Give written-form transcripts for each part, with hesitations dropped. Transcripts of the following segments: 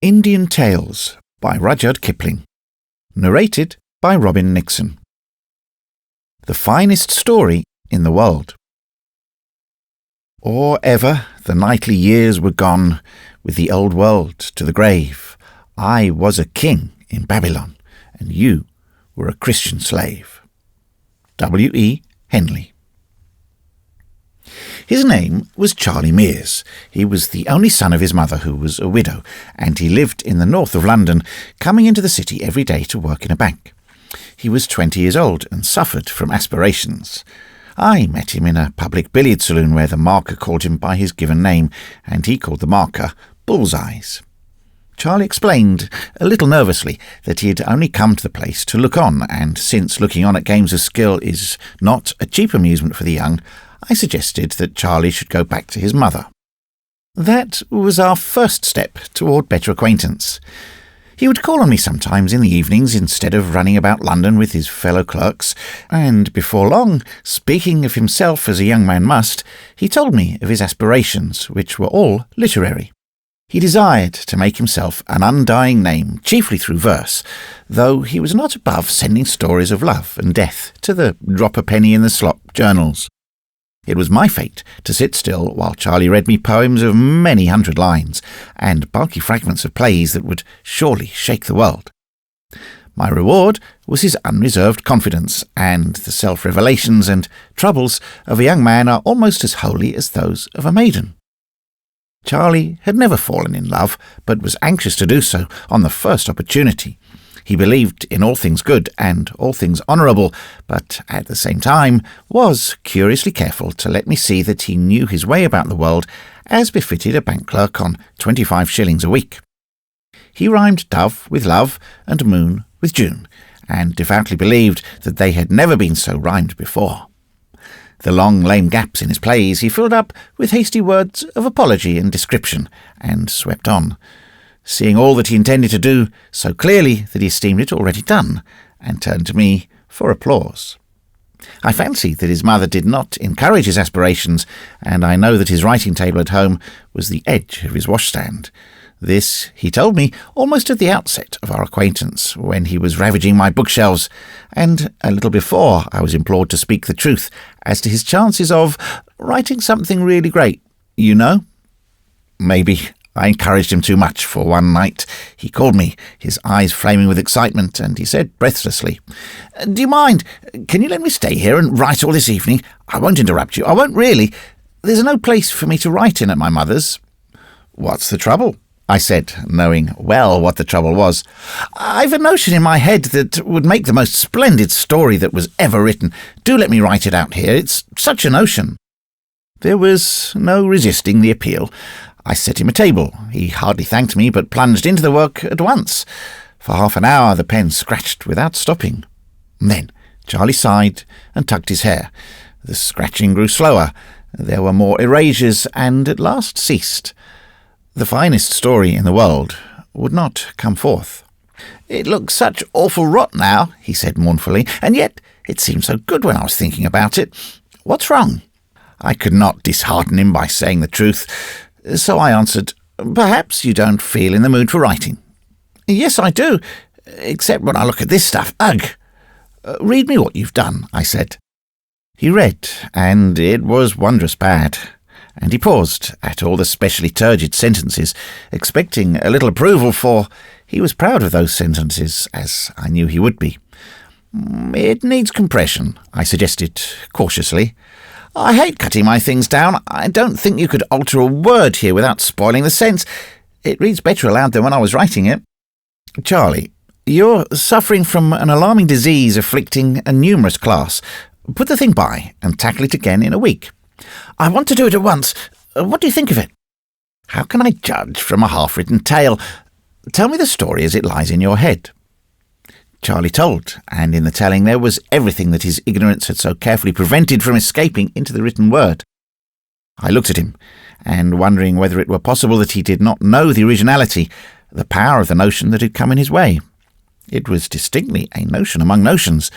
Indian Tales by Rudyard Kipling. Narrated by Robin Nixon. The finest story in the world. Or ever the knightly years were gone, with the old world to the grave, I was a king in Babylon, and you were a Christian slave. W. E. Henley. His name was Charlie Mears. He was the only son of his mother, who was a widow, and he lived in the north of London, coming into the city every day to work in a bank. He was 20 years old and suffered from aspirations. I met him in a public billiard saloon where the marker called him by his given name, and he called the marker Bullseyes. Charlie explained, a little nervously, that he had only come to the place to look on, and since looking on at games of skill is not a cheap amusement for the young, I suggested that Charlie should go back to his mother. That was our first step toward better acquaintance. He would call on me sometimes in the evenings instead of running about London with his fellow clerks, and before long, speaking of himself as a young man must, he told me of his aspirations, which were all literary. He desired to make himself an undying name, chiefly through verse, though he was not above sending stories of love and death to the drop-a-penny-in-the-slop journals. It was my fate to sit still while Charlie read me poems of many hundred lines, and bulky fragments of plays that would surely shake the world. My reward was his unreserved confidence, and the self-revelations and troubles of a young man are almost as holy as those of a maiden. Charlie had never fallen in love, but was anxious to do so on the first opportunity. He believed in all things good and all things honourable, but at the same time was curiously careful to let me see that he knew his way about the world as befitted a bank clerk on 25 shillings a week. He rhymed dove with love and moon with June, and devoutly believed that they had never been so rhymed before. The long lame gaps in his plays he filled up with hasty words of apology and description, and swept on, seeing all that he intended to do so clearly that he esteemed it already done, and turned to me for applause. I fancy that his mother did not encourage his aspirations, and I know that his writing table at home was the edge of his washstand. This he told me almost at the outset of our acquaintance, when he was ravaging my bookshelves, and a little before I was implored to speak the truth as to his chances of writing something really great, you know. Maybe I encouraged him too much, for one night he called me, his eyes flaming with excitement, and he said breathlessly, "Do you mind? Can you let me stay here and write all this evening? I won't interrupt you. I won't really. There's no place for me to write in at my mother's." "What's the trouble?" I said, knowing well what the trouble was. "I've a notion in my head that would make the most splendid story that was ever written. Do let me write it out here. It's such a notion." There was no resisting the appeal. I set him a table. He hardly thanked me, but plunged into the work at once. For half an hour the pen scratched without stopping. Then Charlie sighed and tugged his hair. The scratching grew slower. There were more erasures, and at last ceased. The finest story in the world would not come forth. "It looks such awful rot now," he said mournfully, "and yet it seemed so good when I was thinking about it. What's wrong?" I could not dishearten him by saying the truth, so I answered, "Perhaps you don't feel in the mood for writing." "Yes, I do, except when I look at this stuff. Ugh!" "Read me what you've done," I said. He read, and it was wondrous bad, and he paused at all the specially turgid sentences, expecting a little approval, for he was proud of those sentences, as I knew he would be. "It needs compression," I suggested cautiously. "I hate cutting my things down. I don't think you could alter a word here without spoiling the sense. It reads better aloud than when I was writing it." "Charlie, you're suffering from an alarming disease afflicting a numerous class. Put the thing by and tackle it again in a week." "I want to do it at once. What do you think of it?" "How can I judge from a half-written tale? Tell me the story as it lies in your head." Charlie told, and in the telling there was everything that his ignorance had so carefully prevented from escaping into the written word. I looked at him, and wondering whether it were possible that he did not know the originality, the power of the notion that had come in his way. It was distinctly a notion among notions.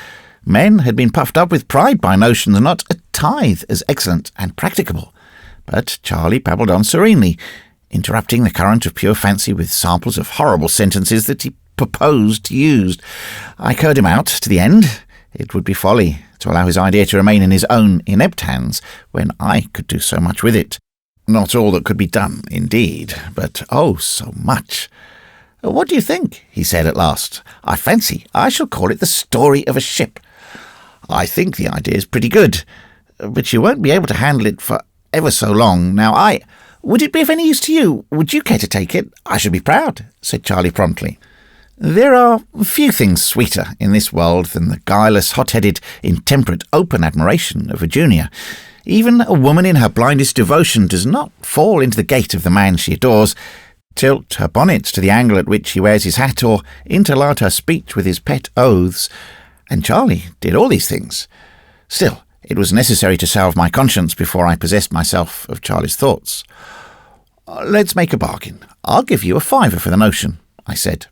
Men had been puffed up with pride by notions not a tithe as excellent and practicable. But Charlie babbled on serenely. interrupting the current of pure fancy with samples of horrible sentences that he proposed to use. I curred him out to the end. It would be folly to allow his idea to remain in his own inept hands when I could do so much with it. Not all that could be done, indeed, but oh, so much. "What do you think?" he said at last. "I fancy I shall call it The Story of a Ship. I think the idea is pretty good, but you won't be able to handle it for ever so long. Now, would it be of any use to you? Would you care to take it? I should be proud," said Charlie promptly. There are few things sweeter in this world than the guileless, hot-headed, intemperate, open admiration of a junior. Even a woman in her blindest devotion does not fall into the gait of the man she adores, tilt her bonnet to the angle at which he wears his hat, or interlard her speech with his pet oaths. And Charlie did all these things. Still, it was necessary to salve my conscience before I possessed myself of Charlie's thoughts. "Let's make a bargain. I'll give you a fiver for the notion," I said.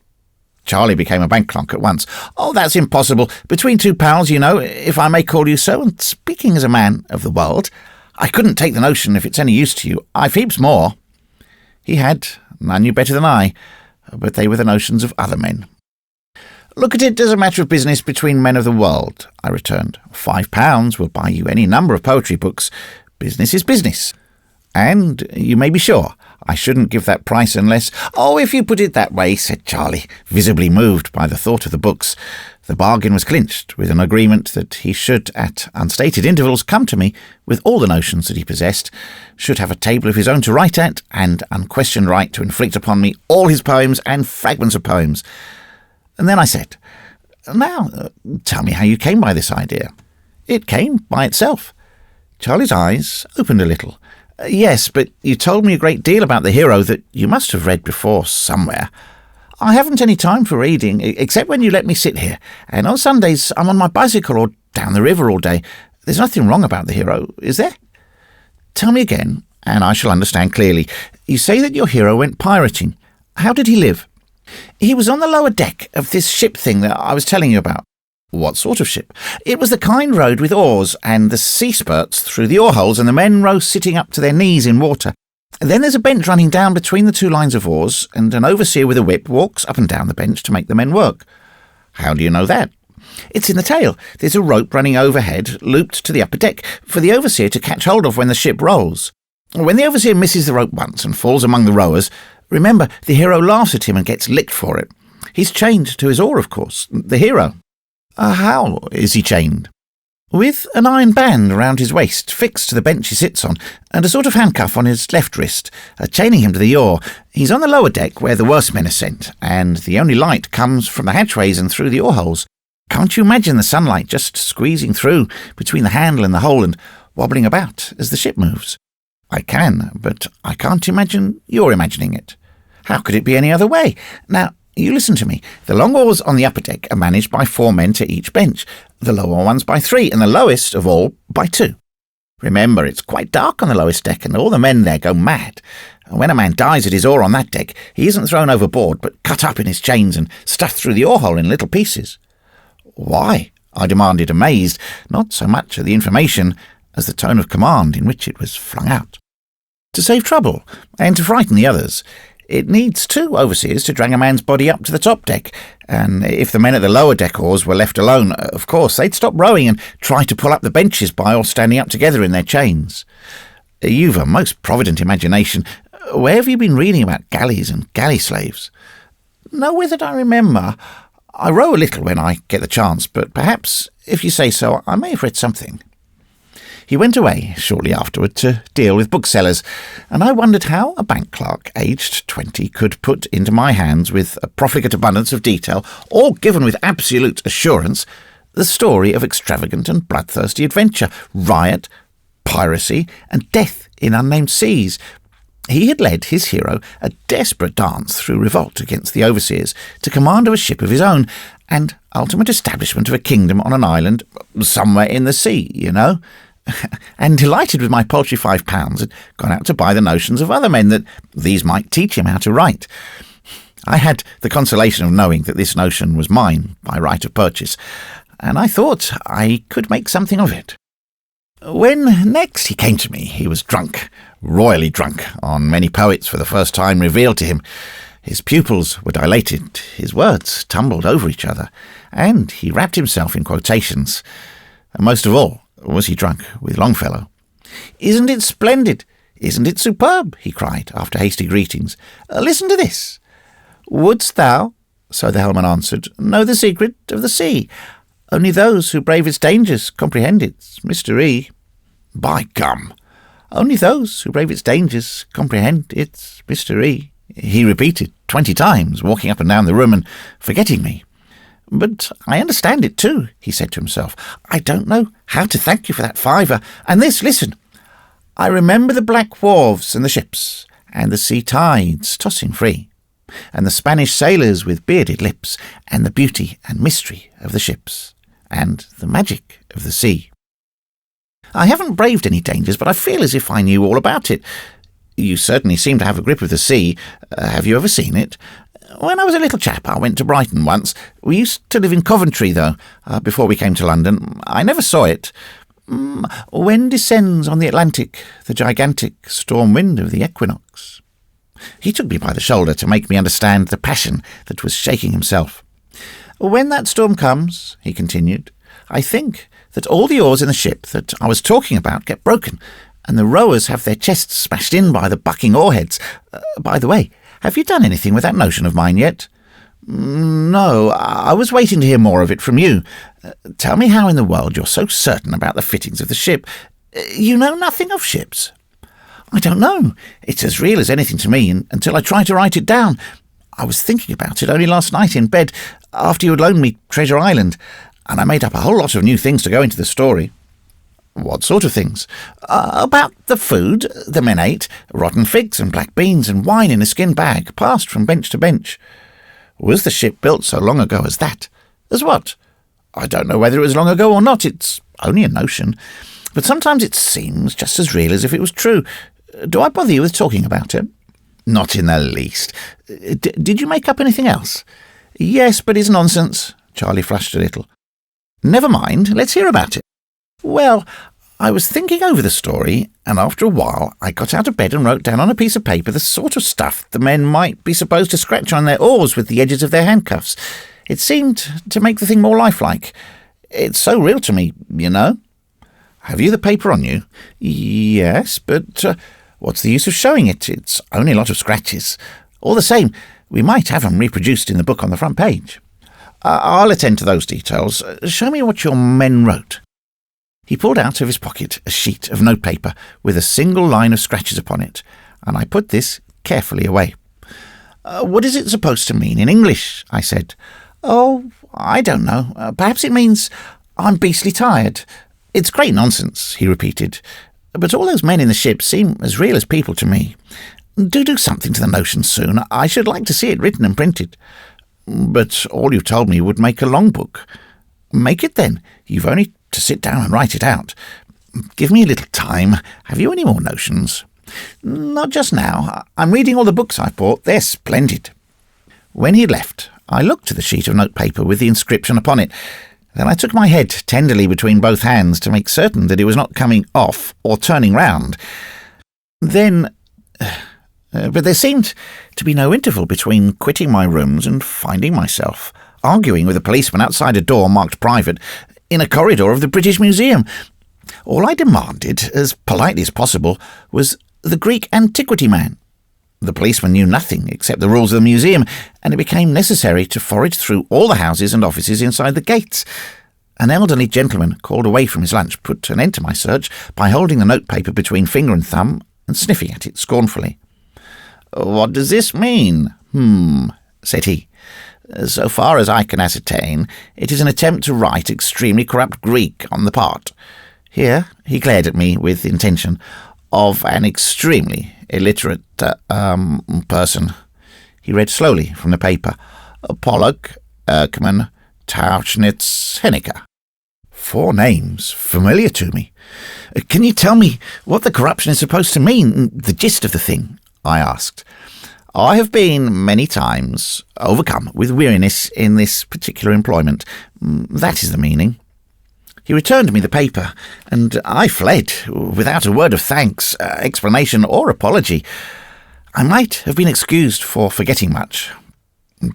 Charlie became a bank clerk at once. "Oh, that's impossible. Between two pals, you know, if I may call you so, and speaking as a man of the world, I couldn't take the notion if it's any use to you. I've heaps more." He had, none knew better than I, but they were the notions of other men. "Look at it as a matter of business between men of the world," I returned. £5 will buy you any number of poetry books. Business is business. And you may be sure I shouldn't give that price unless— "Oh, if you put it that way," said Charlie, visibly moved by the thought of the books. The bargain was clinched with an agreement that he should, at unstated intervals, come to me with all the notions that he possessed, should have a table of his own to write at, and unquestioned right to inflict upon me all his poems and fragments of poems. And then I said, "Now, tell me how you came by this idea." It came by itself. Charlie's eyes opened a little. "Yes, but you told me a great deal about the hero that you must have read before somewhere." "I haven't any time for reading, except when you let me sit here, and on Sundays I'm on my bicycle or down the river all day. There's nothing wrong about the hero, is there?" "Tell me again, and I shall understand clearly. You say that your hero went pirating. How did he live?" "He was on the lower deck of this ship thing that I was telling you about." "What sort of ship?" "It was the kind rowed with oars, and the sea spurts through the oar holes, and the men row sitting up to their knees in water. Then there's a bench running down between the two lines of oars, and an overseer with a whip walks up and down the bench to make the men work." "How do you know that?" "It's in the tale. There's a rope running overhead, looped to the upper deck, for the overseer to catch hold of when the ship rolls. When the overseer misses the rope once and falls among the rowers, remember, the hero laughs at him and gets licked for it. He's chained to his oar, of course, the hero." "How is he chained?" "With an iron band around his waist, fixed to the bench he sits on, and a sort of handcuff on his left wrist, chaining him to the oar. He's on the lower deck where the worst men are sent, and the only light comes from the hatchways and through the oar holes. Can't you imagine the sunlight just squeezing through between the handle and the hole and wobbling about as the ship moves?" "I can, but I can't imagine you're imagining it." "How could it be any other way? Now, you listen to me. The long oars on the upper deck are managed by 4 men to each bench, the lower ones by 3, and the lowest of all by 2. Remember, it's quite dark on the lowest deck, and all the men there go mad. And when a man dies at his oar on that deck, he isn't thrown overboard, but cut up in his chains and stuffed through the oar hole in little pieces." "Why?" I demanded, amazed, not so much at the information as the tone of command in which it was flung out. "To save trouble, and to frighten the others. It needs 2 overseers to drag a man's body up to the top deck, and if the men at the lower deck oars were left alone, of course they'd stop rowing and try to pull up the benches by all standing up together in their chains. You've a most provident imagination. Where have you been reading about galleys and galley slaves?" "Nowhere that I remember. I row a little when I get the chance, but perhaps, if you say so, I may have read something." He went away shortly afterward to deal with booksellers, and I wondered how a bank clerk aged 20 could put into my hands with a profligate abundance of detail, all given with absolute assurance, the story of extravagant and bloodthirsty adventure, riot, piracy, and death in unnamed seas. He had led his hero a desperate dance through revolt against the overseers to command of a ship of his own, and ultimate establishment of a kingdom on an island somewhere in the sea, you know. And delighted with my paltry £5, had gone out to buy the notions of other men that these might teach him how to write. I had the consolation of knowing that this notion was mine by right of purchase, and I thought I could make something of it. When next he came to me, he was drunk, royally drunk on many poets for the first time revealed to him. His pupils were dilated, his words tumbled over each other, and he wrapped himself in quotations. And most of all was he drunk with Longfellow. "Isn't it splendid? Isn't it superb?" he cried, after hasty greetings. "Listen to this. Wouldst thou," so the Hellman answered, "know the secret of the sea? Only those who brave its dangers comprehend its mystery." "By gum!" "Only those who brave its dangers comprehend its mystery," he repeated 20 times, walking up and down the room and forgetting me. "But I understand it too," he said to himself. "I don't know how to thank you for that $5. And this, listen. I remember the black wharves and the ships, and the sea tides tossing free, and the Spanish sailors with bearded lips, and the beauty and mystery of the ships, and the magic of the sea. I haven't braved any dangers, but I feel as if I knew all about it. You certainly seem to have a grip of the sea. Have you ever seen it? When I was a little chap, I went to Brighton once. We used to live in Coventry, though, before we came to London. I never saw it. When descends on the Atlantic the gigantic storm wind of the equinox." He took me by the shoulder to make me understand the passion that was shaking himself. "When that storm comes," he continued, "I think that all the oars in the ship that I was talking about get broken, and the rowers have their chests smashed in by the bucking oarheads. By the way, have you done anything with that notion of mine yet?" "No, I was waiting to hear more of it from you. Tell me how in the world you're so certain about the fittings of the ship. You know nothing of ships." "I don't know. It's as real as anything to me until I try to write it down. I was thinking about it only last night in bed, after you had loaned me Treasure Island, and I made up a whole lot of new things to go into the story." "What sort of things?" "About the food the men ate, rotten figs and black beans and wine in a skin bag, passed from bench to bench." "Was the ship built so long ago as that?" "As what?" "I don't know whether it was long ago or not. It's only a notion. But sometimes it seems just as real as if it was true. Do I bother you with talking about it?" "Not in the least. Did you make up anything else?" "Yes, but it's nonsense." Charlie flushed a little. "Never mind. Let's hear about it." "Well, I was thinking over the story, and after a while I got out of bed and wrote down on a piece of paper the sort of stuff the men might be supposed to scratch on their oars with the edges of their handcuffs. It seemed to make the thing more lifelike. It's so real to me, you know." "Have you the paper on you?" "Yes, but what's the use of showing it? It's only a lot of scratches. All the same, we might have them reproduced in the book on the front page." "I'll attend to those details. Show me what your men wrote." He pulled out of his pocket a sheet of notepaper with a single line of scratches upon it, and I put this carefully away. "What is it supposed to mean in English?" I said. "Oh, I don't know. Perhaps it means I'm beastly tired." "It's great nonsense," he repeated. "But all those men in the ship seem as real as people to me. Do something to the notion soon. I should like to see it written and printed." "But all you told me would make a long book." "Make it then. You've only to sit down and write it out. Give me a little time. Have you any more notions?" "Not just now. I'm reading all the books I've bought. They're splendid." When he had left, I looked at the sheet of notepaper with the inscription upon it. Then I took my head tenderly between both hands to make certain that it was not coming off or turning round. But there seemed to be no interval between quitting my rooms and finding myself arguing with a policeman outside a door marked private in a corridor of the British Museum. All I demanded, as politely as possible, was the Greek antiquity man. The policeman knew nothing except the rules of the museum, and it became necessary to forage through all the houses and offices inside the gates. An elderly gentleman, called away from his lunch, put an end to my search by holding the notepaper between finger and thumb and sniffing at it scornfully. "What does this mean?" Said he. "So far as I can ascertain, it is an attempt to write extremely corrupt Greek on the part," here he glared at me with intention, "of an extremely illiterate person." He read slowly from the paper. "Pollock, Erckman, Tauchnitz, Henniker." 4 names, familiar to me. "Can you tell me what the corruption is supposed to mean, the gist of the thing?" I asked. "I have been many times overcome with weariness in this particular employment. That is the meaning." He returned me the paper, and I fled, without a word of thanks, explanation, or apology. I might have been excused for forgetting much.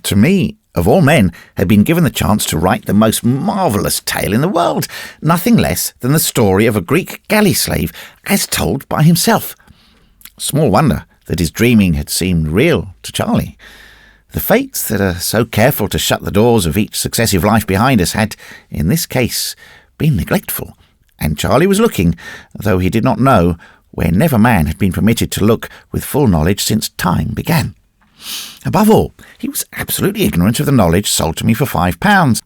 To me, of all men, had been given the chance to write the most marvellous tale in the world, nothing less than the story of a Greek galley slave, as told by himself. Small wonder that his dreaming had seemed real to Charlie. The fates that are so careful to shut the doors of each successive life behind us had, in this case, been neglectful, and Charlie was looking, though he did not know, where never man had been permitted to look with full knowledge since time began. Above all, he was absolutely ignorant of the knowledge sold to me for £5,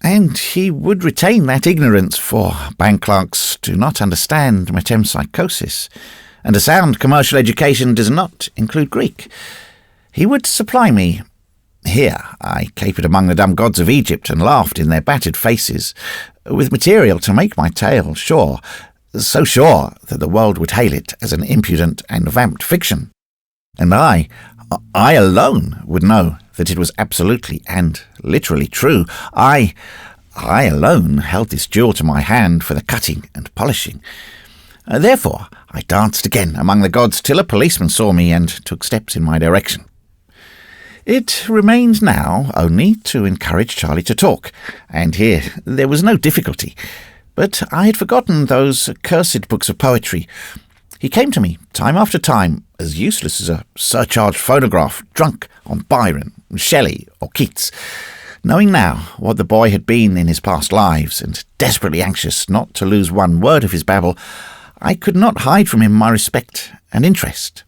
and he would retain that ignorance, for bank clerks do not understand metempsychosis, and a sound commercial education does not include Greek. He would supply me. Here I capered among the dumb gods of Egypt and laughed in their battered faces, with material to make my tale sure, so sure that the world would hail it as an impudent and vamped fiction. And I alone would know that it was absolutely and literally true. I alone held this jewel to my hand for the cutting and polishing. Therefore I danced again among the gods till a policeman saw me and took steps in my direction. It remained now only to encourage Charlie to talk, and here there was no difficulty. But I had forgotten those accursed books of poetry. He came to me, time after time, as useless as a surcharged phonograph, drunk on Byron, Shelley, or Keats. Knowing now what the boy had been in his past lives, and desperately anxious not to lose one word of his babble, I could not hide from him my respect and interest.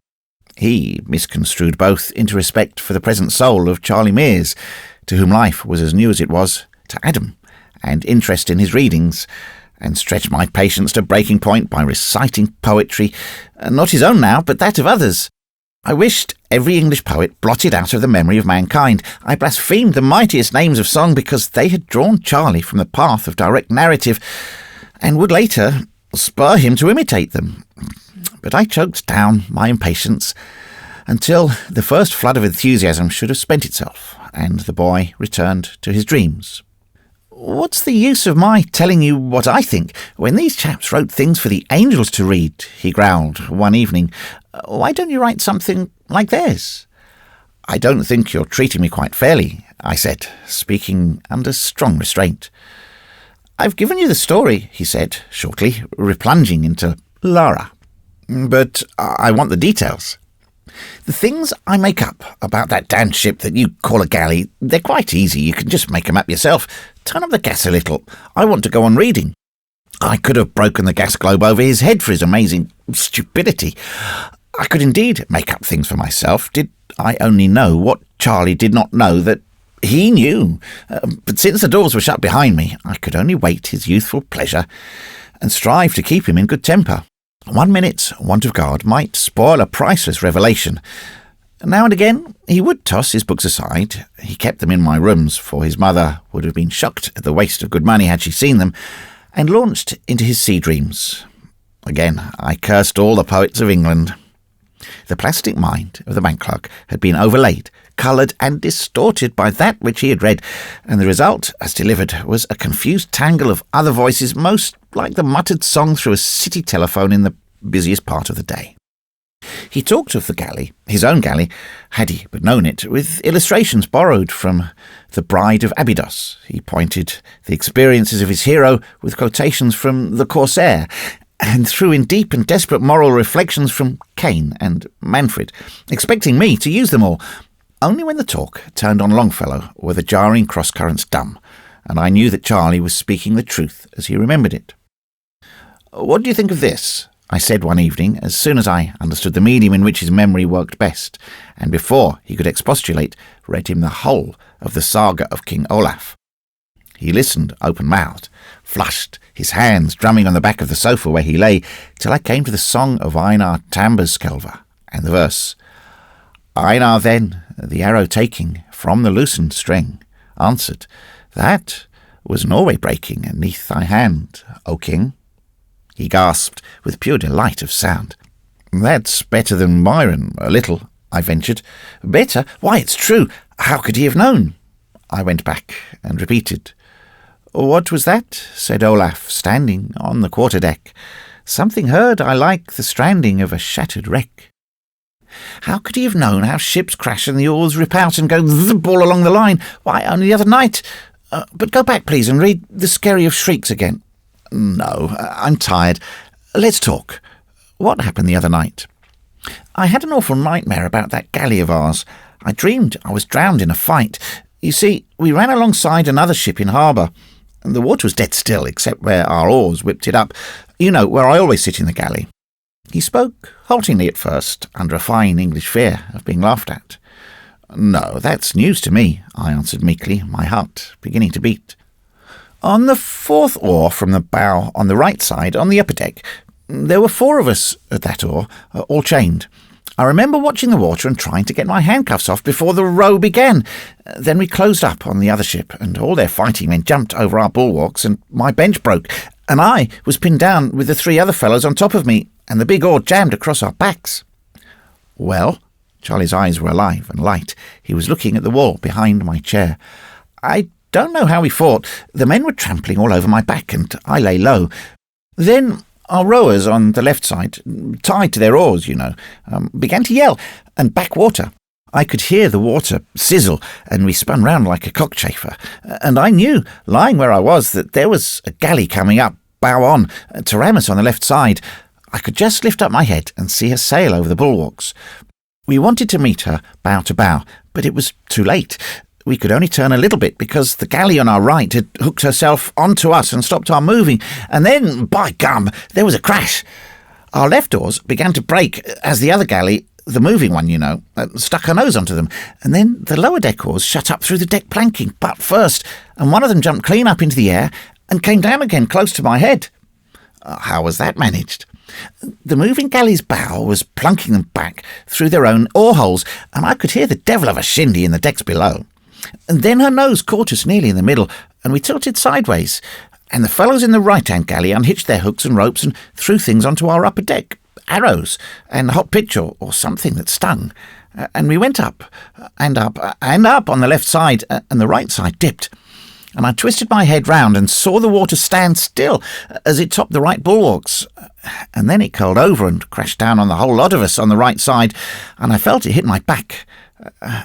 He misconstrued both into respect for the present soul of Charlie Mears, to whom life was as new as it was to Adam, and interest in his readings, and stretched my patience to breaking point by reciting poetry, not his own now, but that of others. I wished every English poet blotted out of the memory of mankind. I blasphemed the mightiest names of song because they had drawn Charlie from the path of direct narrative, and would later spur him to imitate them. But I choked down my impatience until the first flood of enthusiasm should have spent itself, and the boy returned to his dreams. "What's the use of my telling you what I think, when these chaps wrote things for the angels to read?" he growled one evening. "Why don't you write something like theirs?" "I don't think you're treating me quite fairly," I said, speaking under strong restraint. "I've given you the story," he said shortly, replunging into Lara. "But I want the details." "The things I make up about that damned ship that you call a galley, they're quite easy. You can just make them up yourself. Turn up the gas a little. I want to go on reading." I could have broken the gas globe over his head for his amazing stupidity. I could indeed make up things for myself, did I only know what Charlie did not know that he knew. But since the doors were shut behind me, I could only wait his youthful pleasure and strive to keep him in good temper. 1 minute's want of guard might spoil a priceless revelation. Now and again he would toss his books aside. He kept them in my rooms, for his mother would have been shocked at the waste of good money had she seen them, and launched into his sea dreams. Again I cursed all the poets of England. The plastic mind of the bank clerk had been overlaid, coloured and distorted by that which he had read, and the result, as delivered, was a confused tangle of other voices, most like the muttered song through a city telephone in the busiest part of the day. He talked of the galley, his own galley, had he but known it, with illustrations borrowed from The Bride of Abydos. He pointed the experiences of his hero with quotations from The Corsair, and threw in deep and desperate moral reflections from Cain and Manfred, expecting me to use them all. Only when the talk turned on Longfellow were the jarring cross-currents dumb, and I knew that Charlie was speaking the truth as he remembered it. "What do you think of this?" I said one evening, as soon as I understood the medium in which his memory worked best, and before he could expostulate, read him the whole of the saga of King Olaf. He listened open-mouthed, flushed, his hands drumming on the back of the sofa where he lay, till I came to the song of Einar Tamberskelver, and the verse, "Einar then, the arrow taking from the loosened string, answered, That was Norway breaking neath thy hand, O king." He gasped with pure delight of sound. "That's better than Byron, a little," I ventured. "Better? Why, it's true. How could he have known?" I went back and repeated, "What was that?" said Olaf, standing on the quarter-deck. "Something heard I like the stranding of a shattered wreck." How could he have known how ships crash and the oars rip out and go zip all along the line? Why, only the other night. But go back, please, and read The Scary of Shrieks again. No, I'm tired. Let's talk. What happened the other night? I had an awful nightmare about that galley of ours. I dreamed I was drowned in a fight. You see, we ran alongside another ship in harbour. The water was dead still, except where our oars whipped it up. You know, where I always sit in the galley. He spoke haltingly at first, under a fine English fear of being laughed at. "No, that's news to me," I answered meekly, my heart beginning to beat. "On the fourth oar from the bow on the right side, on the upper deck, there were 4 of us at that oar, all chained. I remember watching the water and trying to get my handcuffs off before the row began. Then we closed up on the other ship, and all their fighting men jumped over our bulwarks, and my bench broke, and I was pinned down with the 3 other fellows on top of me, and the big oar jammed across our backs." "Well?" Charlie's eyes were alive and light. He was looking at the wall behind my chair. "I don't know how we fought. The men were trampling all over my back, and I lay low. Then our rowers on the left side, tied to their oars, you know, began to yell and back water. I could hear the water sizzle, and we spun round like a cockchafer. And I knew, lying where I was, that there was a galley coming up, bow on, to ram us on the left side. I could just lift up my head and see her sail over the bulwarks. We wanted to meet her bow to bow, but it was too late. We could only turn a little bit because the galley on our right had hooked herself onto us and stopped our moving. And then, by gum, there was a crash. Our left oars began to break as the other galley, the moving one, you know, stuck her nose onto them. And then the lower deck oars shut up through the deck planking, butt first, and one of them jumped clean up into the air and came down again close to my head. How was that managed? The moving galley's bow was plunking them back through their own oar holes, and I could hear the devil of a shindy in the decks below. And then her nose caught us nearly in the middle, and we tilted sideways, and the fellows in the right-hand galley unhitched their hooks and ropes and threw things onto our upper deck, arrows and hot pitch or something that stung. And we went up and up and up on the left side, and the right side dipped. And I twisted my head round and saw the water stand still as it topped the right bulwarks. And then it curled over and crashed down on the whole lot of us on the right side, and I felt it hit my back,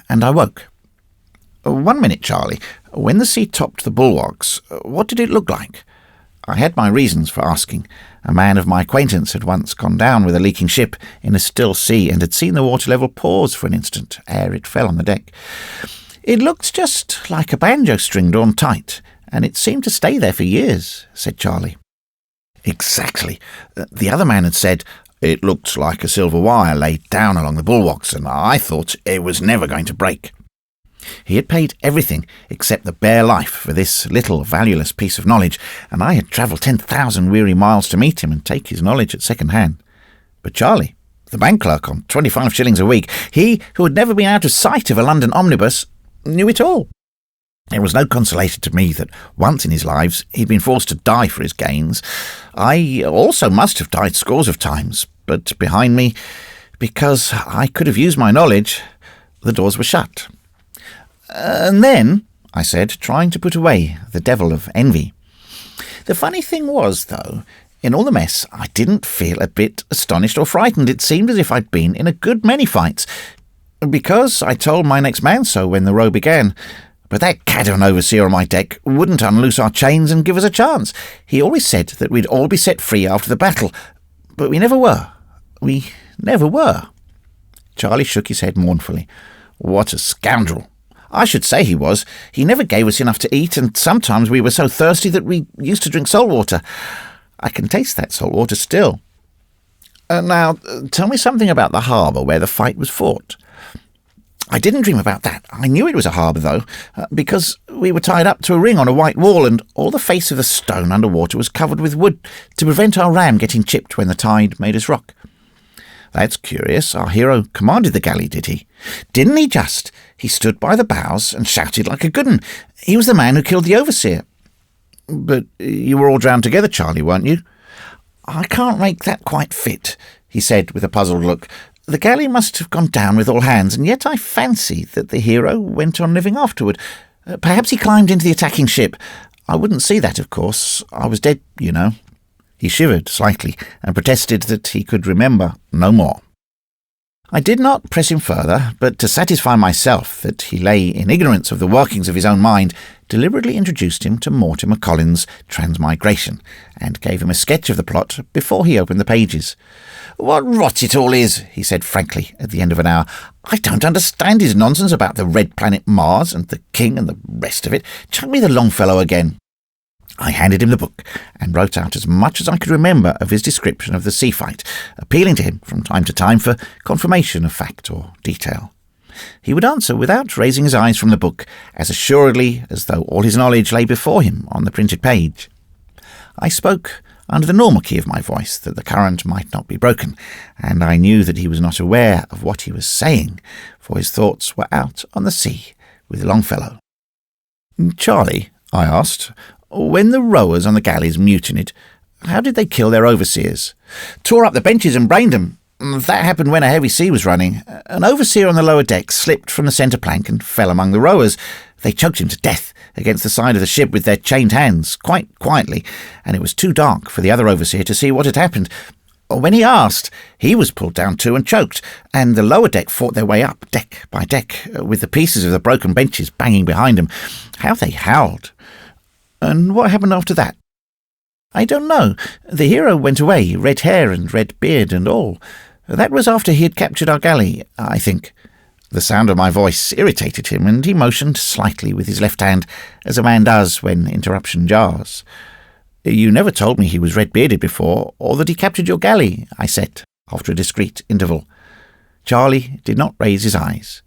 and I woke. 1 minute, Charlie. When the sea topped the bulwarks, what did it look like? I had my reasons for asking. A man of my acquaintance had once gone down with a leaking ship in a still sea and had seen the water level pause for an instant ere it fell on the deck. "It looked just like a banjo string drawn tight, and it seemed to stay there for years," said Charlie. "Exactly. The other man had said, it looked like a silver wire laid down along the bulwarks, and I thought it was never going to break." He had paid everything except the bare life for this little valueless piece of knowledge, and I had travelled 10,000 weary miles to meet him and take his knowledge at second hand. But Charlie, the bank clerk on 25 shillings a week, he who had never been out of sight of a London omnibus, knew it all. It was no consolation to me that once in his lives he'd been forced to die for his gains. I also must have died scores of times, but behind me, because I could have used my knowledge, the doors were shut. "And then," I said, trying to put away the devil of envy. "The funny thing was, though, in all the mess, I didn't feel a bit astonished or frightened. It seemed as if I'd been in a good many fights, because I told my next man so when the row began. But that cad of an overseer on my deck wouldn't unloose our chains and give us a chance. He always said that we'd all be set free after the battle, but we never were. We never were." Charlie shook his head mournfully. "What a scoundrel! I should say he was. He never gave us enough to eat, and sometimes we were so thirsty that we used to drink salt water. I can taste that salt water still. Now, tell me something about the harbour where the fight was fought." "I didn't dream about that. I knew it was a harbour, though, because we were tied up to a ring on a white wall, and all the face of the stone under water was covered with wood to prevent our ram getting chipped when the tide made us rock." "That's curious. Our hero commanded the galley, did he?" "Didn't he just? He stood by the bows and shouted like a good 'un. He was the man who killed the overseer." "But you were all drowned together, Charlie, weren't you?" "I can't make that quite fit," he said with a puzzled look. "The galley must have gone down with all hands, and yet I fancy that the hero went on living afterward. Perhaps he climbed into the attacking ship. I wouldn't see that, of course. I was dead, you know." He shivered slightly and protested that he could remember no more. I did not press him further, but to satisfy myself that he lay in ignorance of the workings of his own mind, deliberately introduced him to Mortimer Collins' Transmigration, and gave him a sketch of the plot before he opened the pages. "What rot it all is," he said frankly at the end of an hour. "I don't understand his nonsense about the red planet Mars and the king and the rest of it. Chuck me the Longfellow again." I handed him the book and wrote out as much as I could remember of his description of the sea fight, appealing to him from time to time for confirmation of fact or detail. He would answer without raising his eyes from the book, as assuredly as though all his knowledge lay before him on the printed page. I spoke under the normal key of my voice, that the current might not be broken, and I knew that he was not aware of what he was saying, for his thoughts were out on the sea with Longfellow. "Charlie," I asked, "when the rowers on the galleys mutinied, how did they kill their overseers?" "Tore up the benches and brained them. That happened when a heavy sea was running. An overseer on the lower deck slipped from the centre plank and fell among the rowers. They choked him to death against the side of the ship with their chained hands, quite quietly, and it was too dark for the other overseer to see what had happened. When he asked, he was pulled down too and choked, and the lower deck fought their way up, deck by deck, with the pieces of the broken benches banging behind them. How they howled! And what happened after that?" "I don't know. The hero went away, red hair and red beard and all. That was after he had captured our galley, I think." The sound of my voice irritated him, and he motioned slightly with his left hand, as a man does when interruption jars. "You never told me he was red-bearded before, or that he captured your galley," I said, after a discreet interval. Charlie did not raise his eyes.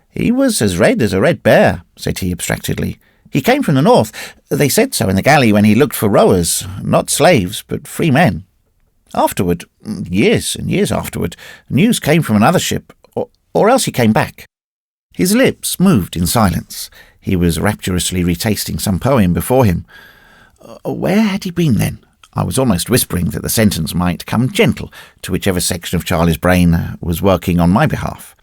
"He was as red as a red bear," said he abstractedly. "He came from the north. They said so in the galley when he looked for rowers, not slaves, but free men. Afterward, years and years afterward, news came from another ship, or else he came back." His lips moved in silence. He was rapturously retasting some poem before him. Where had he been then? I was almost whispering that the sentence might come gentle to whichever section of Charlie's brain was working on my behalf.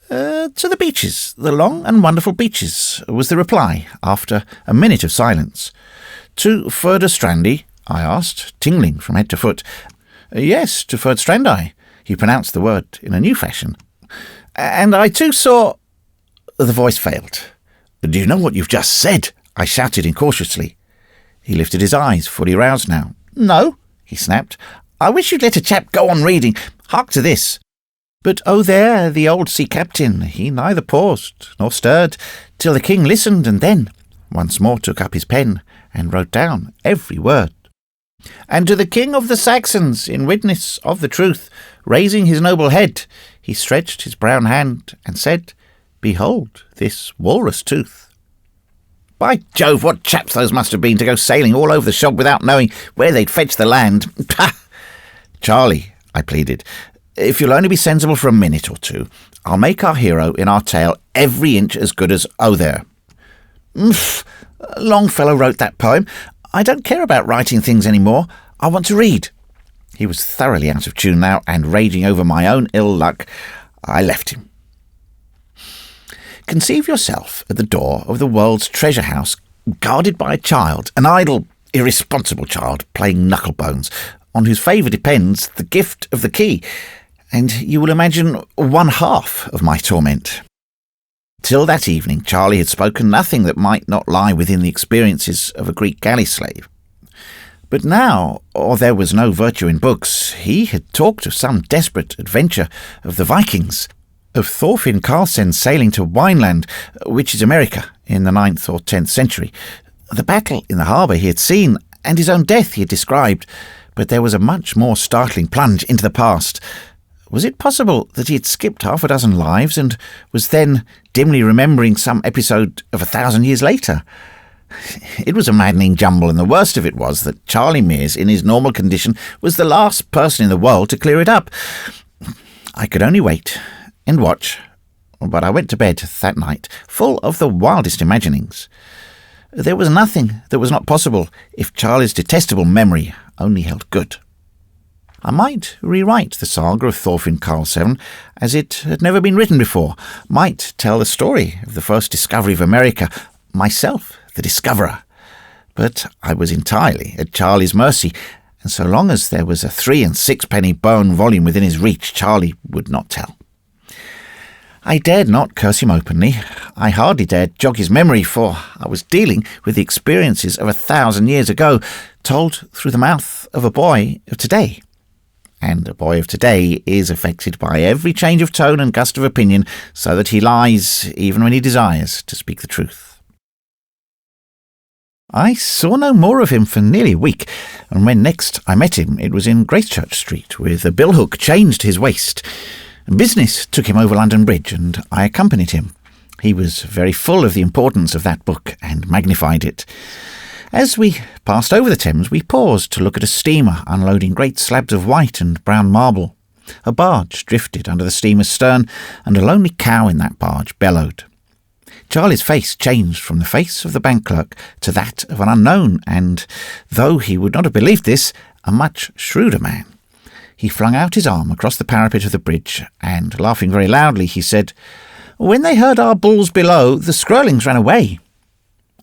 "To the beaches, the long and wonderful beaches," was the reply, after a minute of silence. "To Furdurstrandi?" I asked, tingling from head to foot. "Yes, to Furdstrandi." He pronounced the word in a new fashion. "And I too saw—" The voice failed. "Do you know what you've just said?" I shouted incautiously. He lifted his eyes, fully roused now. "No," he snapped. "I wish you'd let a chap go on reading. Hark to this. But oh there, the old sea captain, he neither paused nor stirred, till the king listened, and then once more took up his pen and wrote down every word. And to the king of the Saxons, in witness of the truth, raising his noble head, he stretched his brown hand and said, Behold this walrus tooth. By Jove, what chaps those must have been to go sailing all over the shop without knowing where they'd fetch the land. Pah! Charlie, I pleaded, if you'll only be sensible for a minute or two, I'll make our hero in our tale every inch as good as Oh There. Longfellow wrote that poem. I don't care about writing things any more. I want to read. He was thoroughly out of tune now, and raging over my own ill luck, I left him. Conceive yourself at the door of the world's treasure house, guarded by a child, an idle, irresponsible child, playing knucklebones, on whose favour depends the gift of the key, and you will imagine one half of my torment. Till that evening, Charlie had spoken nothing that might not lie within the experiences of a Greek galley slave. But now, or there was no virtue in books, he had talked of some desperate adventure of the Vikings, of Thorfinn Karlsen's sailing to Wineland, which is America, in the 9th or 10th century. The battle in the harbour he had seen, and his own death he had described, but there was a much more startling plunge into the past. Was it possible that he had skipped half a dozen lives and was then dimly remembering some episode of 1,000 years later? It was a maddening jumble, and the worst of it was that Charlie Mears, in his normal condition, was the last person in the world to clear it up. I could only wait and watch, but I went to bed that night full of the wildest imaginings. There was nothing that was not possible if Charlie's detestable memory only held good. I might rewrite the saga of Thorfinn Karlsen as it had never been written before, might tell the story of the first discovery of America, myself the discoverer, But I was entirely at Charlie's mercy, and so long as there was a 3 and 6 penny bone volume within his reach, Charlie would not tell. I dared not curse him openly. I hardly dared jog his memory, for I was dealing with the experiences of 1,000 years ago, told through the mouth of a boy of today. And a boy of today is affected by every change of tone and gust of opinion, so that he lies even when he desires to speak the truth. I saw no more of him for nearly a week, and when next I met him it was in Gracechurch Street, with a billhook chained to his waist. Business took him over London Bridge, and I accompanied him. He was very full of the importance of that book, and magnified it. As we passed over the Thames, we paused to look at a steamer unloading great slabs of white and brown marble. A barge drifted under the steamer's stern, and a lonely cow in that barge bellowed. Charlie's face changed from the face of the bank clerk to that of an unknown, and, though he would not have believed this, a much shrewder man. He flung out his arm across the parapet of the bridge, and, laughing very loudly, he said, "When they heard our bulls below, the Skroelings ran away."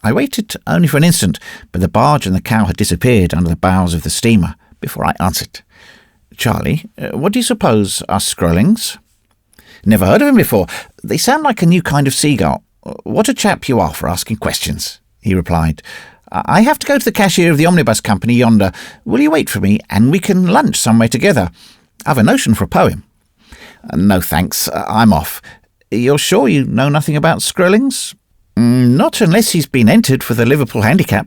I waited only for an instant, but the barge and the cow had disappeared under the bows of the steamer before I answered. "Charlie, what do you suppose are Skroelings?" "Never heard of him before. They sound like a new kind of seagull. What a chap you are for asking questions," he replied. "I have to go to the cashier of the omnibus company yonder. Will you wait for me, and we can lunch somewhere together? I've a notion for a poem." "No, thanks. I'm off. You're sure you know nothing about Skroelings?" "Not unless he's been entered for the Liverpool Handicap."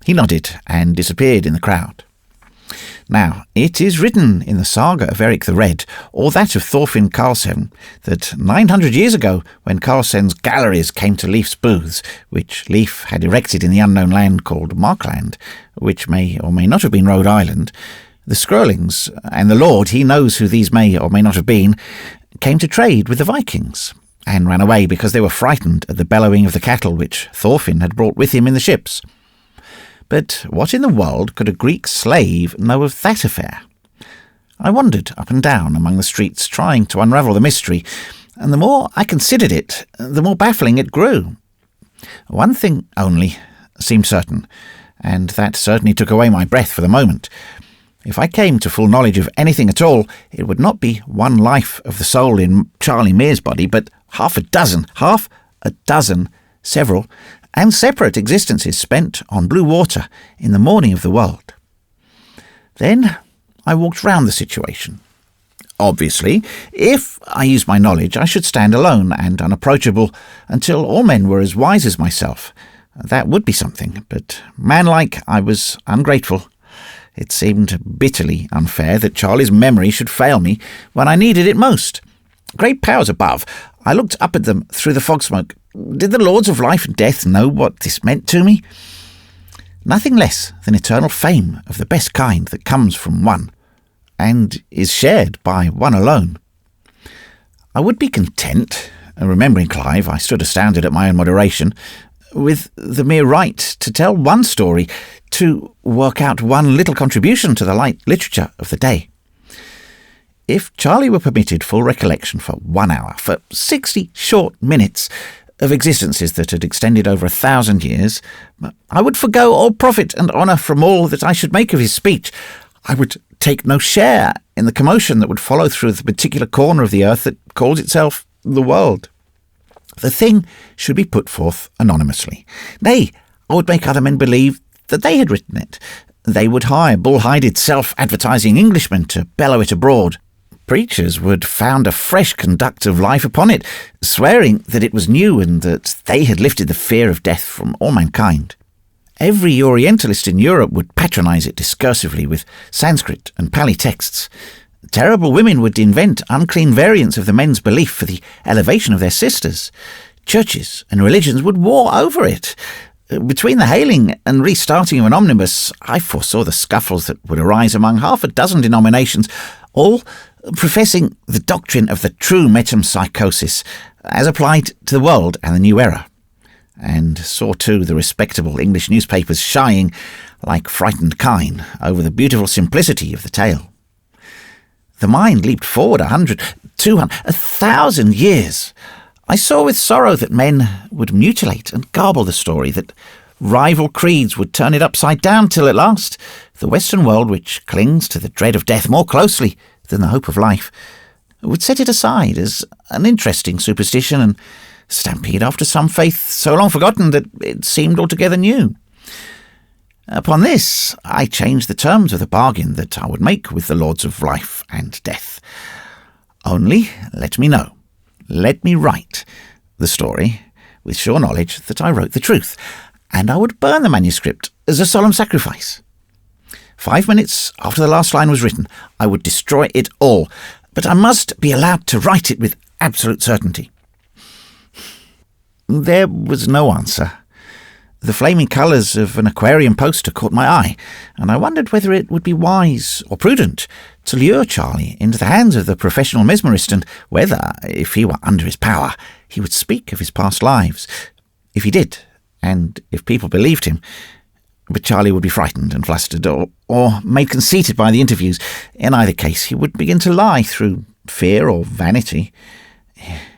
He nodded and disappeared in the crowd. Now, it is written in the saga of Eric the Red, or that of Thorfinn Karlsen, that 900 years ago, when Karlsen's galleries came to Leif's booths, which Leif had erected in the unknown land called Markland, which may or may not have been Rhode Island, the Skroelings, and the Lord, he knows who these may or may not have been, came to trade with the Vikings, and ran away because they were frightened at the bellowing of the cattle which Thorfinn had brought with him in the ships. But what in the world could a Greek slave know of that affair? I wandered up and down among the streets, trying to unravel the mystery, and the more I considered it, the more baffling it grew. One thing only seemed certain, and that certainly took away my breath for the moment. If I came to full knowledge of anything at all, it would not be one life of the soul in Charlie Mears' body, but half a dozen, several, and separate existences spent on blue water in the morning of the world. Then I walked round the situation. Obviously, if I used my knowledge, I should stand alone and unapproachable until all men were as wise as myself. That would be something, but manlike, I was ungrateful. It seemed bitterly unfair that Charlie's memory should fail me when I needed it most. Great powers above, I looked up at them through the fog smoke. Did the lords of life and death know what this meant to me? Nothing less than eternal fame of the best kind that comes from one, and is shared by one alone. I would be content, and remembering Clive, I stood astounded at my own moderation, with the mere right to tell one story, to work out one little contribution to the light literature of the day. If Charlie were permitted full recollection for 1 hour, for 60 short minutes of existences that had extended over 1,000 years, I would forgo all profit and honour from all that I should make of his speech. I would take no share in the commotion that would follow through the particular corner of the earth that calls itself the world. The thing should be put forth anonymously. Nay, I would make other men believe that they had written it. They would hire bull-hided self-advertising Englishmen to bellow it abroad. Preachers would found a fresh conduct of life upon it, swearing that it was new and that they had lifted the fear of death from all mankind. Every Orientalist in Europe would patronize it discursively with Sanskrit and Pali texts. Terrible women would invent unclean variants of the men's belief for the elevation of their sisters. Churches and religions would war over it. Between the hailing and restarting of an omnibus, I foresaw the scuffles that would arise among half a dozen denominations, all professing the doctrine of the true metempsychosis as applied to the world and the new era, and saw too the respectable English newspapers shying, like frightened kine, over the beautiful simplicity of the tale. The mind leaped forward 100, 200, 1,000 years. I saw with sorrow that men would mutilate and garble the story, that Rival creeds would turn it upside down till at last the Western world, which clings to the dread of death more closely than the hope of life, would set it aside as an interesting superstition and stampede after some faith so long forgotten that it seemed altogether new. Upon this, I changed the terms of the bargain that I would make with the lords of life and death. Only let me know, let me write the story with sure knowledge that I wrote the truth, and I would burn the manuscript as a solemn sacrifice. 5 minutes after the last line was written, I would destroy it all, but I must be allowed to write it with absolute certainty. There was no answer. The flaming colours of an aquarium poster caught my eye, and I wondered whether it would be wise or prudent to lure Charlie into the hands of the professional mesmerist, and whether, if he were under his power, he would speak of his past lives. If he did, and if people believed him, but Charlie would be frightened and flustered, or made conceited by the interviews. In either case, he would begin to lie through fear or vanity.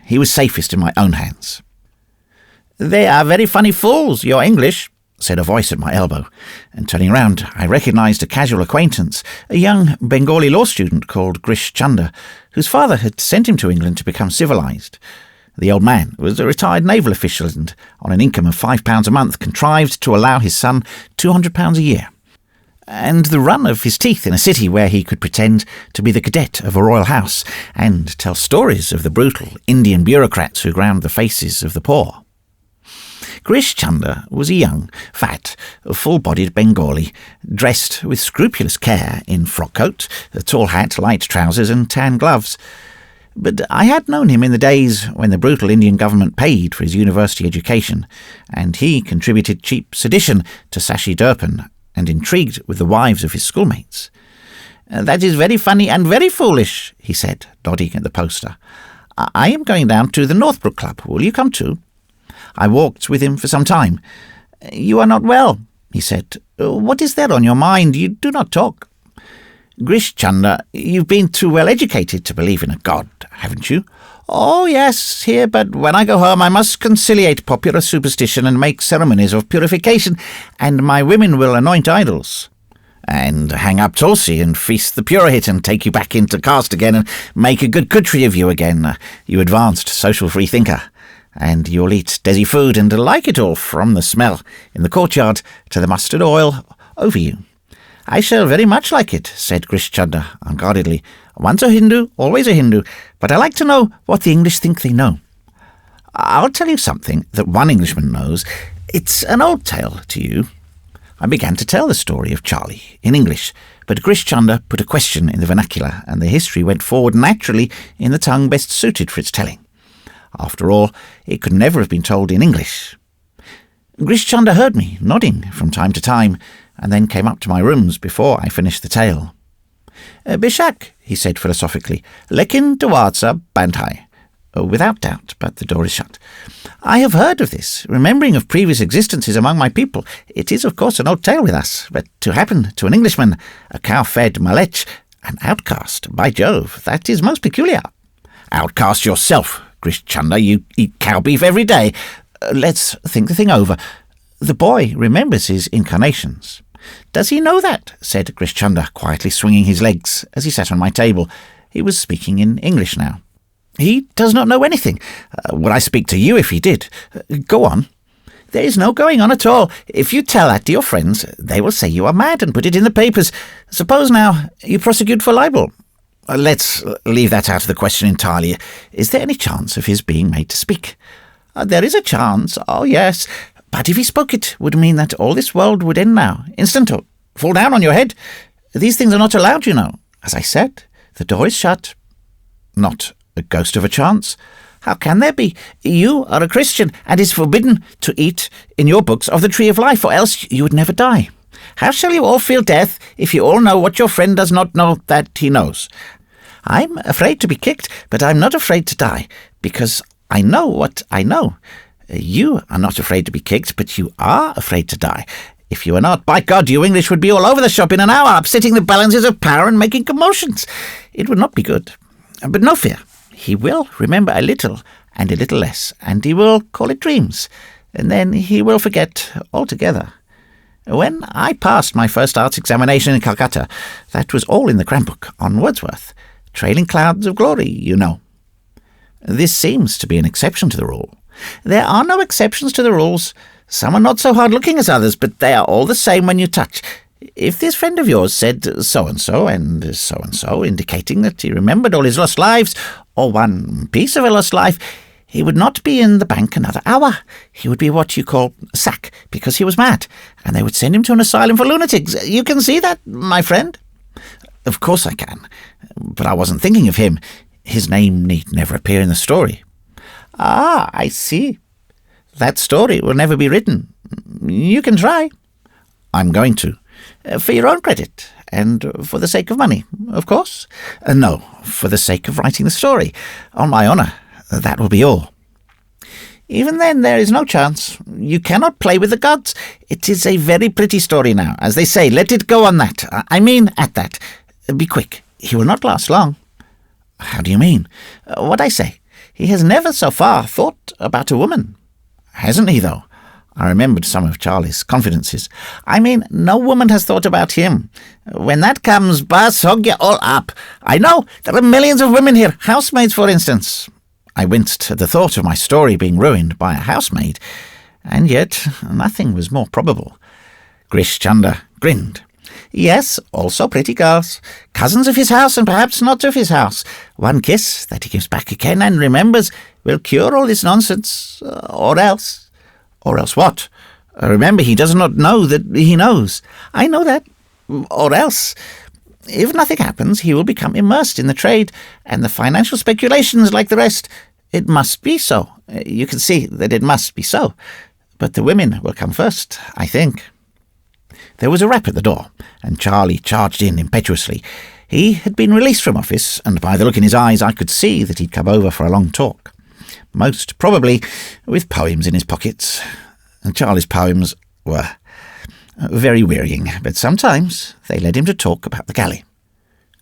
He was safest in my own hands. "They are very funny fools, your English," said a voice at my elbow, and turning round, I recognised a casual acquaintance, a young Bengali law student called Grish Chunder, whose father had sent him to England to become civilised. The old man was a retired naval official and, on an income of £5 a month, contrived to allow his son £200 a year, and the run of his teeth in a city where he could pretend to be the cadet of a royal house and tell stories of the brutal Indian bureaucrats who ground the faces of the poor. Grish Chunder was a young, fat, full-bodied Bengali, dressed with scrupulous care in frock coat, a tall hat, light trousers and tan gloves. But I had known him in the days when the brutal Indian government paid for his university education, and he contributed cheap sedition to Sashi Durpan and intrigued with the wives of his schoolmates. "That is very funny and very foolish," he said, nodding at the poster. "I am going down to the Northbrook Club. Will you come too?" I walked with him for some time. "You are not well," he said. "What is there on your mind? You do not talk." "Grish Chunder, you've been too well educated to believe in a god, haven't you?" "Oh, yes, here, but when I go home I must conciliate popular superstition and make ceremonies of purification, and my women will anoint idols." "And hang up Tulsi and feast the Purahit and take you back into caste again and make a good country of you again, you advanced social freethinker. And you'll eat desi food and like it all, from the smell in the courtyard to the mustard oil over you." "I shall very much like it," said Grish Chunder unguardedly. "Once a Hindu, always a Hindu, but I like to know what the English think they know. I'll tell you something that one Englishman knows. It's an old tale to you." I began to tell the story of Charlie in English, but Grish Chunder put a question in the vernacular, and the history went forward naturally in the tongue best suited for its telling. After all, it could never have been told in English. Grish Chunder heard me, nodding from time to time, and then came up to my rooms before I finished the tale. "Bishak," he said philosophically, "lekin Dawarza Bantai." "Without doubt, but the door is shut." "I have heard of this, remembering of previous existences among my people. It is, of course, an old tale with us, but to happen to an Englishman, a cow-fed Malech, an outcast, by Jove, that is most peculiar." "Outcast yourself, Grish Chunder, you eat cow beef every day." "Let's think the thing over. The boy remembers his incarnations." "Does he know that?" said Grish Chunder, quietly swinging his legs as he sat on my table. He was speaking in English now. "He does not know anything. Would I speak to you if he did? Go on." "There is no going on at all. If you tell that to your friends, they will say you are mad and put it in the papers. Suppose now you prosecute for libel." "Let's leave that out of the question entirely. Is there any chance of his being made to speak?" "There is a chance, oh yes. But if he spoke, it would mean that all this world would end now, instant, or fall down on your head. These things are not allowed, you know. As I said, the door is shut." "Not a ghost of a chance?" "How can there be? You are a Christian, and it is forbidden to eat in your books of the tree of life, or else you would never die. How shall you all feel death if you all know what your friend does not know that he knows? I'm afraid to be kicked, but I'm not afraid to die, because I know what I know. You are not afraid to be kicked, but you are afraid to die. If you were not, by God, you English would be all over the shop in an hour, upsetting the balances of power and making commotions. It would not be good. But no fear. He will remember a little and a little less, and he will call it dreams. and then he will forget altogether. When I passed my first arts examination in Calcutta, that was all in the cram book on Wordsworth. Trailing clouds of glory, you know. This seems to be an exception to the rule. There are no exceptions to the rules. Some are not so hard-looking as others, but they are all the same when you touch. If this friend of yours said so-and-so and so-and-so, indicating that he remembered all his lost lives, or one piece of a lost life, he would not be in the bank another hour. He would be what you call sack, because he was mad, and they would send him to an asylum for lunatics. You can see that, my friend? Of course I can, but I wasn't thinking of him. His name need never appear in the story. Ah, I see. That story will never be written. You can try. I'm going to. For your own credit, and for the sake of money, of course. No, for the sake of writing the story. On my honour, that will be all. Even then, there is no chance. You cannot play with the gods. It is a very pretty story now. As they say, let it go on that. I mean, at that. Be quick. He will not last long. How do you mean? What I say. He has never so far thought about a woman. Hasn't he, though? I remembered some of Charlie's confidences. I mean, no woman has thought about him. When that comes, Buzz, hog you all up. I know, there are millions of women here, housemaids, for instance. I winced at the thought of my story being ruined by a housemaid, and yet nothing was more probable. Grish Chunder grinned. Yes, also pretty girls. Cousins of his house, and perhaps not of his house. One kiss that he gives back again and remembers will cure all this nonsense, or else... Or else what? Remember, he does not know that he knows. I know that. Or else, if nothing happens, he will become immersed in the trade and the financial speculations like the rest. It must be so. You can see that it must be so. But the women will come first, I think. There was a rap at the door, and Charlie charged in impetuously. He had been released from office, and by the look in his eyes I could see that he'd come over for a long talk. Most probably with poems in his pockets. And Charlie's poems were very wearying, but sometimes they led him to talk about the galley.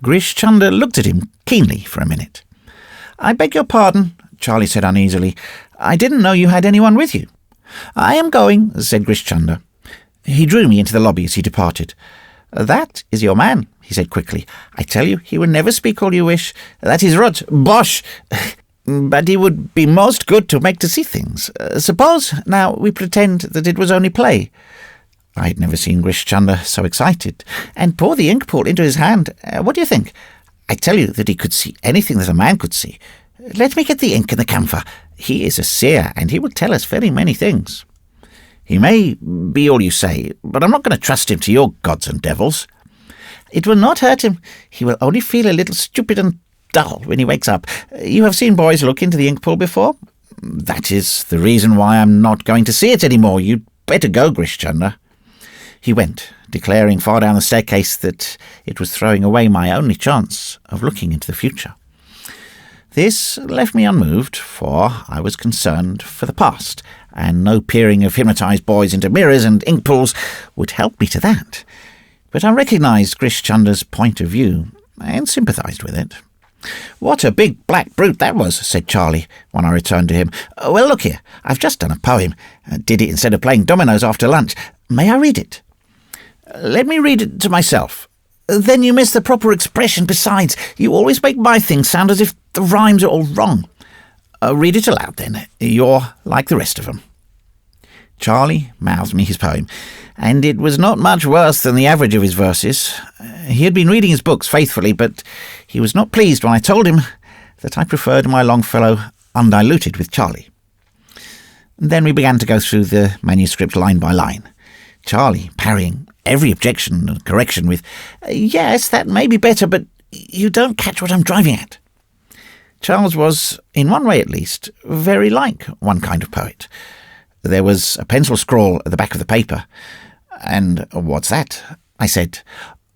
Grish Chunder looked at him keenly for a minute. I beg your pardon, Charlie said uneasily. I didn't know you had anyone with you. I am going, said Grish Chunder. He drew me into the lobby as he departed. That is your man, he said quickly. I tell you, he will never speak all you wish. That is rot. Bosh! But he would be most good to make to see things. Suppose, now, we pretend that it was only play. I had never seen Grish Chunder so excited. And pour the ink pool into his hand. What do you think? I tell you that he could see anything that a man could see. Let me get the ink and the camphor. He is a seer, and he will tell us very many things. He may be all you say, but I'm not going to trust him to your gods and devils. It will not hurt him. He will only feel a little stupid and dull when he wakes up. You have seen boys look into the ink pool before? That is the reason why I'm not going to see it any more. You'd better go, Grish Chunder. He went, declaring far down the staircase that it was throwing away my only chance of looking into the future. This left me unmoved, for I was concerned for the past, and no peering of hypnotised boys into mirrors and ink pools would help me to that. But I recognised Grish Chunder's point of view, and sympathised with it. What a big black brute that was, said Charlie, when I returned to him. Well, look here, I've just done a poem. Did it instead of playing dominoes after lunch. May I read it? Let me read it to myself. Then you miss the proper expression. Besides, you always make my things sound as if the rhymes are all wrong. Read it aloud, then. You're like the rest of them. Charlie mouthed me his poem, and it was not much worse than the average of his verses. He had been reading his books faithfully, but he was not pleased when I told him that I preferred my Longfellow undiluted with Charlie. Then we began to go through the manuscript line by line, Charlie parrying every objection and correction with, yes, that may be better, but you don't catch what I'm driving at. Charles was, in one way at least, very like one kind of poet. There was a pencil scrawl at the back of the paper. And what's that? I said.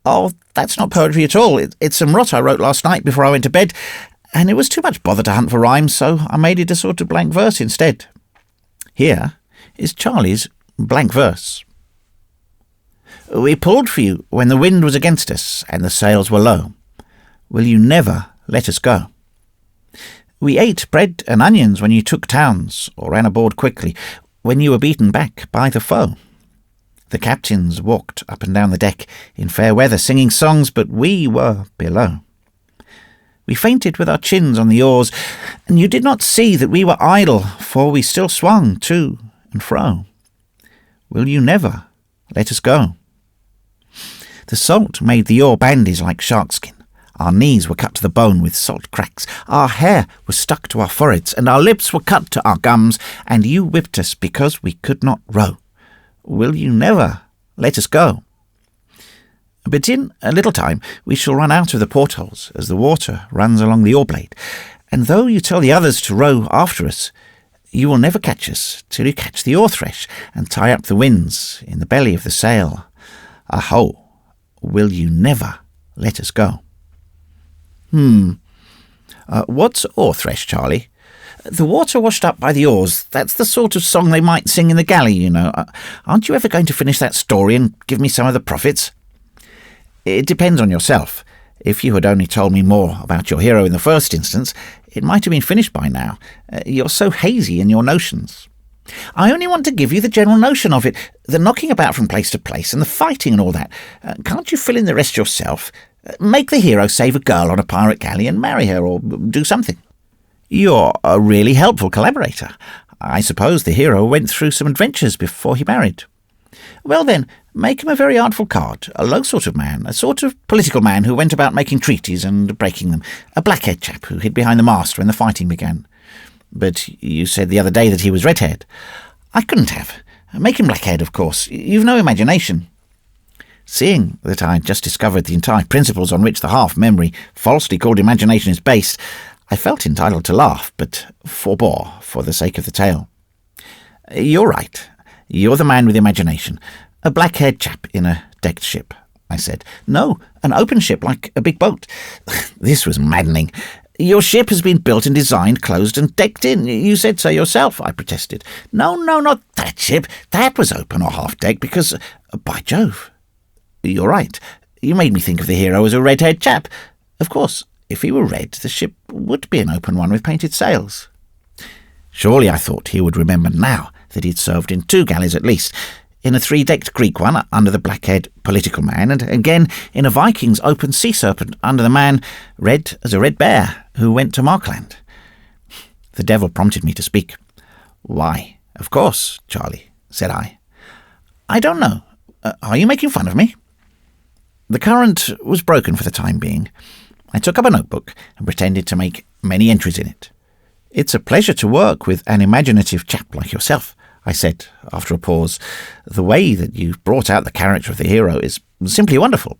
Oh, that's not poetry at all. It's some rot I wrote last night before I went to bed, and it was too much bother to hunt for rhymes, so I made it a sort of blank verse instead. Here is Charlie's blank verse. We pulled for you when the wind was against us and the sails were low. Will you never let us go? We ate bread and onions when you took towns or ran aboard quickly. when you were beaten back by the foe. The captains walked up and down the deck in fair weather, singing songs, but we were below. We fainted with our chins on the oars, and you did not see that we were idle, for we still swung to and fro. Will you never let us go? The salt made the oar bandies like sharkskin. Our knees were cut to the bone with salt cracks. Our hair was stuck to our foreheads, and our lips were cut to our gums, and you whipped us because we could not row. Will you never let us go? But in a little time we shall run out of the portholes as the water runs along the oar blade, and though you tell the others to row after us, you will never catch us till you catch the oar thresh and tie up the winds in the belly of the sail. Aho, will you never let us go? What's oar thresh, Charlie? The water washed up by the oars. That's the sort of song they might sing in the galley, you know. Aren't you ever going to finish that story and give me some of the profits? It depends on yourself. If you had only told me more about your hero in the first instance, it might have been finished by now. You're so hazy in your notions. I only want to give you the general notion of it, the knocking about from place to place and the fighting and all that. Can't you fill in the rest yourself? Make the hero save a girl on a pirate galley and marry her, or do something. You're a really helpful collaborator. I suppose the hero went through some adventures before he married. Well then, make him a very artful card, a low sort of man, a sort of political man who went about making treaties and breaking them, a black-haired chap who hid behind the mast when the fighting began. But you said the other day that he was red-haired. I couldn't have. Make him black-haired, of course. You've no imagination. Seeing that I had just discovered the entire principles on which the half-memory, falsely called imagination, is based, I felt entitled to laugh, but forbore for the sake of the tale. You're right. You're the man with imagination. A black-haired chap in a decked ship, I said. No, an open ship like a big boat. This was maddening. Your ship has been built and designed, closed and decked in. You said so yourself, I protested. No, not that ship. That was open or half-decked because, by Jove. You're right. You made me think of the hero as a red-haired chap. Of course, if he were red, the ship would be an open one with painted sails. Surely, I thought, he would remember now that he'd served in 2 galleys at least, in a 3-decked Greek one under the black-haired political man, and again in a Viking's open sea serpent under the man red as a red bear who went to Markland. The devil prompted me to speak. Why, of course, Charlie, said I. I don't know. Are you making fun of me? The current was broken for the time being. I took up a notebook and pretended to make many entries in it. It's a pleasure to work with an imaginative chap like yourself, I said after a pause. The way that you've brought out the character of the hero is simply wonderful.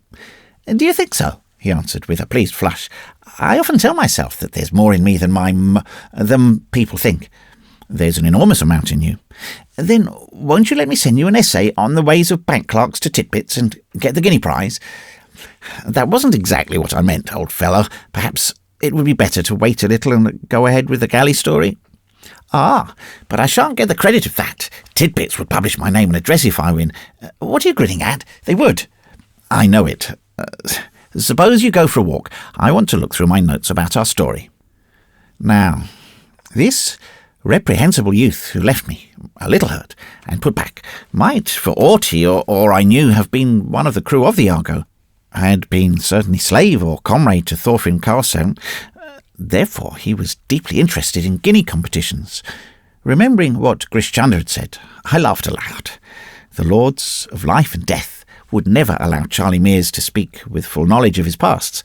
Do you think so? He answered with a pleased flush. I often tell myself that there's more in me than people think. There's an enormous amount in you. Then won't you let me send you an essay on the ways of bank clerks to titbits and get the guinea prize? That wasn't exactly what I meant, old fellow. Perhaps it would be better to wait a little and go ahead with the galley story. Ah, but I shan't get the credit of that. Titbits would publish my name and address if I win. What are you grinning at? They would. I know it. Suppose you go for a walk. I want to look through my notes about our story. Now, this reprehensible youth who left me, a little hurt, and put back, might, for aught he or I knew, have been one of the crew of the Argo, had been certainly slave or comrade to Thorfinn Karlsson. Therefore he was deeply interested in guinea competitions. Remembering what Grish Chunder had said, I laughed aloud. The Lords of Life and Death would never allow Charlie Mears to speak with full knowledge of his pasts,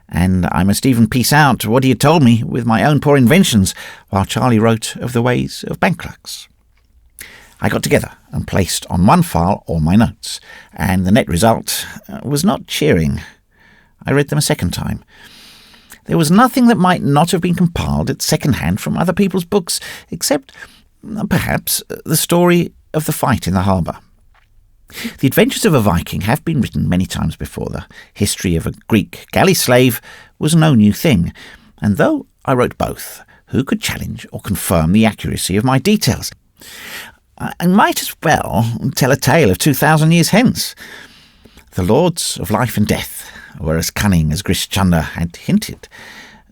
and I must even piece out what he had told me with my own poor inventions, while Charlie wrote of the ways of bank clerks. I got together and placed on one file all my notes, and the net result was not cheering. I read them a second time. There was nothing that might not have been compiled at second hand from other people's books, except, perhaps, the story of the fight in the harbour. The adventures of a Viking have been written many times before. The history of a Greek galley slave was no new thing, and though I wrote both, who could challenge or confirm the accuracy of my details? I might as well tell a tale of 2,000 years hence. The Lords of Life and Death were as cunning as Grish Chunder had hinted.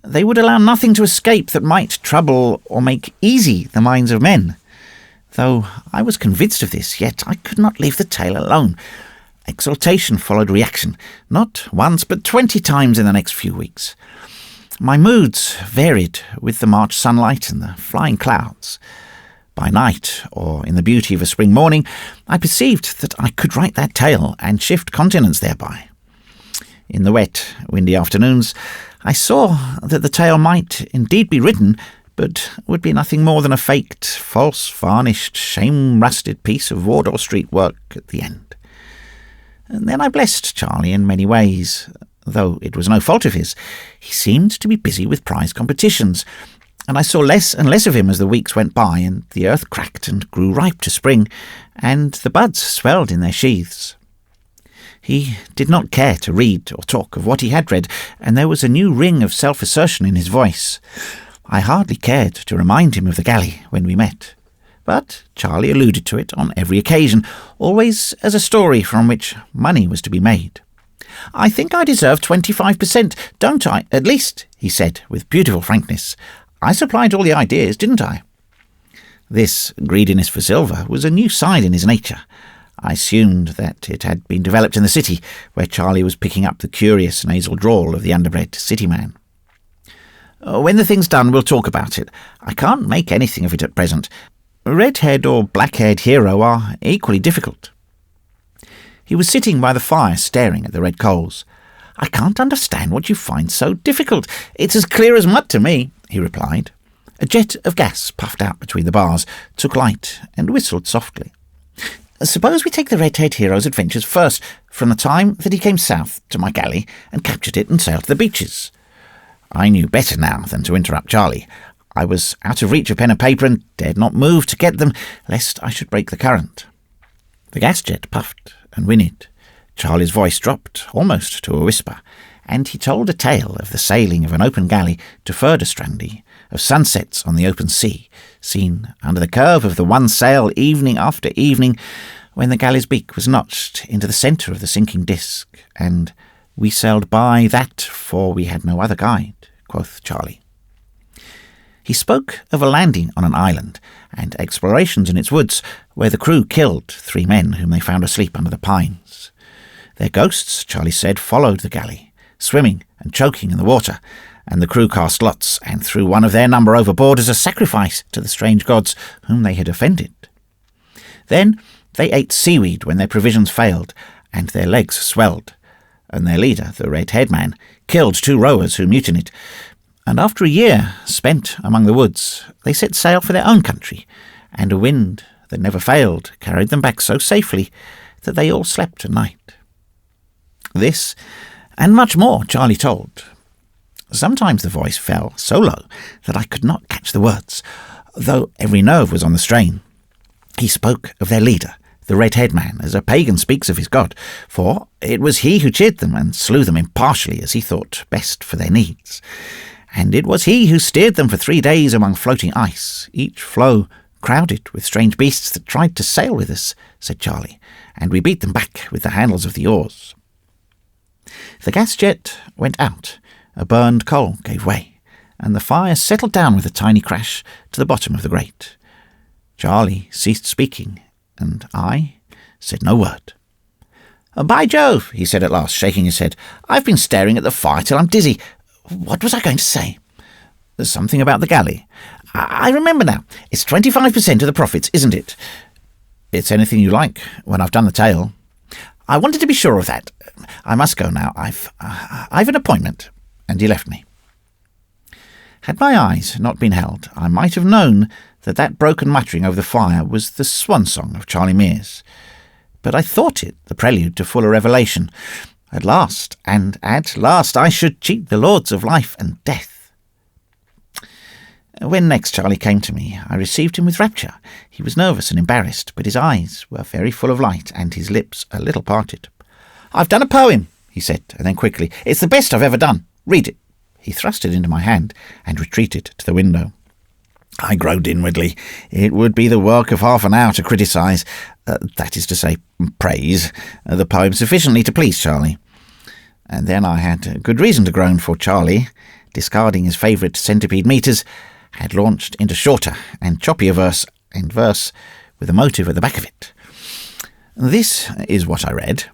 They would allow nothing to escape that might trouble or make easy the minds of men. Though I was convinced of this, yet I could not leave the tale alone. Exultation followed reaction, not once but 20 times in the next few weeks. My moods varied with the March sunlight and the flying clouds. By night, or in the beauty of a spring morning, I perceived that I could write that tale and shift continents thereby. In the wet, windy afternoons, I saw that the tale might indeed be written, but would be nothing more than a faked, false, varnished, shame-rusted piece of Wardour Street work at the end. And then I blessed Charlie in many ways. Though it was no fault of his, he seemed to be busy with prize competitions, and I saw less and less of him as the weeks went by, and the earth cracked and grew ripe to spring, and the buds swelled in their sheaths. He did not care to read or talk of what he had read, and there was a new ring of self-assertion in his voice. I hardly cared to remind him of the galley when we met, but Charlie alluded to it on every occasion, always as a story from which money was to be made. "I think I deserve 25%, don't I? At least," he said with beautiful frankness. "I supplied all the ideas, didn't I?" This greediness for silver was a new side in his nature. I assumed that it had been developed in the city, where Charlie was picking up the curious nasal drawl of the underbred city man. "When the thing's done, we'll talk about it. I can't make anything of it at present. Red-haired or black-haired hero are equally difficult." He was sitting by the fire staring at the red coals. "I can't understand what you find so difficult. It's as clear as mud to me," he replied. A jet of gas puffed out between the bars, took light, and whistled softly. "Suppose we take the red-haired hero's adventures first, from the time that he came south to my galley and captured it and sailed to the beaches." I knew better now than to interrupt Charlie. I was out of reach of pen and paper and dared not move to get them, lest I should break the current. The gas jet puffed and whinnied. Charlie's voice dropped almost to a whisper, and he told a tale of the sailing of an open galley to Furdurstrandi, of sunsets on the open sea, seen under the curve of the one sail evening after evening, when the galley's beak was notched into the centre of the sinking disk, and "we sailed by that, for we had no other guide," quoth Charlie. He spoke of a landing on an island, and explorations in its woods, where the crew killed 3 men whom they found asleep under the pines. Their ghosts, Charlie said, followed the galley, swimming and choking in the water, and the crew cast lots and threw one of their number overboard as a sacrifice to the strange gods whom they had offended. Then they ate seaweed when their provisions failed, and their legs swelled, and their leader, the red-haired man, killed 2 rowers who mutinied, and after a year spent among the woods, they set sail for their own country, and a wind that never failed carried them back so safely that they all slept at night. This, and much more, Charlie told. Sometimes the voice fell so low that I could not catch the words, though every nerve was on the strain. He spoke of their leader, the red-haired man, as a pagan speaks of his god, for it was he who cheered them and slew them impartially as he thought best for their needs. And it was he who steered them for 3 days among floating ice, each floe crowded with strange beasts that tried to sail with us, said Charlie, and we beat them back with the handles of the oars. The gas jet went out, a burned coal gave way, and the fire settled down with a tiny crash to the bottom of the grate. Charlie ceased speaking, and I said no word. "By Jove," he said at last, shaking his head, "I've been staring at the fire till I'm dizzy. What was I going to say? There's something about the galley. I remember now. It's 25% of the profits, isn't it?" "It's anything you like, when I've done the tale." "I wanted to be sure of that. I must go now. I've an appointment." And he left me. Had my eyes not been held, I might have known that broken muttering over the fire was the swan song of Charlie Mears. But I thought it the prelude to fuller revelation. At last, I should cheat the lords of life and death. When next Charlie came to me, I received him with rapture. He was nervous and embarrassed, but his eyes were very full of light, and his lips a little parted. "I've done a poem," he said, and then quickly, "It's the best I've ever done. Read it." He thrust it into my hand and retreated to the window. I groaned inwardly. It would be the work of half an hour to criticise, that is to say, praise, the poem sufficiently to please Charlie. And then I had good reason to groan, for Charlie, discarding his favourite centipede metres, had launched into shorter and choppier verse with a motive at the back of it. This is what I read.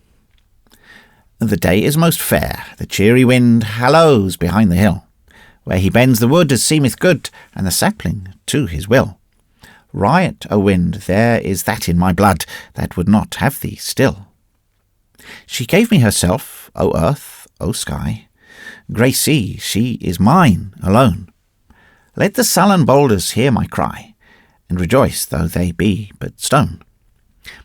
The day is most fair, the cheery wind halloos behind the hill, where he bends the wood as seemeth good, and the sapling to his will. Riot, O wind, there is that in my blood that would not have thee still. She gave me herself, O earth, O sky, grey sea, she is mine alone. Let the sullen boulders hear my cry, and rejoice though they be but stone.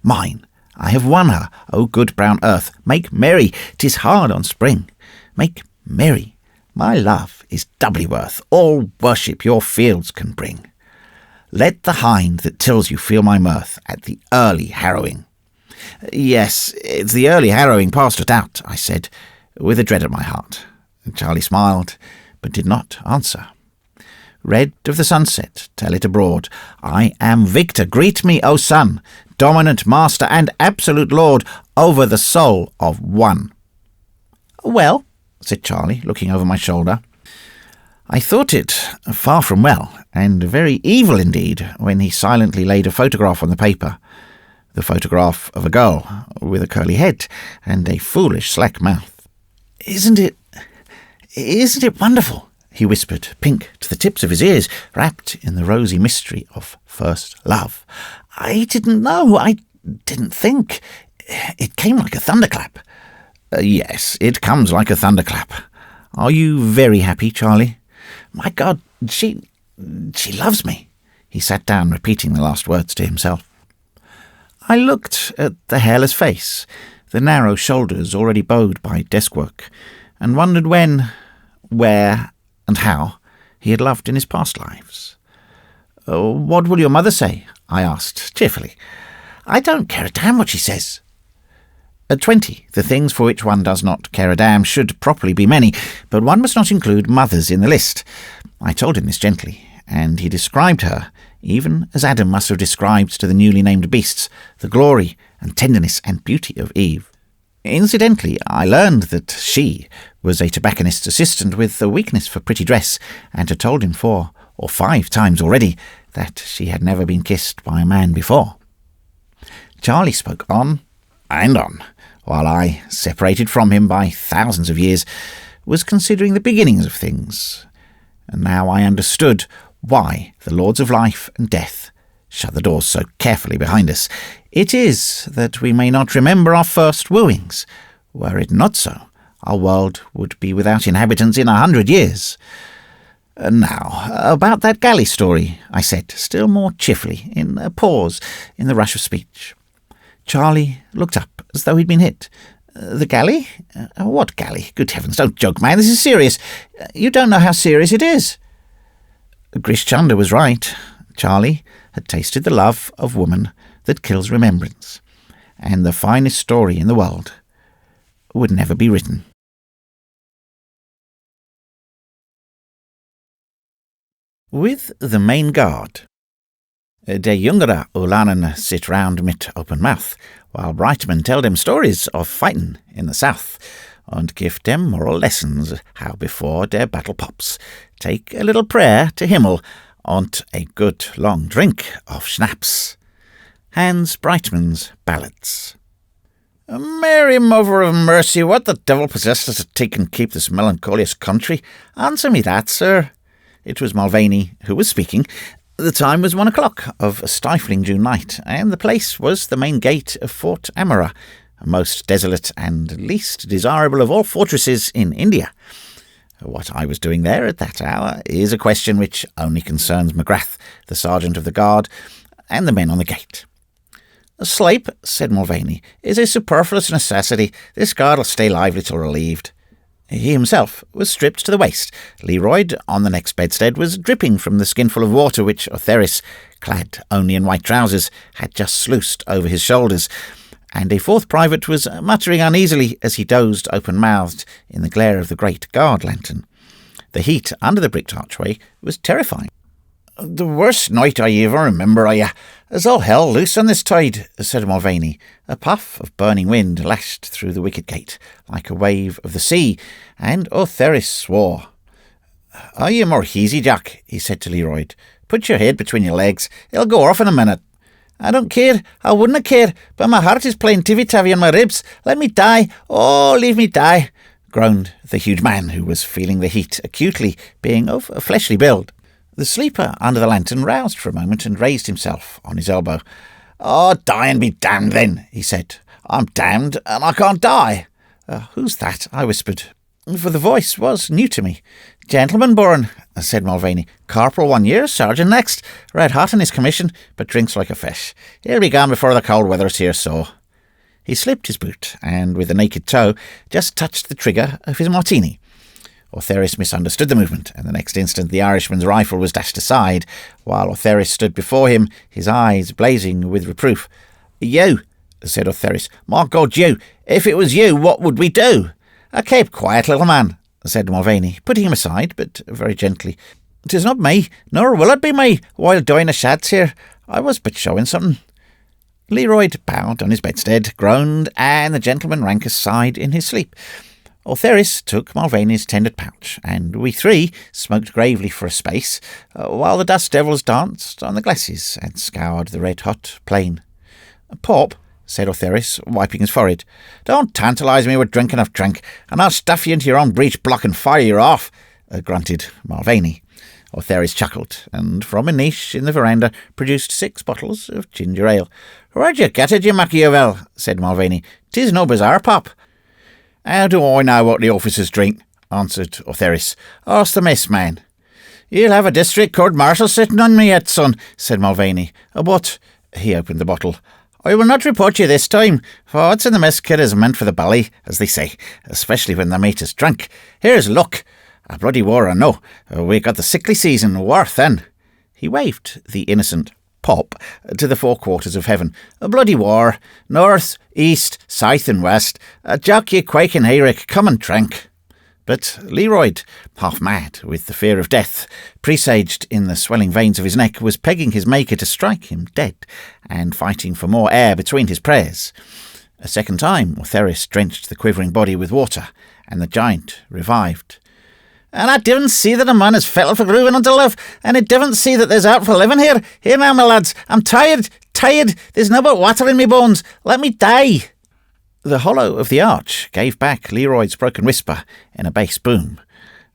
Mine, I have won her, O good brown earth, make merry, 'tis hard on spring. Make merry, my love is doubly worth all worship your fields can bring. Let the hind that tills you feel my mirth at the early harrowing. Yes, it's the early harrowing past a doubt, I said, with a dread at my heart. Charlie smiled, but did not answer. Red of the sunset, tell it abroad, I am victor, greet me, O sun, dominant master and absolute lord over the soul of one. Well, said Charlie, looking over my shoulder. I thought it far from well, and very evil indeed, when he silently laid a photograph on the paper, the photograph of a girl with a curly head and a foolish slack mouth. Isn't it wonderful? He whispered, pink to the tips of his ears, wrapped in the rosy mystery of first love. I didn't know, I didn't think. It came like a thunderclap. Yes, it comes like a thunderclap. Are you very happy, Charlie? My God, she loves me. He sat down, repeating the last words to himself. I looked at the hairless face, the narrow shoulders already bowed by desk work, and wondered when, where, and how he had loved in his past lives. What will your mother say? I asked, cheerfully. I don't care a damn what she says. At 20, the things for which one does not care a damn should properly be many, but one must not include mothers in the list. I told him this gently, and he described her, even as Adam must have described to the newly named beasts the glory and tenderness and beauty of Eve. Incidentally, I learned that she was a tobacconist's assistant with a weakness for pretty dress, and had told him 4 or 5 times already that she had never been kissed by a man before. Charlie spoke on and on, while I, separated from him by thousands of years, was considering the beginnings of things. And now I understood why the lords of life and death shut the doors so carefully behind us. It is that we may not remember our first wooings. Were it not so, our world would be without inhabitants in 100 years. Now, about that galley story, I said, still more cheerfully, in a pause in the rush of speech. Charlie looked up as though he'd been hit. The galley? What galley? Good heavens, don't joke, man, this is serious. You don't know how serious it is. Grish Chunder was right. Charlie had tasted the love of woman that kills remembrance, and the finest story in the world would never be written. With the main guard. De jongere ulanen sit round mit open mouth, while Brightman tell them stories of fighting in the south, and give them moral lessons how before their battle pops, take a little prayer to Himmel, and a good long drink of schnapps. Hans Brightman's Ballads. Mary, Mother of Mercy, what the devil possessed us to take and keep this melancholious country? Answer me that, sir. It was Mulvaney who was speaking. The time was 1 o'clock of a stifling June night, and the place was the main gate of Fort Amara, a most desolate and least desirable of all fortresses in India. What I was doing there at that hour is a question which only concerns McGrath, the sergeant of the guard, and the men on the gate. Sleep, said Mulvaney, is a superfluous necessity. This guard will stay lively till relieved. He himself was stripped to the waist. Leroyd, on the next bedstead, was dripping from the skinful of water which Otheris, clad only in white trousers, had just sluiced over his shoulders, and a 4th private was muttering uneasily as he dozed open-mouthed in the glare of the great guard lantern. The heat under the bricked archway was terrifying. The worst night I ever remember, as all hell loose on this tide, said Mulvaney. A puff of burning wind lashed through the wicket gate, like a wave of the sea, and Otheris swore. Are you more easy, Jack? He said to Leroyd. Put your head between your legs. It'll go off in a minute. I don't care, I wouldn't care, but my heart is playing tivy-tavy on my ribs. Let me die, oh, leave me die, groaned the huge man, who was feeling the heat acutely, being of a fleshly build. The sleeper under the lantern roused for a moment and raised himself on his elbow. Oh, die and be damned then, he said. I'm damned and I can't die. Who's that? I whispered, for the voice was new to me. Gentleman born, said Mulvaney. Corporal 1 year, sergeant next. Red hot in his commission, but drinks like a fish. He'll be gone before the cold weather's here, so. He slipped his boot, and with a naked toe, just touched the trigger of his martini. Ortheris misunderstood the movement, and the next instant the Irishman's rifle was dashed aside, while Ortheris stood before him, his eyes blazing with reproof. You, said Ortheris. My God, you! If it was you, what would we do? Keep quiet, little man, said Mulvaney, putting him aside, but very gently. 'Tis not me, nor will it be me, while doing a shots here. I was but showing something. Leroy bowed on his bedstead, groaned, and the gentleman rank aside in his sleep. Ortheris took Mulvaney's tended pouch, and we three smoked gravely for a space, while the dust devils danced on the glasses and scoured the red-hot plain. Pop, said Ortheris, wiping his forehead, don't tantalise me with drinking of drink, and I'll stuff you into your own breech block and fire you off, grunted Mulvaney. Ortheris chuckled, and from a niche in the veranda produced 6 bottles of ginger ale. Where'd you get it, you Machiavel? Said Mulvaney. 'Tis no bazaar, Pop. How do I know what the officers drink? Answered Ortheris. Ask the mess man. You'll have a district court-martial sitting on me yet, son, said Mulvaney. But, he opened the bottle, I will not report you this time, for what's in the mess kit is meant for the bally, as they say, especially when the mate is drunk. Here's luck. A bloody war, I know. We got the sickly season worth then. He waved the innocent Pop to the 4 quarters of heaven. A bloody war. North, east, south and west. Jock ye quake and hayrick, come and drink. But Leroy, half mad with the fear of death, presaged in the swelling veins of his neck, was pegging his maker to strike him dead, and fighting for more air between his prayers. A second time Ortheris drenched the quivering body with water, and the giant revived. And I didn't see that a man is fettled for grooving unto love, and I didn't see that there's out for living here. Here now, my lads, I'm tired. There's no but water in me bones. Let me die. The hollow of the arch gave back Leroy's broken whisper in a bass boom.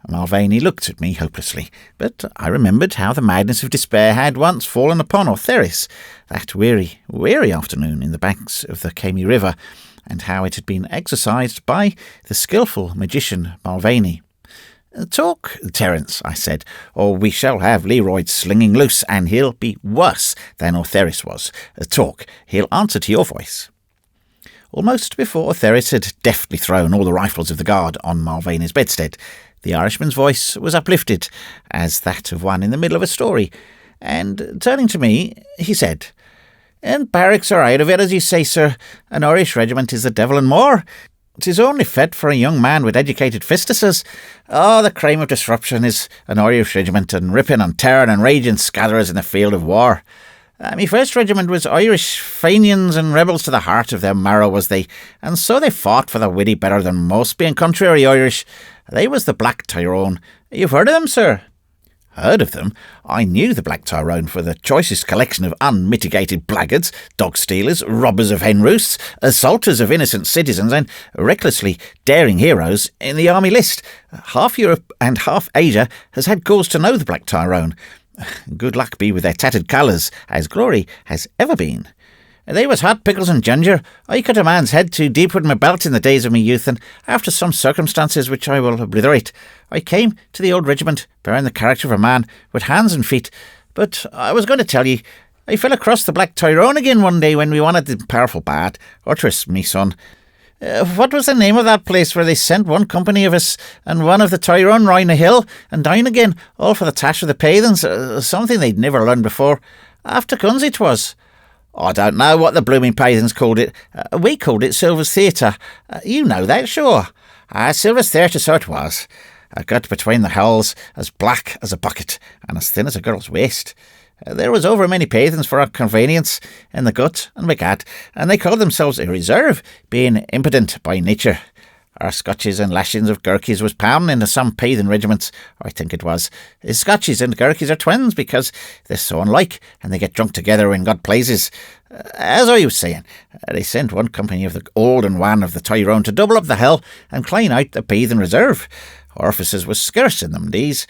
Mulvaney looked at me hopelessly, but I remembered how the madness of despair had once fallen upon Ortheris that weary afternoon in the banks of the Camy River, and how it had been exercised by the skilful magician Mulvaney. Talk, Terence, I said, or we shall have Leroy slinging loose, and he'll be worse than Ortheris was. Talk, he'll answer to your voice. Almost before Ortheris had deftly thrown all the rifles of the guard on Mulvaney's bedstead, the Irishman's voice was uplifted as that of one in the middle of a story, and, turning to me, he said, "In barracks are out of it, as you say, sir. An Irish regiment is the devil and more. 'Tis only fit for a young man with educated fistuses. Oh, the crime of disruption is an Irish regiment, and ripping and tearing and raging scatterers in the field of war. Me first regiment was Irish Fenians and rebels to the heart of their marrow was they, and so they fought for the widdy better than most, being contrary Irish. They was the Black Tyrone. You've heard of them, sir?" Heard of them? I knew the Black Tyrone for the choicest collection of unmitigated blackguards, dog-stealers, robbers of hen roosts, assaulters of innocent citizens, and recklessly daring heroes in the army list. Half Europe and half Asia has had cause to know the Black Tyrone. Good luck be with their tattered colours, as glory has ever been. They was hot pickles and ginger. I cut a man's head too deep with my belt in the days of my youth, and after some circumstances which I will obliterate, I came to the old regiment, bearing the character of a man, with hands and feet. But I was going to tell ye, I fell across the Black Tyrone again one day when we wanted the powerful bad, or 'twas me son. What was the name of that place where they sent one company of us and one of the Tyrone round a hill and down again, all for the tash of the pathans, something they'd never learned before. After guns it was. I don't know what the blooming pathans called it. We called it Silver's Theatre. You know that, sure. Silver's Theatre, so it was. A gut between the hulls, as black as a bucket, and as thin as a girl's waist. There was over many pathans for our convenience in the gut and begad, and they called themselves a reserve, being impotent by nature. Our Scotches and lashings of Gurkies was pounding into some Pathan regiments, I think it was. Scotches and Gurkies are twins because they're so unlike, and they get drunk together when God pleases. As I was saying, they sent one company of the Old and Wan of the Tyrone to double up the hill and clean out the Pathan reserve. Orifices was scarce in them days,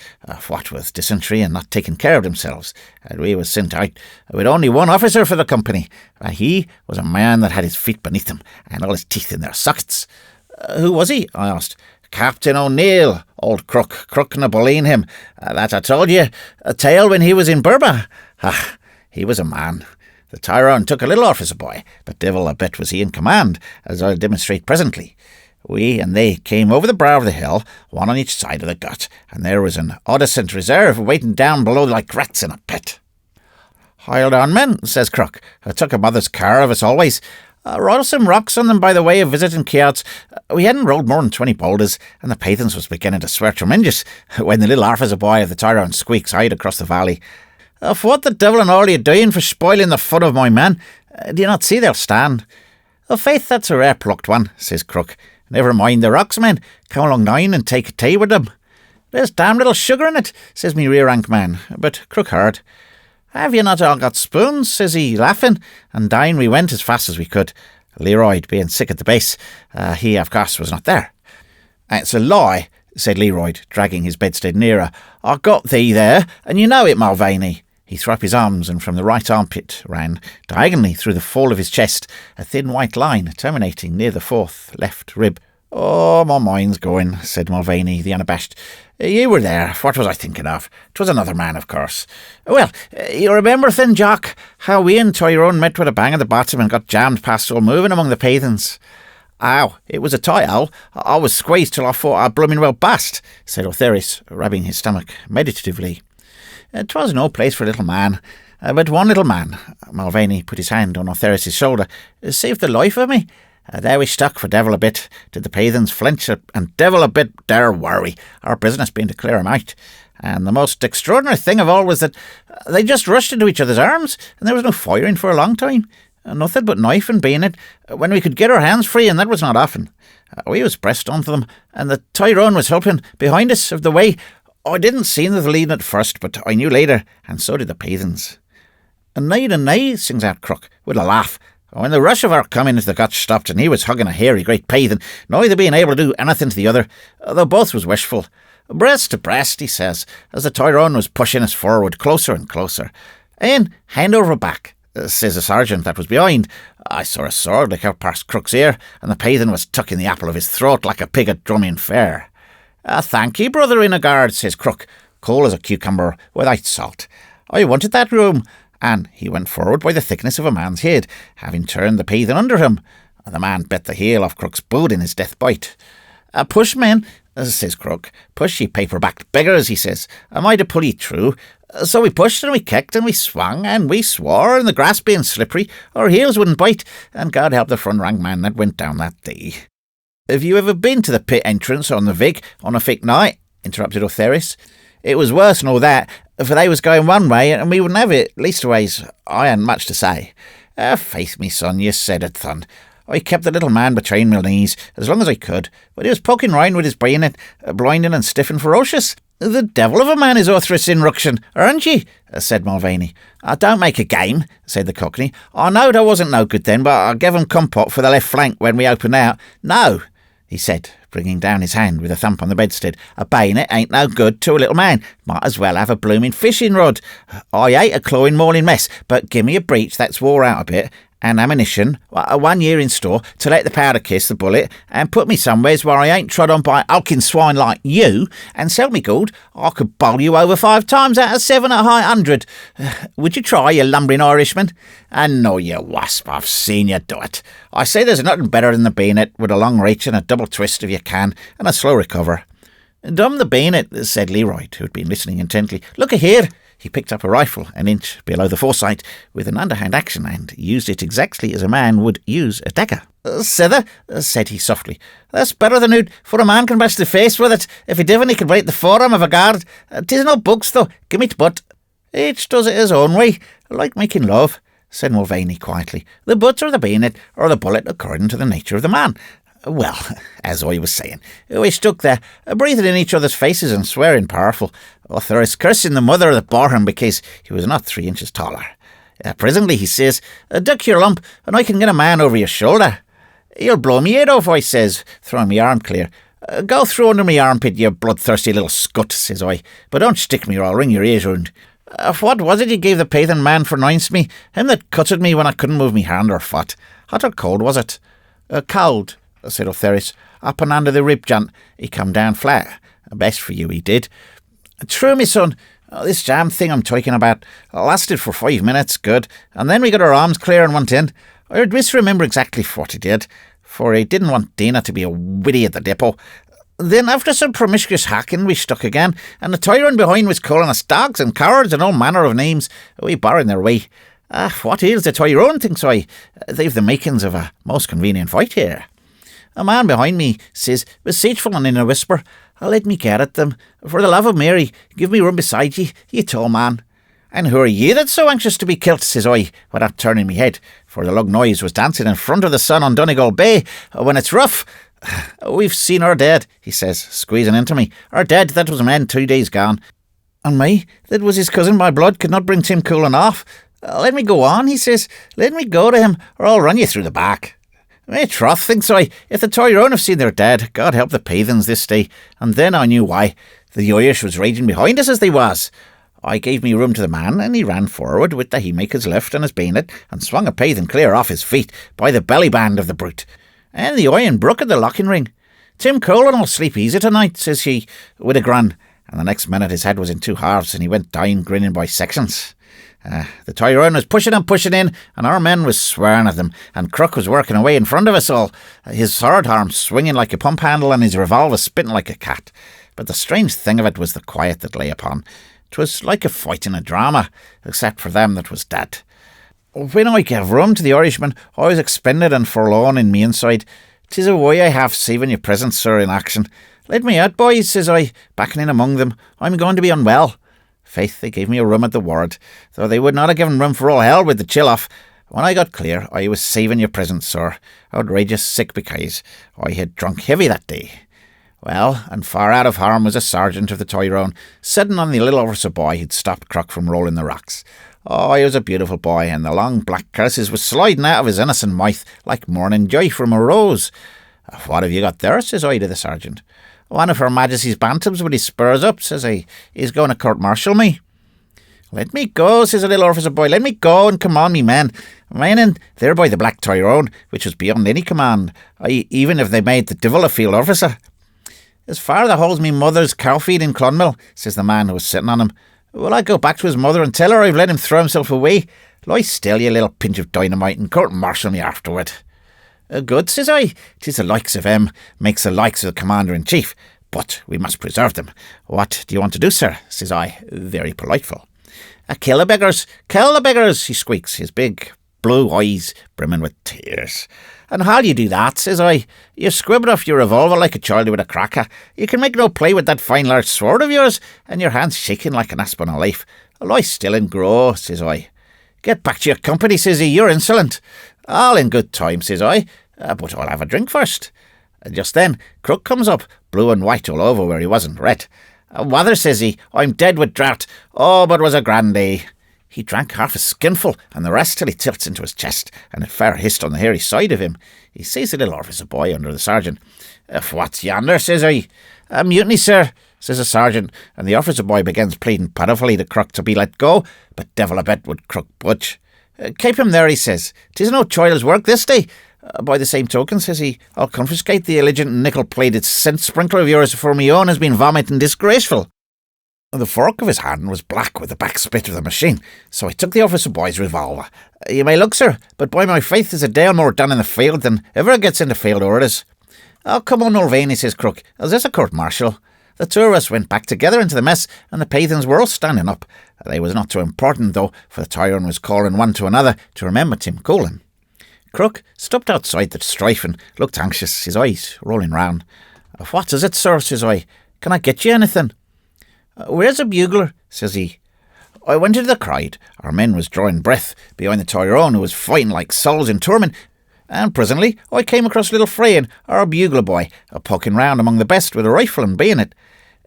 what with dysentery and not taking care of themselves, and we was sent out with only one officer for the company, and he was a man that had his feet beneath him and all his teeth in their sockets. Who was he? I asked. Captain O'Neill, old Crook na Boleyn him. That I told you, a tale when he was in Berber. He was a man. The Tyrone took a little officer boy, but devil a bit was he in command, as I'll demonstrate presently. We and they came over the brow of the hill, one on each side of the gut, and there was an Odescent reserve waiting down below like rats in a pit. "Hold on, men," says Crook. "I took a mother's care of us always. Roll some rocks on them by the way of visiting Kiarts. We hadn't rolled more than 20 boulders, and the Pathans was beginning to swear tremendous when the little officer boy of the Tyrone squeaks eyed across the valley. For what the devil and all are you doing for spoiling the fun of my men? Do you not see they'll stand?" "Faith, that's a rare plucked one," says Crook. "Never mind the rocks, men. Come along nine and take a tea with them." "There's damn little sugar in it," says me rear rank man, but Crook heard. "Have you not all got spoons?" says he, laughing, and down we went as fast as we could. Leroy being sick at the base, he of course was not there. "It's a lie," said Leroy, dragging his bedstead nearer. "I got thee there, and you know it, Mulvaney." He threw up his arms, and from the right armpit ran, diagonally through the fall of his chest, a thin white line terminating near the fourth left rib. "Oh, my mind's going," said Mulvaney, the unabashed. "You were there. What was I thinking of? 'Twas another man, of course. Well, you remember, then, Jock, how we and Tyrone met with a bang at the bottom and got jammed past all moving among the Pathans?" "Ow, it was a tight hole. I was squeezed till I thought I'd bloomin' well bust," said Ortheris, rubbing his stomach meditatively. "'Twas no place for a little man, but one little man," Mulvaney put his hand on Ortheris' shoulder, "saved the life of me. There we stuck for devil a bit. Did the Pathans flinch, and devil a bit there were we, our business being to clear 'em out. And the most extraordinary thing of all was that they just rushed into each other's arms, and there was no firing for a long time. Nothing but knife and bayonet, when we could get our hands free, and that was not often. We was pressed onto them, and the Tyrone was helping behind us of the way. I didn't see the leading at first, but I knew later, and so did the Pathans." And nay, sings out Crook, with a laugh. When the rush of our coming into the gut stopped, and he was hugging a hairy great Pathan, neither being able to do anything to the other, though both was wishful. "Breast to breast," he says, as the Tyrone was pushing us forward closer and closer. "And hand over back," says the sergeant that was behind. I saw a sword like out past Crook's ear, and the Pathan was tucking the apple of his throat like a pig at drumming fair. "Thank ye, brother in a guard," says Crook, cool as a cucumber without salt. "I wanted that room." And he went forward by the thickness of a man's head, having turned the Pathan under him. The man bit the heel off Crook's boot in his death bite. "Push, men," says Crook. "Push, ye paper-backed beggars," he says. "Am I to pull ye through?" So we pushed and we kicked and we swung and we swore, and the grass being slippery, our heels wouldn't bite, and God help the front rank man that went down that day. "Have you ever been to the pit entrance on the Vig on a thick night?" interrupted Ortheris. "It was worse than all that, for they was going one way and we wouldn't have it. Leastways, I hadn't much to say." "Faith, me son, you said it, thun. I kept the little man between my knees as long as I could, but he was poking round with his bayonet, blinding and stiff and ferocious." "The devil of a man is Ortheris in ruction, aren't ye?" said Mulvaney. "Don't make a game," said the Cockney. "I knowed I wasn't no good then, but I gave 'em compot for the left flank when we opened out. No," he said, bringing down his hand with a thump on the bedstead, "a bayonet ain't no good to a little man. Might as well have a blooming fishing rod. I hate a clawing mauling mess, but give me a breech that's wore out a bit, and ammunition, 1 year in store, to let the powder kiss the bullet, and put me somewheres where I ain't trod on by hulking swine like you, and sell me good, I could bowl you over 5 times out of 7 at high 100. Would you try, you lumbering Irishman? And no, you wasp, I've seen you do it. I say there's nothing better than the bayonet, with a long reach and a double twist if you can, and a slow recover." "Dumb the bayonet," said Leroy, who had been listening intently. "Look here." He picked up a rifle an inch below the foresight with an underhand action and used it exactly as a man would use a dagger. "Sither," said he softly, "that's better than oot, for a man can bash the face with it. If he divin, he can break the forearm of a guard. 'Tis no books, though. Give me t' butt." "Each does it his own way, like making love," said Mulvaney quietly. "The butt or the bayonet or the bullet according to the nature of the man. Well, as I was saying, we stuck there, breathing in each other's faces and swearing powerful. Thrice cursing the mother that bore him because he was not 3 inches taller. Presently he says, "Duck your lump, and I can get a man over your shoulder." "You'll blow me head off," I says, throwing me arm clear. "Go through under me armpit, you bloodthirsty little scut," says I, "but don't stick me or I'll wring your ears round." "What was it you gave the Pathan man for nince me? Him that cutted me when I couldn't move me hand or foot. Hot or cold, was it?" "Cold," said O'Therris. "Up and under the rib jant. He come down flat. Best for you, he did." "True, me son. This jam thing I'm talking about lasted for 5 minutes, good, and then we got our arms clear and went in. I misremember exactly what he did, for he didn't want Dina to be a widdy at the depot. Then after some promiscuous hacking we stuck again, and the tyrant behind was calling us dogs and cowards and all manner of names, we barring their way. What ails the tyrone, thinks I? They've the makings of a most convenient fight here." A man behind me says, beseechful and in a whisper, "Let me get at them. For the love of Mary, give me room beside ye, ye tall man." "And who are ye that's so anxious to be kilt?" says I, without turning me head, for the lug noise was dancing in front of the sun on Donegal Bay, when it's rough. "We've seen our dead," he says, squeezing into me. "Our dead that was men 2 days gone. And me, that was his cousin by blood, could not bring Tim cooling off. Let me go on," he says. "Let me go to him, or I'll run you through the back." Troth, thinks I, if the Tyrone have seen their dead, God help the Pathans this day. And then I knew why. The Irish was raging behind us as they was. I gave me room to the man, and he ran forward with the haymaker's lift and his bayonet, and swung a Pathan clear off his feet by the belly band of the brute. And the iron broke at the locking ring. "Tim Colan'll sleep easy tonight," says he, with a grin, and the next minute his head was in 2 halves, and he went down grinning by sections. The Tyrone was pushing and pushing in, and our men was swearing at them, and Crook was working away in front of us all, his sword arm swinging like a pump handle and his revolver spitting like a cat. But the strange thing of it was the quiet that lay upon. 'Twas like a fight in a drama, except for them that was dead. When I gave room to the Irishman, I was expended and forlorn in me inside. "'Tis a way I have saving your presence, sir, in action. Let me out, boys," says I, backing in among them. "I'm going to be unwell." Faith, they gave me a room at the ward, though they would not have given room for all hell with the chill off. When I got clear, I was saving your presence, sir. Outrageous sick because I had drunk heavy that day. Well, and far out of harm was a sergeant of the Tyrone, sitting on the little officer boy who'd stopped Crook from rolling the rocks. Oh, he was a beautiful boy, and the long black curses was sliding out of his innocent mouth like morning joy from a rose. "What have you got there?" says I to the sergeant. "One of Her Majesty's bantams with his spurs up," says I. "He's going to court-martial me." "Let me go," says the little officer boy. "Let me go and command me men. Meaning, they're by the Black Tyrone, which was beyond any command, even if they made the devil a field officer." "As far as holds me mother's cow feed in Clonmel," says the man who was sitting on him. "Will I go back to his mother and tell her I've let him throw himself away? Lie still, you little pinch of dynamite, and court-martial me afterward." "Good," says I. "'Tis the likes of him makes the likes of the Commander-in-Chief, but we must preserve them. What do you want to do, sir?" says I, very politeful. "Kill the beggars, kill the beggars," he squeaks, his big blue eyes brimming with tears. "And how do you do that?" says I. "You scribble off your revolver like a child with a cracker. You can make no play with that fine large sword of yours, and your hand's shaking like an aspen on leaf. Lie still and grow," says I. "Get back to your company," says he. "You're insolent." "All in good time," says I. "But I'll have a drink first." Just then, Crook comes up, blue and white all over where he wasn't red. "Wather," says he, "I'm dead with drought. Oh, but it was a grand day." He drank half a skinful, and the rest till he tilts into his chest, and it fair hissed on the hairy side of him. He sees the little officer boy under the sergeant. "What's yonder?" says I. "A mutiny, sir," says the sergeant, and the officer boy begins pleading pitifully to Crook to be let go, but devil a bit would Crook budge. "Keep him there," he says. "'Tis no child's work this day. By the same token," says he, "I'll confiscate the illigent nickel-plated scent sprinkler of yours, for me own has been vomiting disgraceful." The fork of his hand was black with the back spit of the machine, so I took the officer boy's revolver. "You may look, sir, but by my faith there's a deal more done in the field than ever gets in the field orders." "Oh, come on, Mulvaney," says Crook. "Is this a court-martial?" The two of us went back together into the mess, and the Pathans were all standing up. They was not too important, though, for the Tyrone was calling one to another to remember Tim Colan. Crook stopped outside the strife and looked anxious, his eyes rolling round. "What is it, sir?" says I. "Can I get you anything?" "Where's a bugler?" says he. I went into the crowd. Our men was drawing breath behind the Tyrone, who was fighting like souls in torment. And presently I came across little Frayin, our bugler boy, a poking round among the best with a rifle and bayonet.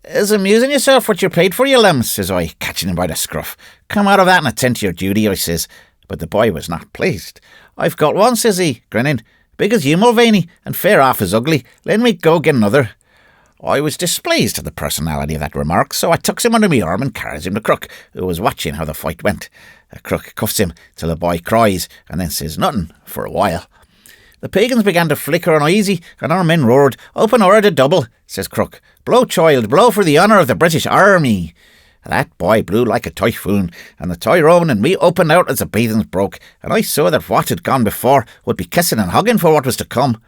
"Is amusing yourself what you're paid for, you limb?" says I, catching him by the scruff. "Come out of that and attend to your duty," I says. But the boy was not pleased. "I've got one," says he, grinning. "Big as you, Mulvaney, and fair off as ugly. Let me go get another." I was displeased at the personality of that remark, so I tucks him under my arm and carries him to Crook, who was watching how the fight went. Crook cuffs him till the boy cries, and then says nothing for a while. The pagans began to flicker uneasy, and our men roared, "Open order to double," says Crook. "Blow, child, blow for the honour of the British Army." That boy blew like a typhoon, and the Tyrone and me opened out as the pagans broke, and I saw that what had gone before would be kissing and hugging for what was to come.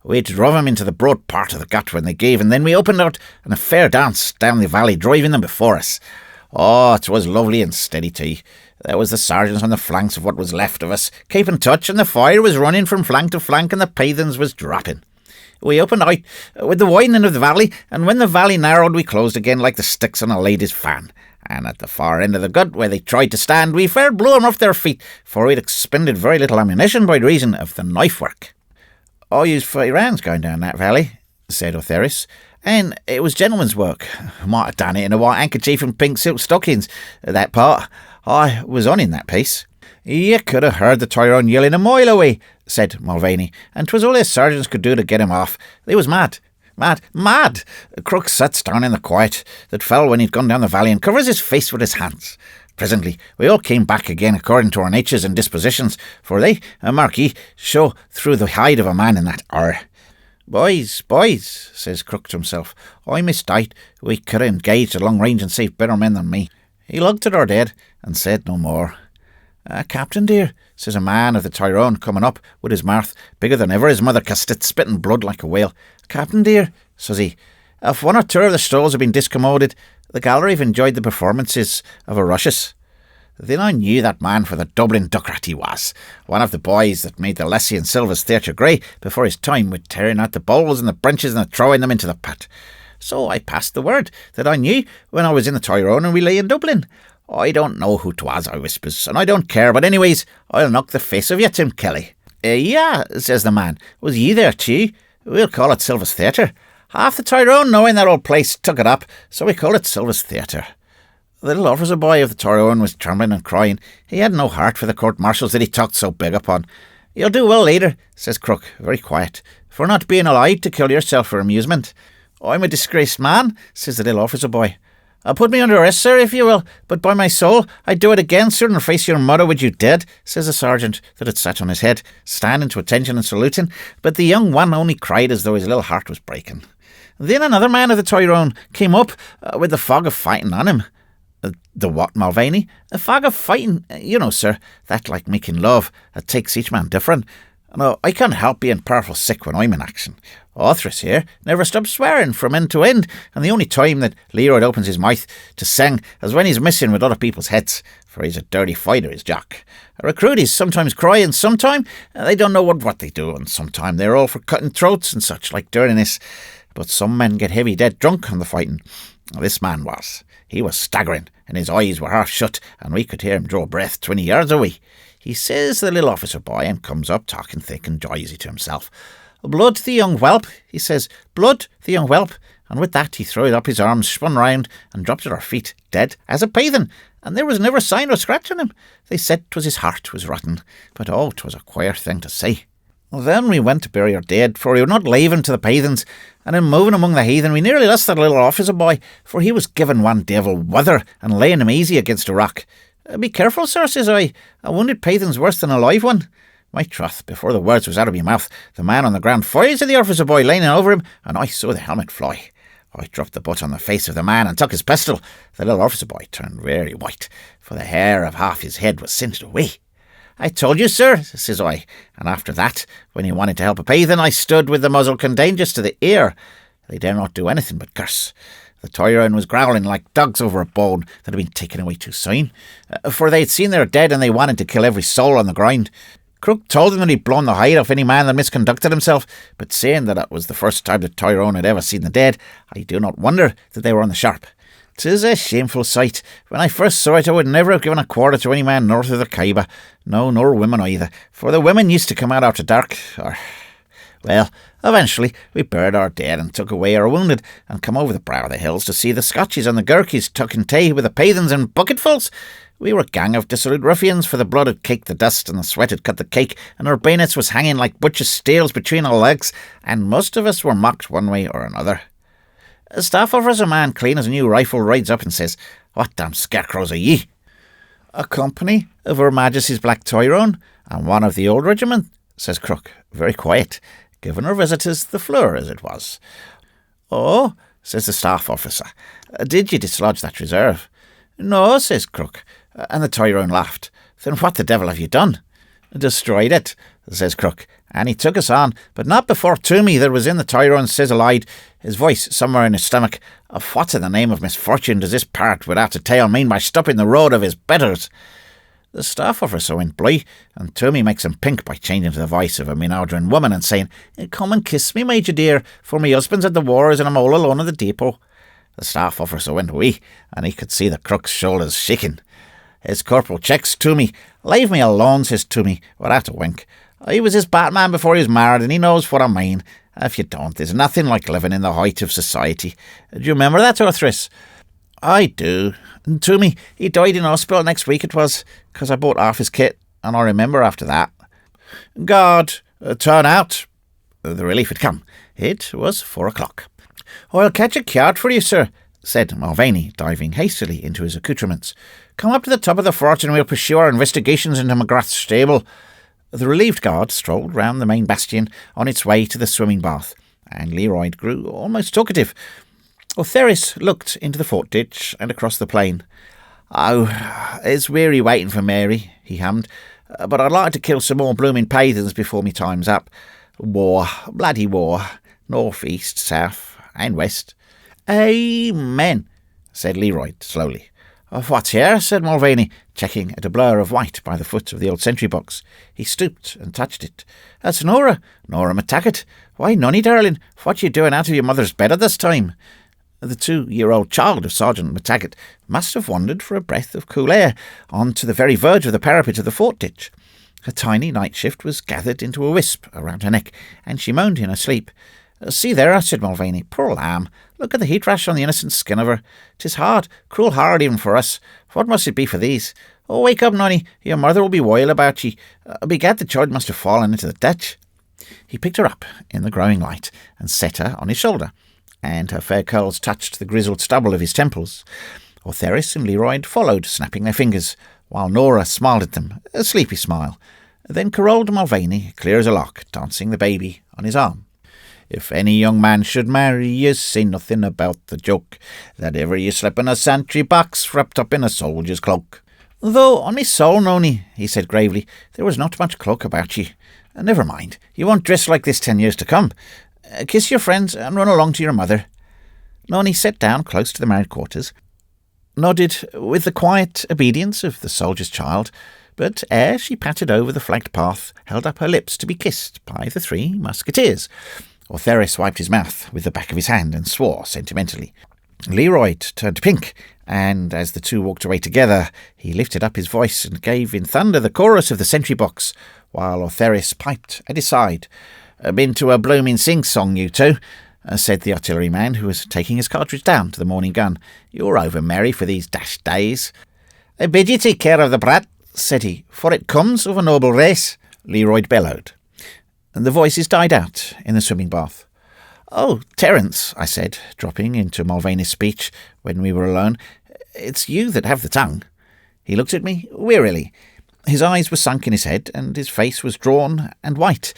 We drove him into the broad part of the gut when they gave, and then we opened out and a fair dance down the valley, driving them before us. Oh, it was lovely and steady too. There was the sergeants on the flanks of what was left of us, keeping touch, and the fire was running from flank to flank, and the pagans was dropping. We opened out with the widening of the valley, and when the valley narrowed, we closed again like the sticks on a lady's fan. And at the far end of the gut, where they tried to stand, we fair blew them off their feet, for we'd expended very little ammunition by reason of the knife work. "I used 40 rounds going down that valley," said Otheris, "and it was gentleman's work. I might have done it in a white handkerchief and pink silk stockings, that part. I was on in that piece." "You could have heard the Tyrone yelling a mile away," said Mulvaney, "and 'twas all his sergeants could do to get him off. They was mad. Mad! Crook sits down in the quiet that fell when he'd gone down the valley and covers his face with his hands. Presently we all came back again according to our natures and dispositions, for they, mark ye, show through the hide of a man in that hour. Boys, says Crook to himself, I misdoubt we could have engaged at long range and saved better men than me." He looked at our dead and said no more. "Captain dear," says a man of the Tyrone, coming up with his mouth bigger than ever his mother kissed it, spitting blood like a whale. "Captain dear," says he, "if one or two of the stalls have been discommoded, the gallery have enjoyed the performances of a rushes." Then I knew that man for the Dublin duckrat he was, one of the boys that made the Leslie and Silva's Theatre grey before his time, with tearing out the bowls and the branches and throwing them into the pat. So I passed the word that I knew when I was in the Tyrone and we lay in Dublin. "I don't know who 'twas," I whispers, "and I don't care, but anyways, I'll knock the face of you, Tim Kelly." "Yeah," says the man, "was ye there too? We'll call it Silva's Theatre. Half the Tyrone knowing that old place took it up, so we call it Silva's Theatre." The little officer boy of the Tyrone was trembling and crying. He had no heart for the court-martials that he talked so big upon. "You'll do well later," says Crook, very quiet, "for not being allowed to kill yourself for amusement." "I'm a disgraced man," says the little officer boy. "Put me under arrest, sir, if you will, but by my soul, I'd do it again sooner than face your mother with you dead," says the sergeant that had sat on his head, standing to attention and saluting, but the young one only cried as though his little heart was breaking. Then another man of the Tyrone came up with the fog of fighting on him. "The what, Mulvaney?" "A fog of fighting, you know, sir, that like making love, it takes each man different. No, I can't help being powerful sick when I'm in action. Authoress here never stops swearing from end to end, and the only time that Leroy opens his mouth to sing is when he's missing with other people's heads, for he's a dirty fighter, is Jack. A recruit is sometimes cry, and sometime they don't know what they do, and sometime they're all for cutting throats and such like dirtiness. But some men get heavy dead drunk on the fighting. This man was. He was staggering, and his eyes were half shut, and we could hear him draw breath 20 yards away. He says to the little officer boy, and comes up talking thick and noisy to himself. "Blood to the young whelp," he says, "blood to the young whelp," and with that he throwed up his arms, spun round, and dropped at our feet, dead as a paythan, and there was never a sign or scratch on him. They said 'twas his heart was rotten, but oh, 'twas a queer thing to say. Then we went to bury our dead, for we were not leaving to the paythans, and in moving among the heathen we nearly lost that little officer boy, for he was giving one devil weather and laying him easy against a rock. "Be careful, sir," says I. "A wounded paythan's worse than a live one." My troth, before the words was out of my mouth, the man on the ground fires at the officer boy leaning over him, and I saw the helmet fly. I dropped the butt on the face of the man and took his pistol. The little officer boy turned very white, for the hair of half his head was singed away. "I told you, sir," says I, and after that, when he wanted to help a paythan, I stood with the muzzle contagious to the ear. They dare not do anything but curse. The Tyrone was growling like dogs over a bone that had been taken away too soon, for they had seen their dead and they wanted to kill every soul on the ground. Crook told them that he'd blown the hide off any man that misconducted himself, but saying that it was the first time the Tyrone had ever seen the dead, I do not wonder that they were on the sharp. 'Tis a shameful sight. When I first saw it, I would never have given a quarter to any man north of the Khyber. No, nor women either, for the women used to come out after dark. Well, eventually we buried our dead and took away our wounded, and come over the brow of the hills to see the Scotches and the Gurkies tucking tea with the Pathans in bucketfuls. We were a gang of dissolute ruffians, for the blood had caked the dust and the sweat had cut the cake, and our bayonets was hanging like butcher's steels between our legs, and most of us were mocked one way or another. A staff officer man clean as a new rifle rides up and says, "What damn scarecrows are ye?" "A company of Her Majesty's Black Tyrone, and one of the old regiment," says Crook, very quiet, giving our visitors the floor as it was. "Oh," says the staff officer, "did ye dislodge that reserve?" "No," says Crook, and the Tyrone laughed. "Then what the devil have you done?" "Destroyed it," says Crook, and he took us on, but not before Toomey that was in the Tyrone says aloud, his voice somewhere in his stomach, "What in the name of misfortune does this part without the tail mean by stopping the road of his betters?" The staff officer went blue, and Toomey makes him pink by changing to the voice of a Minardran woman and saying, "Come and kiss me, Major dear, for me husband's at the wars and I'm all alone in the depot." The staff officer went wee, and he could see the Crook's shoulders shaking. His corporal checks Toomey. "Leave me alone," says Toomey, without a wink. "I was his Batman before he was married, and he knows what I mean. If you don't, there's nothing like living in the height of society. Do you remember that, Orthris?" "I do. And Toomey, he died in hospital next week it was, 'cause I bought half his kit, and I remember after that." "God, turn out." The relief had come. It was 4 o'clock. "I'll catch a cart for you, sir," said Mulvaney, diving hastily into his accoutrements. "Come up to the top of the fort and we'll pursue our investigations into McGrath's stable." The relieved guard strolled round the main bastion on its way to the swimming bath, and Leroy grew almost talkative. Ortheris looked into the fort ditch and across the plain. "Oh, it's weary waiting for Mary," he hummed, "but I'd like to kill some more blooming Pathans before me time's up. War, bloody war, north, east, south, and west." "Amen," said Leroy slowly. "What's here?" said Mulvaney, checking at a blur of white by the foot of the old sentry box. He stooped and touched it. "That's Nora McTaggart. Why, Nonny, darling, what you doing out of your mother's bed at this time?" The 2-year-old child of Sergeant McTaggart must have wandered for a breath of cool air on to the very verge of the parapet of the fort ditch. Her tiny night shift was gathered into a wisp around her neck, and she moaned in her sleep. "See there," said Mulvaney, "poor lamb. Look at the heat rash on the innocent skin of her. 'Tis hard, cruel hard even for us. What must it be for these? Oh, wake up, Nonny. Your mother will be wild about ye. Begad, the child must have fallen into the ditch." He picked her up in the growing light and set her on his shoulder, and her fair curls touched the grizzled stubble of his temples. Ortheris and Leroy followed, snapping their fingers, while Nora smiled at them, a sleepy smile. Then caroled Mulvaney, clear as a lark, dancing the baby on his arm. "If any young man should marry you, say nothing about the joke, that ever you slip in a sentry box wrapped up in a soldier's cloak." "Though, on me soul, Nonny," he said gravely, "there was not much cloak about ye. Never mind, you won't dress like this 10 years to come. Kiss your friends and run along to your mother." Nonny sat down close to the married quarters, nodded with the quiet obedience of the soldier's child, but ere she pattered over the flagged path, held up her lips to be kissed by the 3 musketeers. Ortheris wiped his mouth with the back of his hand and swore sentimentally. Leroy turned pink, and as the 2 walked away together, he lifted up his voice and gave in thunder the chorus of the sentry box, while Ortheris piped at his side. "Been to a blooming sing-song, you 2, said the artilleryman, who was taking his cartridge down to the morning gun. "You're over merry for these dashed days." "I bid you take care of the brat," said he, "for it comes of a noble race." Leroy bellowed, and the voices died out in the swimming bath. "Oh, Terence," I said, dropping into Mulvaney's speech when we were alone, "it's you that have the tongue." He looked at me wearily. His eyes were sunk in his head, and his face was drawn and white.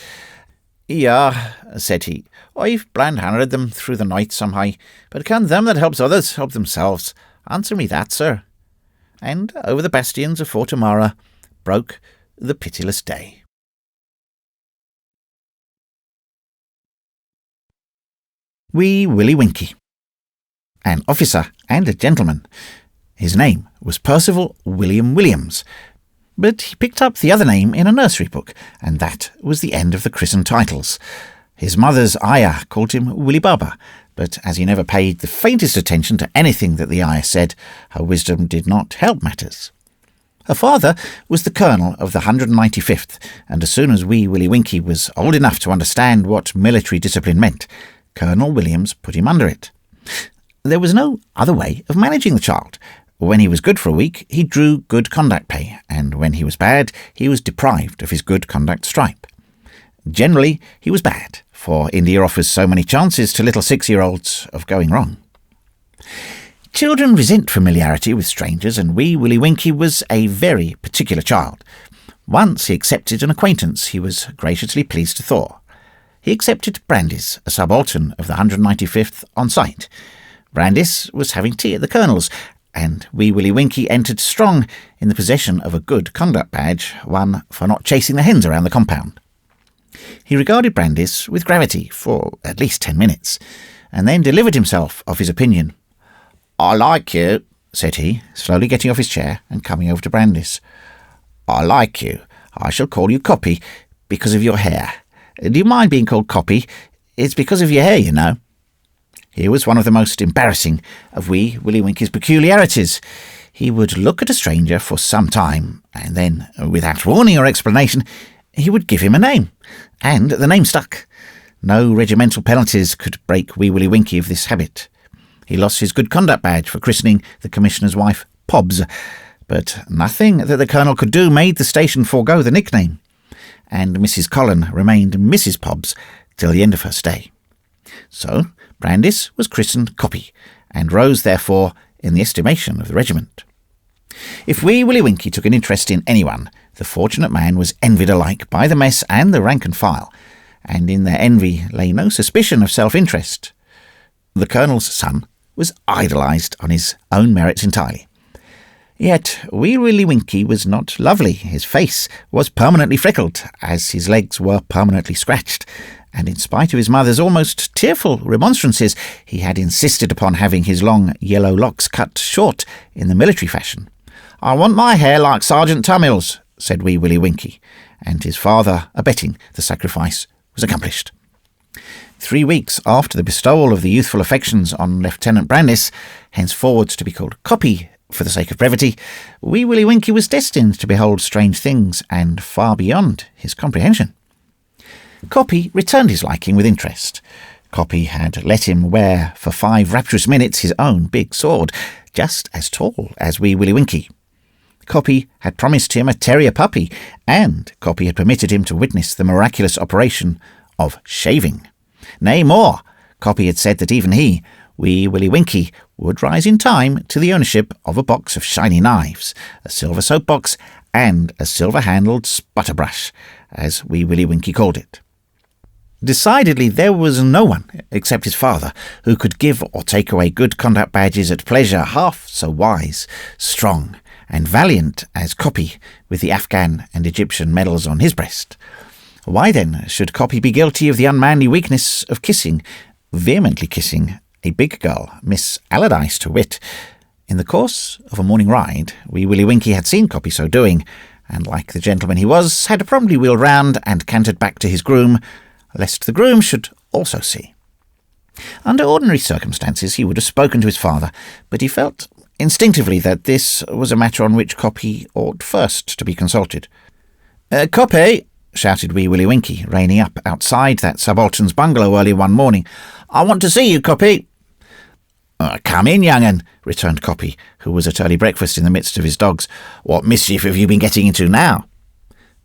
"Yeah," said he, "I've bland-handed them through the night somehow, but can them that helps others help themselves? Answer me that, sir." And over the bastions of Fort O'Mara broke the pitiless day. Wee Willie Winkie. An officer and a gentleman. His name was Percival William Williams, but he picked up the other name in a nursery book, and that was the end of the christened titles. His mother's ayah called him Willie Baba, but as he never paid the faintest attention to anything that the ayah said, her wisdom did not help matters. Her father was the colonel of the 195th, and as soon as wee Willie Winkie was old enough to understand what military discipline meant, Colonel Williams put him under it. There was no other way of managing the child. When he was good for a week, he drew good conduct pay, and when he was bad, he was deprived of his good conduct stripe. Generally, he was bad, for India offers so many chances to little 6-year-olds of going wrong. Children resent familiarity with strangers, and wee Willie Winkie was a very particular child. Once he accepted an acquaintance he was graciously pleased to thaw. He accepted Brandis, a subaltern of the 195th, on sight. Brandis was having tea at the colonel's, and wee Willie Winkie entered strong in the possession of a good conduct badge, one for not chasing the hens around the compound. He regarded Brandis with gravity for at least 10 minutes, and then delivered himself of his opinion. "I like you," said he, slowly getting off his chair and coming over to Brandis. "I like you. I shall call you Copy, because of your hair. Do you mind being called Copy? It's because of your hair, you know." Here was one of the most embarrassing of wee Willie Winkie's peculiarities. He would look at a stranger for some time, and then, without warning or explanation, he would give him a name, and the name stuck. No regimental penalties could break wee Willie Winkie of this habit. He lost his good conduct badge for christening the commissioner's wife Pobbs, but nothing that the colonel could do made the station forego the nickname, and Mrs. Colin remained Mrs. Pobbs till the end of her stay. So Brandis was christened Copy, and rose therefore in the estimation of the regiment. If wee Willie Winkie took an interest in anyone, the fortunate man was envied alike by the mess and the rank and file, and in their envy lay no suspicion of self-interest. The colonel's son was idolised on his own merits entirely. Yet wee Willie Winkie was not lovely. His face was permanently freckled, as his legs were permanently scratched, and in spite of his mother's almost tearful remonstrances, he had insisted upon having his long yellow locks cut short in the military fashion. "I want my hair like Sergeant Tummill's," said wee Willie Winkie, and his father, abetting the sacrifice, was accomplished. 3 weeks after the bestowal of the youthful affections on Lieutenant Brandis, henceforward to be called Copy for the sake of brevity, wee Willie Winkie was destined to behold strange things and far beyond his comprehension. Copy returned his liking with interest. Copy had let him wear for 5 rapturous minutes his own big sword, just as tall as wee Willie Winkie. Copy had promised him a terrier puppy, and Copy had permitted him to witness the miraculous operation of shaving. Nay, more, Copy had said that even he, wee Willie Winkie, would rise in time to the ownership of a box of shiny knives, a silver soap box, and a silver-handled sputter brush, as wee Willie Winkie called it. Decidedly, there was no one, except his father, who could give or take away good conduct badges at pleasure half so wise, strong, and valiant as Copy, with the Afghan and Egyptian medals on his breast. Why then should Copy be guilty of the unmanly weakness of kissing, vehemently kissing, a big girl, Miss Allardyce to wit? In the course of a morning ride, wee Willie Winkie had seen Copy so doing, and like the gentleman he was, had promptly wheeled round and cantered back to his groom, lest the groom should also see. Under ordinary circumstances he would have spoken to his father, but he felt instinctively that this was a matter on which Copy ought first to be consulted. "Copy!" shouted wee Willie Winkie, reining up outside that subaltern's bungalow early one morning. "I want to see you, Copy." "Come in, young 'un," returned Copy, who was at early breakfast in the midst of his dogs. "What mischief have you been getting into now?"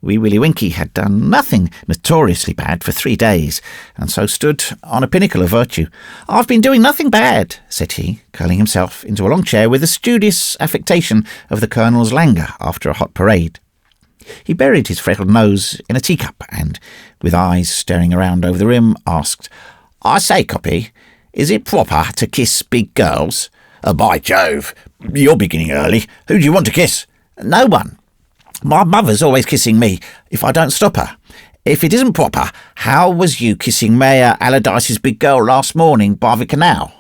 Wee Willie Winkie had done nothing notoriously bad for 3 days, and so stood on a pinnacle of virtue. "I've been doing nothing bad," said he, curling himself into a long chair with the studious affectation of the colonel's languor after a hot parade. He buried his freckled nose in a teacup, and, with eyes staring around over the rim, asked, "I say, Copy, is it proper to kiss big girls?" "By Jove, you're beginning early. Who do you want to kiss?" "No one. My mother's always kissing me, if I don't stop her. If it isn't proper, how was you kissing Mayor Allardyce's big girl last morning by the canal?"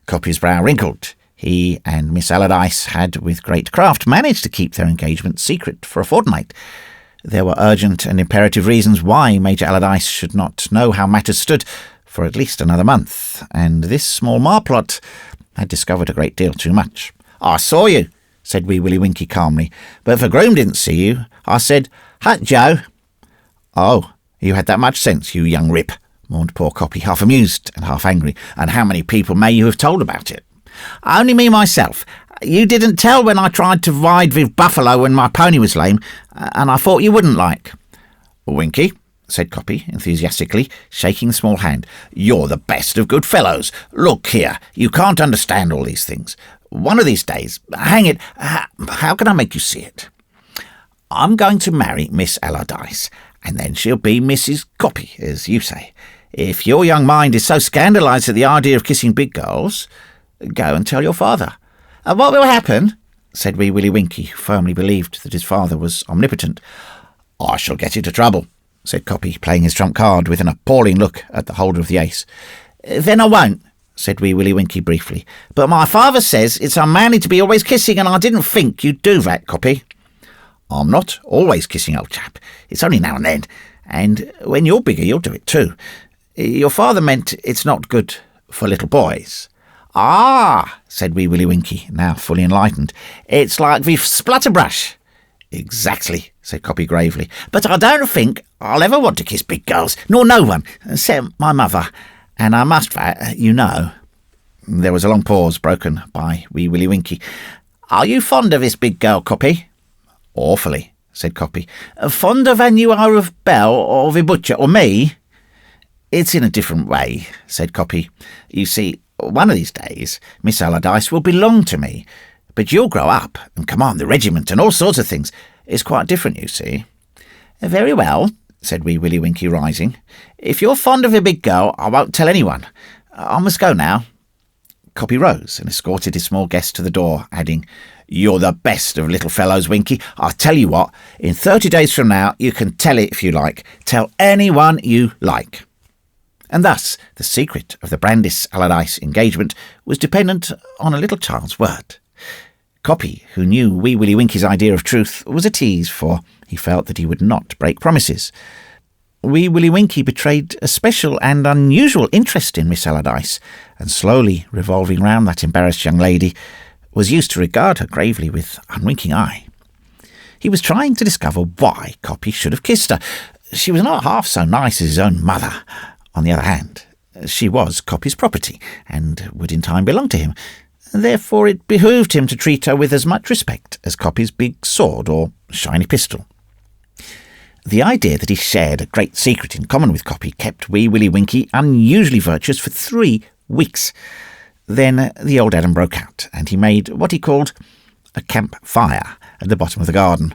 Copy's brow wrinkled. He and Miss Allardyce had, with great craft, managed to keep their engagement secret for a fortnight. There were urgent and imperative reasons why Major Allardyce should not know how matters stood, for at least another month, and this small marplot had discovered a great deal too much. "I saw you," said Wee Willie Winkie calmly, "but if a groom didn't see you, I said, 'Hut, Joe.'" "Oh, you had that much sense, you young rip," mourned poor Coppy, half amused and half angry. "And how many people may you have told about it?" "Only me myself. You didn't tell when I tried to ride with Buffalo when my pony was lame, and I thought you wouldn't like." "Winkie," said Coppy enthusiastically, shaking the small hand, "you're the best of good fellows. Look here, you can't understand all these things. One of these days, hang it, how can I make you see it? I'm going to marry Miss Allardyce, and then she'll be Mrs. Coppy, as you say. If your young mind is so scandalised at the idea of kissing big girls, go and tell your father." "What will happen?" said Wee Willie Winkie, who firmly believed that his father was omnipotent. "I shall get into trouble," said Coppy, playing his trump card with an appalling look at the holder of the ace. "Then I won't," said Wee Willie Winkie briefly. "But my father says it's unmanly to be always kissing, and I didn't think you'd do that, Coppy." "I'm not always kissing, old chap. It's only now and then. And when you're bigger, you'll do it too. Your father meant it's not good for little boys." "Ah," said Wee Willie Winkie, now fully enlightened. "It's like with Splutterbrush." "Exactly," said Coppy gravely. "But I don't think I'll ever want to kiss big girls, nor no one, except my mother. And I must, you know." There was a long pause, broken by Wee Willie Winkie. "Are you fond of this big girl, Coppy?" "Awfully," said Coppy. "Fonder than you are of Belle, or the butcher, or me?" "It's in a different way," said Coppy. "You see, one of these days Miss Allardyce will belong to me, but you'll grow up and command the regiment and all sorts of things. It's quite different, you see." "Very well," said Wee Willie Winkie, rising. "If you're fond of a big girl, I won't tell anyone. I must go now." Coppy rose and escorted his small guest to the door, adding, "You're the best of little fellows, Winkie. I'll tell you what, in 30 days from now you can tell it if you like. Tell anyone you like." And thus the secret of the Brandis Allardyce engagement was dependent on a little child's word. Coppy, who knew Wee Willie Winkie's idea of truth, was at ease, for he felt that he would not break promises. Wee Willie Winkie betrayed a special and unusual interest in Miss Allardyce, and slowly revolving round that embarrassed young lady, was used to regard her gravely with unwinking eye. He was trying to discover why Coppy should have kissed her. She was not half so nice as his own mother. On the other hand, she was Coppy's property, and would in time belong to him. Therefore it behoved him to treat her with as much respect as Coppy's big sword or shiny pistol. The idea that he shared a great secret in common with Coppy kept Wee Willie Winkie unusually virtuous for 3 weeks. Then the old Adam broke out, and he made what he called a camp fire at the bottom of the garden.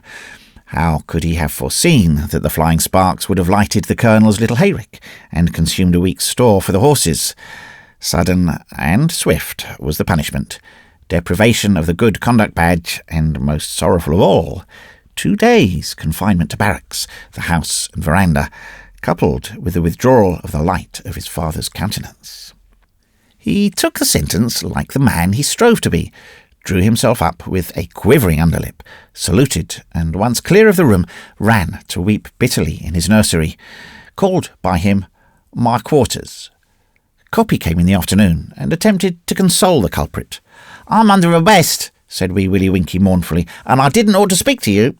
How could he have foreseen that the flying sparks would have lighted the Colonel's little hayrick and consumed a week's store for the horses? Sudden and swift was the punishment, deprivation of the good conduct badge, and most sorrowful of all, 2 days' confinement to barracks, the house and veranda, coupled with the withdrawal of the light of his father's countenance. He took the sentence like the man he strove to be, drew himself up with a quivering underlip, saluted, and once clear of the room, ran to weep bitterly in his nursery, called by him my quarters. Coppy came in the afternoon, and attempted to console the culprit. "I'm under arrest," said Wee Willie Winkie mournfully, "and I didn't ought to speak to you."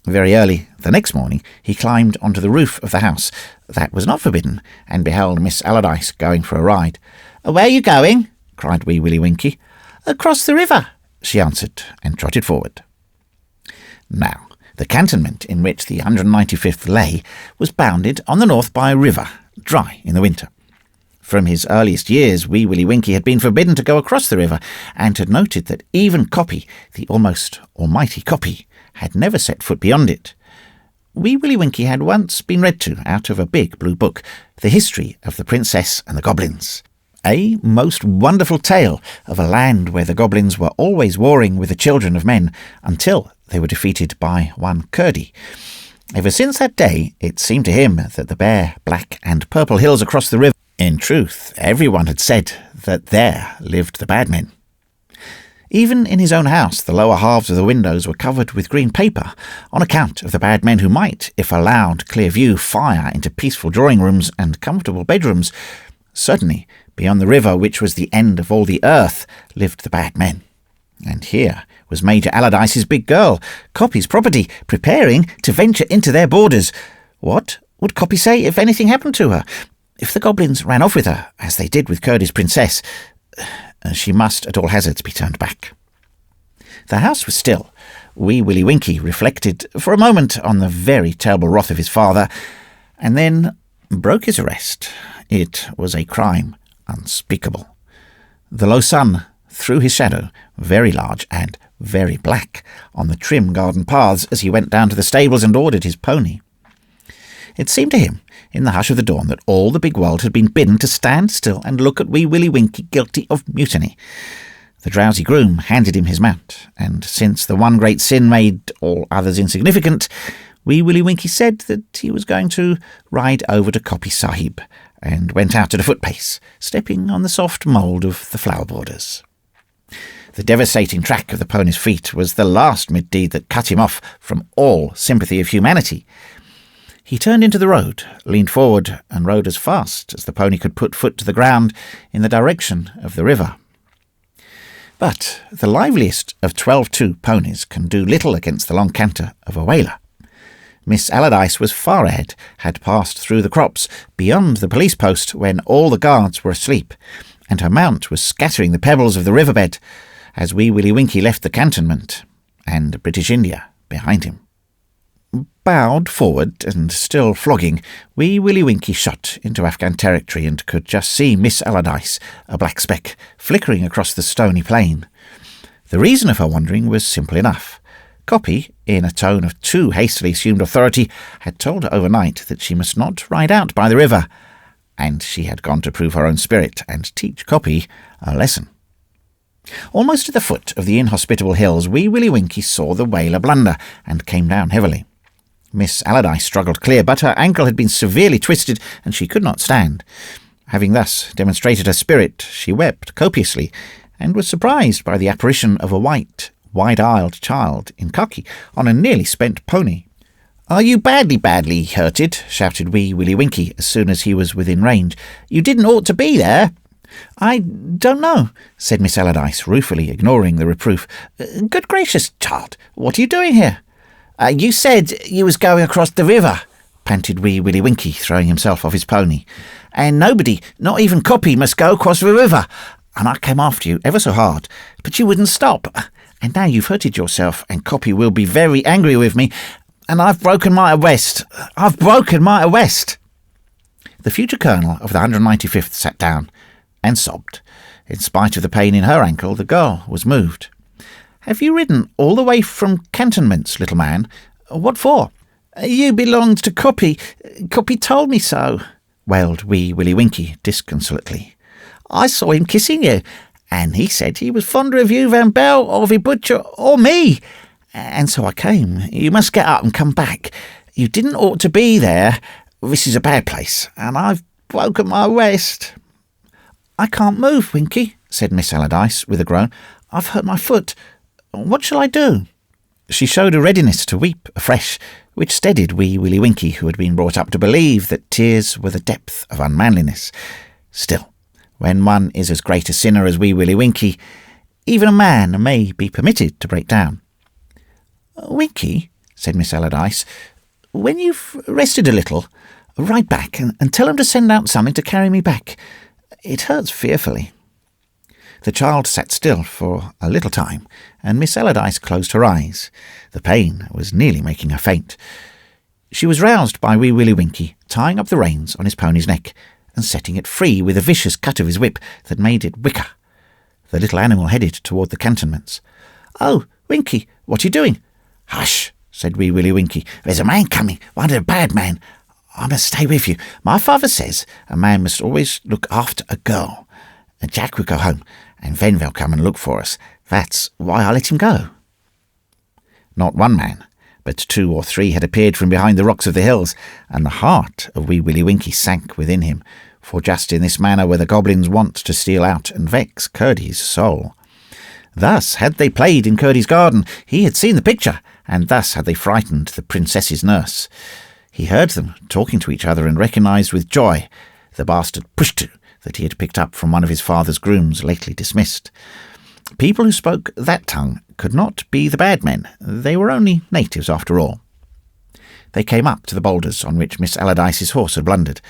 Very early the next morning he climbed onto the roof of the house that was not forbidden, and beheld Miss Allardyce going for a ride. "Where are you going?" cried Wee Willie Winkie. "Across the river," she answered, and trotted forward. Now, the cantonment in which the 195th lay was bounded on the north by a river, dry in the winter. From his earliest years, Wee Willie Winkie had been forbidden to go across the river, and had noted that even Coppy, the almost almighty Coppy, had never set foot beyond it. Wee Willie Winkie had once been read to, out of a big blue book, the history of the Princess and the Goblins. A most wonderful tale of a land where the goblins were always warring with the children of men until they were defeated by one Curdie. Ever since that day, it seemed to him that the bare, black and purple hills across the river, in truth, everyone had said that there lived the bad men. Even in his own house, the lower halves of the windows were covered with green paper, on account of the bad men who might, if allowed clear view, fire into peaceful drawing rooms and comfortable bedrooms. Certainly, beyond the river, which was the end of all the earth, lived the bad men. And here was Major Allardyce's big girl, Copy's property, preparing to venture into their borders. What would Copy say if anything happened to her? If the goblins ran off with her, as they did with Curdie's princess, she must at all hazards be turned back. The house was still. Wee Willie Winkie reflected for a moment on the very terrible wrath of his father, and then broke his arrest. It was a crime unspeakable. The low sun threw his shadow, very large and very black, on the trim garden paths as he went down to the stables and ordered his pony. It seemed to him, in the hush of the dawn, that all the big world had been bidden to stand still and look at Wee Willie Winkie guilty of mutiny. The drowsy groom handed him his mount, and since the one great sin made all others insignificant, Wee Willie Winkie said that he was going to ride over to Copy Sahib, and went out at a foot-pace, stepping on the soft mould of the flower borders. The devastating track of the pony's feet was the last misdeed that cut him off from all sympathy of humanity. He turned into the road, leaned forward, and rode as fast as the pony could put foot to the ground in the direction of the river. But the liveliest of 12-2 ponies can do little against the long canter of a whaler. Miss Allardyce was far ahead, had passed through the crops, beyond the police post when all the guards were asleep, and her mount was scattering the pebbles of the riverbed as Wee Willie Winkie left the cantonment, and British India behind him. Bowed forward and still flogging, Wee Willie Winkie shot into Afghan territory and could just see Miss Allardyce, a black speck, flickering across the stony plain. The reason of her wandering was simple enough. Copy, in a tone of too hastily assumed authority, had told her overnight that she must not ride out by the river, and she had gone to prove her own spirit and teach Copy a lesson. Almost at the foot of the inhospitable hills, Wee Willie Winkie saw the whaler blunder and came down heavily. Miss Allardyce struggled clear, but her ankle had been severely twisted, and she could not stand. Having thus demonstrated her spirit, she wept copiously, and was surprised by the apparition of a white, wide-eyed child in khaki on a nearly spent pony. "Are you badly hurted?" shouted Wee Willie Winkie as soon as he was within range. "You didn't ought to be there." "I don't know," said Miss Allardyce, ruefully ignoring the reproof. "Good gracious, child, what are you doing here?" "You said you was going across the river," panted Wee Willie Winkie, throwing himself off his pony. "And nobody, not even Copy, must go across the river. And I came after you ever so hard, but you wouldn't stop. And now you've hurted yourself, and Copy will be very angry with me, and I've broken my arrest. The future colonel of the 195th sat down and sobbed. In spite of the pain in her ankle, the girl was moved. "Have you ridden all the way from cantonments, little man? What for?" "You belonged to Copy. Copy told me so," wailed Wee Willie Winkie disconsolately. "I saw him kissing you, and he said he was fonder of you than Bell or the butcher or me. And so I came. You must get up and come back. You didn't ought to be there. This is a bad place, and I've broken my wrist." "I can't move, Winkie," said Miss Allardyce with a groan. "I've hurt my foot. What shall I do?" She showed a readiness to weep afresh, which steadied Wee Willie Winkie, who had been brought up to believe that tears were the depth of unmanliness. Still, when one is as great a sinner as Wee Willie Winkie, even a man may be permitted to break down. "Winkie," said Miss Allardyce, "when you've rested a little, ride back and tell him to send out something to carry me back. It hurts fearfully." The child sat still for a little time, and Miss Allardyce closed her eyes. The pain was nearly making her faint. She was roused by Wee Willie Winkie tying up the reins on his pony's neck and setting it free with a vicious cut of his whip that made it whicker. The little animal headed toward the cantonments. "Oh, Winkie, what are you doing?" "Hush," said Wee Willie Winkie. "There's a man coming, one of the bad men. I must stay with you. My father says a man must always look after a girl. And Jack will go home, and then they'll come and look for us. That's why I let him go." Not one man, but 2 or 3 had appeared from behind the rocks of the hills, and the heart of Wee Willie Winkie sank within him, for just in this manner were the goblins wont to steal out and vex Curdie's soul. Thus had they played in Curdie's garden. He had seen the picture, and thus had they frightened the princess's nurse. He heard them talking to each other and recognised with joy the bastard Pushtu that he had picked up from one of his father's grooms lately dismissed. People who spoke that tongue could not be the bad men. They were only natives after all. They came up to the boulders on which Miss Allardyce's horse had blundered.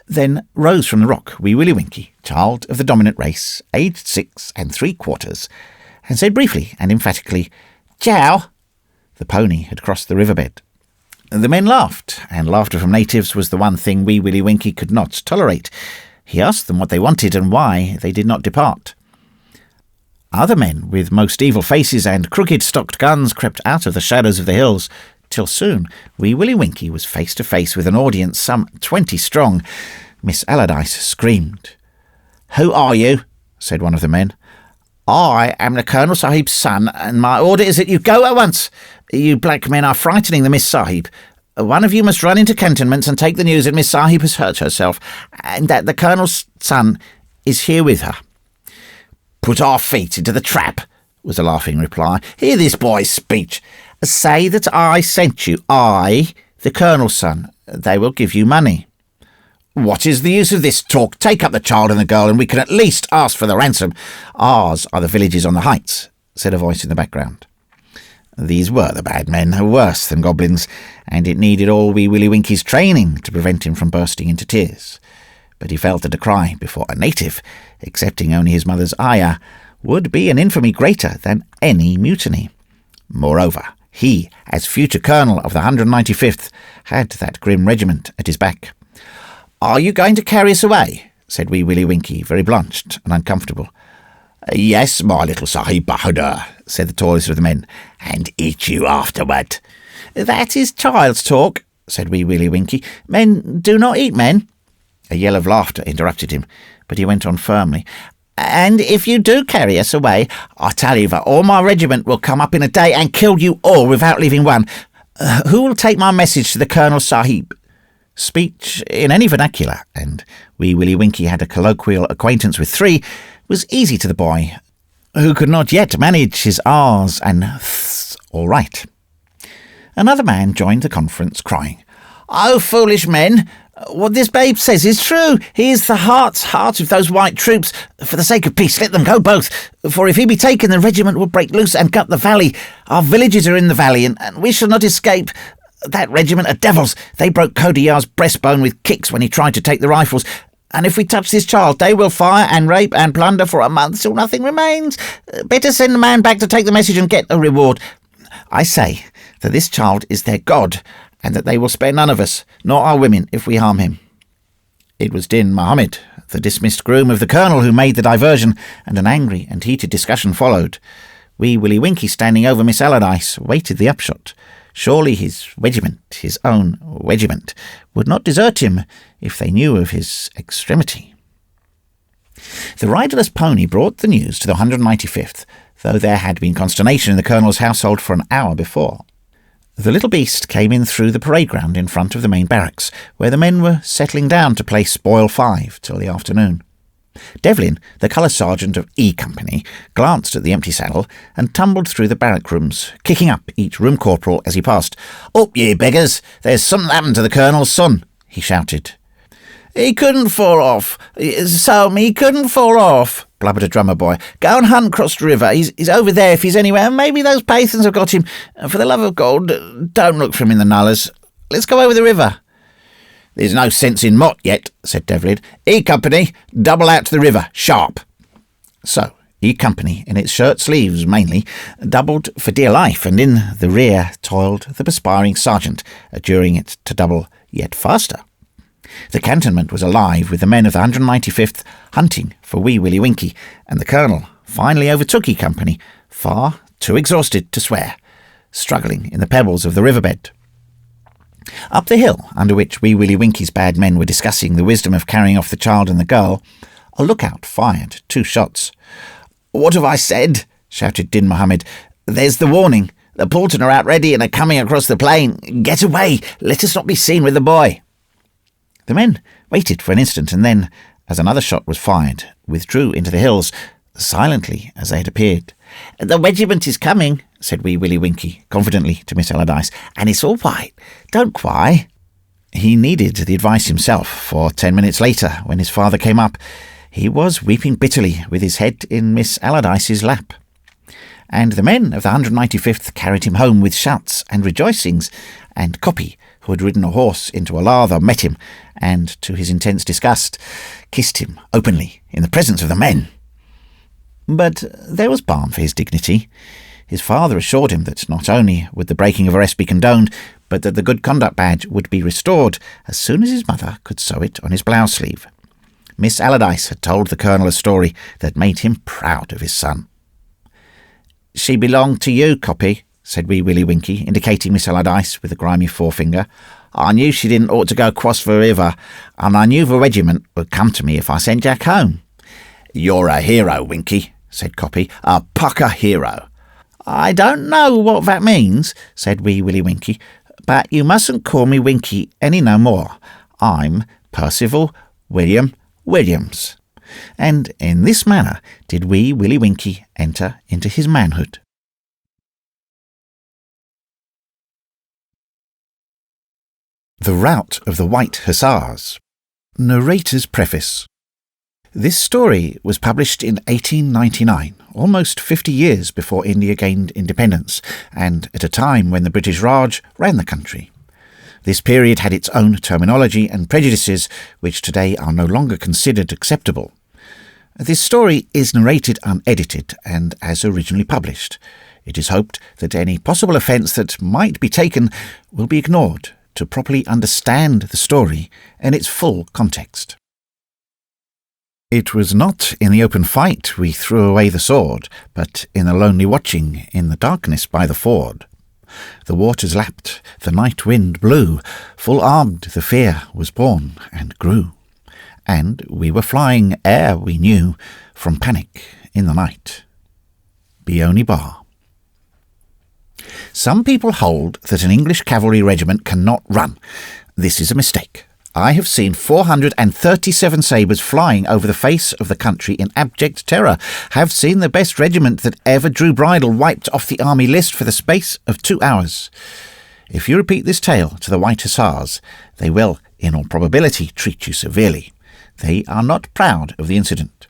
Then rose from the rock Wee Willie Winkie, child of the dominant race, aged 6 3/4, and said briefly and emphatically, "Ciao." The pony had crossed the riverbed. The men laughed, and laughter from natives was the one thing Wee Willie Winkie could not tolerate. He asked them what they wanted and why they did not depart. Other men with most evil faces and crooked-stocked guns crept out of the shadows of the hills, till soon Wee Willie Winkie was face to face with an audience some 20 strong. Miss Allardyce screamed. "Who are you?" said one of the men. "I am the Colonel Sahib's son, and my order is that you go at once. You black men are frightening the Miss Sahib. One of you must run into cantonments and take the news that Miss Sahib has hurt herself, and that the Colonel's son is here with her." "Put our feet into the trap," was a laughing reply. "Hear this boy's speech. Say that I sent you, I, the Colonel's son. They will give you money." "What is the use of this talk? Take up the child and the girl, and we can at least ask for the ransom. Ours are the villages on the heights," said a voice in the background. These were the bad men, worse than goblins, and it needed all Wee Willie Winkie's training to prevent him from bursting into tears. But he felt that a cry before a native, accepting only his mother's ayah, would be an infamy greater than any mutiny. Moreover, he, as future colonel of the 195th, had that grim regiment at his back. "Are you going to carry us away?" said Wee Willie Winkie, very blanched and uncomfortable. "Yes, my little Sahib Bahadur," said the tallest of the men, "and eat you afterward." "That is child's talk," said Wee Willie Winkie. "Men do not eat men." A yell of laughter interrupted him, but he went on firmly. "And if you do carry us away, I tell you that all my regiment will come up in a day and kill you all without leaving one. Who will take my message to the Colonel Sahib?" Speech in any vernacular, and Wee Willie Winkie had a colloquial acquaintance with 3, was easy to the boy, who could not yet manage his R's and ths all right. Another man joined the conference, crying, "Oh, foolish men! What this babe says is true. He is the heart of those white troops. For the sake of peace, let them go both. For if he be taken, the regiment will break loose and gut the valley. Our villages are in the valley, and we shall not escape. That regiment are devils. They broke Kodiyar's breastbone with kicks when he tried to take the rifles. And if we touch this child, they will fire and rape and plunder for a month till nothing remains. Better send the man back to take the message and get a reward. I say that this child is their god, and that they will spare none of us, nor our women, if we harm him." It was Din Mohammed, the dismissed groom of the colonel, who made the diversion, and an angry and heated discussion followed. Wee Willie Winkie, standing over Miss Allardyce, waited the upshot. Surely his regiment, his own regiment, would not desert him if they knew of his extremity. The riderless pony brought the news to the 195th, though there had been consternation in the colonel's household for an hour before. The little beast came in through the parade ground in front of the main barracks, where the men were settling down to play Spoil 5 till the afternoon. Devlin, the colour sergeant of E Company, glanced at the empty saddle and tumbled through the barrack rooms, kicking up each room corporal as he passed. "Up, ye beggars! There's something happened to the colonel's son," he shouted. "He couldn't fall off. He couldn't fall off," blubbered a drummer boy. "Go and hunt across the river. He's over there if he's anywhere. Maybe those Pathans have got him. For the love of God, don't look for him in the nullahs. Let's go over the river." "There's no sense in Mott yet," said Devlin. "E Company, double out to the river, sharp." So, E Company, in its shirt sleeves mainly, doubled for dear life, and in the rear toiled the perspiring sergeant, adjuring it to double yet faster. The cantonment was alive with the men of the 195th hunting for Wee Willie Winkie, and the colonel finally overtook E Company, far too exhausted to swear, struggling in the pebbles of the riverbed. Up the hill, under which Wee Willie Winkie's bad men were discussing the wisdom of carrying off the child and the girl, a lookout fired 2 shots. "What have I said?" shouted Din Mohammed. "There's the warning. The Paulton are out ready and are coming across the plain. Get away! Let us not be seen with the boy." The men waited for an instant, and then, as another shot was fired, withdrew into the hills, silently as they had appeared. "The regiment is coming," said Wee Willie Winkie confidently to Miss Allardyce, "and it's all right. Don't cry." He needed the advice himself, for 10 minutes later, when his father came up, he was weeping bitterly with his head in Miss Allardyce's lap. And the men of the 195th carried him home with shouts and rejoicings, and Copy, who had ridden a horse into a lather, met him, and, to his intense disgust, kissed him openly in the presence of the men. But there was balm for his dignity. His father assured him that not only would the breaking of arrest be condoned, but that the good conduct badge would be restored as soon as his mother could sew it on his blouse sleeve. Miss Allardyce had told the Colonel a story that made him proud of his son. "She belonged to you, Copy," said Wee Willie Winkie, indicating Miss Allardyce with a grimy forefinger. "I knew she didn't ought to go across the river, and I knew the regiment would come to me if I sent Jack home." "You're a hero, Winkie," said Copy, "a pucker hero." "I don't know what that means," said Wee Willie Winkie, "but you mustn't call me Winkie any no more. I'm Percival William Williams." And in this manner did Wee Willie Winkie enter into his manhood. The Rout of the White Hussars. Narrator's Preface. This story was published in 1899, almost 50 years before India gained independence, and at a time when the British Raj ran the country. This period had its own terminology and prejudices, which today are no longer considered acceptable. This story is narrated unedited and as originally published. It is hoped that any possible offence that might be taken will be ignored to properly understand the story in its full context. It was not in the open fight we threw away the sword, but in the lonely watching in the darkness by the ford. The waters lapped, the night wind blew, full armed the fear was born and grew. And we were flying ere we knew from panic in the night. Beoni Bar. Some people hold that an English cavalry regiment cannot run. This is a mistake. I have seen 437 sabres flying over the face of the country in abject terror, have seen the best regiment that ever drew bridle wiped off the army list for the space of 2 hours. If you repeat this tale to the White Hussars, they will, in all probability, treat you severely. They are not proud of the incident.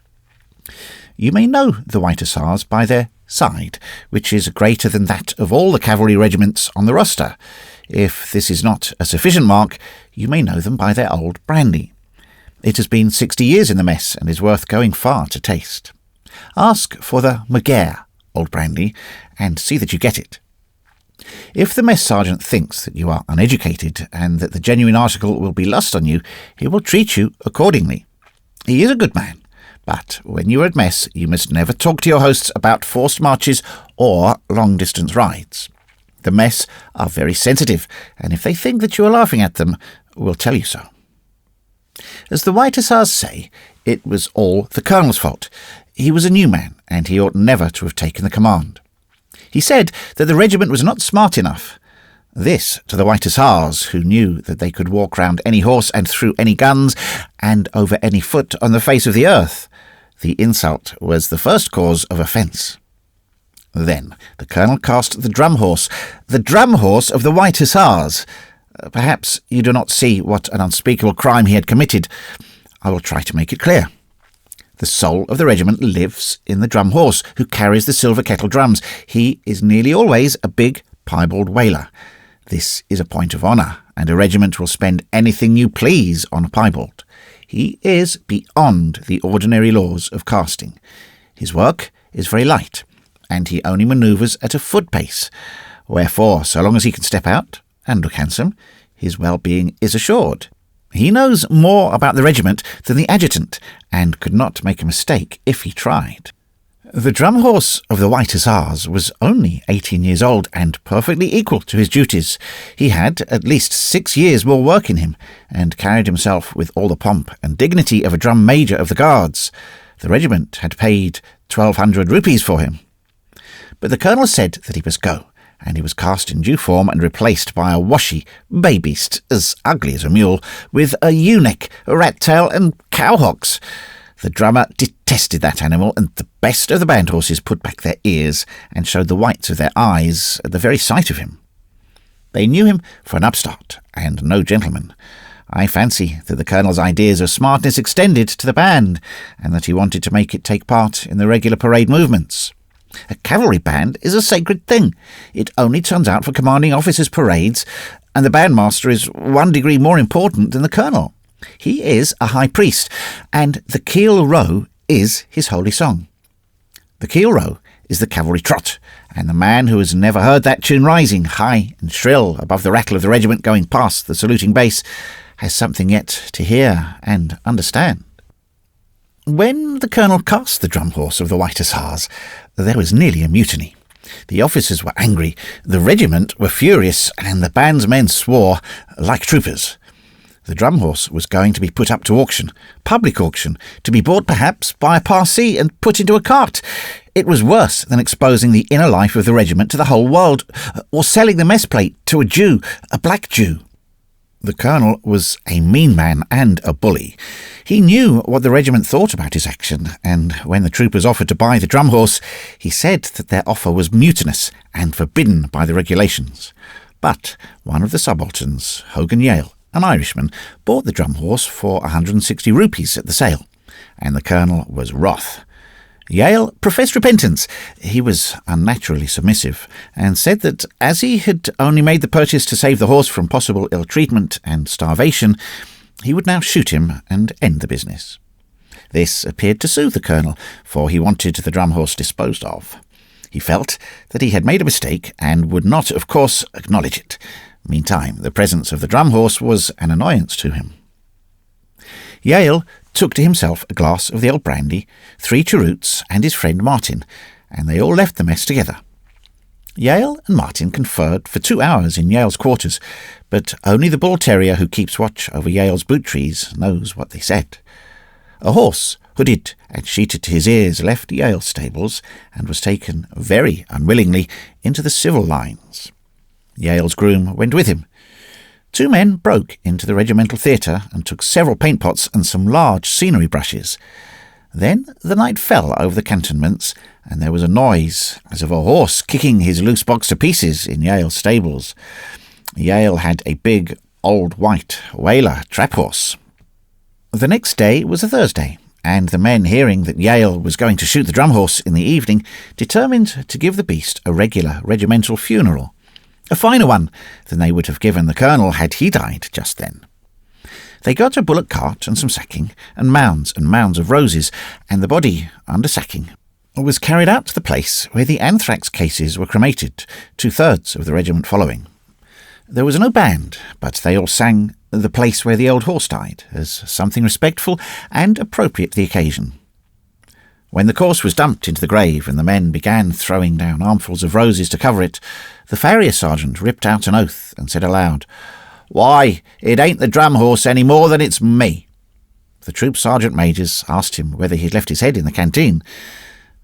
You may know the White Hussars by their side, which is greater than that of all the cavalry regiments on the roster. If this is not a sufficient mark, you may know them by their old brandy. It has been 60 years in the mess and is worth going far to taste. Ask for the Maguire old brandy and see that you get it. If the mess sergeant thinks that you are uneducated and that the genuine article will be lost on you, he will treat you accordingly. He is a good man, but when you are at mess, you must never talk to your hosts about forced marches or long-distance rides. The mess are very sensitive, and if they think that you are laughing at them, will tell you so. As the White Hussars say, it was all the Colonel's fault. He was a new man, and he ought never to have taken the command. He said that the regiment was not smart enough. This to the White Hussars, who knew that they could walk round any horse and through any guns, and over any foot on the face of the earth. The insult was the first cause of offence. Then the Colonel cast the drum horse of the White Hussars. Perhaps you do not see what an unspeakable crime he had committed. I will try to make it clear. The soul of the regiment lives in the drum horse, who carries the silver kettle drums. He is nearly always a big, piebald whaler. This is a point of honour, and a regiment will spend anything you please on a piebald. He is beyond the ordinary laws of casting. His work is very light, and he only manoeuvres at a foot pace. Wherefore, so long as he can step out and look handsome, his well-being is assured. He knows more about the regiment than the adjutant, and could not make a mistake if he tried. The drum horse of the White Hussars was only 18 years old and perfectly equal to his duties. He had at least 6 years more work in him, and carried himself with all the pomp and dignity of a drum major of the Guards. The regiment had paid 1,200 rupees for him. But the Colonel said that he must go, and he was cast in due form and replaced by a washy bay-beast, as ugly as a mule, with a ewe-neck, a rat-tail, and cow-hocks. The drummer detested that animal, and the best of the band horses put back their ears and showed the whites of their eyes at the very sight of him. They knew him for an upstart and no gentleman. I fancy that the Colonel's ideas of smartness extended to the band, and that he wanted to make it take part in the regular parade movements. A cavalry band is a sacred thing. It only turns out for commanding officers' parades, and the bandmaster is 1 degree more important than the Colonel. He is a high priest, and the Keel Row is his holy song. The Keel Row is the cavalry trot, and the man who has never heard that tune rising high and shrill above the rattle of the regiment going past the saluting base has something yet to hear and understand. When the Colonel cast the drum horse of the White Hussars, there was nearly a mutiny. The officers were angry, the regiment were furious, and the band's men swore like troopers. The drum horse was going to be put up to auction, public auction, to be bought perhaps by a Parsee and put into a cart. It was worse than exposing the inner life of the regiment to the whole world, or selling the mess plate to a Jew, a black Jew. The Colonel was a mean man and a bully. He knew what the regiment thought about his action, and when the troopers offered to buy the drum horse, he said that their offer was mutinous and forbidden by the regulations. But one of the subalterns, Hogan Yale, an Irishman, bought the drum horse for 160 rupees at the sale, and the Colonel was wroth. Yale professed repentance. He was unnaturally submissive, and said that as he had only made the purchase to save the horse from possible ill-treatment and starvation, he would now shoot him and end the business. This appeared to soothe the Colonel, for he wanted the drum horse disposed of. He felt that he had made a mistake, and would not, of course, acknowledge it. Meantime, the presence of the drum horse was an annoyance to him. Yale took to himself a glass of the old brandy, 3 cheroots, and his friend Martin, and they all left the mess together. Yale and Martin conferred for 2 hours in Yale's quarters, but only the bull terrier who keeps watch over Yale's boot trees knows what they said. A horse, hooded and sheeted to his ears, left Yale's stables and was taken very unwillingly into the civil lines. Yale's groom went with him. 2 men broke into the regimental theatre and took several paint pots and some large scenery brushes. Then the night fell over the cantonments, and there was a noise as of a horse kicking his loose box to pieces in Yale's stables. Yale had a big, old white Whaler trap horse. The next day was a Thursday, and the men, hearing that Yale was going to shoot the drum horse in the evening, determined to give the beast a regular regimental funeral. A finer one than they would have given the Colonel had he died just then. They got a bullock cart and some sacking, and mounds of roses, and the body, under sacking, was carried out to the place where the anthrax cases were cremated, 2/3 of the regiment following. There was no band, but they all sang "The Place Where the Old Horse Died" as something respectful and appropriate to the occasion. When the corpse was dumped into the grave and the men began throwing down armfuls of roses to cover it, the farrier sergeant ripped out an oath and said aloud, "Why, it ain't the drum horse any more than it's me." The troop sergeant majors asked him whether he had left his head in the canteen.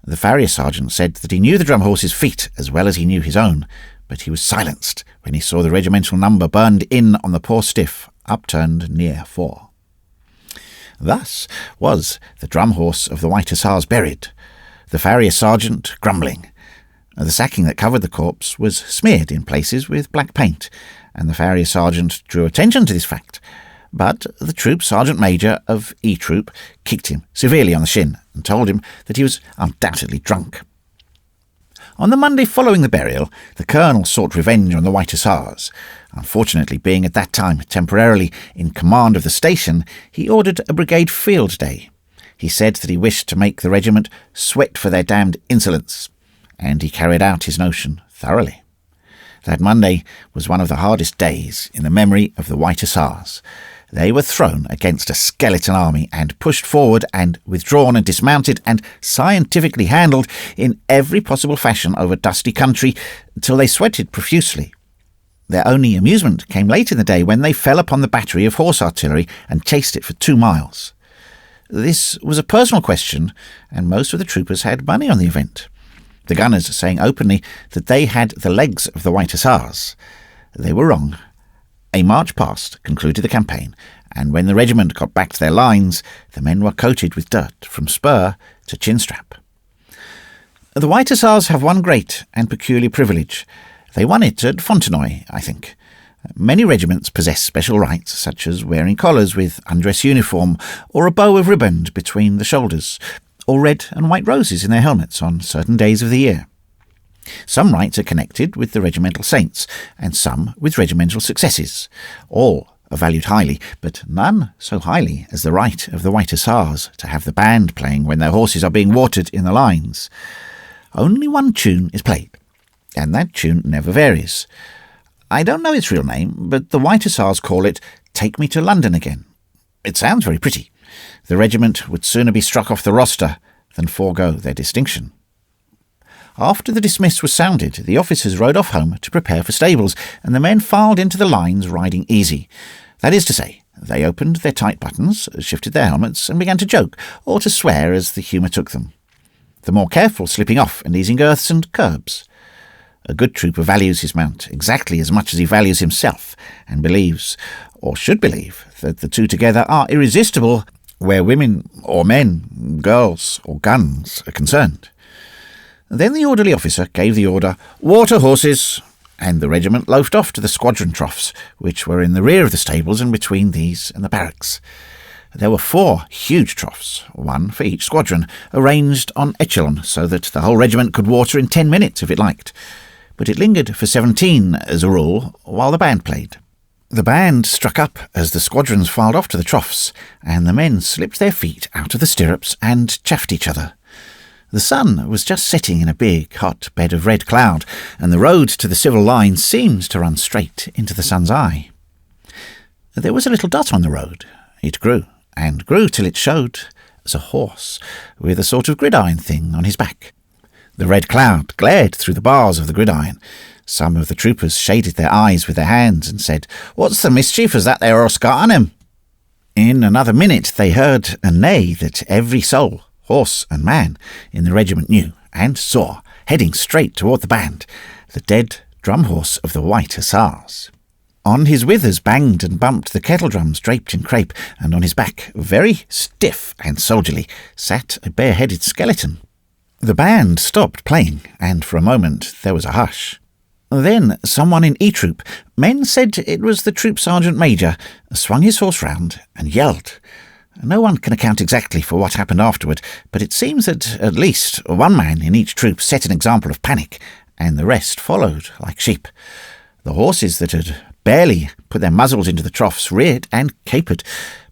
The farrier sergeant said that he knew the drum horse's feet as well as he knew his own, but he was silenced when he saw the regimental number burned in on the poor stiff, upturned near 4. Thus was the drum horse of the White Hussars buried, the farrier sergeant grumbling. The sacking that covered the corpse was smeared in places with black paint, and the farrier sergeant drew attention to this fact, but the troop sergeant major of E Troop kicked him severely on the shin and told him that he was undoubtedly drunk. On the Monday following the burial, the Colonel sought revenge on the White Hussars. Unfortunately, being at that time temporarily in command of the station, he ordered a brigade field day. He said that he wished to make the regiment sweat for their damned insolence, and he carried out his notion thoroughly. That Monday was one of the hardest days in the memory of the White Hussars. They were thrown against a skeleton army and pushed forward and withdrawn and dismounted and scientifically handled in every possible fashion over dusty country till they sweated profusely. Their only amusement came late in the day when they fell upon the battery of horse artillery and chased it for 2 miles. This was a personal question, and most of the troopers had money on the event, the gunners saying openly that they had the legs of the White Hussars. They were wrong. A march past concluded the campaign, and when the regiment got back to their lines, the men were coated with dirt from spur to chinstrap. The White Hussars have one great and peculiar privilege. They won it at Fontenoy, I think. Many regiments possess special rights, such as wearing collars with undress uniform, or a bow of riband between the shoulders, or red and white roses in their helmets on certain days of the year. Some rights are connected with the regimental saints, and some with regimental successes. All are valued highly, but none so highly as the right of the White Hussars to have the band playing when their horses are being watered in the lines. Only one tune is played, and that tune never varies. I don't know its real name, but the White Hussars call it "Take Me to London Again." It sounds very pretty. The regiment would sooner be struck off the roster than forego their distinction. After the dismiss was sounded, the officers rode off home to prepare for stables, and the men filed into the lines riding easy. That is to say, they opened their tight buttons, shifted their helmets, and began to joke, or to swear as the humour took them. The more careful slipping off and easing girths and curbs. A good trooper values his mount exactly as much as he values himself, and believes, or should believe, that the two together are irresistible where women or men, girls or guns are concerned. Then the orderly officer gave the order, "Water, horses," and the regiment loafed off to the squadron troughs, which were in the rear of the stables and between these and the barracks. There were 4 huge troughs, one for each squadron, arranged on echelon so that the whole regiment could water in 10 minutes if it liked. But it lingered for 17, as a rule, while the band played. The band struck up as the squadrons filed off to the troughs, and the men slipped their feet out of the stirrups and chaffed each other. The sun was just setting in a big, hot bed of red cloud, and the road to the civil line seemed to run straight into the sun's eye. There was a little dot on the road. It grew, and grew till it showed as a horse, with a sort of gridiron thing on his back. The red cloud glared through the bars of the gridiron. Some of the troopers shaded their eyes with their hands and said, "What's the mischief has that there horse got on him?" In another minute they heard a neigh that every soul, horse and man, in the regiment knew and saw, heading straight toward the band, the dead drum horse of the White Hussars. On his withers banged and bumped the kettle drums draped in crape, and on his back, very stiff and soldierly, sat a bare-headed skeleton. The band stopped playing, and for a moment there was a hush. Then someone in E Troop, men said it was the troop sergeant major, swung his horse round and yelled. No one can account exactly for what happened afterward, but it seems that at least one man in each troop set an example of panic, and the rest followed like sheep. The horses that had barely put their muzzles into the troughs reared and capered,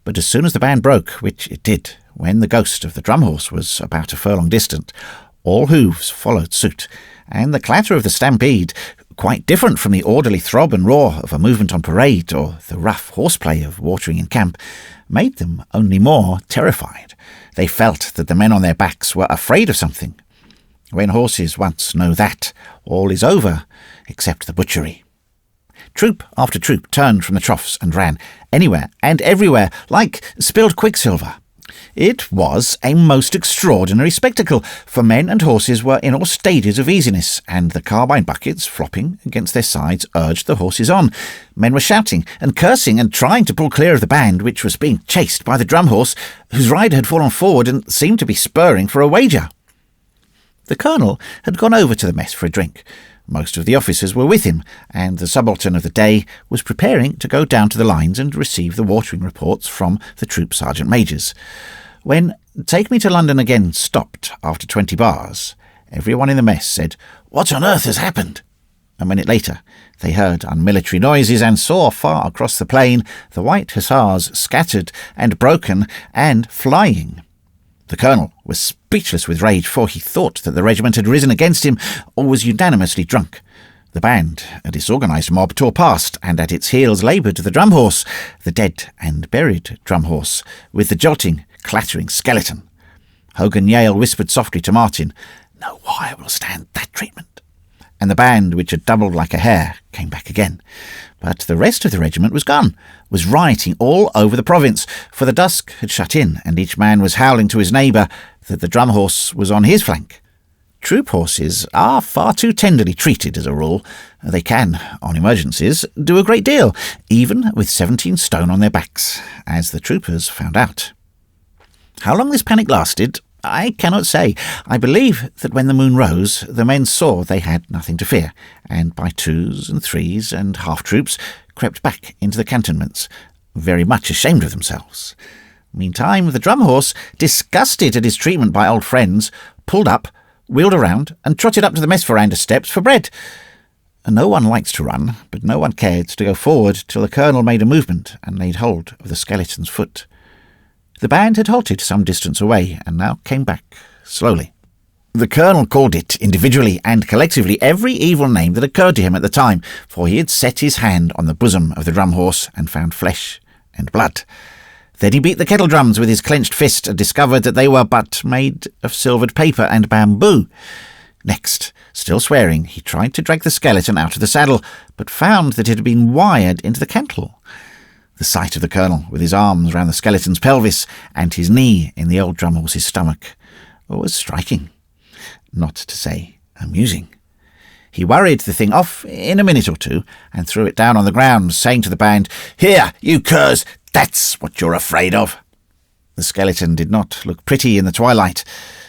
but as soon as the band broke, which it did, when the ghost of the drum horse was about a furlong distant, all hooves followed suit, and the clatter of the stampede, quite different from the orderly throb and roar of a movement on parade or the rough horseplay of watering in camp, made them only more terrified. They felt that the men on their backs were afraid of something. When horses once know that, all is over, except the butchery. Troop after troop turned from the troughs and ran, anywhere and everywhere, like spilled quicksilver. It was a most extraordinary spectacle, for men and horses were in all stages of easiness, and the carbine buckets, flopping against their sides, urged the horses on. Men were shouting and cursing and trying to pull clear of the band, which was being chased by the drum horse, whose rider had fallen forward and seemed to be spurring for a wager. The colonel had gone over to the mess for a drink. Most of the officers were with him, and the subaltern of the day was preparing to go down to the lines and receive the watering reports from the troop sergeant-majors. When "Take Me to London Again" stopped after 20 bars, everyone in the mess said, "What on earth has happened?" A minute later, they heard unmilitary noises and saw far across the plain the White Hussars scattered and broken and flying. The colonel was speechless with rage, for he thought that the regiment had risen against him or was unanimously drunk. The band, a disorganised mob, tore past, and at its heels laboured the drum horse, the dead and buried drum horse, with the jolting, clattering skeleton. Hogan Yale whispered softly to Martin, "No wire will stand that treatment." And the band, which had doubled like a hare, came back again. But the rest of the regiment was gone, was rioting all over the province, for the dusk had shut in, and each man was howling to his neighbour that the drum horse was on his flank. Troop horses are far too tenderly treated as a rule. They can, on emergencies, do a great deal, even with 17 stone on their backs, as the troopers found out. How long this panic lasted, I cannot say. I believe that when the moon rose, the men saw they had nothing to fear, and by twos and threes and half-troops crept back into the cantonments, very much ashamed of themselves. Meantime, the drum horse, disgusted at his treatment by old friends, pulled up, wheeled around, and trotted up to the mess veranda steps for bread. No one likes to run, but no one cared to go forward till the colonel made a movement and laid hold of the skeleton's foot. The band had halted some distance away, and now came back, slowly. The colonel called it, individually and collectively, every evil name that occurred to him at the time, for he had set his hand on the bosom of the drum horse and found flesh and blood. Then he beat the kettle drums with his clenched fist and discovered that they were but made of silvered paper and bamboo. Next, still swearing, he tried to drag the skeleton out of the saddle, but found that it had been wired into the cantle. The sight of the colonel, with his arms round the skeleton's pelvis and his knee in the old drum horse's stomach, was striking, not to say amusing. He worried the thing off in a minute or two and threw it down on the ground, saying to the band, "Here, you curs, that's what you're afraid of." The skeleton did not look pretty in the twilight.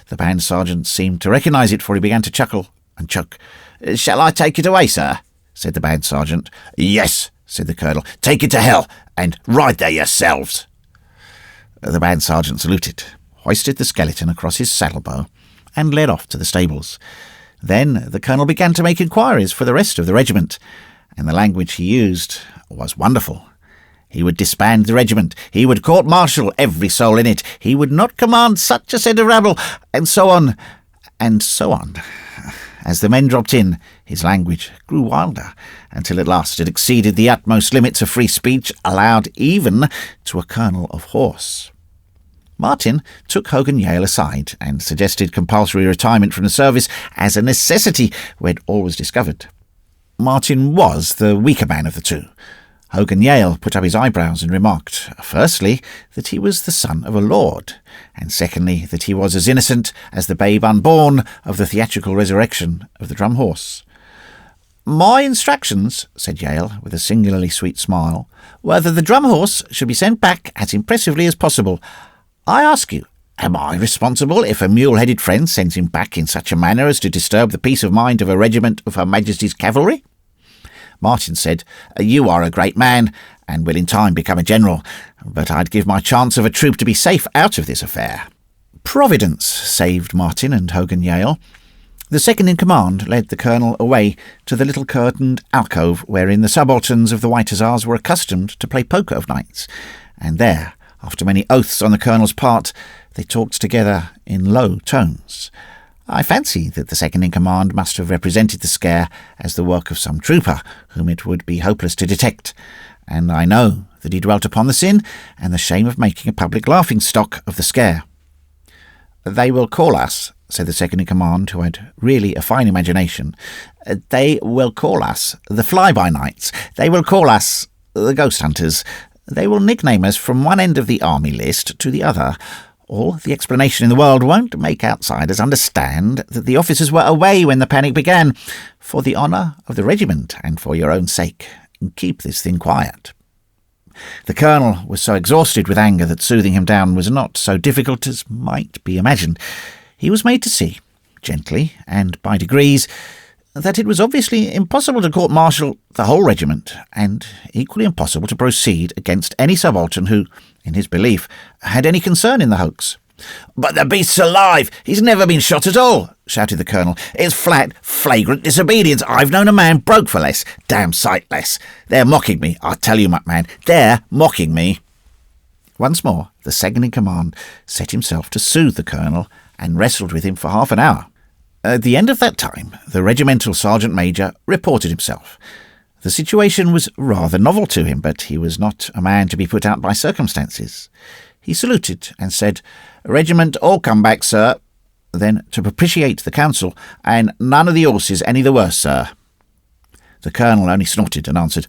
The band sergeant seemed to recognise it, for he began to chuckle and choke. "Shall I take it away, sir?" said the band sergeant. "Yes," said the colonel. "Take it to hell, and ride there yourselves." The band sergeant saluted, hoisted the skeleton across his saddlebow, and led off to the stables. Then the colonel began to make inquiries for the rest of the regiment, and the language he used was wonderful. He would disband the regiment, he would court-martial every soul in it, he would not command such a set of rabble, and so on, and so on. As the men dropped in, his language grew wilder, until at last it exceeded the utmost limits of free speech allowed even to a colonel of horse. Martin took Hogan Yale aside and suggested compulsory retirement from the service as a necessity when all was discovered. Martin was the weaker man of the two. Hogan Yale put up his eyebrows and remarked, firstly, that he was the son of a lord, and secondly, that he was as innocent as the babe unborn of the theatrical resurrection of the drum horse. "My instructions," said Yale, with a singularly sweet smile, "were that the drum horse should be sent back as impressively as possible. I ask you, am I responsible if a mule-headed friend sends him back in such a manner as to disturb the peace of mind of a regiment of Her Majesty's cavalry?" Martin said, "You are a great man, and will in time become a general, but I'd give my chance of a troop to be safe out of this affair." Providence saved Martin and Hogan Yale. The second-in-command led the colonel away to the little curtained alcove wherein the subalterns of the White Hussars were accustomed to play poker of nights, and there, after many oaths on the colonel's part, they talked together in low tones. I fancy that the second-in-command must have represented the scare as the work of some trooper whom it would be hopeless to detect, and I know that he dwelt upon the sin and the shame of making a public laughing-stock of the scare. "They will call us," said the second-in-command, who had really a fine imagination, "they will call us the fly-by-nights. They will call us the ghost hunters. They will nickname us from one end of the army list to the other. All the explanation in the world won't make outsiders understand that the officers were away when the panic began. For the honour of the regiment and for your own sake, keep this thing quiet." The colonel was so exhausted with anger that soothing him down was not so difficult as might be imagined. He was made to see, gently and by degrees, that it was obviously impossible to court-martial the whole regiment, and equally impossible to proceed against any subaltern who, in his belief, had any concern in the hoax. "But the beast's alive! He's never been shot at all!" shouted the colonel. "It's flat, flagrant disobedience. I've known a man broke for less, damn sight less. They're mocking me, I tell you, McMahon, they're mocking me." Once more, the second-in-command set himself to soothe the colonel and wrestled with him for half an hour. At the end of that time, the regimental sergeant-major reported himself. The situation was rather novel to him, but he was not a man to be put out by circumstances. He saluted and said, "Regiment all come back, sir." Then, to propitiate the council, "And none of the horses any the worse, sir." The colonel only snorted and answered,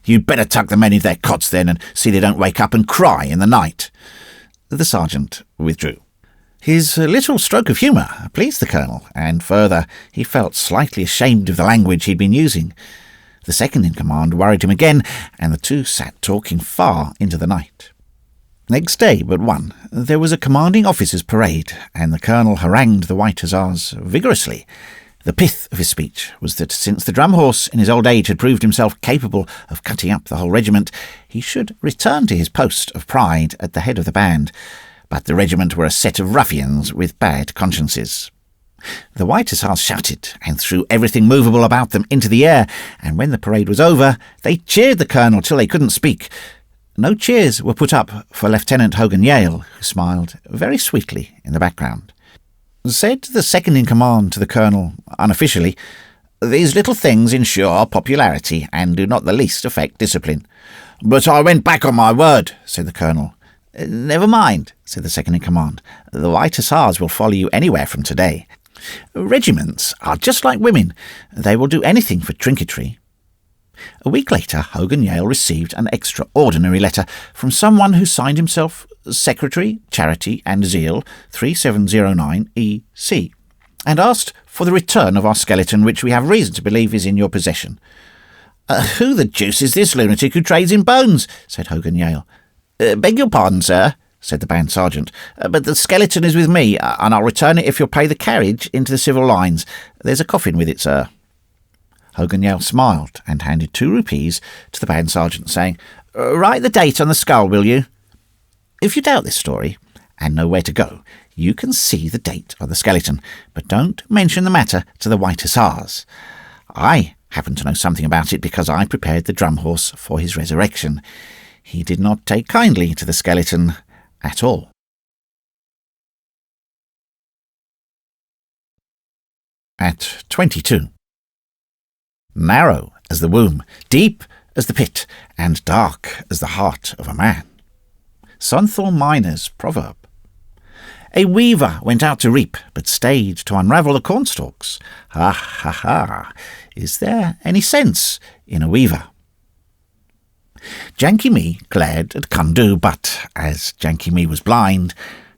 "You'd better tuck the men into their cots then, and see they don't wake up and cry in the night." The sergeant withdrew. His little stroke of humour pleased the Colonel, and further, he felt slightly ashamed of the language he'd been using. The second-in-command worried him again, and the two sat talking far into the night. Next day but one, there was a commanding officers' parade, and the Colonel harangued the White Hussars vigorously. The pith of his speech was that since the drum horse in his old age had proved himself capable of cutting up the whole regiment, he should return to his post of pride at the head of the band. But the regiment were a set of ruffians with bad consciences. The White Hussars shouted and threw everything movable about them into the air, and when the parade was over, they cheered the Colonel till they couldn't speak. No cheers were put up for Lieutenant Hogan Yale, who smiled very sweetly in the background. Said the second-in-command to the Colonel, unofficially, "These little things ensure popularity and do not the least affect discipline." "But I went back on my word," said the Colonel. "Never mind," said the second-in-command. "The White Hussars will follow you anywhere from today. Regiments are just like women. They will do anything for trinketry." A week later, Hogan Yale received an extraordinary letter from someone who signed himself Secretary, Charity and Zeal 3709 EC, and asked for the return of our skeleton, which we have reason to believe is in your possession. "Who the deuce is this lunatic who trades in bones?" said Hogan Yale. "Beg your pardon, sir," said the band sergeant, "but the skeleton is with me, and I'll return it if you'll pay the carriage into the civil lines. There's a coffin with it, sir." Hogan Yale smiled and handed 2 rupees to the band sergeant, saying, "Write the date on the skull, will you?" If you doubt this story, and know where to go, you can see the date on the skeleton, but don't mention the matter to the White Hussars. I happen to know something about it because I prepared the drum horse for his resurrection. He did not take kindly to the skeleton at all. At 22. Narrow as the womb, deep as the pit, and dark as the heart of a man. Sunthorn Miner's proverb. A weaver went out to reap, but stayed to unravel the cornstalks. Ha, ha, ha! Is there any sense in a weaver? Janky Me glared at Kundu, but as Janky Me was blind,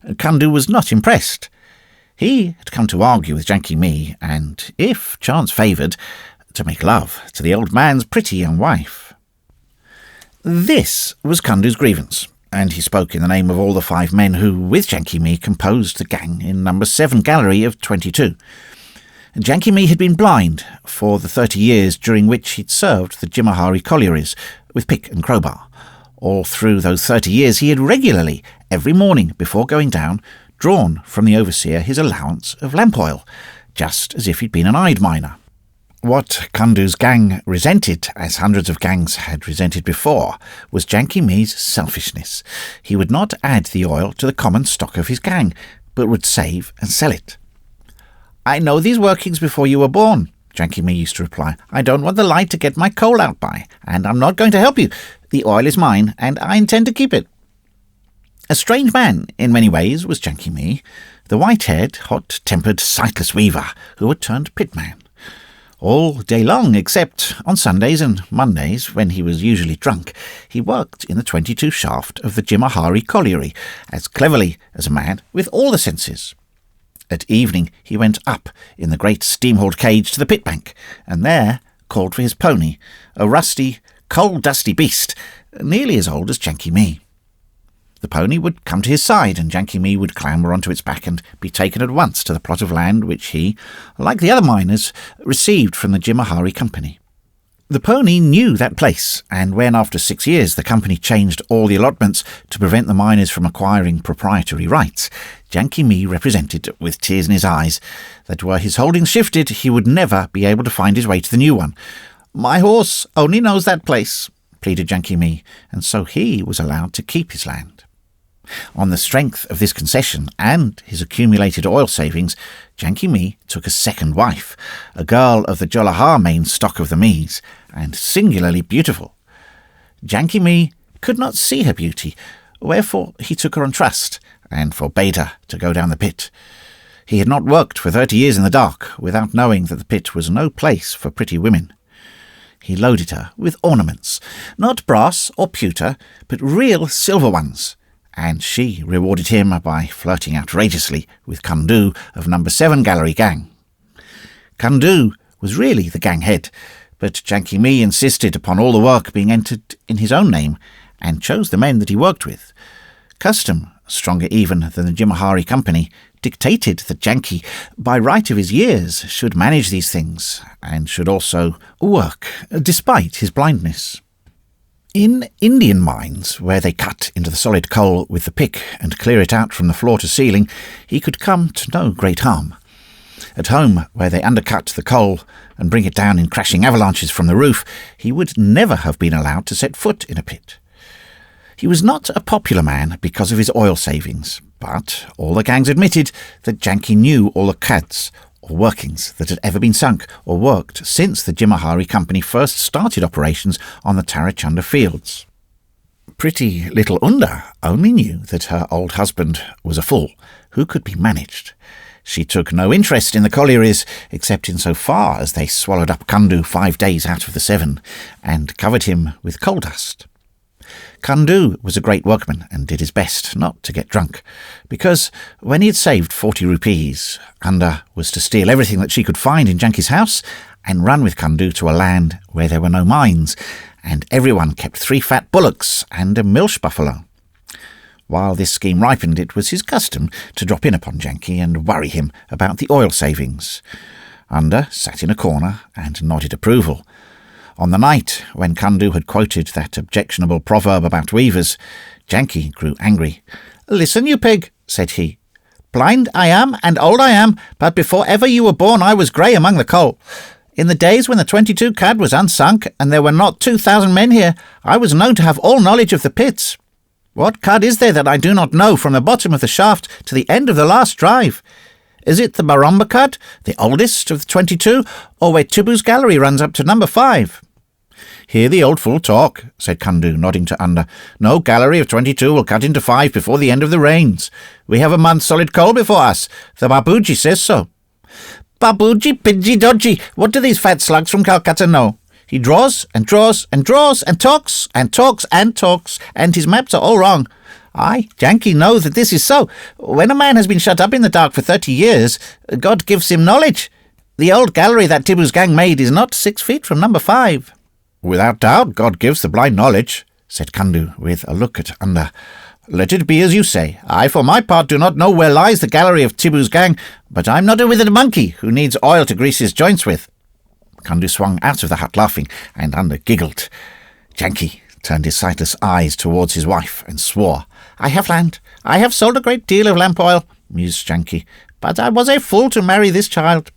Kundu was not impressed. He had come to argue with Janky Me, and, if chance favoured, to make love to the old man's pretty young wife. This was Kundu's grievance, and he spoke in the name of all the 5 men who, with Janky Me, composed the gang in number 7 gallery of 22. Janky Me had been blind for the 30 years during which he'd served the Jimahari collieries with pick and crowbar. All through those 30 years he had regularly, every morning before going down, drawn from the overseer his allowance of lamp oil, just as if he'd been an eyed miner. What Kundu's gang resented, as hundreds of gangs had resented before, was Janky Me's selfishness. He would not add the oil to the common stock of his gang, but would save and sell it. "I know these workings before you were born," Janky Me used to reply. "I don't want the light to get my coal out by, and I'm not going to help you. The oil is mine, and I intend to keep it." A strange man, in many ways, was Janky Me, the white-haired, hot-tempered, sightless weaver who had turned pitman. All day long, except on Sundays and Mondays, when he was usually drunk, he worked in the 22 shaft of the Jimahari colliery, as cleverly as a man with all the senses. At evening he went up in the great steam-hauled cage to the pit bank, and there called for his pony, a rusty, coal-dusty beast, nearly as old as Janky Me. The pony would come to his side, and Janky Me would clamber onto its back and be taken at once to the plot of land which he, like the other miners, received from the Jimahari Company. The pony knew that place, and when after 6 years the company changed all the allotments to prevent the miners from acquiring proprietary rights, Janky Me represented, with tears in his eyes, that were his holdings shifted he would never be able to find his way to the new one. "My horse only knows that place," pleaded Janky Me, and so he was allowed to keep his land. On the strength of this concession and his accumulated oil savings, Janky Me took a second wife, a girl of the Jollahar main stock of the Mears, and singularly beautiful. Janky Me could not see her beauty, wherefore he took her on trust, and forbade her to go down the pit. He had not worked for 30 years in the dark, without knowing that the pit was no place for pretty women. He loaded her with ornaments, not brass or pewter, but real silver ones, and she rewarded him by flirting outrageously with Kundu of number 7 gallery gang. Kundu was really the gang head, but Janki Mi insisted upon all the work being entered in his own name and chose the men that he worked with. Custom, stronger even than the Jimahari Company, dictated that Janki, by right of his years, should manage these things and should also work, despite his blindness. In Indian mines, where they cut into the solid coal with the pick and clear it out from the floor to ceiling, he could come to no great harm. At home, where they undercut the coal and bring it down in crashing avalanches from the roof, he would never have been allowed to set foot in a pit. He was not a popular man because of his oil savings, but all the gangs admitted that Janki knew all the cads, or workings, that had ever been sunk or worked since the Jimahari Company first started operations on the Tarachunda fields. Pretty little Unda only knew that her old husband was a fool who could be managed. She took no interest in the collieries, except in so far as they swallowed up Kundu 5 days out of the 7, and covered him with coal dust. Kundu was a great workman and did his best not to get drunk, because when he had saved 40 rupees, Unda was to steal everything that she could find in Janki's house and run with Kundu to a land where there were no mines, and everyone kept 3 fat bullocks and a milch buffalo. While this scheme ripened, it was his custom to drop in upon Janki and worry him about the oil savings. Unda sat in a corner and nodded approval. On the night when Kundu had quoted that objectionable proverb about weavers, Janki grew angry. "Listen, you pig," said he. "Blind I am and old I am, but before ever you were born I was grey among the coal. In the days when the 22 cad was unsunk and there were not 2,000 men here, I was known to have all knowledge of the pits. What cud is there that I do not know from the bottom of the shaft to the end of the last drive? Is it the Baromba cud, the oldest of the 22, or where Tibu's gallery runs up to number 5? "Hear the old fool talk," said Kundu, nodding to Unda. "No gallery of 22 will cut into 5 before the end of the rains. We have a month's solid coal before us. The Babuji says so." "Babuji, pidgey dodgy, what do these fat slugs from Calcutta know? He draws and draws and draws and talks and talks and talks, and his maps are all wrong. I, Janki, know that this is so. When a man has been shut up in the dark for 30 years, God gives him knowledge. The old gallery that Tibu's gang made is not 6 feet from number 5. "Without doubt, God gives the blind knowledge," said Kundu, with a look at Unda. "Let it be as you say. I, for my part, do not know where lies the gallery of Tibu's gang, but I'm not a withered monkey who needs oil to grease his joints with." Kundu swung out of the hut laughing, and Unda giggled. Janki turned his sightless eyes towards his wife and swore. "I have land. I have sold a great deal of lamp oil," mused Janki, "but I was a fool to marry this child."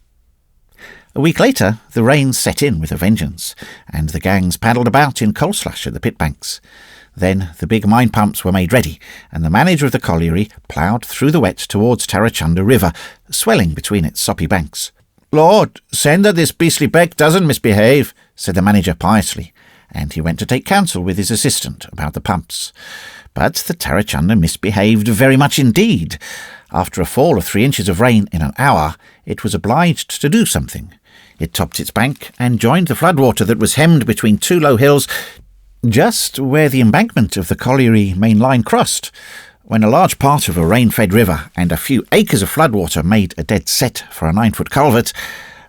A week later, the rain set in with a vengeance, and the gangs paddled about in coal slush at the pit banks. Then the big mine pumps were made ready, and the manager of the colliery ploughed through the wet towards Tarachunda River, swelling between its soppy banks. "Lord, send that this beastly beck doesn't misbehave," said the manager piously, and he went to take counsel with his assistant about the pumps. But the Tarachunda misbehaved very much indeed. After a fall of 3 inches of rain in an hour, it was obliged to do something. It topped its bank and joined the floodwater that was hemmed between 2 low hills, just where the embankment of the colliery main line crossed. When a large part of a rain-fed river and a few acres of floodwater made a dead set for a 9-foot culvert,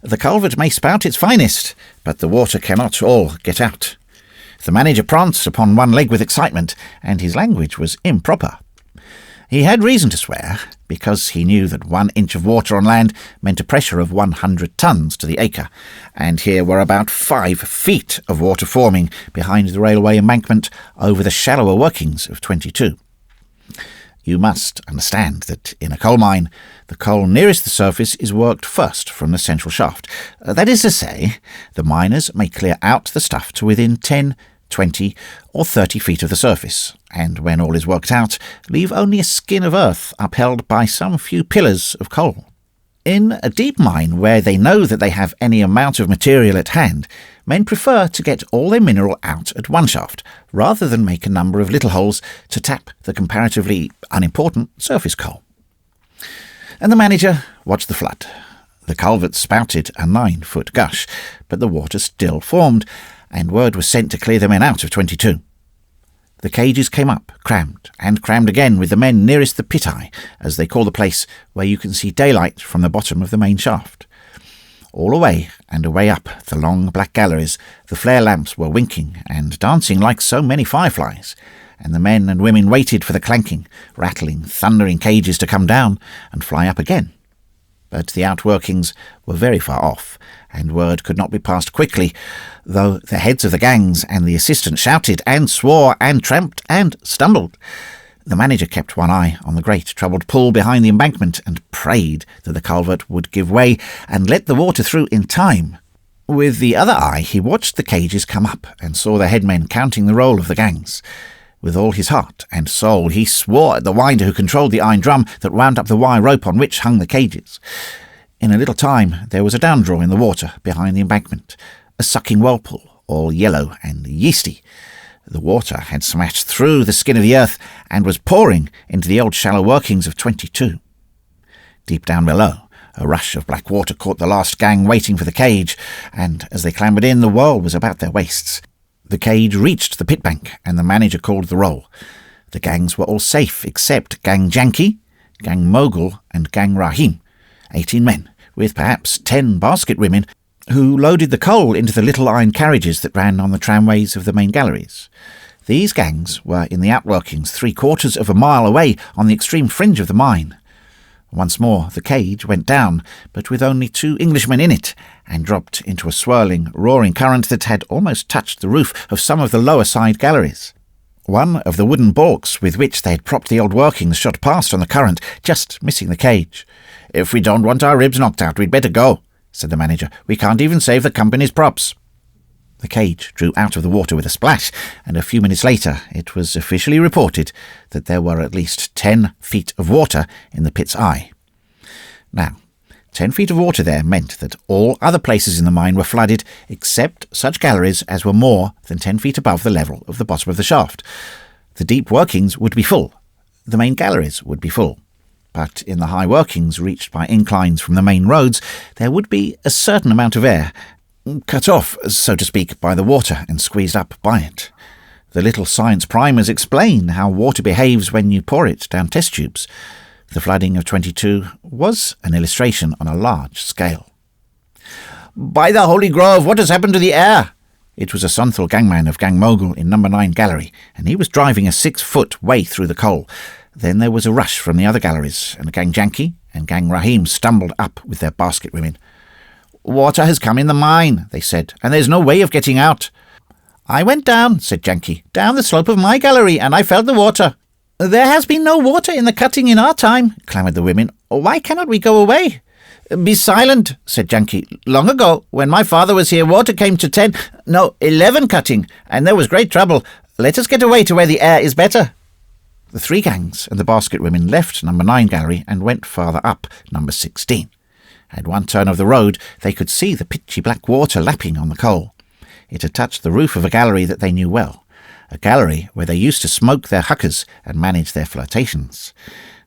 the culvert may spout its finest, but the water cannot all get out. The manager pranced upon one leg with excitement, and his language was improper. He had reason to swear, because he knew that 1 inch of water on land meant a pressure of 100 tons to the acre, and here were about 5 feet of water forming behind the railway embankment over the shallower workings of 22. You must understand that in a coal mine, the coal nearest the surface is worked first from the central shaft. That is to say, the miners may clear out the stuff to within 10, 20 or 30 feet of the surface, and when all is worked out, leave only a skin of earth upheld by some few pillars of coal. In a deep mine where they know that they have any amount of material at hand, men prefer to get all their mineral out at one shaft, rather than make a number of little holes to tap the comparatively unimportant surface coal. And the manager watched the flood. The culvert spouted a 9-foot gush, but the water still formed, and word was sent to clear the men out of 22. The cages came up, crammed, and crammed again with the men nearest the pit-eye, as they call the place where you can see daylight from the bottom of the main shaft. All away and away up the long black galleries, the flare lamps were winking and dancing like so many fireflies, and the men and women waited for the clanking, rattling, thundering cages to come down and fly up again. But the outworkings were very far off, and word could not be passed quickly, though the heads of the gangs and the assistants shouted and swore and tramped and stumbled. The manager kept one eye on the great troubled pool behind the embankment and prayed that the culvert would give way and let the water through in time. With the other eye he watched the cages come up and saw the headmen counting the roll of the gangs. With all his heart and soul he swore at the winder who controlled the iron drum that wound up the wire rope on which hung the cages. In a little time there was a downdraw in the water behind the embankment, a sucking whirlpool, all yellow and yeasty. The water had smashed through the skin of the earth and was pouring into the old shallow workings of 22. Deep down below, a rush of black water caught the last gang waiting for the cage, and as they clambered in, the whirl was about their waists. The cage reached the pit bank, and the manager called the roll. The gangs were all safe except Gang Janki, Gang Mogul, and Gang Rahim, 18 men, with perhaps 10 basket women, who loaded the coal into the little iron carriages that ran on the tramways of the main galleries. These gangs were in the outworkings 3/4 of a mile away on the extreme fringe of the mine. Once more the cage went down, but with only 2 Englishmen in it, and dropped into a swirling, roaring current that had almost touched the roof of some of the lower side galleries. One of the wooden balks with which they had propped the old workings shot past on the current, just missing the cage. "If we don't want our ribs knocked out, we'd better go," said the manager. "We can't even save the company's props." The cage drew out of the water with a splash, and a few minutes later it was officially reported that there were at least 10 feet of water in the pit's eye. Now, 10 feet of water there meant that all other places in the mine were flooded, except such galleries as were more than 10 feet above the level of the bottom of the shaft. The deep workings would be full. The main galleries would be full. But in the high workings reached by inclines from the main roads, there would be a certain amount of air, cut off, so to speak, by the water and squeezed up by it. The little science primers explain how water behaves when you pour it down test tubes. The flooding of 22 was an illustration on a large scale. "By the Holy Grove, what has happened to the air?" It was a Sonthal gangman of Gang Mogul in number 9 gallery, and he was driving a 6-foot way through the coal. Then there was a rush from the other galleries, and Gang Janki and Gang Rahim stumbled up with their basket women. "Water has come in the mine," they said, "and there's no way of getting out." "I went down," said Janki, "down the slope of my gallery, and I felt the water." "There has been no water in the cutting in our time," clamoured the women. "Why cannot we go away?" "Be silent," said Janki. "Long ago, when my father was here, water came to 11 cutting, and there was great trouble. Let us get away to where the air is better." The 3 gangs and the basket women left number 9 gallery and went farther up number 16. At one turn of the road they could see the pitchy black water lapping on the coal. It had touched the roof of a gallery that they knew well, a gallery where they used to smoke their huckers and manage their flirtations.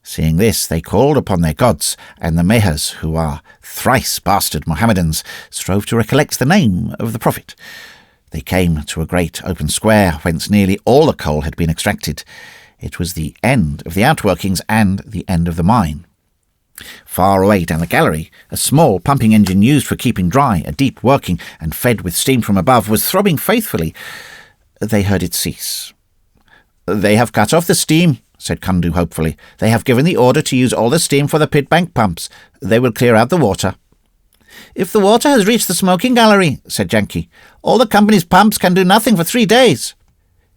Seeing this, they called upon their gods, and the Mears, who are thrice bastard Mohammedans, strove to recollect the name of the prophet. They came to a great open square whence nearly all the coal had been extracted. It was the end of the outworkings and the end of the mine. Far away down the gallery, a small pumping engine used for keeping dry a deep working and fed with steam from above was throbbing faithfully. They heard it cease. "They have cut off the steam," said Kundu hopefully. "They have given the order to use all the steam for the pit bank pumps. They will clear out the water." "If the water has reached the smoking gallery," said Janki, "all the company's pumps can do nothing for 3 days.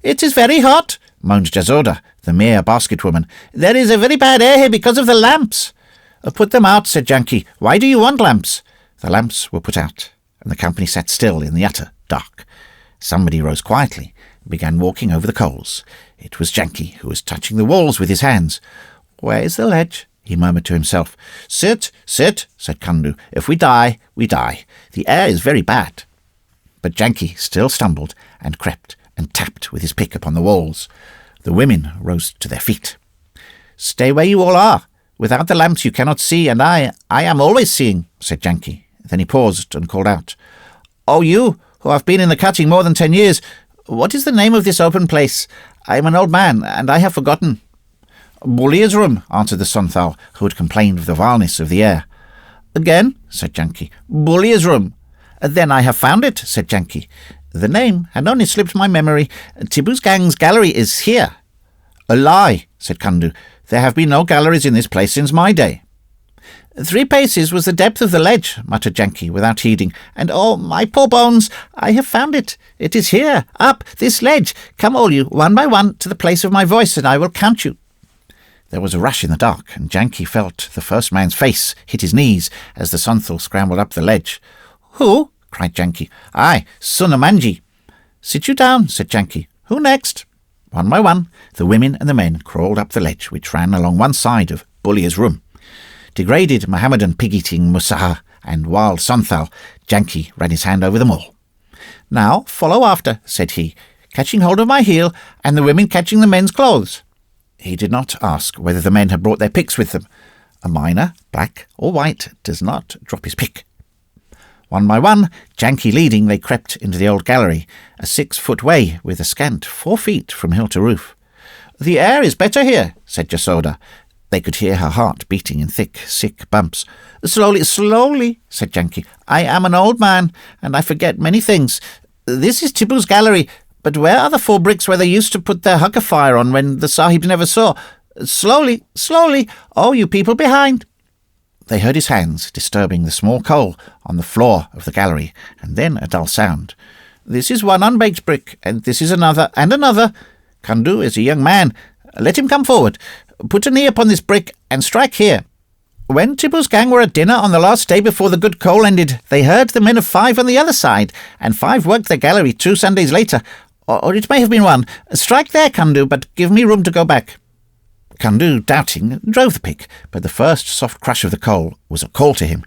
"It is very hot," moaned Jazoda, the mere basket woman. "There is a very bad air here because of the lamps." "Put them out," said Janki. "Why do you want lamps?" The lamps were put out, and the company sat still in the utter dark. Somebody rose quietly and began walking over the coals. It was Janki, who was touching the walls with his hands. "Where is the ledge?" he murmured to himself. "Sit, sit," said Kundu. "If we die, we die. The air is very bad." But Janki still stumbled and crept and tapped with his pick upon the walls. The women rose to their feet. "Stay where you all are. Without the lamps you cannot see, and I am always seeing," said Janki. Then he paused and called out, "Oh, you, who have been in the cutting more than 10 years, what is the name of this open place? I am an old man, and I have forgotten." "Bullier's room," answered the Sunthal, who had complained of the vileness of the air. "Again?" said Janki. "Bullier's room." "Then I have found it," said Janki. "The name had only slipped my memory. Tibu's gang's gallery is here." "A lie," said Kundu. "There have been no galleries in this place since my day." "3 paces was the depth of the ledge," muttered Janki, without heeding. "And oh, my poor bones, I have found it. It is here, up this ledge. Come all you, one by one, to the place of my voice, and I will count you." There was a rush in the dark, and Janki felt the first man's face hit his knees as the Sunthal scrambled up the ledge. "Who?" cried Janki. "I, Sunamanji." "Sit you down," said Janki. "Who next?" One by one, the women and the men crawled up the ledge, which ran along one side of Bullier's room. Degraded Mohammedan pig-eating Musaha and wild Sunthal, Janki ran his hand over them all. "Now follow after," said he, "catching hold of my heel, and the women catching the men's clothes." He did not ask whether the men had brought their picks with them. A miner, black or white, does not drop his pick. One by one, Janki leading, they crept into the old gallery, a 6-foot way with a scant 4 feet from hill to roof. "The air is better here," said Jasoda. They could hear her heart beating in thick, sick bumps. "Slowly, slowly," said Janki. "I am an old man, and I forget many things. This is Tibu's gallery, but where are the 4 bricks where they used to put their hucker fire on when the Sahib never saw? Slowly, slowly, oh, you people behind." They heard his hands disturbing the small coal on the floor of the gallery, and then a dull sound. "This is one unbaked brick, and this is another, and another. Kundu is a young man. Let him come forward. Put a knee upon this brick, and strike here. When Tibu's gang were at dinner on the last day before the good coal ended, they heard the men of 5 on the other side, and 5 worked their gallery 2 Sundays later. Or it may have been 1. Strike there, Kundu, but give me room to go back." Kundu, doubting, drove the pick, but the first soft crush of the coal was a call to him.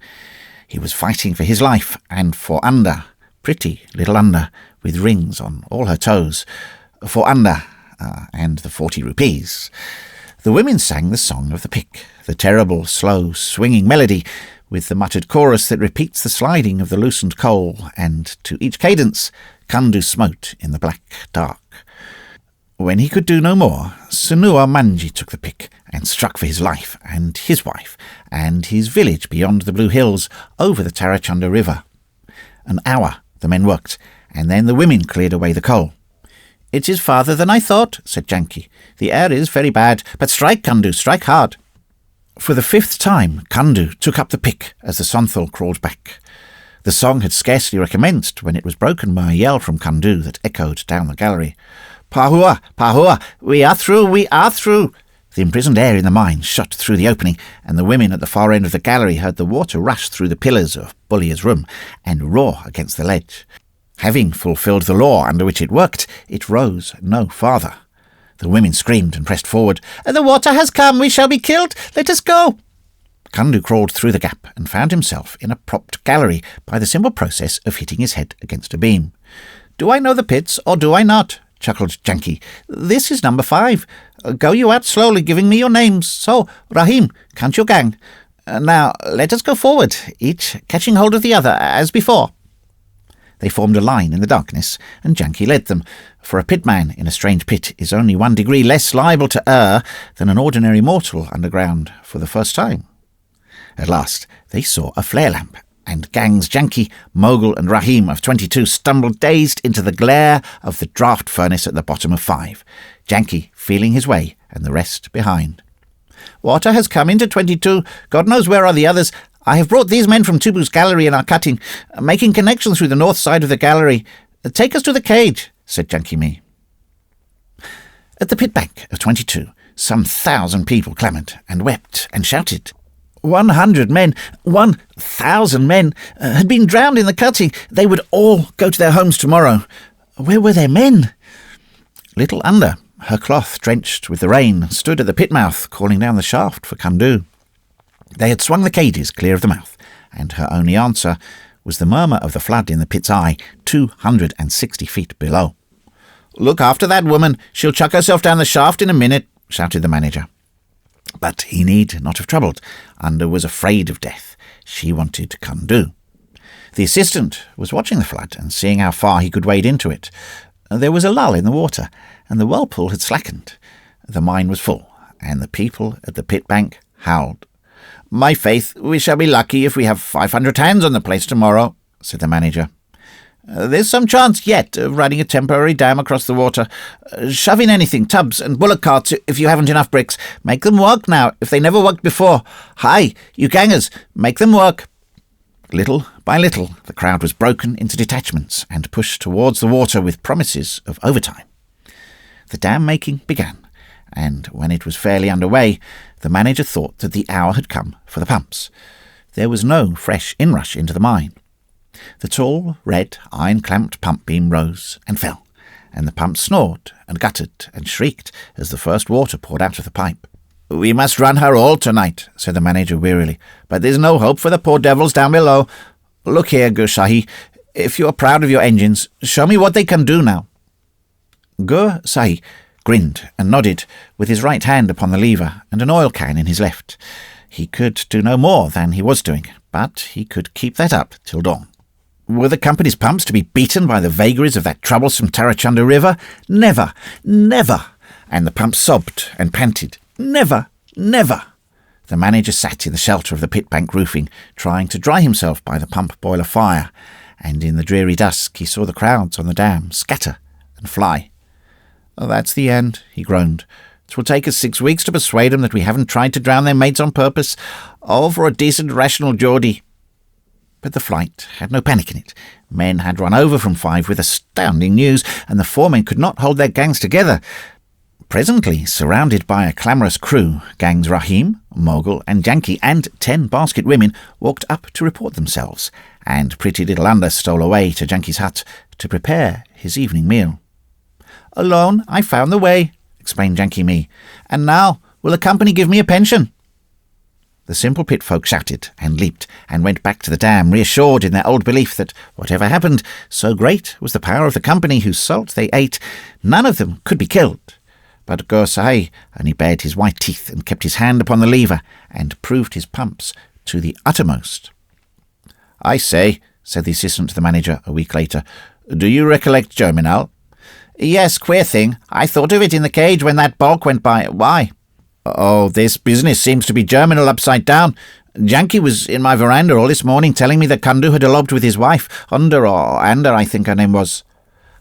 He was fighting for his life, and for Unda, pretty little Unda, with rings on all her toes. For Unda, and the 40 rupees. The women sang the song of the pick, the terrible, slow, swinging melody, with the muttered chorus that repeats the sliding of the loosened coal, and to each cadence, Kundu smote in the black dark. When he could do no more, Sunua Manji took the pick and struck for his life and his wife and his village beyond the Blue Hills over the Tarachunda River. An hour the men worked, and then the women cleared away the coal. "It is farther than I thought," said Janki. "The air is very bad, but strike, Kundu, strike hard." For the 5th time, Kundu took up the pick as the Sunthal crawled back. The song had scarcely recommenced when it was broken by a yell from Kundu that echoed down the gallery. "Pahua! Pahua! We are through! We are through!" The imprisoned air in the mine shot through the opening, and the women at the far end of the gallery heard the water rush through the pillars of Bullier's room and roar against the ledge. Having fulfilled the law under which it worked, it rose no farther. The women screamed and pressed forward. "The water has come! We shall be killed! Let us go!" Kundu crawled through the gap and found himself in a propped gallery by the simple process of hitting his head against a beam. "Do I know the pits, or do I not?" chuckled Janki. "This is number 5. Go you out slowly, giving me your names. So, Rahim, count your gang. Now, let us go forward, each catching hold of the other, as before." They formed a line in the darkness, and Janki led them, for a pitman in a strange pit is only 1 degree less liable to err than an ordinary mortal underground for the first time. At last they saw a flare lamp, and gangs Janki, Mogul and Rahim of 22 stumbled dazed into the glare of the draught furnace at the bottom of 5, Janki feeling his way and the rest behind. "Water has come into 22. God knows where are the others. I have brought these men from Tibu's gallery and are cutting, making connections through the north side of the gallery. Take us to the cage," said Janki Me. At the pit bank of 22, some 1,000 people clamoured and wept and shouted. 100 men, 1,000 men, had been drowned in the cutting. They would all go to their homes tomorrow. Where were their men? Little Unda, her cloth drenched with the rain, stood at the pit mouth, calling down the shaft for Kundu. They had swung the cages clear of the mouth, and her only answer was the murmur of the flood in the pit's eye, 260 feet below. "Look after that woman. She'll chuck herself down the shaft in a minute," shouted the manager. But he need not have troubled. Unda was afraid of death. She wanted Kundu. The assistant was watching the flood and seeing how far he could wade into it. There was a lull in the water, and the whirlpool had slackened. The mine was full, and the people at the pit bank howled. "My faith, we shall be lucky if we have 500 hands on the place tomorrow," said the manager. "There's some chance yet of running a temporary dam across the water. Shove in anything, tubs and bullock carts if you haven't enough bricks. Make them work now, if they never worked before. Hi, you gangers, make them work." Little by little, the crowd was broken into detachments and pushed towards the water with promises of overtime. The dam-making began, and when it was fairly underway, the manager thought that the hour had come for the pumps. There was no fresh inrush into the mine. The tall, red, iron-clamped pump beam rose and fell, and the pump snored and guttered and shrieked as the first water poured out of the pipe. "We must run her all tonight," said the manager wearily, "but there's no hope for the poor devils down below. Look here, Gur Sahi, if you are proud of your engines, show me what they can do now." Gur Sahi grinned and nodded, with his right hand upon the lever and an oil can in his left. He could do no more than he was doing, but he could keep that up till dawn. Were the company's pumps to be beaten by the vagaries of that troublesome Tarachunda River? Never, never! And the pumps sobbed and panted. Never, never! The manager sat in the shelter of the pit bank roofing, trying to dry himself by the pump boiler fire, and in the dreary dusk he saw the crowds on the dam scatter and fly. "Oh, that's the end," he groaned. "'Twill take us 6 weeks to persuade 'em that we haven't tried to drown their mates on purpose. Oh, for a decent, rational Geordie." But the flight had no panic in it. Men had run over from 5 with astounding news, and the foremen could not hold their gangs together. Presently, surrounded by a clamorous crew, gangs Rahim, Mogul and Janki and 10 basket women walked up to report themselves, and pretty little Anda stole away to Janki's hut to prepare his evening meal. "Alone, I found the way," explained Janki me, "and now will the company give me a pension?" The simple pit folk shouted and leaped and went back to the dam, reassured in their old belief that, whatever happened, so great was the power of the company whose salt they ate, none of them could be killed. But Gur Sahi only bared his white teeth and kept his hand upon the lever and proved his pumps to the uttermost. "I say," said the assistant to the manager a week later, "do you recollect Germinal?" "Yes, queer thing. I thought of it in the cage when that bulk went by. Why?" "Oh, this business seems to be Germinal upside down. Janki was in my veranda all this morning telling me that Kundu had eloped with his wife, Under or Ander, I think her name was."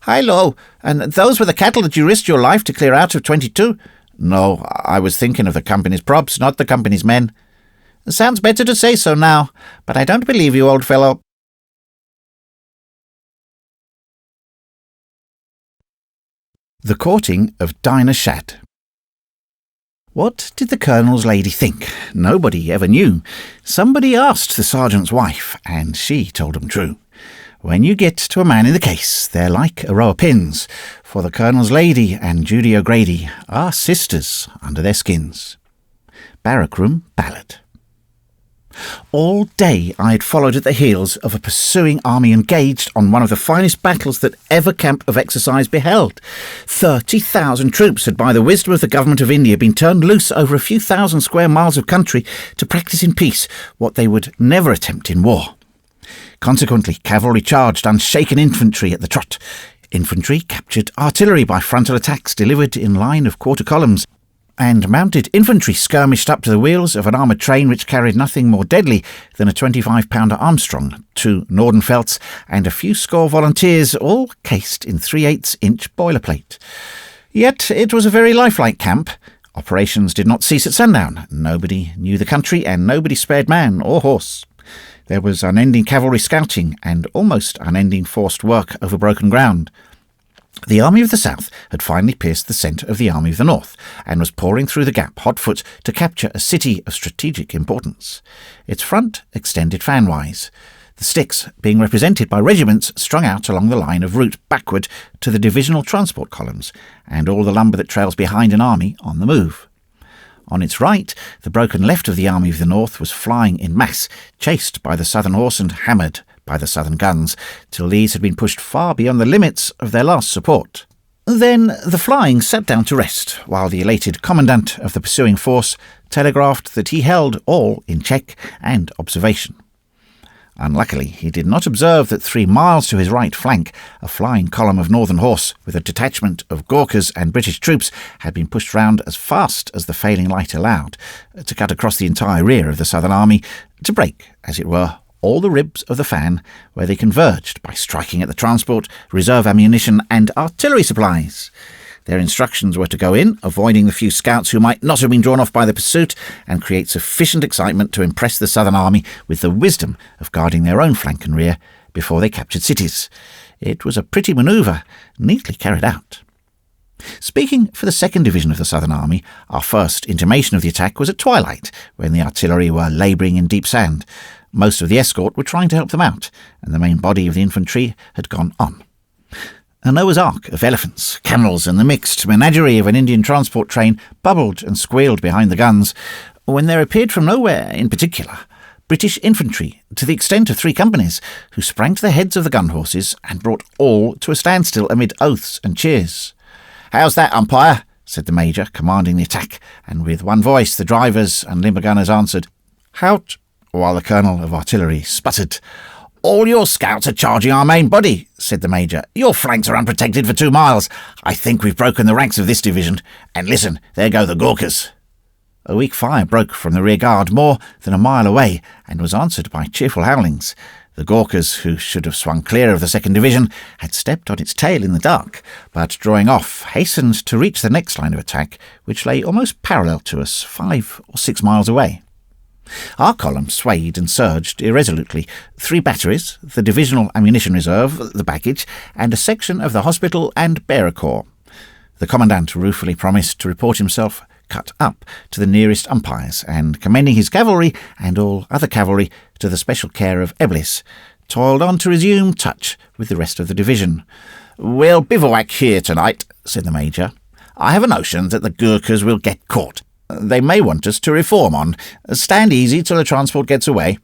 "Hi-lo, and those were the cattle that you risked your life to clear out of 22? "No, I was thinking of the company's props, not the company's men." "Sounds better to say so now, but I don't believe you, old fellow." The Courting of Dinah Shadd. What did the Colonel's lady think? Nobody ever knew. Somebody asked the sergeant's wife, and she told him true. When you get to a man in the case, they're like a row of pins, for the Colonel's lady and Judy O'Grady are sisters under their skins. Barrack Room Ballad. All day I had followed at the heels of a pursuing army engaged on one of the finest battles that ever camp of exercise beheld. 30,000 troops had by the wisdom of the government of India been turned loose over a few thousand square miles of country to practice in peace what they would never attempt in war. Consequently, cavalry charged unshaken infantry at the trot. Infantry captured artillery by frontal attacks delivered in line of quarter columns, and mounted infantry skirmished up to the wheels of an armoured train which carried nothing more deadly than a 25-pounder Armstrong, 2 Nordenfeldts, and a few score volunteers, all cased in 3/8-inch boilerplate. Yet it was a very lifelike camp. Operations did not cease at sundown. Nobody knew the country, and nobody spared man or horse. There was unending cavalry scouting and almost unending forced work over broken ground. The Army of the South had finally pierced the centre of the Army of the North and was pouring through the gap hot-foot to capture a city of strategic importance. Its front extended fanwise, the sticks being represented by regiments strung out along the line of route backward to the divisional transport columns, and all the lumber that trails behind an army on the move. On its right, the broken left of the Army of the North was flying in mass, chased by the Southern horse and hammered by the Southern guns, till these had been pushed far beyond the limits of their last support. Then the flying sat down to rest, while the elated commandant of the pursuing force telegraphed that he held all in check and observation. Unluckily, he did not observe that 3 miles to his right flank, a flying column of Northern horse with a detachment of Ghoorkhas and British troops had been pushed round as fast as the failing light allowed, to cut across the entire rear of the Southern Army, to break, as it were, all the ribs of the fan where they converged by striking at the transport, reserve ammunition and artillery supplies. Their instructions were to go in, avoiding the few scouts who might not have been drawn off by the pursuit, and create sufficient excitement to impress the Southern Army with the wisdom of guarding their own flank and rear before they captured cities. It was a pretty manoeuvre, neatly carried out. Speaking for the 2nd Division of the Southern Army, our first intimation of the attack was at twilight, when the artillery were labouring in deep sand. Most of the escort were trying to help them out, and the main body of the infantry had gone on. A Noah's Ark of elephants, camels, and the mixed menagerie of an Indian transport train bubbled and squealed behind the guns, when there appeared from nowhere, in particular, British infantry, to the extent of 3 companies, who sprang to the heads of the gun horses and brought all to a standstill amid oaths and cheers. "How's that, umpire?" said the Major, commanding the attack, and with one voice the drivers and limber gunners answered, "Hout," while the Colonel of Artillery sputtered. "All your scouts are charging our main body," said the Major. "Your flanks are unprotected for 2 miles. I think we've broken the ranks of this division. And listen, there go the Ghoorkhas." A weak fire broke from the rear guard more than a mile away, and was answered by cheerful howlings. The Ghoorkhas, who should have swung clear of the 2nd Division, had stepped on its tail in the dark, but drawing off, hastened to reach the next line of attack, which lay almost parallel to us, 5 or 6 miles away. Our column swayed and surged irresolutely. 3 batteries, the divisional ammunition reserve, the baggage, and a section of the hospital and bearer corps. The commandant ruefully promised to report himself cut up to the nearest umpires, and commending his cavalry and all other cavalry to the special care of Eblis, toiled on to resume touch with the rest of the division. "We'll bivouac here tonight," said the Major. "I have a notion that the Ghoorkhas will get caught. They may want us to reform on. Stand easy till the transport gets away."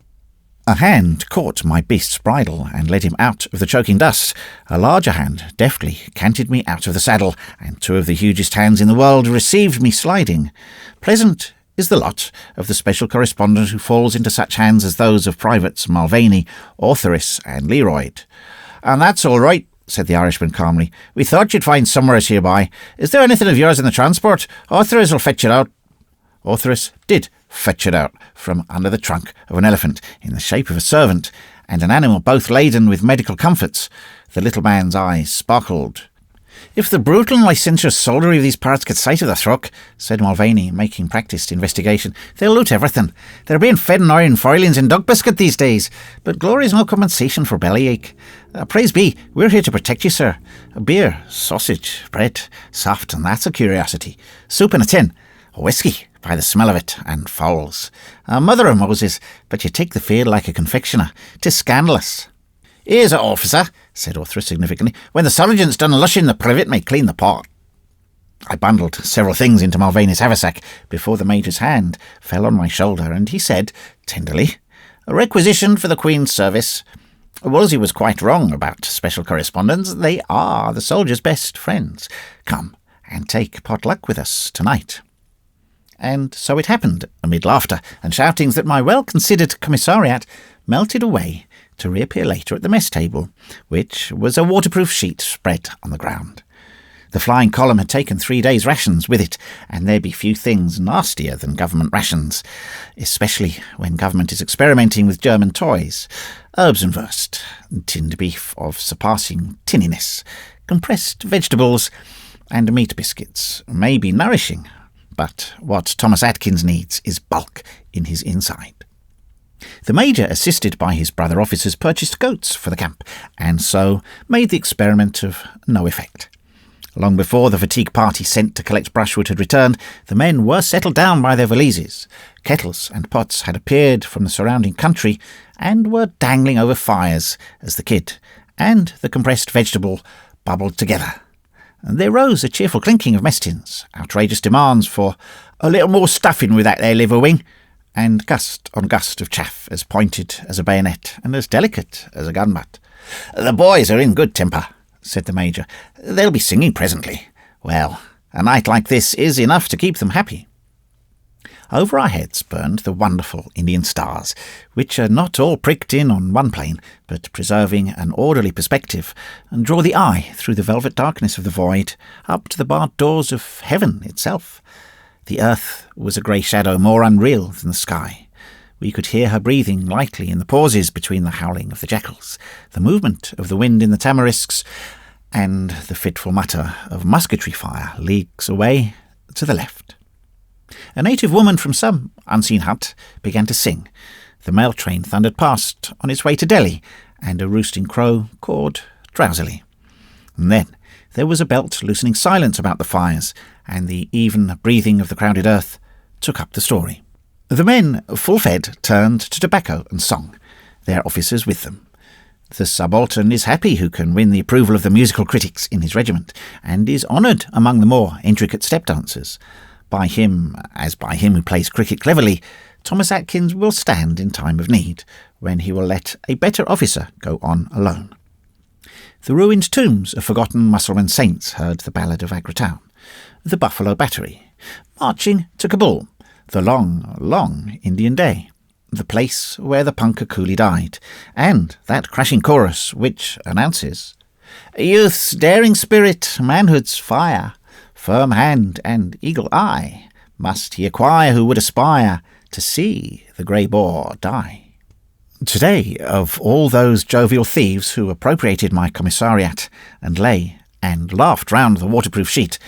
A hand caught my beast's bridle and led him out of the choking dust. A larger hand deftly canted me out of the saddle, and 2 of the hugest hands in the world received me sliding. Pleasant is the lot of the special correspondent who falls into such hands as those of Privates Mulvaney, Ortheris, and Leroyd. "And that's all right," said the Irishman calmly. "We thought you'd find somewheres hereby. Is there anything of yours in the transport? Ortheris will fetch it out." Ortheris did fetch it out from under the trunk of an elephant in the shape of a servant, and an animal both laden with medical comforts. The little man's eyes sparkled. "If the brutal and licentious soldiery of these parts get sight of the thruck," said Mulvaney, making practised investigation, "they'll loot everything. They're being fed on iron foilings and duck biscuit these days, but glory's no compensation for bellyache. Praise be, we're here to protect you, sir. Beer, sausage, bread, soft, and that's a curiosity. Soup in a tin. Whiskey, by the smell of it, and fowls. Mother of Moses, but you take the field like a confectioner. 'Tis scandalous." "Here's a officer," said Ortheris significantly. "When the sergeant's done lushing, the privet may clean the pot." I bundled several things into Mulvaney's haversack before the Major's hand fell on my shoulder, and he said, tenderly, "A requisition for the Queen's service. Wolsey was quite wrong about special correspondents. They are the soldiers' best friends. Come and take pot luck with us tonight." And so it happened, amid laughter and shoutings, that my well-considered commissariat melted away to reappear later at the mess table, which was a waterproof sheet spread on the ground. The flying column had taken 3 days' rations with it, and there be few things nastier than government rations, especially when government is experimenting with German toys. Herbs and wurst, tinned beef of surpassing tinniness, compressed vegetables, and meat biscuits may be nourishing, but what Thomas Atkins needs is bulk in his inside. The Major, assisted by his brother officers, purchased goats for the camp, and so made the experiment of no effect. Long before the fatigue party sent to collect brushwood had returned, the men were settled down by their valises. Kettles and pots had appeared from the surrounding country, and were dangling over fires as the kid and the compressed vegetable bubbled together. There rose a cheerful clinking of mess tins, outrageous demands for "a little more stuffing with that there liver wing," and gust on gust of chaff as pointed as a bayonet and as delicate as a gun butt. "The boys are in good temper," said the Major. "They'll be singing presently. Well, a night like this is enough to keep them happy." Over our heads burned the wonderful Indian stars, which are not all pricked in on one plane, but preserving an orderly perspective, and draw the eye through the velvet darkness of the void, up to the barred doors of heaven itself. The earth was a grey shadow more unreal than the sky. We could hear her breathing lightly in the pauses between the howling of the jackals, the movement of the wind in the tamarisks, and the fitful mutter of musketry fire leagues away to the left. A native woman from some unseen hut began to sing. The mail train thundered past on its way to Delhi, and a roosting crow cawed drowsily. And then there was a belt-loosening silence about the fires, and the even breathing of the crowded earth took up the story. The men, full-fed, turned to tobacco and song, their officers with them. The subaltern is happy who can win the approval of the musical critics in his regiment, and is honoured among the more intricate step-dancers. By him, as by him who plays cricket cleverly, Thomas Atkins will stand in time of need, when he will let a better officer go on alone. The ruined tombs of forgotten Mussulman saints heard the ballad of Agra Town, the Buffalo Battery, marching to Kabul, the long, long Indian day, the place where the punker coolie died, and that crashing chorus which announces, "Youth's daring spirit, manhood's fire, firm hand and eagle eye, must he acquire who would aspire to see the grey boar die." Today, of all those jovial thieves who appropriated my commissariat and lay and laughed round the waterproof sheet,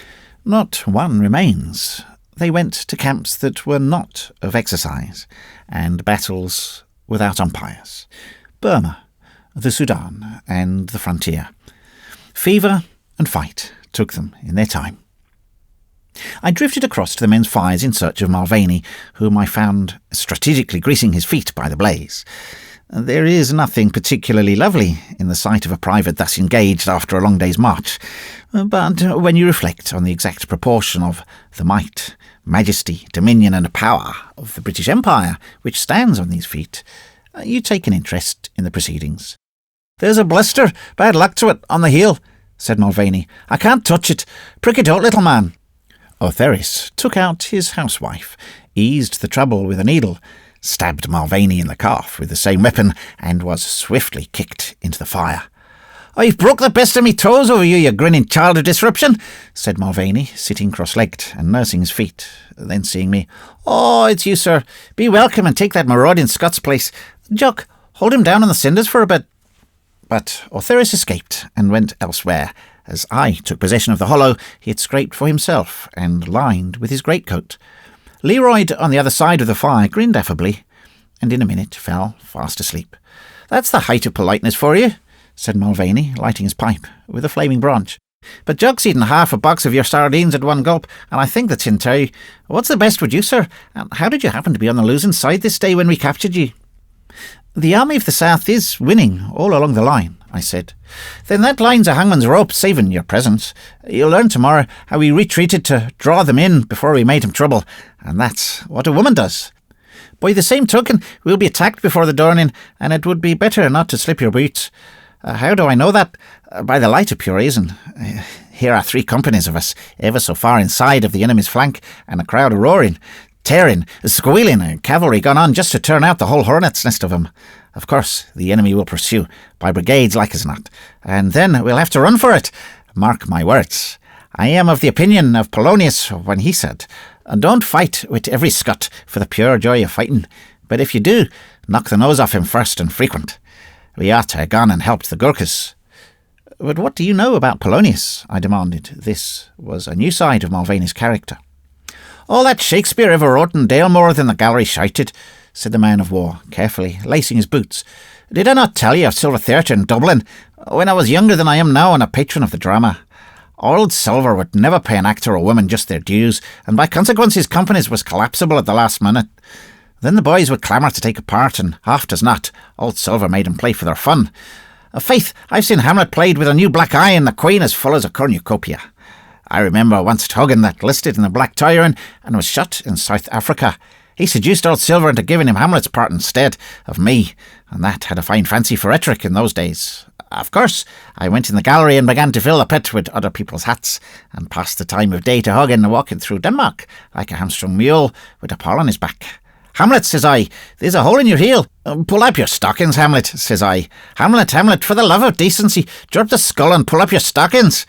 not one remains. They went to camps that were not of exercise, and battles without umpires. Burma, the Sudan, and the frontier. Fever and fight took them in their time. I drifted across to the men's fires in search of Mulvaney, whom I found strategically greasing his feet by the blaze. There is nothing particularly lovely in the sight of a private thus engaged after a long day's march, but when you reflect on the exact proportion of the might, majesty, dominion and power of the British Empire which stands on these feet, you take an interest in the proceedings. "There's a blister, bad luck to it, on the heel," said Mulvaney. "I can't touch it. Prick it out, little man." Ortheris took out his housewife, eased the trouble with a needle, stabbed Mulvaney in the calf with the same weapon, and was swiftly kicked into the fire. "I've broke the best of me toes over you, you grinning child of disruption," said Mulvaney, sitting cross-legged and nursing his feet. Then seeing me, "Oh, it's you, sir. Be welcome and take that marauding Scots place. Jock, hold him down on the cinders for a bit." But Ortheris escaped and went elsewhere, as I took possession of the hollow he had scraped for himself and lined with his greatcoat. Leroyd, on the other side of the fire, grinned affably, and in a minute fell fast asleep. "That's the height of politeness for you," said Mulvaney, lighting his pipe with a flaming branch. "But Jock's eaten half a box of your sardines at one gulp, and I think that's in tow. What's the best with you, sir? And how did you happen to be on the losing side this day when we captured you?" "The Army of the South is winning all along the line," I said. "Then that line's a hangman's rope, saving your presence. You'll learn tomorrow how we retreated to draw them in before we made him trouble, and that's what a woman does. By the same token, we'll be attacked before the dawning, and it would be better not to slip your boots. How do I know that? By the light of pure reason. Here are 3 companies of us, ever so far inside of the enemy's flank, and a crowd roaring, tearing, squealing, and cavalry gone on just to turn out the whole hornet's nest of 'em. Of course, the enemy will pursue, by brigades like as not, and then we'll have to run for it. Mark my words. I am of the opinion of Polonius when he said, 'Don't fight with every Scot for the pure joy of fighting, but if you do, knock the nose off him first and frequent.' We ought to have gone and helped the Gurkhas." "But what do you know about Polonius?" I demanded. This was a new side of Mulvaney's character. "All that Shakespeare ever wrote in Dalmore than the gallery shouted," said the man of war, carefully lacing his boots. "Did I not tell you of Silver Theatre in Dublin, when I was younger than I am now and a patron of the drama? Old Silver would never pay an actor or woman just their dues, and by consequence his companies was collapsible at the last minute. Then the boys would clamour to take a part, and oft as not, old Silver made 'em play for their fun. Faith, I've seen Hamlet played with a new black eye and the Queen as full as a cornucopia. I remember once Huggin that listed in the Black Tyrant and was shot in South Africa. He seduced old Silver into giving him Hamlet's part instead of me, and that had a fine fancy for rhetoric in those days. Of course, I went in the gallery and began to fill the pit with other people's hats, and passed the time of day to hugging and walking through Denmark, like a hamstrung mule with a pall on his back. Hamlet, says I, there's a hole in your heel. Pull up your stockings, Hamlet, says I. Hamlet, Hamlet, for the love of decency, drop the skull and pull up your stockings.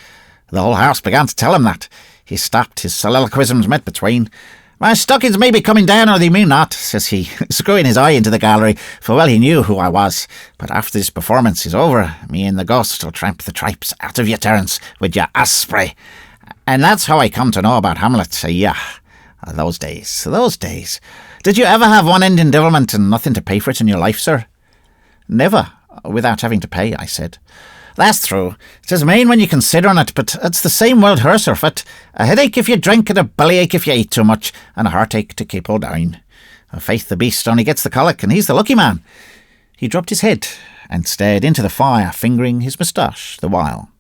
The whole house began to tell him that. He stopped, his soliloquisms met between. My stockings may be coming down, or they may not, says he, screwing his eye into the gallery, for well he knew who I was. But after this performance is over, me and the ghost'll tramp the tripes out of your Terence with your aspray. And that's how I come to know about Hamlet. Yeah, those days. Did you ever have one-end endevilment and nothing to pay for it in your life, sir? Never, without having to pay, I said. That's true. It is main when you consider on it, but it's the same world hearse or fit. A headache if you drink, and a bellyache if you eat too much, and a heartache to keep all down. Faith, the beast only gets the colic, and he's the lucky man. He dropped his head and stared into the fire, fingering his moustache the while.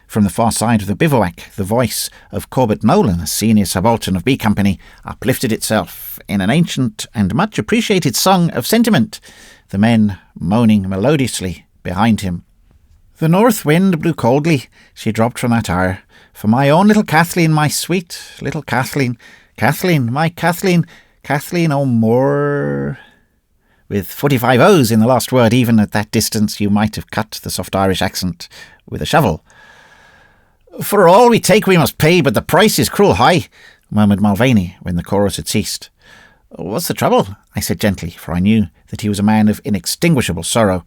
From the far side of the bivouac, the voice of Corbett Nolan, senior subaltern of B Company, uplifted itself in an ancient and much appreciated song of sentiment, the men moaning melodiously behind him. The north wind blew coldly, she dropped from that hour, for my own little Kathleen, my sweet little Kathleen, Kathleen, my Kathleen, Kathleen O'More. With 45 O's in the last word, even at that distance you might have cut the soft Irish accent with a shovel. For all we take we must pay, but the price is cruel high, murmured Mulvaney when the chorus had ceased. What's the trouble? I said gently, for I knew that he was a man of inextinguishable sorrow.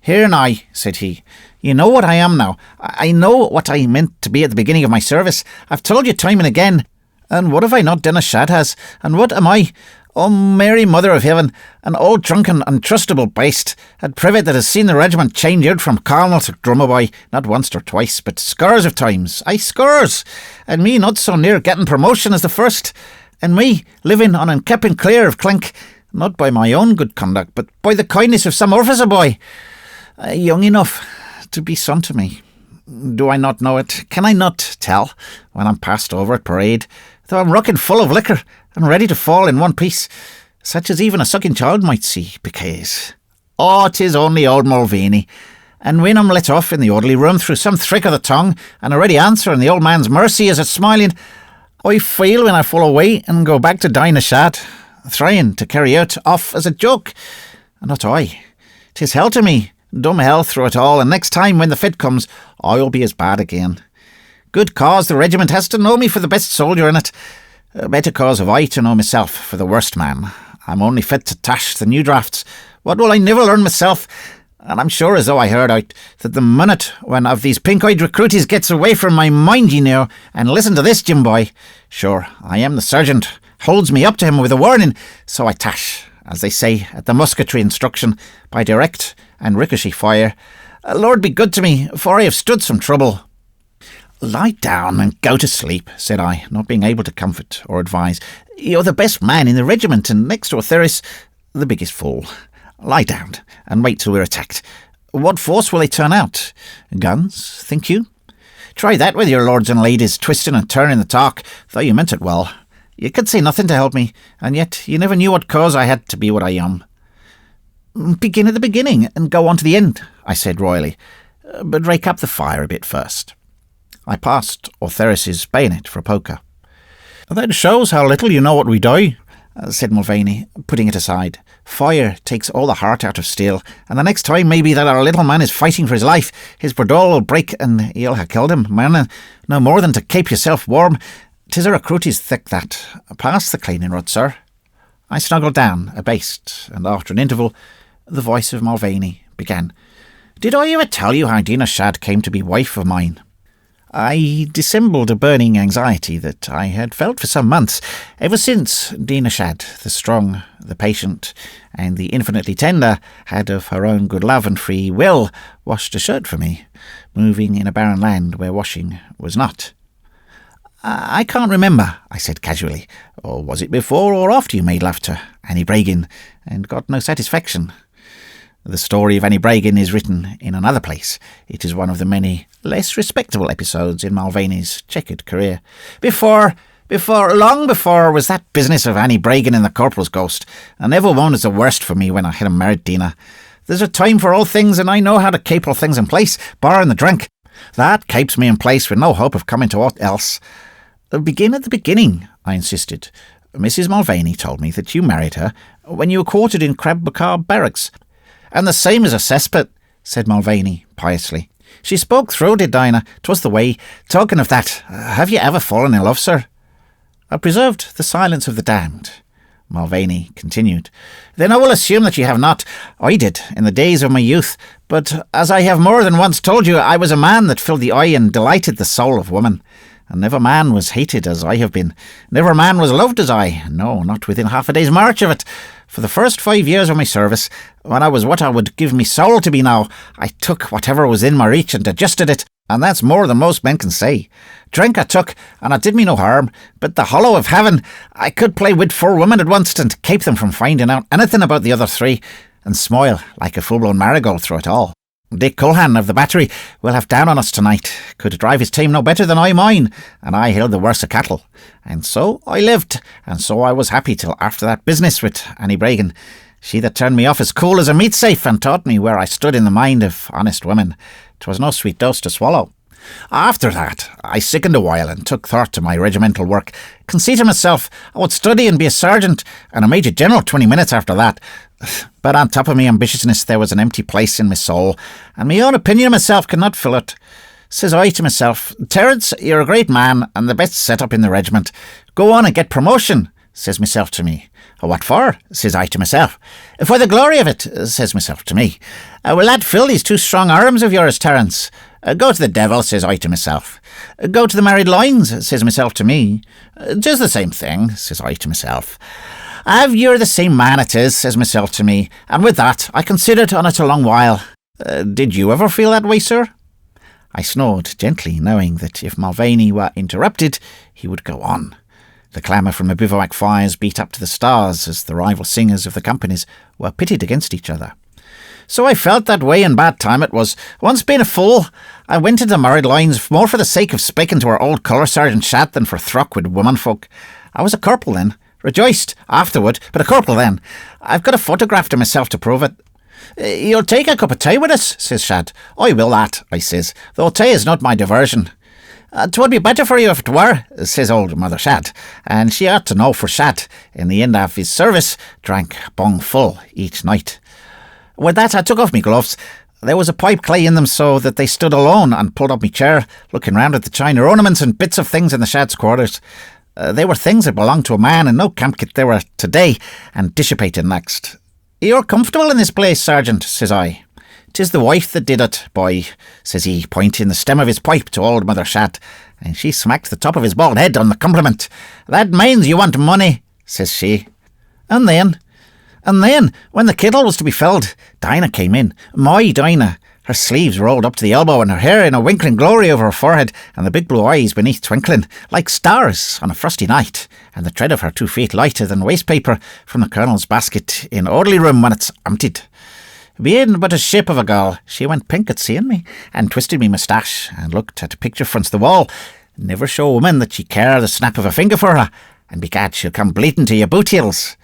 Here now, said he, you know what I am now. I know what I meant to be at the beginning of my service. I've told you time and again. And what have I not done as Shad has? And what am I? Oh, Mary, Mother of Heaven, an old drunken, untrustable beast, had privet that has seen the regiment change out from colonel to drummer-boy, not once or twice, but scores of times. Aye, scores! And me not so near getting promotion as the first, and me living on and keeping clear of clink, not by my own good conduct, but by the kindness of some officer boy, young enough to be son to me. Do I not know it? Can I not tell, when I'm passed over at parade, though I'm rocking full of liquor, and ready to fall in one piece, such as even a sucking child might see, because, oh, 'tis only old Mulvaney, and when I'm let off in the orderly room through some trick of the tongue, and a ready answer in the old man's mercy as it's smiling, I feel when I fall away and go back to dine a Shad, trying to carry out off as a joke, and not I. 'Tis hell to me, dumb hell through it all, and next time when the fit comes, I'll be as bad again. Good cause the regiment has to know me for the best soldier in it. Better cause have I to know myself for the worst man. I'm only fit to tash the new drafts. What will I never learn myself? And I'm sure as though I heard out that the minute one of these pink-eyed recruities gets away from my mind, ye know, and listen to this, Jim boy. Sure, I am the sergeant, holds me up to him with a warning, so I tash, as they say at the musketry instruction, by direct and ricochet fire. Lord be good to me, for I have stood some trouble. Lie down and go to sleep, said I, not being able to comfort or advise. You're the best man in the regiment, and next to Theris, the biggest fool. Lie down and wait till we're attacked. What force will they turn out? Guns, think you? Try that with your lords and ladies, twisting and turning the talk, though you meant it well. You could say nothing to help me, and yet you never knew what cause I had to be what I am. Begin at the beginning and go on to the end, I said royally, but rake up the fire a bit first. I passed Ortheris's bayonet for a poker. That shows how little you know what we do, said Mulvaney, putting it aside. Fire takes all the heart out of steel, and the next time maybe that our little man is fighting for his life, his bradawal will break and you'll ha' killed him, man, no more than to keep yourself warm. 'Tis a recruity's thick that. Pass the cleaning rod, sir. I snuggled down, abased, and after an interval, the voice of Mulvaney began. Did I ever tell you how Dina Shad came to be wife of mine? I dissembled a burning anxiety that I had felt for some months, ever since Dina Shad, the strong, the patient, and the infinitely tender, had of her own good love and free will washed a shirt for me, moving in a barren land where washing was not. I can't remember, I said casually, or was it before or after you made love to Annie Bregan, and got no satisfaction? The story of Annie Bregan is written in another place. It is one of the many less respectable episodes in Mulvaney's checkered career. Long before was that business of Annie Bregan and the corporal's ghost, and every one was the worst for me when I had married Dina. There's a time for all things, and I know how to keep all things in place, barring the drink. That keeps me in place with no hope of coming to aught else." "Begin at the beginning," I insisted. "Mrs. Mulvaney told me that you married her when you were quartered in Crabbacar Barracks." "And the same as a cesspit," said Mulvaney piously. "She spoke through, did Dinah? 'Twas the way. Talking of that, have you ever fallen in love, sir?" I preserved the silence of the damned. Mulvaney continued. "Then I will assume that you have not. I did, in the days of my youth. But, as I have more than once told you, I was a man that filled the eye and delighted the soul of woman. And never man was hated as I have been. Never man was loved as I. No, not within half a day's march of it. For the first 5 years of my service, when I was what I would give me soul to be now, I took whatever was in my reach and digested it, and that's more than most men can say. Drink I took, and it did me no harm, but the hollow of heaven, I could play with 4 women at once and keep them from finding out anything about the other 3, and smile like a full-blown marigold through it all. Dick Culhan of the battery will have down on us tonight. Could drive his team no better than I mine, and I held the worst of cattle. And so I lived, and so I was happy till after that business with Annie Bragan. She that turned me off as cool as a meat safe and taught me where I stood in the mind of honest women. 'Twas no sweet dose to swallow. After that, I sickened a while and took thought to my regimental work. Conceited myself, I would study and be a sergeant, and a major general 20 minutes after that. But on top of me ambitiousness, there was an empty place in my soul, and my own opinion of myself could not fill it. Says I to myself, "Terence, you're a great man, and the best set up in the regiment. Go on and get promotion," says myself to me. "What for?" says I to myself. "For the glory of it," says myself to me. "Will that fill these 2 strong arms of yours, Terence?" "Go to the devil," says I to myself. "Go to the married lines," says myself to me. "'Tis the same thing," says I to myself. "Av you're the same man it is," says myself to me, and with that I considered on it a long while. Did you ever feel that way, sir?" I snored gently, knowing that if Mulvaney were interrupted, he would go on. The clamour from the bivouac fires beat up to the stars as the rival singers of the companies were pitted against each other. So I felt that way in bad time it was. Once being a fool, I went into the married lines more for the sake of speaking to our old colour sergeant Shat than for thruck with womenfolk. I was a corporal then. Rejoiced afterward, but a corporal then. I've got a photograph to myself to prove it. "You'll take a cup of tea with us," says Shad. "I will that," I says, "though tea is not my diversion." "'Twould be better for you if it were," says old Mother Shad, and she ought to know, for Shad, in the end of his service, drank bung full each night. With that I took off me gloves. There was a pipe clay in them so that they stood alone, and pulled up me chair, looking round at the china ornaments and bits of things in the Shad's quarters. They were things that belonged to a man, and no camp kit they were today, and dissipated next. "You're comfortable in this place, Sergeant," says I. "'Tis the wife that did it, boy," says he, pointing the stem of his pipe to old Mother Shad, and she smacked the top of his bald head on the compliment. "That means you want money," says she. And then, when the kettle was to be filled, Dinah came in. My Dinah. Her sleeves rolled up to the elbow, and her hair in a winkling glory over her forehead, and the big blue eyes beneath twinkling, like stars on a frosty night, and the tread of her 2 feet lighter than waste paper from the colonel's basket in orderly room when it's emptied. Being but a ship of a girl, she went pink at seeing me, and twisted me moustache, and looked at the picture fronts the wall. Never show a woman that she care the snap of a finger for her, and begad she'll come bleating to your boot heels.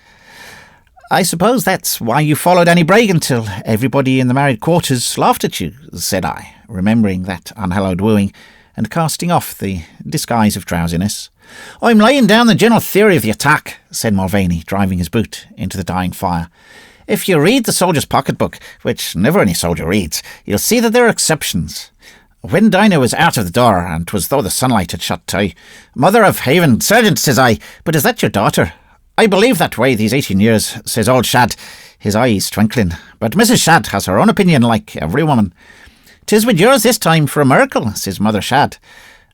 "I suppose that's why you followed Annie Bragan till everybody in the married quarters laughed at you," said I, remembering that unhallowed wooing, and casting off the disguise of drowsiness. "I'm laying down the general theory of the attack," said Mulvaney, driving his boot into the dying fire. "If you read the soldier's pocketbook, which never any soldier reads, you'll see that there are exceptions. When Dinah was out of the door, and 'twas though the sunlight had shut to, 'Mother of Haven, Sergeant,' says I, 'but is that your daughter?' 'I believe that way these 18 years,' says old Shad, his eyes twinkling. 'But Mrs. Shad has her own opinion, like every woman.' ''Tis with yours this time for a miracle,' says Mother Shad.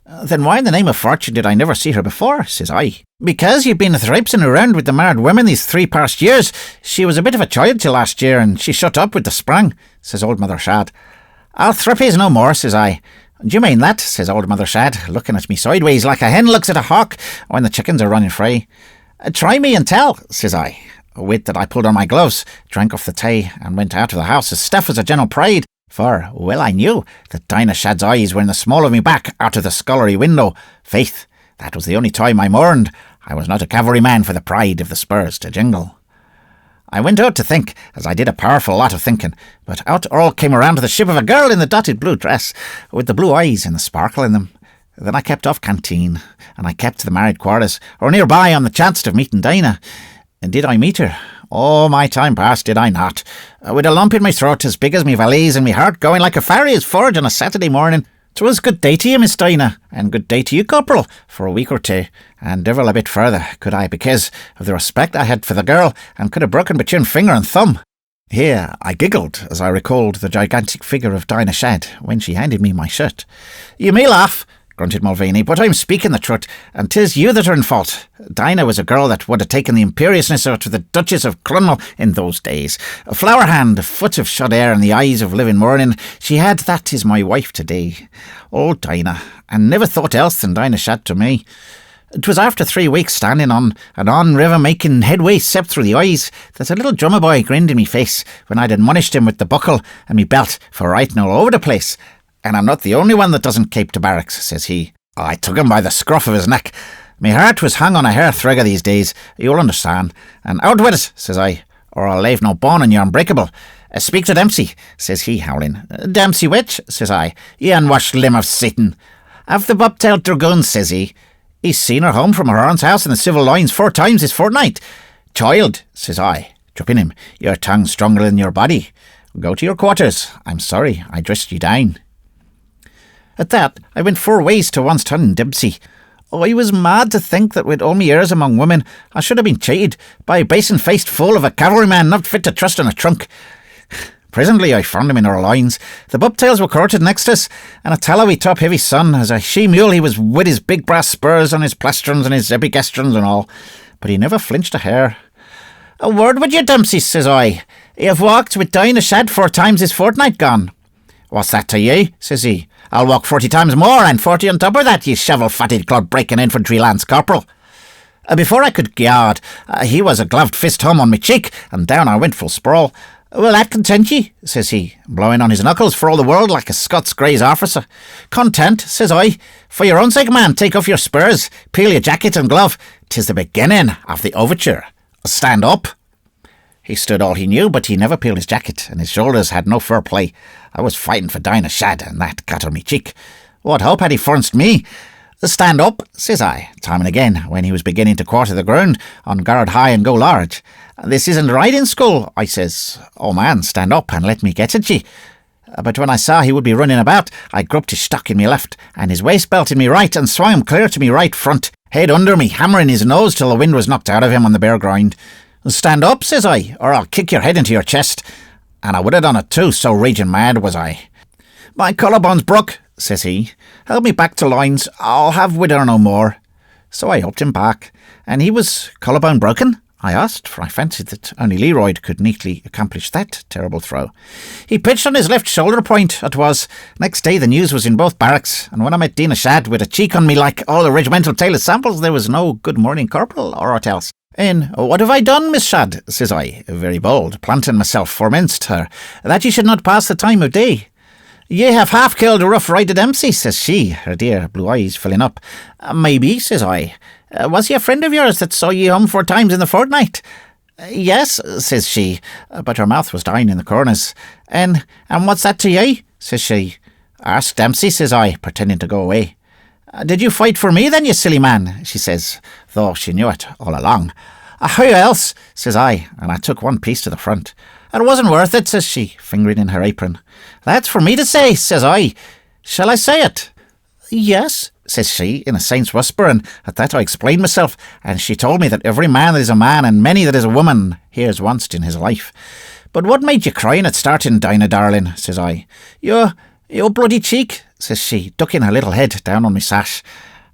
'Then why in the name of fortune did I never see her before?' says I. 'Because you've been thrapsing around with the married women these 3 past years. She was a bit of a child till last year, and she shut up with the sprang,' says old Mother Shad. 'I'll thrappies no more,' says I. 'Do you mean that?' says old Mother Shad, looking at me sideways like a hen looks at a hawk when the chickens are running free. 'Try me and tell,' says I. With that I pulled on my gloves, drank off the tea, and went out of the house as stiff as a general pride, for well I knew that Dinah Shad's eyes were in the small of me back out of the scullery window. Faith, that was the only time I mourned. I was not a cavalryman for the pride of the spurs to jingle. I went out to think, as I did a powerful lot of thinking, but out all came around to the shape of a girl in the dotted blue dress, with the blue eyes and the sparkle in them. Then I kept off canteen, and I kept to the married quarters, or nearby on the chance of meeting Dinah. And did I meet her? Oh, my time passed, did I not? With a lump in my throat as big as me valise and me heart going like a farrier's forge on a Saturday morning. 'Twas good day to you, Miss Dinah, and good day to you, Corporal, for a week or two, and devil a bit further could I, because of the respect I had for the girl, and could have broken between finger and thumb. Here I giggled as I recalled the gigantic figure of Dinah Shadd when she handed me my shirt. "You may laugh," grunted Mulvaney, "but I'm speaking the truth, and 'tis you that are in fault. Dinah was a girl that would have taken the imperiousness out of the Duchess of Clonmel in those days. A flower hand, a foot of shut air, and the eyes of living morning. She had that is my wife today. Oh, Dinah, and never thought else than Dinah Shadd to me. 'Twas after 3 weeks standing on and on river making headway sept through the eyes that a little drummer boy grinned in me face when I'd admonished him with the buckle and me belt for writing all over the place. And I'm not the only one that doesn't keep to barracks," says he. I took him by the scruff of his neck. Me heart was hung on a hair thrigger these days, you'll understand. "And out with it," says I, "or I'll lave no bone in your unbreakable. Speak to Dempsey," says he, howling. "Dempsey which?" says I. "Ye unwashed limb of Satan." "Of the bobtailed dragoons," says he. "He's seen her home from her aunt's house in the civil lines 4 times this fortnight." "Child," says I, dropping him, "your tongue's stronger than your body. Go to your quarters. I'm sorry I dressed you down." At that, I went 4 ways to once turning Dempsey. Oh, I was mad to think that with all me years among women, I should have been cheated by a basin-faced fool of a cavalryman not fit to trust in a trunk. Presently I found him in our lines. The bobtails were quartered next us, and a tallowy top-heavy son, as a she-mule he was with his big brass spurs on his plastrons and his epigastrons and all, but he never flinched a hair. "A word with you, Dempsey," says I. "You've walked with Dinah Shadd 4 times this fortnight gone." "What's that to ye?" says he. "I'll walk 40 times more, and 40 on top of that, ye shovel-fatted clod-breaking infantry lance corporal." Before I could gyard, he was a gloved fist home on me cheek, and down I went full sprawl. "Will that content ye?" says he, blowing on his knuckles for all the world like a Scots Greys officer. "Content," says I. "For your own sake, man, take off your spurs, peel your jacket and glove. 'Tis the beginning of the overture. Stand up." He stood all he knew, but he never peeled his jacket, and his shoulders had no fair play. I was fighting for Dinah Shadd, and that cut on me cheek. What hope had he forced me? "Stand up," says I, time and again, when he was beginning to quarter the ground, on guard high and go large. "This isn't riding school," I says. "Oh, man, stand up and let me get at ye." But when I saw he would be running about, I grubbed his stock in me left, and his waist belt in me right, and swung him clear to me right front, head under me, hammering his nose till the wind was knocked out of him on the bare ground. "Stand up," says I, "or I'll kick your head into your chest." And I would have done it too, so raging mad was I. "My collarbone's broke," says he. "Help me back to lines. I'll have with her no more." So I helped him back. "And he was collarbone broken?" I asked, for I fancied that only Leroyd could neatly accomplish that terrible throw. "He pitched on his left shoulder point, it was. Next day the news was in both barracks, and when I met Dinah Shadd with a cheek on me like all the regimental tailor samples, there was no good morning corporal or aught else. "And what have I done, Miss Shadd?" says I, very bold, planting myself foremast her, "that ye should not pass the time of day?" "Ye have half killed a rough rider Dempsey," says she, her dear blue eyes filling up. "Maybe," says I. "Was he a friend of yours that saw ye home 4 times in the fortnight?" "Yes," says she, but her mouth was down in the corners. And what's that to ye?" says she. "Ask Dempsey," says I, pretending to go away. "Did you fight for me then, you silly man?" she says, though she knew it all along. "Who else?" says I, and I took 1 piece to the front. "It wasn't worth it," says she, fingering in her apron. "That's for me to say," says I. "Shall I say it?" "Yes," says she, in a saint's whisper, and at that I explained myself, and she told me that every man that is a man, and many that is a woman, hears once in his life. "But what made you crying at starting, Dinah, darling?" says I. Your bloody cheek," says she, ducking her little head down on me sash.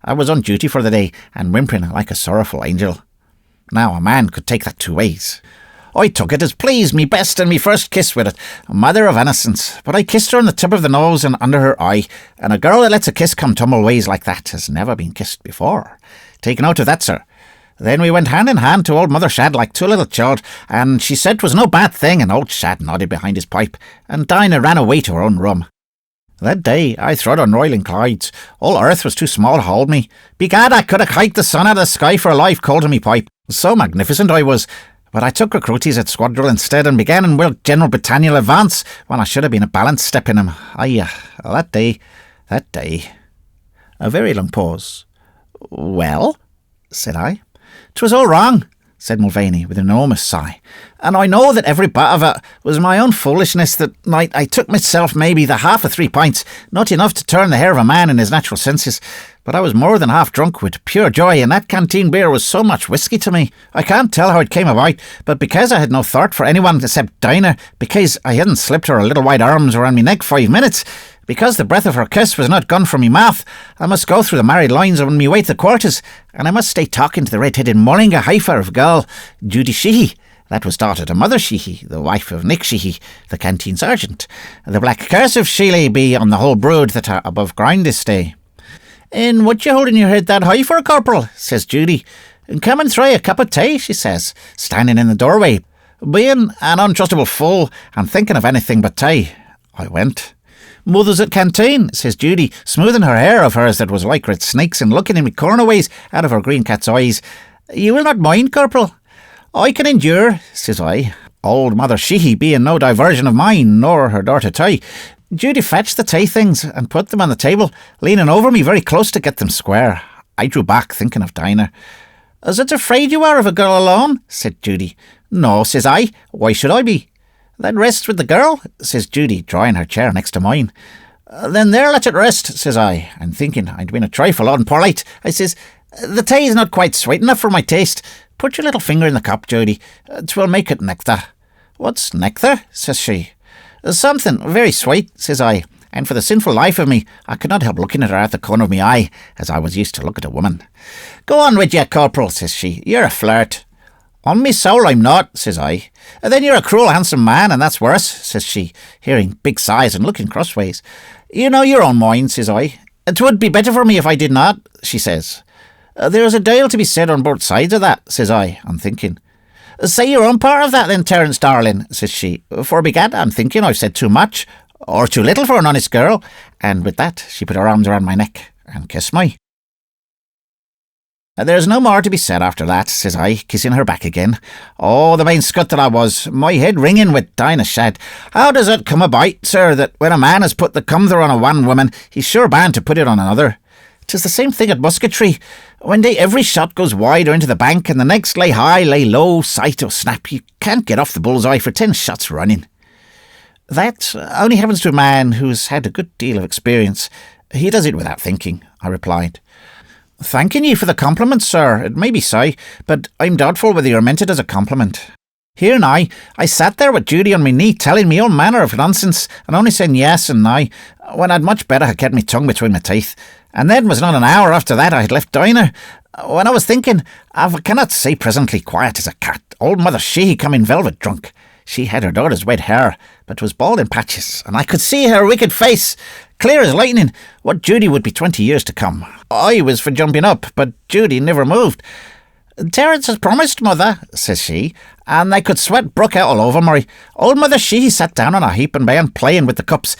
I was on duty for the day, and whimpering like a sorrowful angel. Now a man could take that 2 ways. I took it as pleased, me best and me first kiss with it, mother of innocence, but I kissed her on the tip of the nose and under her eye, and a girl that lets a kiss come tumbleways like that has never been kissed before. Take note of that, sir. Then we went hand in hand to old Mother Shadd like 2 little children, and she said 'twas no bad thing, and old Shadd nodded behind his pipe, and Dinah ran away to her own room. That day I throd on roiling clouds. All earth was too small to hold me. Begad, I could have hiked the sun out of the sky for a live coal to me pipe. So magnificent I was. But I took recruities at Squadron instead and began in Will General Britannia Advance when I should have been a balance step in him. That day. A very long pause. Well, said I. 'Twas all wrong, said Mulvaney with an enormous sigh, and I know that every bit of it was my own foolishness. That night I took myself maybe the half of 3 pints, not enough to turn the hair of a man in his natural senses, but I was more than half drunk with pure joy, and that canteen beer was so much whisky to me. I can't tell how it came about, but because I had no thought for anyone except Dinah, because I hadn't slipped her little white arms around me neck 5 minutes, because the breath of her kiss was not gone from me mouth, I must go through the married lines on me way to the quarters, and I must stay talking to the red-headed Mullinga heifer of girl, Judy Sheehy. That was daughter to Mother Sheehy, the wife of Nick Sheehy, the canteen sergeant. The black curse of Sheely be on the whole brood that are above ground this day. "And what you holding your head that high for, Corporal?" says Judy. "And come and try a cup of tea," she says, standing in the doorway. "Being an untrustable fool and thinking of anything but tea." I went. "Mother's at canteen," says Judy, smoothing her hair of hers that was like red snakes and looking in me cornerways out of her green cat's eyes. "You will not mind, Corporal?" "I can endure," says I, old Mother Sheehy being no diversion of mine, nor her daughter Ty. Judy fetched the tea things and put them on the table, leaning over me very close to get them square. I drew back, thinking of Dinah. "Is it afraid you are of a girl alone?" said Judy. "No," says I. "Why should I be?" "Then rest with the girl," says Judy, drawing her chair next to mine. "Then there let it rest," says I, and thinking I'd been a trifle unpolite, I says, "The tea is not quite sweet enough for my taste. Put your little finger in the cup, Judy. 'Twill make it nectar." "What's nectar?" says she. "Something very sweet," says I, and for the sinful life of me, I could not help looking at her out the corner of my eye, as I was used to look at a woman. "Go on with you, Corporal," says she. "You're a flirt." "On me soul I'm not," says I. "Then you're a cruel handsome man, and that's worse," says she, hearing big sighs and looking crossways. "You know your own mind," says I. "'Twould be better for me if I did not," she says. "There's a deal to be said on both sides of that," says I, I'm thinking. "Say your own part of that then, Terence, darling," says she. "For begad, I'm thinking I've said too much, or too little for an honest girl." And with that, she put her arms around my neck and kissed me. "There's no more to be said after that," says I, kissing her back again. Oh, the main scut that I was, my head ringing with Dinah Shad. How does it come about, sir, that when a man has put the cumther on a one woman, he's sure bound to put it on another? 'Tis the same thing at musketry. One day every shot goes wide or into the bank, and the next lay high, lay low, sight or snap. You can't get off the bullseye for 10 shots running. That only happens to a man who's had a good deal of experience. He does it without thinking, I replied. "Thanking ye for the compliment, sir. It may be so, but I'm doubtful whether you're meant it as a compliment. Here now, I sat there with Judy on my knee telling me all manner of nonsense and only saying yes and no, when I'd much better have kept my tongue between my teeth. And then was not an hour after that I had left Dinah, when I was thinking, I cannot say presently quiet as a cat, old Mother Sheehy come in velvet drunk. She had her daughter's wet hair, but was bald in patches, and I could see her wicked face, clear as lightning, what Judy would be 20 years to come. I was for jumping up, but Judy never moved. "Terence has promised, Mother," says she, and I could sweat brook out all over me. Old Mother Sheehy sat down on a heap and began playing with the cups.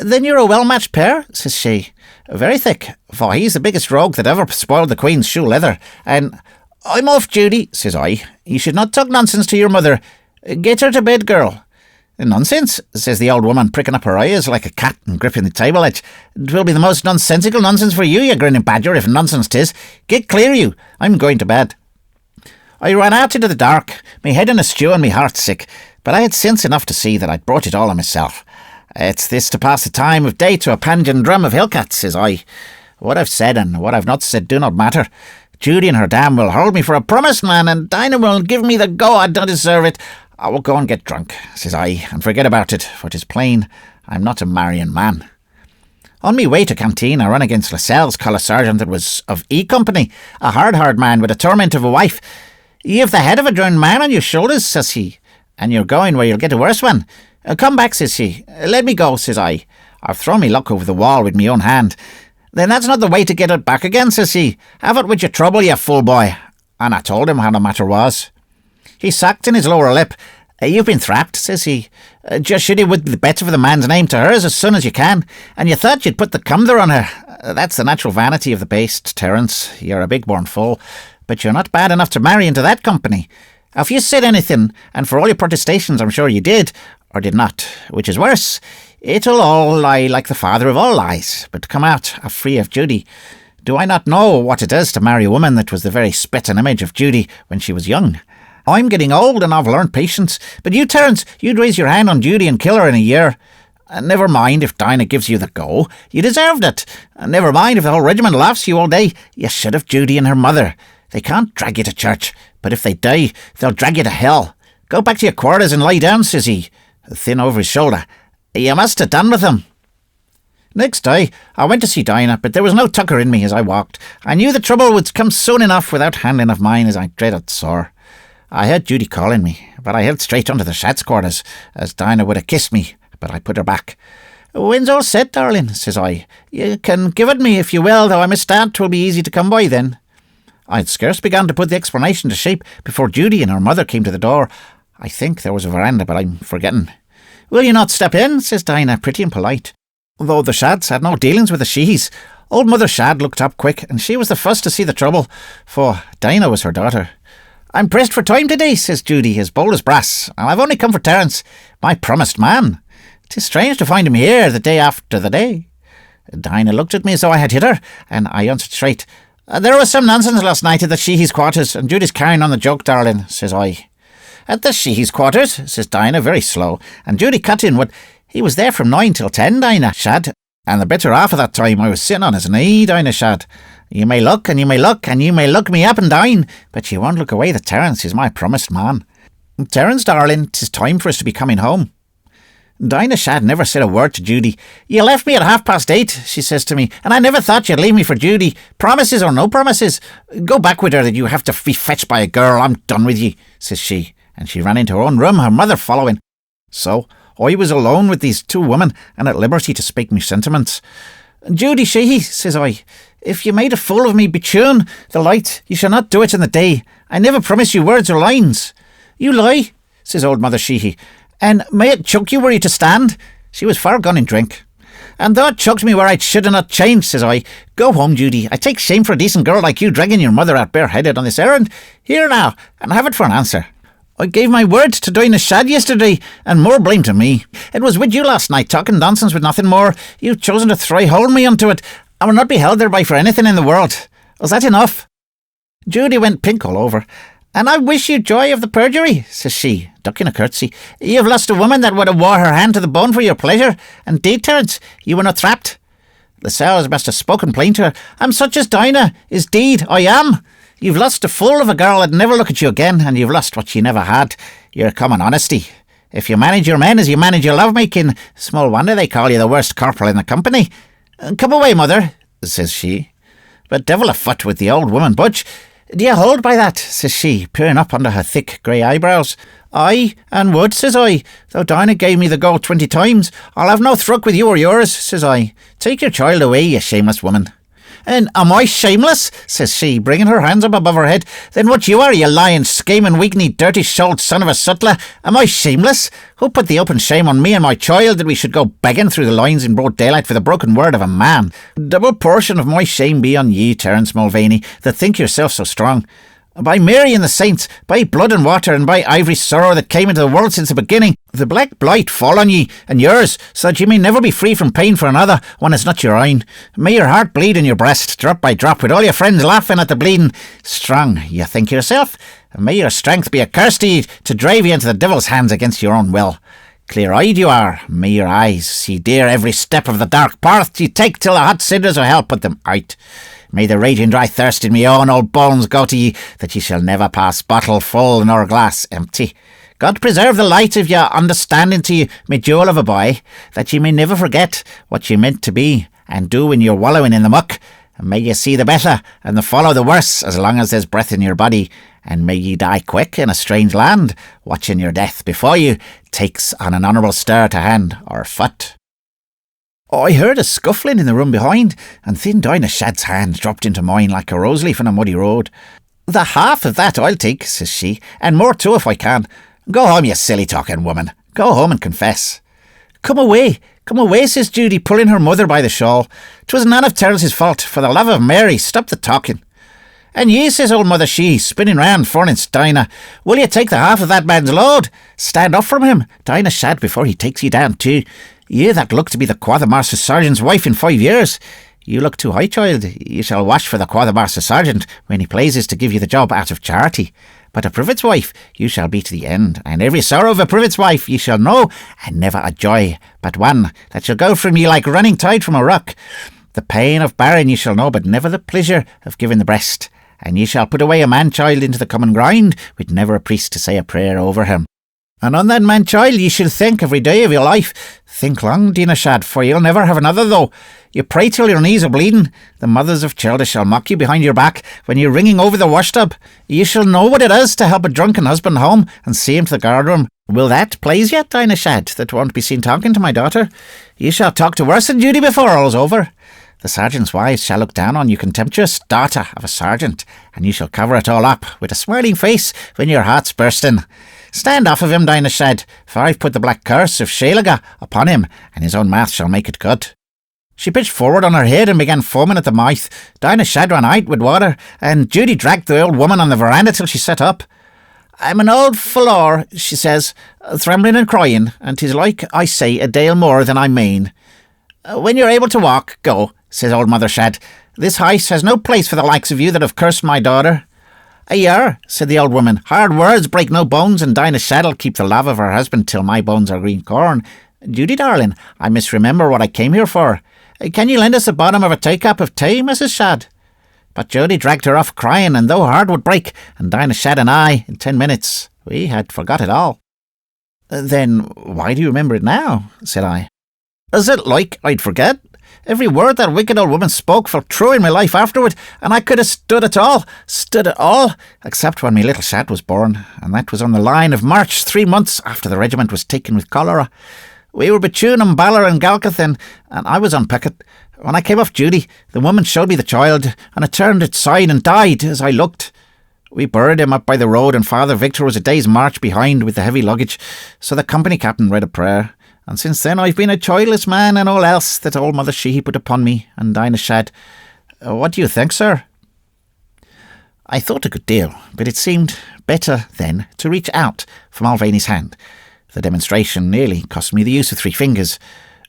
"Then you're a well-matched pair," says she. "Very thick, for he's the biggest rogue that ever spoiled the Queen's shoe leather, and—" "I'm off, Judy," says I. "You should not talk nonsense to your mother. Get her to bed, girl." "Nonsense," says the old woman, pricking up her eyes like a cat and gripping the table edge. "'Twill be the most nonsensical nonsense for you, you grinning badger, if nonsense 'tis. Get clear, you. I'm going to bed." I ran out into the dark, me head in a stew and me heart sick, but I had sense enough to see that I'd brought it all on myself. "It's this to pass the time of day to a panjan drum of hellcats," says I. "What I've said and what I've not said do not matter. Judy and her dam will hold me for a promised man, and Dinah will give me the go I don't deserve it. I will go and get drunk," says I, "and forget about it, for 'tis plain I'm not a marrying man." On me way to canteen, I ran against Lascelles' colour sergeant that was of E Company, a hard man with a torment of a wife. "You have the head of a drowned man on your shoulders," says he, "and you're going where you'll get a worse one. Come back," says she. "Let me go," says I. "I've thrown me luck over the wall with me own hand." "Then that's not the way to get it back again," says he. "Have it with your trouble, you fool boy." And I told him how the matter was. He sucked in his lower lip. "You've been thrapped," says he. "Just should you would be better for the man's name to hers as soon as you can, and you thought you'd put the cumther on her. That's the natural vanity of the baste, Terence. You're a big-born fool, but you're not bad enough to marry into that company. If you said anything, and for all your protestations I'm sure you did, or did not, which is worse, it'll all lie like the father of all lies, but come out free of Judy. Do I not know what it is to marry a woman that was the very spit and image of Judy when she was young? I'm getting old and I've learned patience, but you, Terence, you'd raise your hand on Judy and kill her in a year. Never mind if Dinah gives you the go. You deserved it. Never mind if the whole regiment laughs you all day. You should have Judy and her mother. They can't drag you to church, but if they die, they'll drag you to hell. Go back to your quarters and lie down, says he, thin over his shoulder. You must have done with them. Next day, I went to see Dinah, but there was no tucker in me as I walked. I knew the trouble would come soon enough without handling of mine as I dreaded sore. I heard Judy calling me, but I held straight under the shad's quarters, as Dinah would have kissed me, but I put her back. Wind's all set, darling, says I. You can give it me if you will, though I must start 'twill be easy to come by then. I'd scarce begun to put the explanation to shape before Judy and her mother came to the door. I think there was a veranda, but I'm forgetting. Will you not step in, says Dinah, pretty and polite. Though the Shads had no dealings with the Sheehies, old Mother Shad looked up quick, and she was the first to see the trouble, for Dinah was her daughter. I'm pressed for time today, says Judy, as bold as brass, and I've only come for Terence, my promised man. 'Tis strange to find him here the day after the day. Dinah looked at me as though I had hit her, and I answered straight. There was some nonsense last night at the Sheehy's quarters, and Judy's carrying on the joke, darling, says I. At the Sheehy's quarters, says Dinah, very slow, and Judy cut in with, he was there from 9 till 10, Dinah Shad, and the better half of that time I was sitting on his knee, Dinah Shad. You may look, and you may look, and you may look me up and down, but you won't look away that Terence is my promised man. Terence, darling, 'tis time for us to be coming home. Dinah Shad never said a word to Judy. You left me at 8:30, she says to me, and I never thought you'd leave me for Judy. Promises or no promises. Go back with her that you have to be fetched by a girl. I'm done with ye, says she, and she ran into her own room, her mother following. So I was alone with these two women, and at liberty to speak me sentiments. Judy Sheehy, says I, if you made a fool of me betune the light, you shall not do it in the day. I never promise you words or lines. You lie, says old Mother Sheehy, and may it choke you were you to stand? She was far gone in drink. And though it choked me where I should have not changed, says I, go home, Judy. I take shame for a decent girl like you dragging your mother out bareheaded on this errand. Here now, and have it for an answer. I gave my word to Dinah Shad yesterday, and more blame to me. It was with you last night, talking nonsense with nothing more. You've chosen to thry-hole me unto it. I will not be held thereby for anything in the world. Was that enough? Judy went pink all over. And I wish you joy of the perjury, says she, ducking a curtsy. You've lost a woman that would have wore her hand to the bone for your pleasure. And deed, Terence, you were not trapped. Lascelles must have spoken plain to her. I'm such as Dinah, is deed, I am. You've lost a fool of a girl that'd never look at you again, and you've lost what she never had, your common honesty. If you manage your men as you manage your love-making, small wonder they call you the worst corporal in the company. Come away, mother, says she. But devil a foot with the old woman, Butch. Do you hold by that, says she, peering up under her thick grey eyebrows. Aye, and would, says I, though Dinah gave me the go 20 times. I'll have no thruck with you or yours, says I. Take your child away, you shameless woman. And am I shameless, says she, bringing her hands up above her head. Then what you are, you lying, scheming, weak-kneed, dirty-souled son of a sutler? Am I shameless? Who put the open shame on me and my child that we should go begging through the lines in broad daylight for the broken word of a man? Double portion of my shame be on ye, Terence Mulvaney, that think yourself so strong. By Mary and the saints, by blood and water, and by ivory sorrow that came into the world since the beginning, the black blight fall on ye, and yours, so that ye may never be free from pain for another, when it's not your own. May your heart bleed in your breast, drop by drop, with all your friends laughing at the bleeding. Strong, you think yourself, and may your strength be a curse to ye, to drive you into the devil's hands against your own will. Clear-eyed you are, may your eyes see dear every step of the dark path ye take till the hot cinders of hell put them out. May the raging dry thirst in me own old bones go to ye, that ye shall never pass bottle full nor glass empty. God preserve the light of your understanding to ye, me jewel of a boy, that ye may never forget what ye meant to be, and do when you're wallowing in the muck. And may ye see the better, and the follow the worse, as long as there's breath in your body. And may ye die quick in a strange land, watching your death before you takes on an honourable stir to hand or foot. I heard a scuffling in the room behind, and thin Dinah Shad's hand dropped into mine like a rose leaf on a muddy road. The half of that I'll take, says she, and more too if I can. Go home, you silly talking woman. Go home and confess. Come away, says Judy, pulling her mother by the shawl. 'Twas none of Terence's fault. For the love of Mary, stop the talking. "And ye," says old Mother She, spinning round forninst Dinah, "will ye take the half of that man's load? Stand up from him, Dinah Shad, before he takes ye down too. Ye that look to be the Quartermaster Sergeant's wife in 5 years. You look too high, child. You shall wash for the Quartermaster Sergeant when he pleases to give you the job out of charity. But a private's wife you shall be to the end, and every sorrow of a private's wife ye shall know, and never a joy but one that shall go from ye like running tide from a rock. The pain of bearing ye shall know, but never the pleasure of giving the breast. And ye shall put away a man-child into the common grind, with never a priest to say a prayer over him. And on that man-child ye shall think every day of your life. Think long, Dinah Shad, for you'll never have another, though. You pray till your knees are bleeding. The mothers of children shall mock you behind your back when you're ringing over the washtub. You shall know what it is to help a drunken husband home and see him to the guardroom. Will that please you, Dinah Shad, that won't be seen talking to my daughter? You shall talk to worse than Judy before all's over. The sergeant's wives shall look down on you, contemptuous daughter of a sergeant, and you shall cover it all up with a smiling face when your heart's bursting. Stand off of him, Dinah Shad, for I've put the black curse of Shealaga upon him, and his own mouth shall make it good. She pitched forward on her head and began foaming at the mouth. Dinah Shad ran out with water, and Judy dragged the old woman on the veranda till she sat up. "I'm an old fallour," she says, "trembling and crying, and 'tis like I say a deal more than I mean." "When you're able to walk, go," says old Mother Shad. "This house has no place for the likes of you that have cursed my daughter." "Ayar," said the old woman, "hard words break no bones, and Dinah Shad'll keep the love of her husband till my bones are green corn. Judy, darling, I misremember what I came here for. Can you lend us the bottom of a teacup of tea, Mrs. Shad?" But Judy dragged her off crying, and though heart would break, and Dinah Shad and I, in 10 minutes, we had forgot it all. "Then why do you remember it now?" said I. "Is it like I'd forget? Every word that wicked old woman spoke fell true in my life afterward, and I could have stood it all, except when my little Shad was born, and that was on the line of march 3 months after the regiment was taken with cholera. We were between Umballa and Galcathin, and I was on picket. When I came off duty, the woman showed me the child, and it turned its side and died as I looked. We buried him up by the road, and Father Victor was a day's march behind with the heavy luggage, so the company captain read a prayer. And since then I've been a childless man and all else that old Mother She put upon me and Dinah Shad. What do you think, sir?" I thought a good deal, but it seemed better then to reach out for Mulvaney's hand. The demonstration nearly cost me the use of 3 fingers.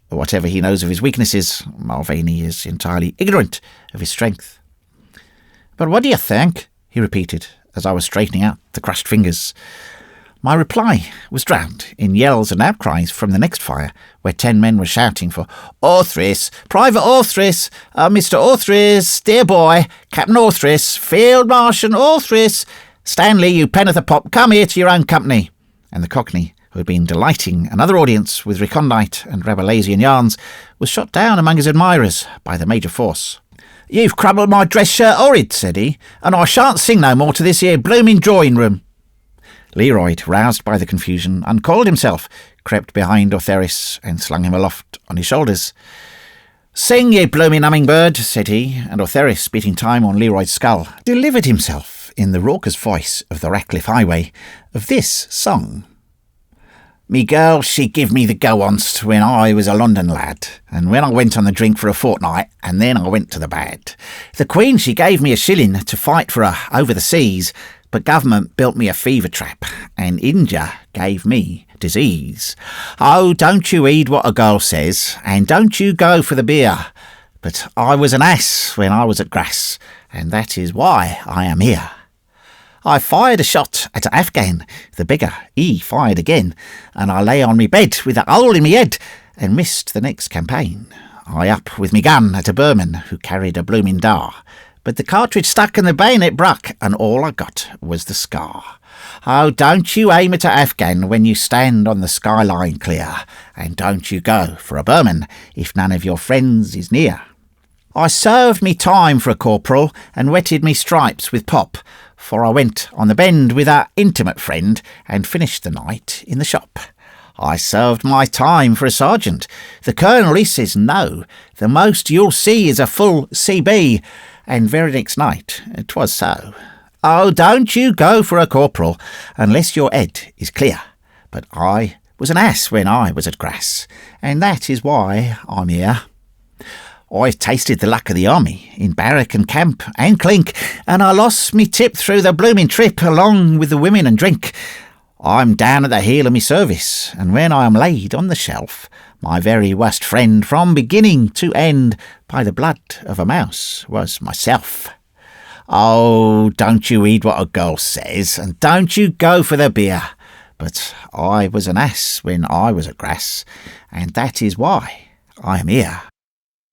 Whatever he knows of his weaknesses, Mulvaney is entirely ignorant of his strength. "But what do you think?" he repeated, as I was straightening out the crushed fingers. My reply was drowned in yells and outcries from the next fire, where 10 men were shouting for "Orthris, Private Orthris, Mr. Orthris, dear boy, Captain Orthris, Field Marshal Orthris, Stanley, you pen of the pop, come here to your own company." And the Cockney, who had been delighting another audience with recondite and Rabelaisian yarns, was shot down among his admirers by the major force. "You've crumbled my dress shirt horrid," said he, "and I shan't sing no more to this here blooming drawing-room." Leroy, roused by the confusion, uncoiled himself, crept behind Ortheris, and slung him aloft on his shoulders. "Sing, ye blooming hummingbird," said he, and Ortheris, beating time on Leroy's skull, delivered himself, in the raucous voice of the Ratcliffe Highway, of this song. "Me girl, she give me the go onst when I was a London lad, and when I went on the drink for a fortnight, and then I went to the bad. The Queen, she gave me a shilling to fight for her over the seas, but government built me a fever trap, and India gave me disease. Oh, don't you heed what a girl says, and don't you go for the beer. But I was an ass when I was at grass, and that is why I am here. I fired a shot at an Afghan, the beggar, he fired again, and I lay on me bed with a hole in me head, and missed the next campaign. I up with me gun at a Burman who carried a blooming dar, but the cartridge stuck and the bayonet broke, and all I got was the scar. Oh, don't you aim at a Afghan when you stand on the skyline clear, and don't you go for a Burman if none of your friends is near. I served me time for a corporal, and wetted me stripes with pop, for I went on the bend with a intimate friend, and finished the night in the shop. I served my time for a sergeant. The colonel, he says no, the most you'll see is a full CB, and very next night 'twas so. Oh, don't you go for a corporal unless your head is clear. But I was an ass when I was at grass, and that is why I'm here. I've tasted the luck of the army, in barrack and camp and clink, and I lost me tip through the blooming trip, along with the women and drink. I'm down at the heel of me service, and when I am laid on the shelf, my very worst friend from beginning to end, by the blood of a mouse, was myself. Oh, don't you heed what a girl says, and don't you go for the beer. But I was an ass when I was a grass, and that is why I am here.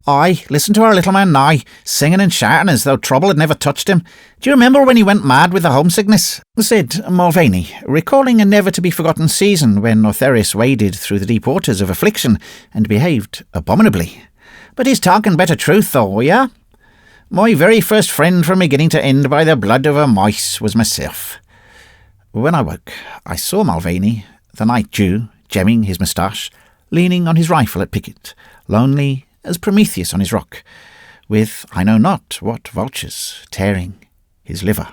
I listened to our little man nigh, singing and shouting as though trouble had never touched him. Do you remember when he went mad with the homesickness? Said Mulvaney, recalling a never-to-be-forgotten season when Ortheris waded through the deep waters of affliction and behaved abominably. But he's talking better truth, though, yeah? My very first friend from beginning to end by the blood of a mice was myself. When I woke, I saw Mulvaney, the night Jew, gemming his moustache, leaning on his rifle at picket, lonely as Prometheus on his rock, with I know not what vultures tearing his liver.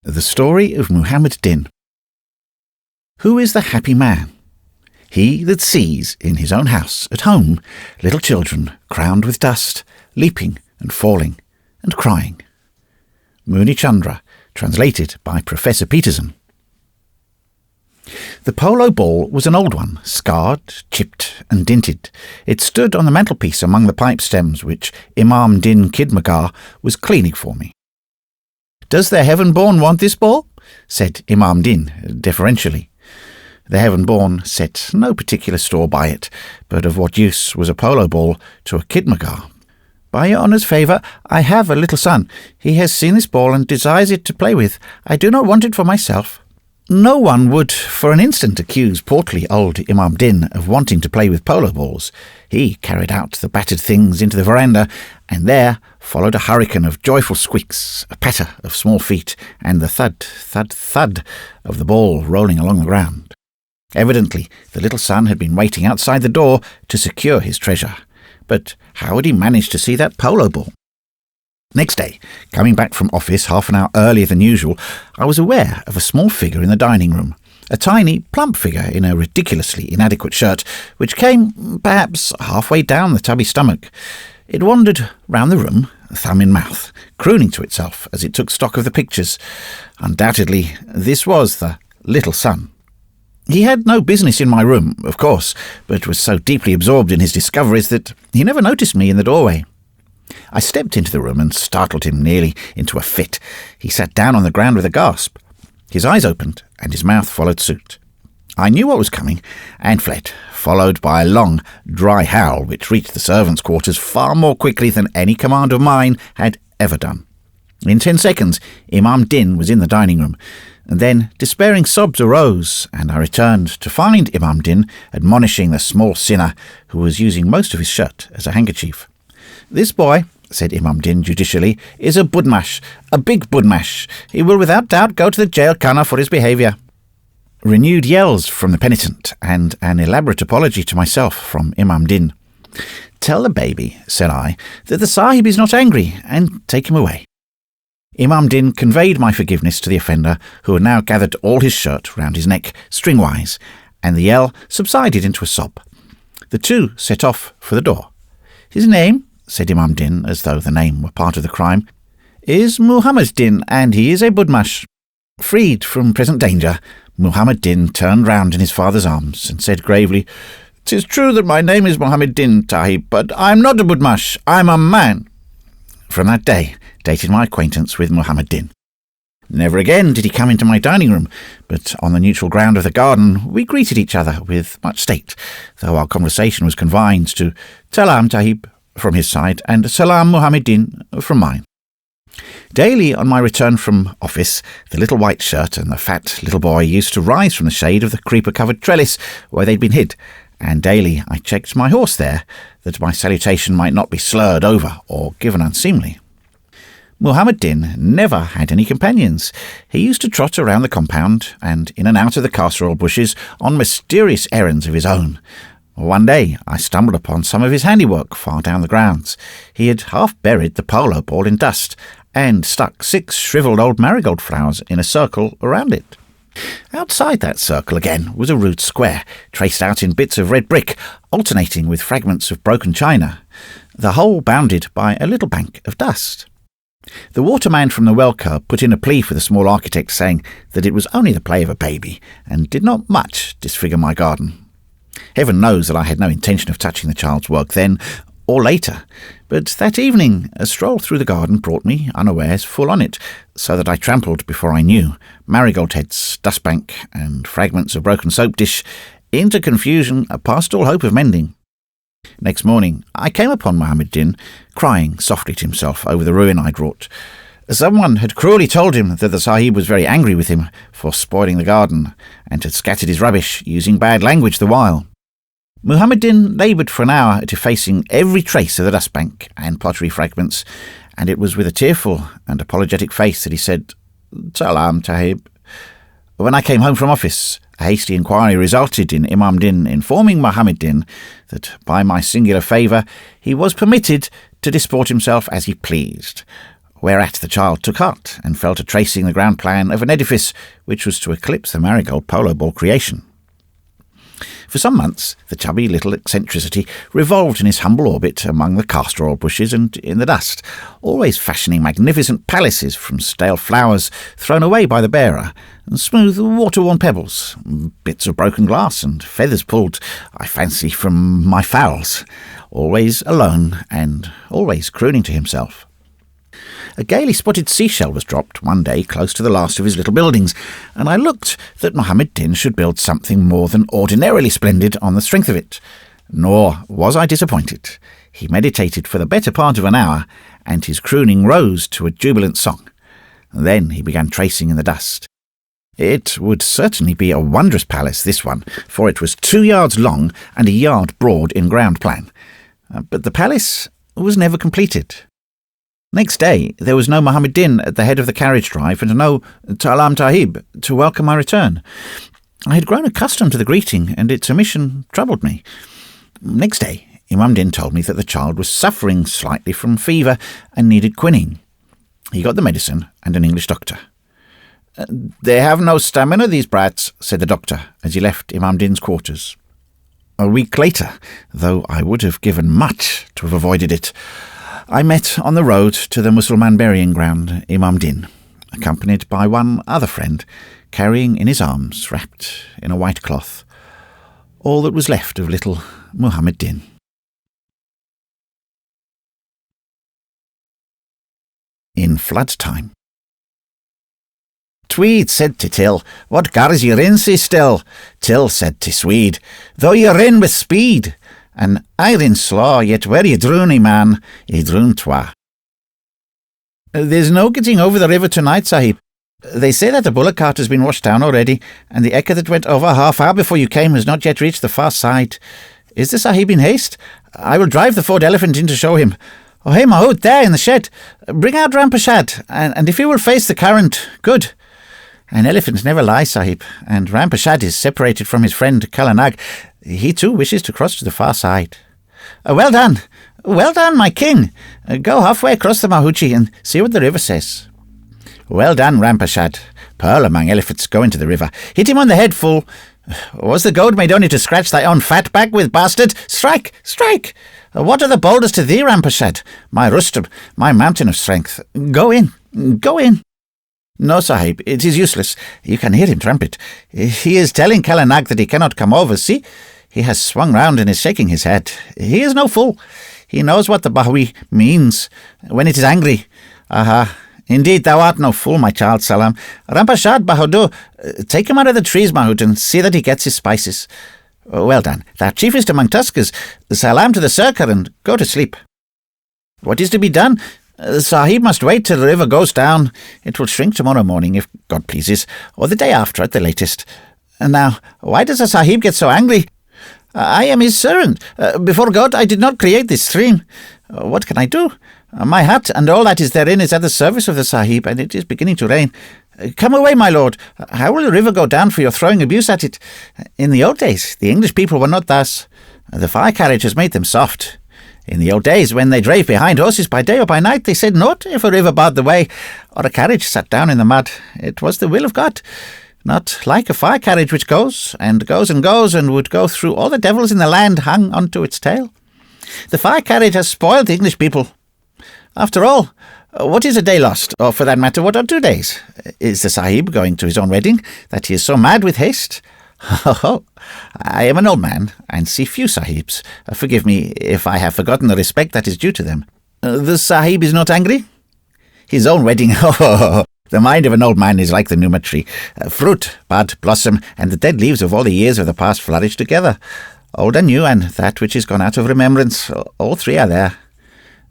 The Story of Muhammad Din. Who is the happy man? He that sees in his own house at home little children crowned with dust, leaping and falling and crying. Muni Chandra, translated by Professor Peterson. The polo ball was an old one, scarred, chipped and dinted. It stood on the mantelpiece among the pipe stems which Imam Din Kidmagar was cleaning for me. "Does the heaven-born want this ball?" said Imam Din deferentially. The heaven-born set no particular store by it, but of what use was a polo ball to a Kidmagar? "By your honour's favour, I have a little son. He has seen this ball and desires it to play with. I do not want it for myself." No one would for an instant accuse portly old Imam Din of wanting to play with polo balls. He carried out the battered things into the veranda, and there followed a hurricane of joyful squeaks, a patter of small feet, and the thud, thud, thud of the ball rolling along the ground. Evidently, the little son had been waiting outside the door to secure his treasure. But how had he managed to see that polo ball? Next day, coming back from office half an hour earlier than usual, I was aware of a small figure in the dining room, a tiny, plump figure in a ridiculously inadequate shirt, which came, perhaps, halfway down the tubby stomach. It wandered round the room, thumb in mouth, crooning to itself as it took stock of the pictures. Undoubtedly, this was the little son. He had no business in my room, of course, but was so deeply absorbed in his discoveries that he never noticed me in the doorway. I stepped into the room and startled him nearly into a fit. He sat down on the ground with a gasp. His eyes opened, and his mouth followed suit. I knew what was coming, and fled, followed by a long, dry howl which reached the servants' quarters far more quickly than any command of mine had ever done. In 10 seconds, Imam Din was in the dining room, and then despairing sobs arose, and I returned to find Imam Din admonishing the small sinner who was using most of his shirt as a handkerchief. "This boy," said Imam Din judicially, "is a budmash, a big budmash. He will without doubt go to the jail khana for his behaviour." Renewed yells from the penitent, and an elaborate apology to myself from Imam Din. "Tell the baby," said I, "that the Sahib is not angry, and take him away." Imam Din conveyed my forgiveness to the offender, who had now gathered all his shirt round his neck, stringwise, and the yell subsided into a sob. The two set off for the door. "His name," said Imam Din, as though the name were part of the crime, "is Muhammad Din, and he is a budmash." Freed from present danger, Muhammad Din turned round in his father's arms and said gravely, "'Tis true that my name is Muhammad Din, Tahib, but I'm not a budmash, I'm a man." From that day dated my acquaintance with Muhammad Din. Never again did he come into my dining room, but on the neutral ground of the garden we greeted each other with much state, though our conversation was confined to "Salam, Tahib," from his side, and "Salam, Muhammad Din," from mine. Daily on my return from office, the little white shirt and the fat little boy used to rise from the shade of the creeper-covered trellis where they'd been hid, and daily I checked my horse there, that my salutation might not be slurred over or given unseemly. Muhammad Din never had any companions. He used to trot around the compound and in and out of the casserole bushes on mysterious errands of his own. One day I stumbled upon some of his handiwork far down the grounds. He had half buried the polo ball in dust and stuck 6 shriveled old marigold flowers in a circle around it. Outside that circle again was a rude square, traced out in bits of red brick, alternating with fragments of broken china, the whole bounded by a little bank of dust. The waterman from the well curb put in a plea for the small architect, saying that it was only the play of a baby, and did not much disfigure my garden. Heaven knows that I had no intention of touching the child's work then, or later, but that evening a stroll through the garden brought me, unawares, full on it, so that I trampled before I knew, marigold heads, dustbank, and fragments of broken soap dish, into confusion past all hope of mending. Next morning I came upon Muhammad Din, crying softly to himself over the ruin I'd wrought. Someone had cruelly told him that the Sahib was very angry with him for spoiling the garden, and had scattered his rubbish, using bad language the while. Muhammad Din laboured for an hour at effacing every trace of the dustbank and pottery fragments, and it was with a tearful and apologetic face that he said, "Salam, Sahib." When I came home from office, a hasty inquiry resulted in Imam Din informing Muhammad Din that, by my singular favour, he was permitted to disport himself as he pleased, whereat the child took heart and fell to tracing the ground plan of an edifice which was to eclipse the marigold polo ball creation. For some months the chubby little eccentricity revolved in his humble orbit among the castor oil bushes and in the dust, always fashioning magnificent palaces from stale flowers thrown away by the bearer, and smooth water-worn pebbles, bits of broken glass, and feathers pulled, I fancy, from my fowls, always alone and always crooning to himself. A gaily spotted seashell was dropped one day close to the last of his little buildings, and I looked that Muhammad Din should build something more than ordinarily splendid on the strength of it. Nor was I disappointed. He meditated for the better part of an hour, and his crooning rose to a jubilant song. Then he began tracing in the dust. It would certainly be a wondrous palace, this one, for it was 2 yards long and a yard broad in ground plan. But the palace was never completed. Next day there was no Muhammad Din at the head of the carriage drive, and no Salam Sahib to welcome my return. I had grown accustomed to the greeting, and its omission troubled me. Next day Imam Din told me that the child was suffering slightly from fever and needed quinine. He got the medicine and an English doctor. "They have no stamina, these brats," said the doctor as he left Imam Din's quarters. A week later, though I would have given much to have avoided it, I met on the road to the Mussulman burying ground Imam Din, accompanied by one other friend, carrying in his arms, wrapped in a white cloth, all that was left of little Muhammad Din. In flood time. Tweed said to Till, "What gars ye rin sae still?" Till said to Swede, "Though ye rin with speed, and I rin slaw, yet where ye droon, man, ye droon twa." "There's no getting over the river tonight, Sahib. They say that the bullock cart has been washed down already, and the ekka that went over half hour before you came has not yet reached the far side. Is the Sahib in haste? I will drive the Ford elephant in to show him. Oh, hey, Mahood, there in the shed. Bring out Rampashad, and if he will face the current, good. An elephant never lies, Sahib, and Rampashad is separated from his friend Kalanag. He too wishes to cross to the far side." Well done, my king. Go halfway across the Mahuchi and see what the river says." "Well done, Rampashad. Pearl among elephants, go into the river. Hit him on the head, fool. Was the goad made only to scratch thy own fat back with, bastard? Strike, strike! What are the boulders to thee, Rampashad? My Rustum, my mountain of strength. Go in, go in." "No, Sahib, it is useless. You can hear him trumpet. He is telling Kalanag that he cannot come over. See, he has swung round and is shaking his head. He is no fool. He knows what the Bahui means when it is angry. Aha, indeed thou art no fool, my child Salam. Rampashad Bahadur, take him out of the trees, Mahut, and see that he gets his spices. Well done, thou chiefest among tuskers. Salam to the Sirkar and go to sleep." "What is to be done? Sahib must wait till the river goes down. It will shrink tomorrow morning, if God pleases, or the day after at the latest. Now, why does the Sahib get so angry? I am his servant. Before God, I did not create this stream. What can I do? My hut and all that is therein is at the service of the Sahib, and it is beginning to rain. Come away, my lord. How will the river go down for your throwing abuse at it? In the old days, the English people were not thus. The fire carriage has made them soft. In the old days, when they drave behind horses by day or by night, they said not if a river barred the way, or a carriage sat down in the mud. It was the will of God. not like a fire carriage which goes and goes and goes and would go through all the devils in the land hung onto its tail. The fire carriage has spoiled the English people. After all, what is a day lost, or for that matter, what are 2 days? Is the Sahib going to his own wedding, that he is so mad with haste? Oh, I am an old man, and see few Sahibs. Forgive me if I have forgotten the respect that is due to them. The Sahib is not angry? His own wedding, the mind of an old man is like the Numa tree. Fruit, bud, blossom, and the dead leaves of all the years of the past flourish together. Old and new, and that which is gone out of remembrance, all three are there.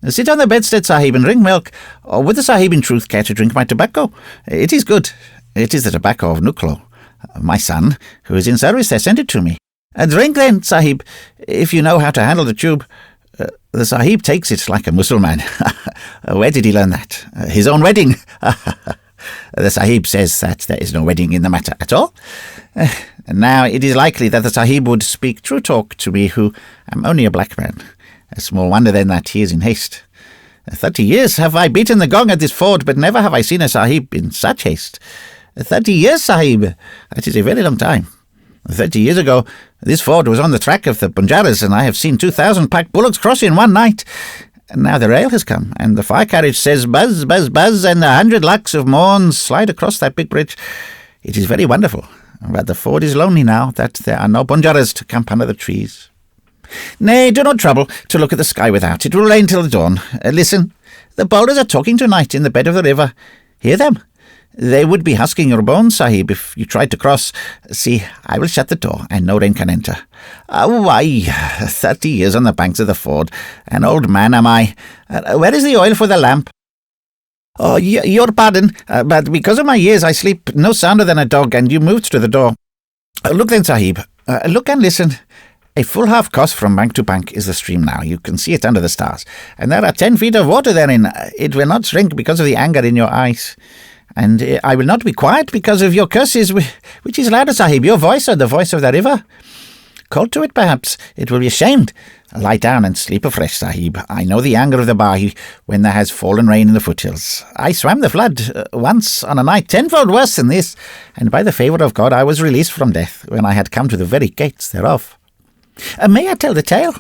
Sit on the bedstead, Sahib, and drink milk. Or would the Sahib in truth care to drink my tobacco? It is good. It is the tobacco of Nuklo. My son, who is in service there, sent it to me. Drink then, Sahib, if you know how to handle the tube. The Sahib takes it like a Mussulman. Where did he learn that? His own wedding. The Sahib says that there is no wedding in the matter at all. Now, it is likely that the Sahib would speak true talk to me, who am only a black man. A small wonder, then, that he is in haste. 30 years have I beaten the gong at this ford, but never have I seen a Sahib in such haste. 30 years, Sahib! That is a very long time. 30 years ago, this ford was on the track of the Bunjaras, and I have seen 2,000 packed bullocks cross in one night. And now the rail has come, and the fire carriage says buzz, buzz, buzz, and 100 lakhs of Morns slide across that big bridge. It is very wonderful, but the ford is lonely now that there are no Bunjaras to camp under the trees. Nay, do not trouble to look at the sky without. It will rain till the dawn. Listen, the boulders are talking tonight in the bed of the river. Hear them? They would be husking your bones, Sahib, if you tried to cross. See, I will shut the door, and no rain can enter. Why, 30 years on the banks of the ford. An old man am I. Where is the oil for the lamp? Oh, your pardon, but because of my years I sleep no sounder than a dog, and you moved to the door. Look then, Sahib. Look and listen. A full half cos from bank to bank is the stream now. You can see it under the stars. And there are 10 feet of water therein. It will not shrink because of the anger in your eyes. And I will not be quiet because of your curses. Which is louder, Sahib, your voice or the voice of the river? Call to it, perhaps. It will be ashamed. Lie down and sleep afresh, Sahib. I know the anger of the Bahi when there has fallen rain in the foothills. I swam the flood once on a night tenfold worse than this, and by the favour of God I was released from death when I had come to the very gates thereof. May I tell the tale?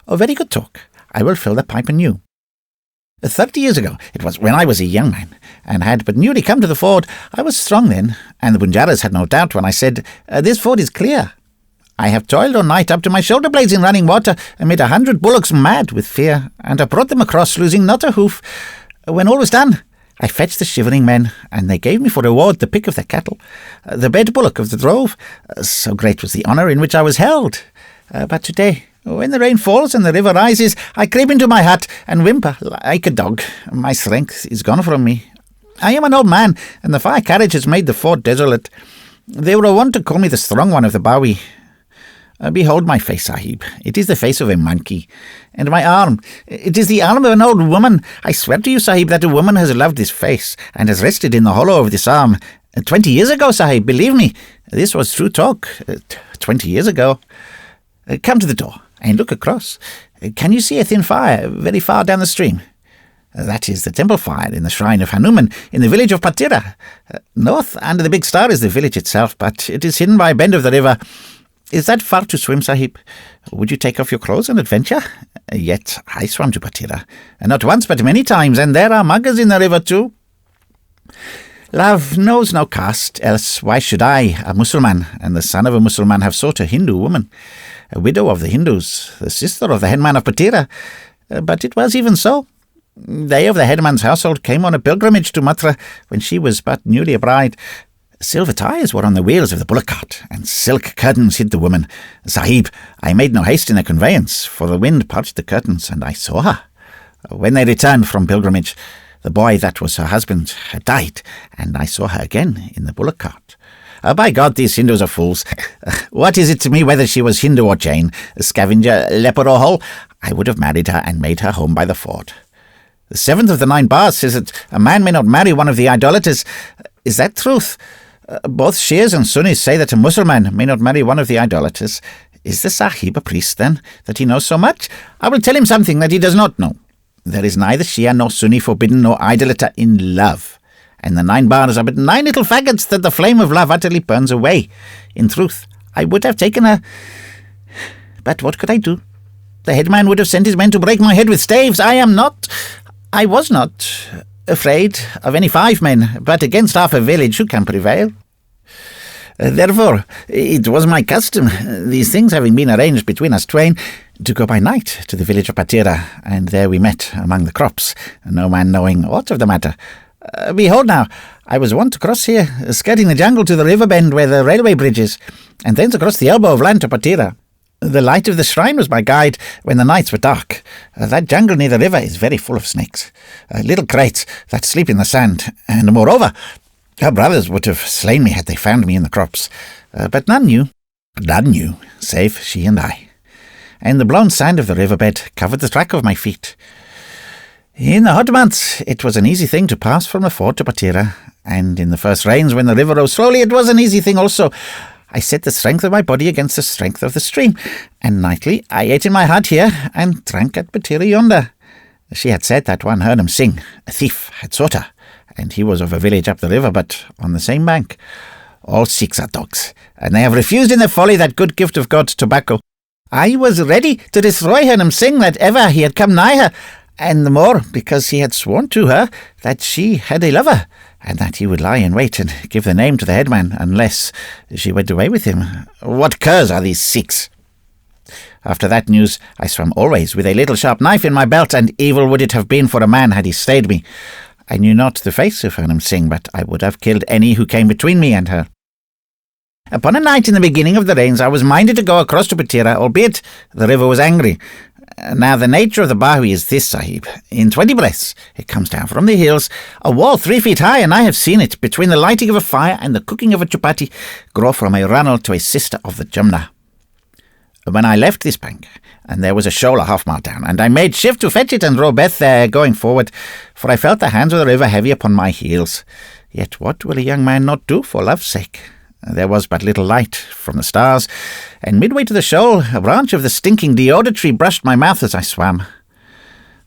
Oh, very good talk. I will fill the pipe anew. 30 years ago, it was when I was a young man, and had but newly come to the ford. I was strong then, and the Bunjaras had no doubt when I said, this ford is clear. I have toiled all night up to my shoulder blades in running water, amid 100 bullocks mad with fear, and have brought them across, losing not a hoof. When all was done, I fetched the shivering men, and they gave me for reward the pick of their cattle, the bed bullock of the drove. So great was the honour in which I was held. But today, when the rain falls and the river rises, I creep into my hut and whimper like a dog. My strength is gone from me. I am an old man, and the fire carriage has made the fort desolate. They were wont to call me the strong one of the Bowie. Behold my face, Sahib. It is the face of a monkey. And my arm. It is the arm of an old woman. I swear to you, Sahib, that a woman has loved this face, and has rested in the hollow of this arm. 20 years ago, Sahib, believe me. This was true talk. 20 years ago. Come to the door, and look across. Can you see a thin fire very far down the stream? That is the temple fire in the shrine of Hanuman in the village of Patira. North, under the big star, is the village itself, but it is hidden by a bend of the river. Is that far to swim, Sahib? Would you take off your clothes and adventure? Yet I swam to Patira, and not once but many times, and there are muggers in the river too. Love knows no caste, else why should I, a Mussulman, and the son of a Mussulman, have sought a Hindu woman? A widow of the Hindus, the sister of the headman of Patira. But it was even so. They of the headman's household came on a pilgrimage to Mathura when she was but newly a bride. Silver tyres were on the wheels of the bullock cart, and silk curtains hid the woman. Sahib, I made no haste in the conveyance, for the wind parted the curtains, and I saw her. When they returned from pilgrimage, the boy that was her husband had died, and I saw her again in the bullock cart. By God, these Hindus are fools. What is it to me whether she was Hindu or Jain, scavenger, leper or hole? I would have married her and made her home by the ford. The 7th of the 9 bars says that a man may not marry one of the idolaters. Is that truth? Both Shias and Sunnis say that a Mussulman may not marry one of the idolaters. Is the Sahib a priest, then, that he knows so much? I will tell him something that he does not know. There is neither Shia nor Sunni forbidden nor idolater in love. and the 9 bars are but 9 little faggots that the flame of love utterly burns away. In truth, I would have taken her, but what could I do? The headman would have sent his men to break my head with staves. I was not afraid of any 5 men, but against half a village who can prevail? Therefore, it was my custom, these things having been arranged between us twain, to go by night to the village of Patira, and there we met among the crops, no man knowing aught of the matter. Behold now, I was wont to cross here, skirting the jungle to the river bend where the railway bridge is, and thence across the elbow of land to Patira. The light of the shrine was my guide when the nights were dark. That jungle near the river is very full of snakes, little kraits that sleep in the sand, and moreover, her brothers would have slain me had they found me in the crops, but none knew, save she and I. And the blown sand of the riverbed covered the track of my feet. In the hot months it was an easy thing to pass from the ford to Patira, and in the first rains when the river rose slowly it was an easy thing also. I set the strength of my body against the strength of the stream, and nightly I ate in my hut here, and drank at Patira yonder. She had said that one heard him sing, a thief had sought her, and he was of a village up the river, but on the same bank. All Sikhs are dogs, and they have refused in their folly that good gift of God, tobacco. I was ready to destroy Hernam Singh that ever he had come nigh her, and the more because he had sworn to her that she had a lover, and that he would lie in wait and give the name to the headman unless she went away with him. What curs are these Sikhs? After that news I swam always with a little sharp knife in my belt, and evil would it have been for a man had he stayed me. I knew not the face of Hernam Singh, but I would have killed any who came between me and her. Upon a night in the beginning of the rains I was minded to go across to Patira, albeit the river was angry. Now the nature of the Bahui is this, Sahib. In 20 breaths it comes down from the hills, a wall 3 feet high, and I have seen it, between the lighting of a fire and the cooking of a chapati, grow from a runnel to a sister of the Jumna. When I left this bank, and there was a shoal a half-mile down, and I made shift to fetch it and row Beth there going forward, for I felt the hands of the river heavy upon my heels. Yet what will a young man not do for love's sake? There was but little light from the stars, and midway to the shoal a branch of the stinking deodar tree brushed my mouth as I swam.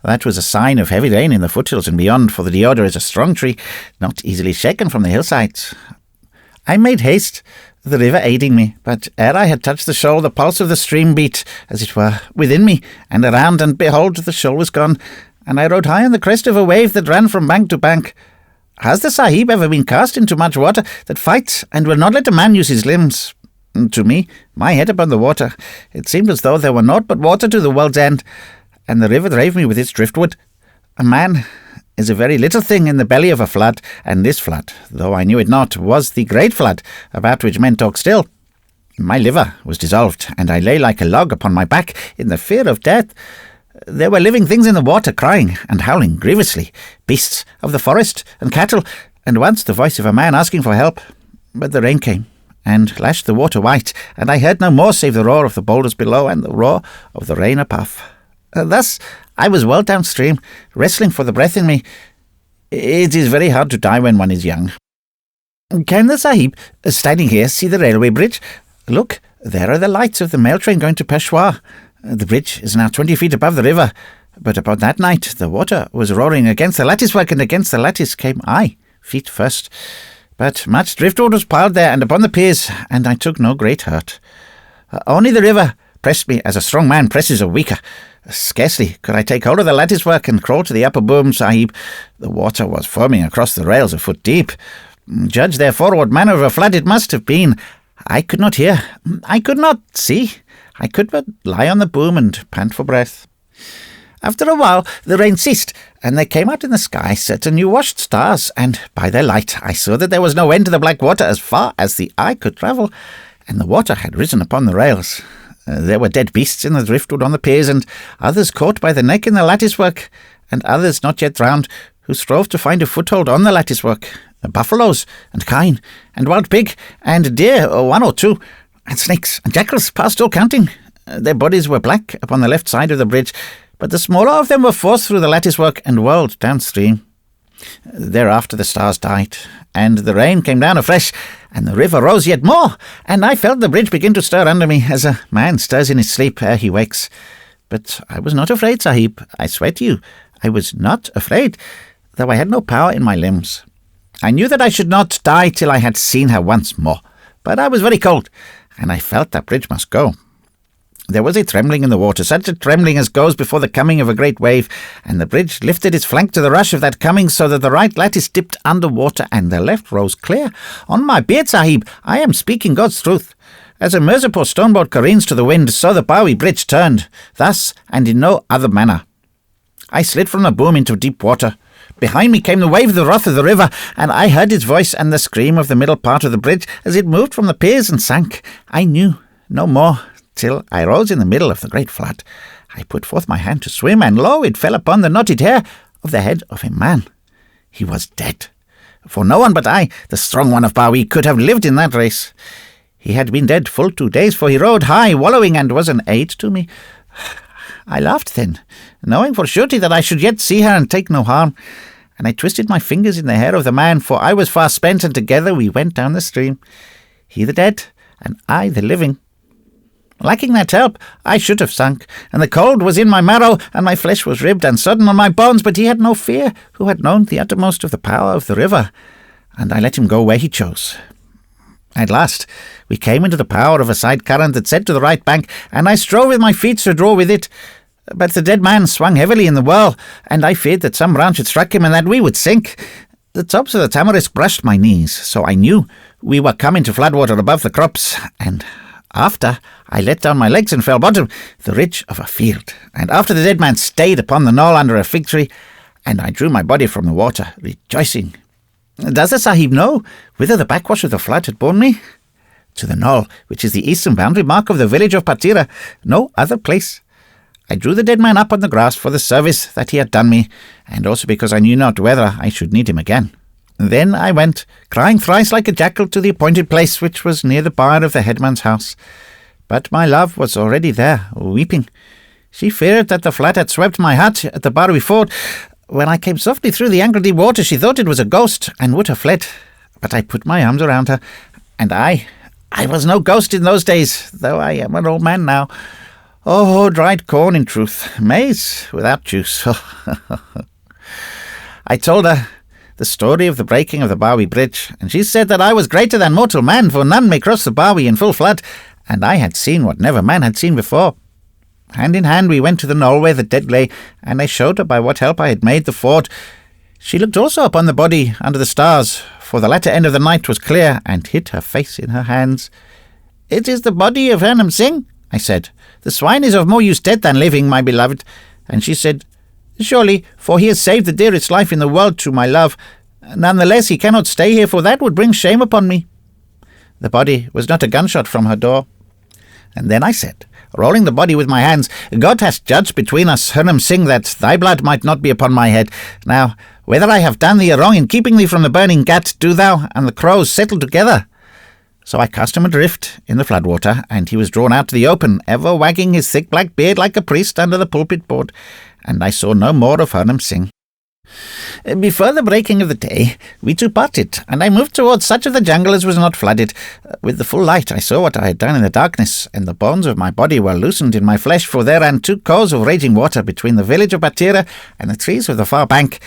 That was a sign of heavy rain in the foothills and beyond, for the deodar is a strong tree, not easily shaken from the hillsides. I made haste, the river aiding me, but ere I had touched the shoal the pulse of the stream beat, as it were, within me, and around, and behold, the shoal was gone, and I rode high on the crest of a wave that ran from bank to bank. Has the Sahib ever been cast into much water that fights and will not let a man use his limbs? To me, my head upon the water, it seemed as though there were naught but water to the world's end, and the river drave me with its driftwood. A man is a very little thing in the belly of a flood, and this flood, though I knew it not, was the great flood, about which men talk still. My liver was dissolved, and I lay like a log upon my back in the fear of death. There were living things in the water, crying and howling grievously, beasts of the forest and cattle, and once the voice of a man asking for help. But the rain came, and lashed the water white, and I heard no more save the roar of the boulders below and the roar of the rain above. Thus I was well downstream, wrestling for the breath in me. It is very hard to die when one is young. Can the Sahib, standing here, see the railway bridge? Look, there are the lights of the mail train going to Peshawar. The bridge is now 20 feet above the river, but upon that night the water was roaring against the latticework, and against the lattice came I, feet first. But much driftwood was piled there and upon the piers, and I took no great hurt. Only the river pressed me as a strong man presses a weaker. Scarcely could I take hold of the latticework and crawl to the upper boom, Sahib. The water was foaming across the rails a foot deep. Judge therefore what manner of a flood it must have been. I could not hear, I could not see. I could but lie on the boom and pant for breath. After a while the rain ceased, and there came out in the sky certain new-washed stars, and by their light I saw that there was no end to the black water as far as the eye could travel, and the water had risen upon the rails. There were dead beasts in the driftwood on the piers, and others caught by the neck in the latticework, and others not yet drowned, who strove to find a foothold on the latticework. Buffaloes, and kine, and wild pig, and deer, 1 or 2, and snakes and jackals past all counting. Their bodies were black upon the left side of the bridge, but the smaller of them were forced through the latticework and whirled downstream. Thereafter the stars died, and the rain came down afresh, and the river rose yet more, and I felt the bridge begin to stir under me, as a man stirs in his sleep ere he wakes. But I was not afraid, Sahib, I swear to you, I was not afraid, though I had no power in my limbs. I knew that I should not die till I had seen her once more, but I was very cold, and I felt that bridge must go. There was a trembling in the water, such a trembling as goes before the coming of a great wave, and the bridge lifted its flank to the rush of that coming, so that the right lattice dipped under water, and the left rose clear. On my beard, Sahib, I am speaking God's truth. As a Mirzapur stoneboat careens to the wind, so the Bowie bridge turned, thus and in no other manner. I slid from the boom into deep water. Behind me came the wave of the wrath of the river, and I heard its voice and the scream of the middle part of the bridge as it moved from the piers and sank. I knew no more, till I rose in the middle of the great flood. I put forth my hand to swim, and lo, it fell upon the knotted hair of the head of a man. He was dead, for no one but I, the strong one of Bowie, could have lived in that race. He had been dead full 2 days, for he rode high, wallowing, and was an aid to me. I laughed then, knowing for surety that I should yet see her and take no harm, and I twisted my fingers in the hair of the man, for I was far spent, and together we went down the stream, he the dead, and I the living. Lacking that help, I should have sunk, and the cold was in my marrow, and my flesh was ribbed and sodden on my bones, but he had no fear, who had known the uttermost of the power of the river, and I let him go where he chose. At last we came into the power of a side current that set to the right bank, and I strove with my feet to draw with it, but the dead man swung heavily in the whirl, and I feared that some branch had struck him and that we would sink. The tops of the tamarisk brushed my knees, so I knew we were coming to floodwater above the crops, and after I let down my legs and fell bottom, the ridge of a field, and after the dead man stayed upon the knoll under a fig tree, and I drew my body from the water, rejoicing. Does the Sahib know whither the backwash of the flood had borne me? To the knoll, which is the eastern boundary mark of the village of Patira, no other place. I drew the dead man up on the grass for the service that he had done me, and also because I knew not whether I should need him again. Then I went, crying thrice like a jackal, to the appointed place, which was near the bar of the headman's house. But my love was already there, weeping. She feared that the flood had swept my hut at the Barwi ford. When I came softly through the angle deep water, she thought it was a ghost, and would have fled. But I put my arms around her, and I was no ghost in those days, though I am an old man now. Oh, dried corn in truth, maize without juice. I told her the story of the breaking of the Bowie Bridge, and she said that I was greater than mortal man, for none may cross the Bowie in full flood, and I had seen what never man had seen before. Hand in hand we went to the knoll where the dead lay, and I showed her by what help I had made the ford. She looked also upon the body under the stars, for the latter end of the night was clear, and hid her face in her hands. "It is the body of Hernam Singh," I said. "The swine is of more use dead than living, my beloved." And she said, "Surely, for he has saved the dearest life in the world to my love. None the less he cannot stay here, for that would bring shame upon me." The body was not a gunshot from her door. And then I said, rolling the body with my hands, "God hath judged between us, Hernam Singh, that thy blood might not be upon my head. Now, whether I have done thee a wrong in keeping thee from the burning ghat, do thou and the crows settle together." So I cast him adrift in the floodwater, and he was drawn out to the open, ever wagging his thick black beard like a priest under the pulpit board, and I saw no more of Hernam Singh. Before the breaking of the day, we two parted, and I moved towards such of the jungle as was not flooded. With the full light I saw what I had done in the darkness, and the bones of my body were loosened in my flesh, for there ran 2 coves of raging water between the village of Batira and the trees of the far bank,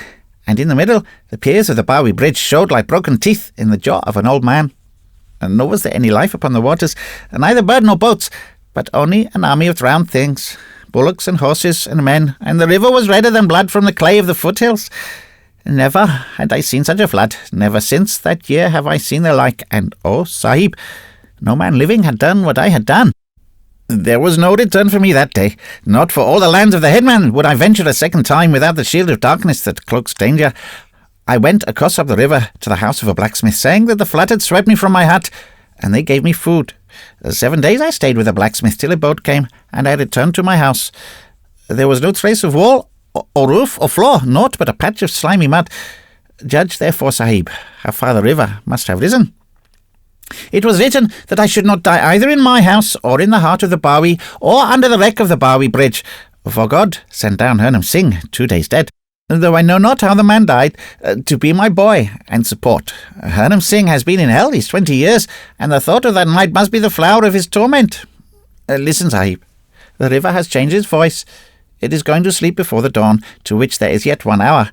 and in the middle the piers of the Bowie Bridge showed like broken teeth in the jaw of an old man. And nor was there any life upon the waters, neither bird nor boats, but only an army of drowned things, bullocks and horses and men, and the river was redder than blood from the clay of the foothills. Never had I seen such a flood, never since that year have I seen the like, and, oh, Sahib, no man living had done what I had done. There was no return for me that day. Not for all the lands of the headman would I venture a second time without the shield of darkness that cloaks danger. I went across up the river to the house of a blacksmith, saying that the flood had swept me from my hut, and they gave me food. 7 days I stayed with the blacksmith till a boat came, and I returned to my house. There was no trace of wall, or roof, or floor, naught but a patch of slimy mud. Judge, therefore, Sahib, how far the river must have risen. It was written that I should not die either in my house, or in the heart of the Bowie, or under the wreck of the Bowie Bridge, for God sent down Hernam Singh, 2 days dead, though I know not how the man died, to be my boy and support. Hernam Singh has been in hell these 20 years, and the thought of that night must be the flower of his torment. Listen, Sahib, the river has changed its voice. It is going to sleep before the dawn, to which there is yet 1 hour.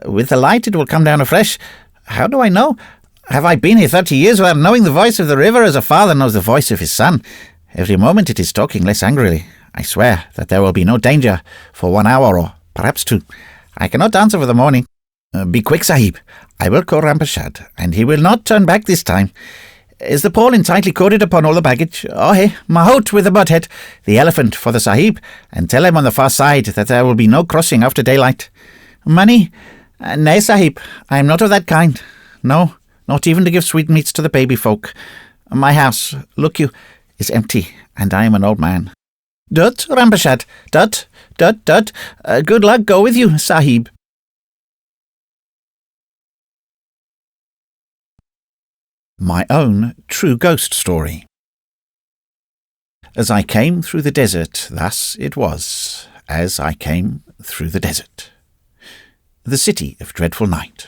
With the light it will come down afresh. How do I know? Have I been here 30 years without knowing the voice of the river as a father knows the voice of his son? Every moment it is talking less angrily. I swear that there will be no danger for 1 hour or perhaps 2. I cannot answer for the morning. Be quick, Sahib. I will call Rampashad, and he will not turn back this time. Is the Paulin tightly corded upon all the baggage? Oh, hey, Mahout with the butthead, the elephant for the Sahib, and tell him on the far side that there will be no crossing after daylight. Money? Nay, Sahib, I am not of that kind. No, not even to give sweetmeats to the baby folk. My house, look you, is empty, and I am an old man. Dut, Rampashad, dut. Good luck go with you, Sahib. My own true ghost story. As I came through the desert, thus it was, as I came through the desert. The City of Dreadful Night.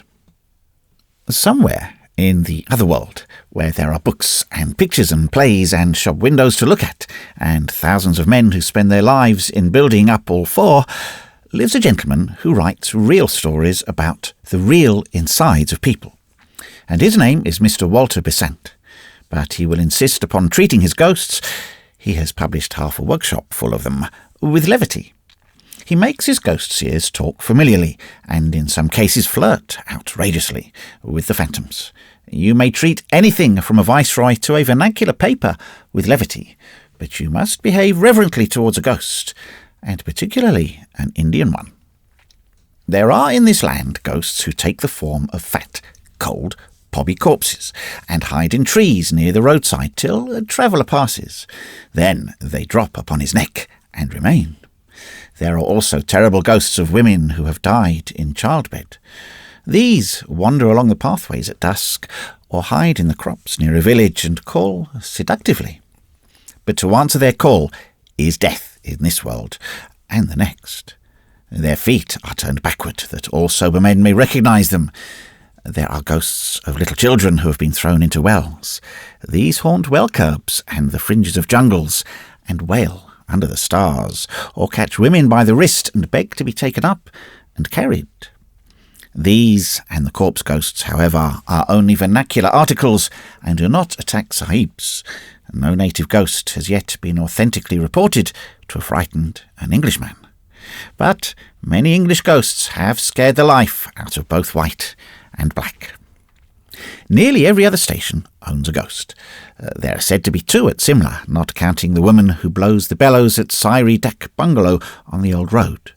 Somewhere in the other world, where there are books and pictures and plays and shop windows to look at, and thousands of men who spend their lives in building up all four, lives a gentleman who writes real stories about the real insides of people. And his name is Mr. Walter Besant, but he will insist upon treating his ghosts — he has published half a workshop full of them — with levity. He makes his ghost seers talk familiarly, and in some cases flirt outrageously with the phantoms. You may treat anything from a viceroy to a vernacular paper with levity, but you must behave reverently towards a ghost, and particularly an Indian one. There are in this land ghosts who take the form of fat, cold, pobby corpses, and hide in trees near the roadside till a traveller passes. Then they drop upon his neck and remain. There are also terrible ghosts of women who have died in childbed. These wander along the pathways at dusk, or hide in the crops near a village and call seductively. But to answer their call is death in this world and the next. Their feet are turned backward, that all sober men may recognise them. There are ghosts of little children who have been thrown into wells. These haunt well curbs and the fringes of jungles, and wail under the stars, or catch women by the wrist and beg to be taken up and carried. These and the corpse ghosts, however, are only vernacular articles and do not attack sahibs. No native ghost has yet been authentically reported to have frightened an Englishman. But many English ghosts have scared the life out of both white and black. Nearly every other station owns a ghost. There are said to be 2 at Simla, not counting the woman who blows the bellows at Sairi Dak Bungalow on the old road.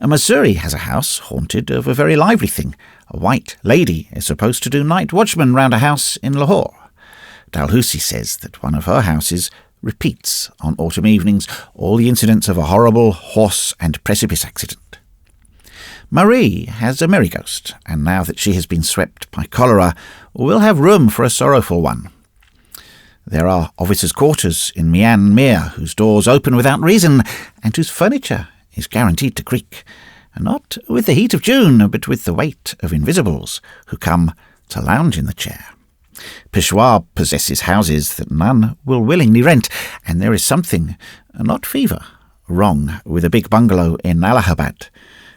Missouri has a house haunted of a very lively thing. A white lady is supposed to do night watchman round a house in Lahore. Dalhousie says that one of her houses repeats on autumn evenings all the incidents of a horrible horse and precipice accident. Marie has a merry ghost, and now that she has been swept by cholera, will have room for a sorrowful one. There are officers' quarters in Myanmar whose doors open without reason, and whose furniture is guaranteed to creak, not with the heat of June, but with the weight of invisibles who come to lounge in the chair. Peshawar possesses houses that none will willingly rent, and there is something, not fever, wrong with a big bungalow in Allahabad.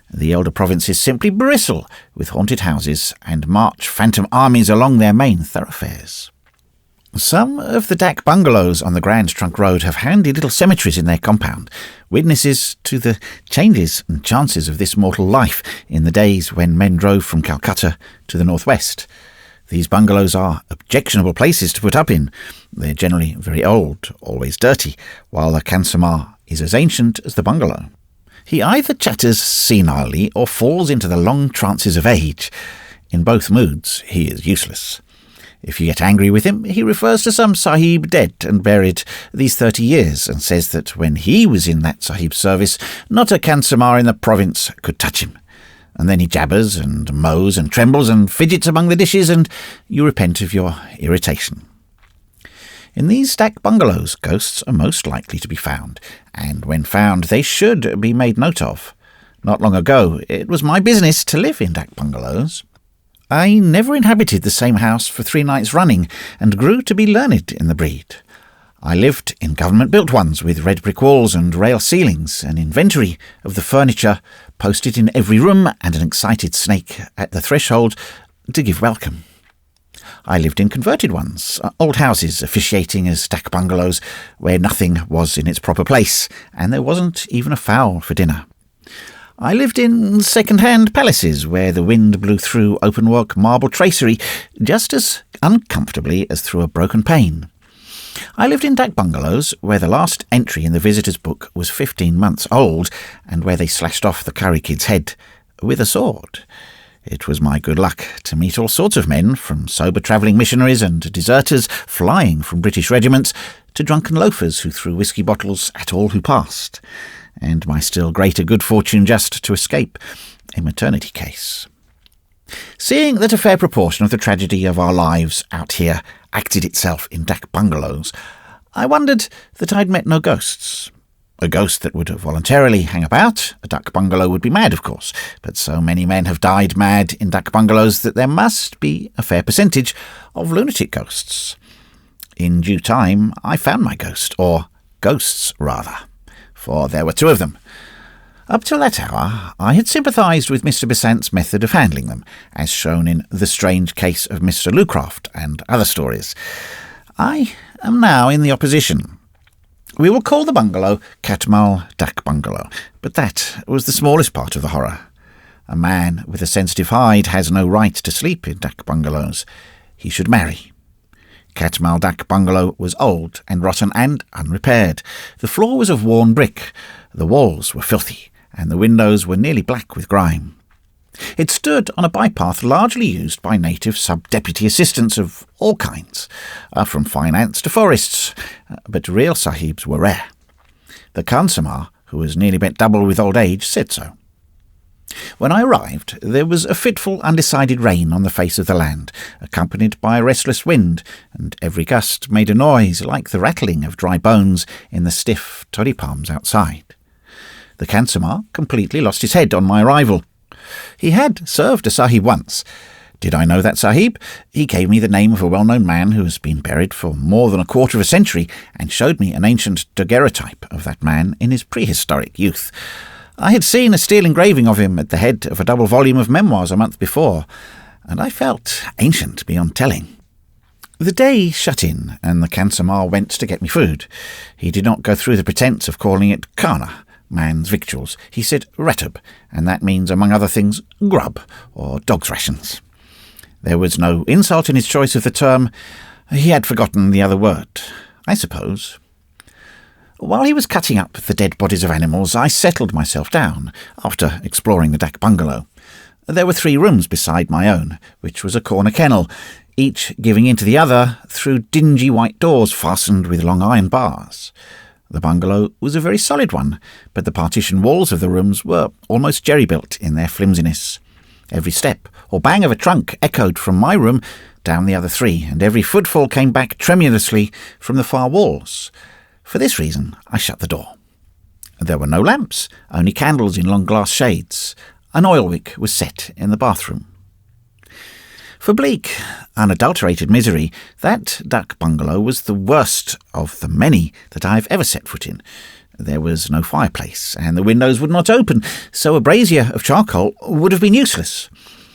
The elder provinces simply bristle with haunted houses and march phantom armies along their main thoroughfares. Some of the dak bungalows on the Grand Trunk Road have handy little cemeteries in their compound, witnesses to the changes and chances of this mortal life in the days when men drove from Calcutta to the northwest. These bungalows are objectionable places to put up in. They're generally very old, always dirty, while the Kansamar is as ancient as the bungalow. He either chatters senilely or falls into the long trances of age. In both moods, he is useless. If you get angry with him, he refers to some sahib dead and buried these 30 years, and says that when he was in that sahib's service, not a Kansamar in the province could touch him. And then he jabbers and mows and trembles and fidgets among the dishes, and you repent of your irritation. In these dak bungalows, ghosts are most likely to be found, and when found, they should be made note of. Not long ago, it was my business to live in dak bungalows. I never inhabited the same house for 3 nights running, and grew to be learned in the breed. I lived in government-built ones with red brick walls and rail ceilings, an inventory of the furniture posted in every room, and an excited snake at the threshold to give welcome. I lived in converted ones, old houses officiating as dak bungalows, where nothing was in its proper place, and there wasn't even a fowl for dinner. I lived in second-hand palaces where the wind blew through openwork marble tracery just as uncomfortably as through a broken pane. I lived in dak bungalows where the last entry in the visitor's book was 15 months old and where they slashed off the curry kid's head with a sword. It was my good luck to meet all sorts of men, from sober travelling missionaries and deserters flying from British regiments to drunken loafers who threw whisky bottles at all who passed, and my still greater good fortune just to escape a maternity case. Seeing that a fair proportion of the tragedy of our lives out here acted itself in dak bungalows, I wondered that I'd met no ghosts. A ghost that would voluntarily hang about a dak bungalow would be mad, of course, but so many men have died mad in dak bungalows that there must be a fair percentage of lunatic ghosts. In due time, I found my ghost, or ghosts rather, for there were two of them. Up till that hour, I had sympathised with Mr. Besant's method of handling them, as shown in The Strange Case of Mr. Lucroft and other stories. I am now in the opposition. We will call the bungalow Katmal Dak Bungalow, but that was the smallest part of the horror. A man with a sensitive hide has no right to sleep in dak bungalows. He should marry. Katmal Dak Bungalow was old and rotten and unrepaired. The floor was of worn brick, the walls were filthy, and the windows were nearly black with grime. It stood on a bypath largely used by native sub-deputy assistants of all kinds, from finance to forests, but real sahibs were rare. The Khansamah, who was nearly bent double with old age, said so. When I arrived, there was a fitful, undecided rain on the face of the land, accompanied by a restless wind, and every gust made a noise like the rattling of dry bones in the stiff toddy palms outside. The Khansamah completely lost his head on my arrival. He had served a sahib once. Did I know that sahib? He gave me the name of a well-known man who has been buried for more than a quarter of a century, and showed me an ancient daguerreotype of that man in his prehistoric youth. I had seen a steel engraving of him at the head of a double volume of memoirs a month before, and I felt ancient beyond telling. The day shut in, and the Khansamah went to get me food. He did not go through the pretence of calling it khana, man's victuals. He said ratub, and that means, among other things, grub, or dog's rations. There was no insult in his choice of the term. He had forgotten the other word, I suppose. While he was cutting up the dead bodies of animals, I settled myself down, after exploring the dak bungalow. There were 3 rooms beside my own, which was a corner kennel, each giving into the other through dingy white doors fastened with long iron bars. The bungalow was a very solid one, but the partition walls of the rooms were almost jerry-built in their flimsiness. Every step or bang of a trunk echoed from my room down the other 3, and every footfall came back tremulously from the far walls. For this reason, I shut the door. There were no lamps, only candles in long glass shades. An oil wick was set in the bathroom. For bleak, unadulterated misery, that dak bungalow was the worst of the many that I have ever set foot in. There was no fireplace, and the windows would not open, so a brazier of charcoal would have been useless.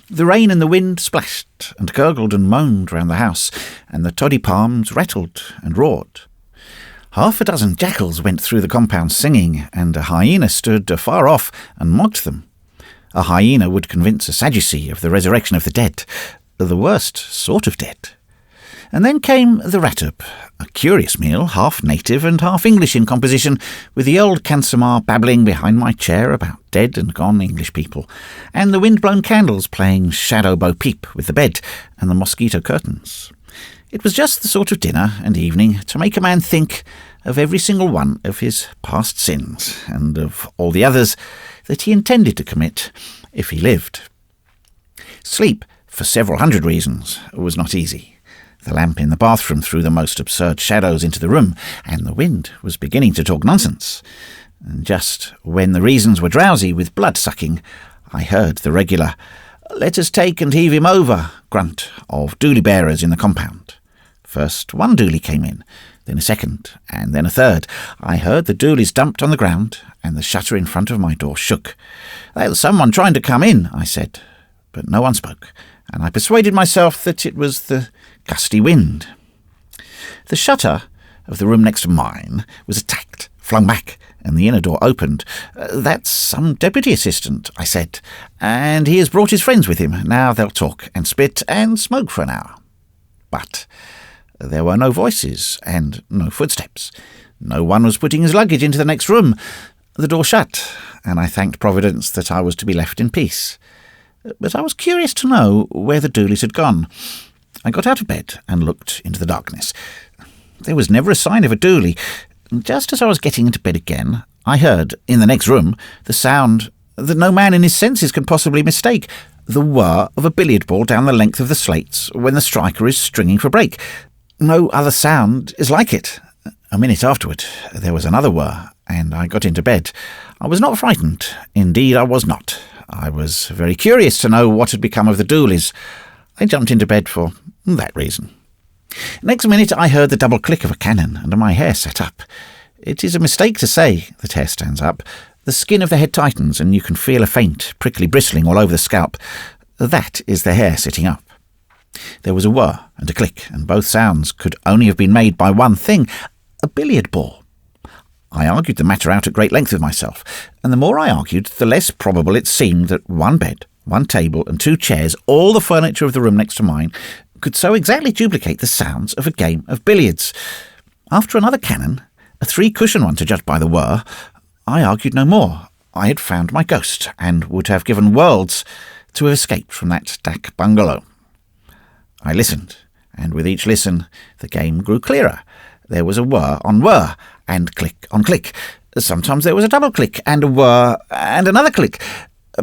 The rain and the wind splashed and gurgled and moaned round the house, and the toddy palms rattled and roared. 6 jackals went through the compound singing, and a hyena stood afar off and mocked them. A hyena would convince a Sadducee of the resurrection of the dead, the worst sort of dead. And then came the ratub, a curious meal, half native and half English in composition, with the old Khansamah babbling behind my chair about dead and gone English people, and the wind-blown candles playing shadow bo peep with the bed and the mosquito curtains. It was just the sort of dinner and evening to make a man think of every single one of his past sins, and of all the others that he intended to commit if he lived. Sleep, for several hundred reasons, was not easy. The lamp in the bathroom threw the most absurd shadows into the room, and the wind was beginning to talk nonsense. And just when the reasons were drowsy with blood-sucking, I heard the regular "let us take and heave him over" grunt of dooley-bearers in the compound. First 1 dooley came in, then a second, and then a third. I heard the doolies dumped on the ground, and the shutter in front of my door shook. "There's someone trying to come in," I said, but no one spoke, and I persuaded myself that it was the gusty wind. The shutter of the room next to mine was attacked, flung back, and the inner door opened. "That's some deputy assistant," I said, "and he has brought his friends with him. Now they'll talk and spit and smoke for an hour." But there were no voices and no footsteps. No one was putting his luggage into the next room. The door shut, and I thanked Providence that I was to be left in peace. But I was curious to know where the Dooleys had gone. I got out of bed and looked into the darkness. There was never a sign of a Dooley. Just as I was getting into bed again, I heard, in the next room, the sound that no man in his senses can possibly mistake, the whir of a billiard ball down the length of the slates when the striker is stringing for break. No other sound is like it. A minute afterward, there was another whir, and I got into bed. I was not frightened. Indeed, I was not. I was very curious to know what had become of the Dooleys. I jumped into bed for that reason. Next minute I heard the double click of a cannon, and my hair sat up. It is a mistake to say that hair stands up. The skin of the head tightens, and you can feel a faint, prickly bristling all over the scalp. That is the hair sitting up. There was a whir and a click, and both sounds could only have been made by one thing, a billiard ball. I argued the matter out at great length with myself, and the more I argued, the less probable it seemed that one bed, one table, and 2 chairs, all the furniture of the room next to mine, could so exactly duplicate the sounds of a game of billiards. After another cannon, a 3-cushion one to judge by the whir, I argued no more. I had found my ghost, and would have given worlds to have escaped from that dak bungalow. I listened, and with each listen the game grew clearer. There was a whir on whir, and click on click. Sometimes there was a double click, and a whir, and another click.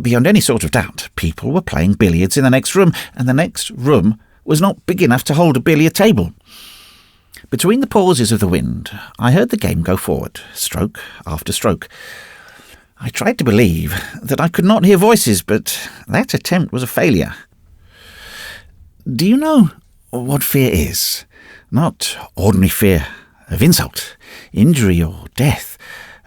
Beyond any sort of doubt, people were playing billiards in the next room, and the next room was not big enough to hold a billiard table. Between the pauses of the wind, I heard the game go forward, stroke after stroke. I tried to believe that I could not hear voices, but that attempt was a failure. Do you know what fear is? Not ordinary fear of insult, injury or death,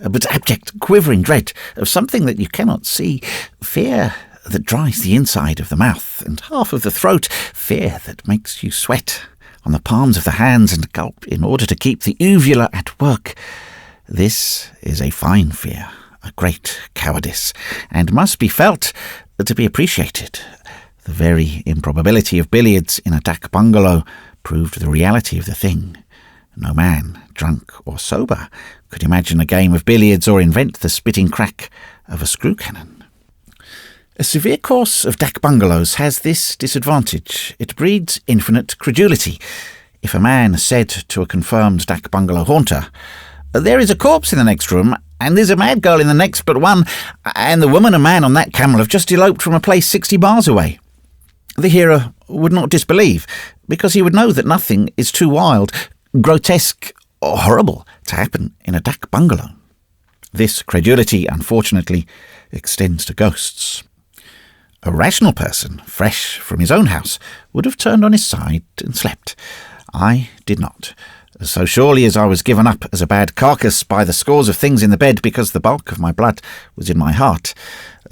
but abject, quivering dread of something that you cannot see, fear that dries the inside of the mouth and half of the throat, fear that makes you sweat on the palms of the hands and gulp in order to keep the uvula at work. This is a fine fear, a great cowardice, and must be felt to be appreciated. The very improbability of billiards in a dak bungalow proved the reality of the thing. No man, drunk or sober, could imagine a game of billiards or invent the spitting crack of a screw cannon. A severe course of dak bungalows has this disadvantage. It breeds infinite credulity. If a man said to a confirmed dak bungalow haunter, "There is a corpse in the next room, and there's a mad girl in the next but one, and the woman and man on that camel have just eloped from a place 60 miles away," the hearer would not disbelieve, because he would know that nothing is too wild, grotesque, or horrible to happen in a dak bungalow. This credulity, unfortunately, extends to ghosts. A rational person, fresh from his own house, would have turned on his side and slept. I did not. So surely as I was given up as a bad carcass by the scores of things in the bed because the bulk of my blood was in my heart,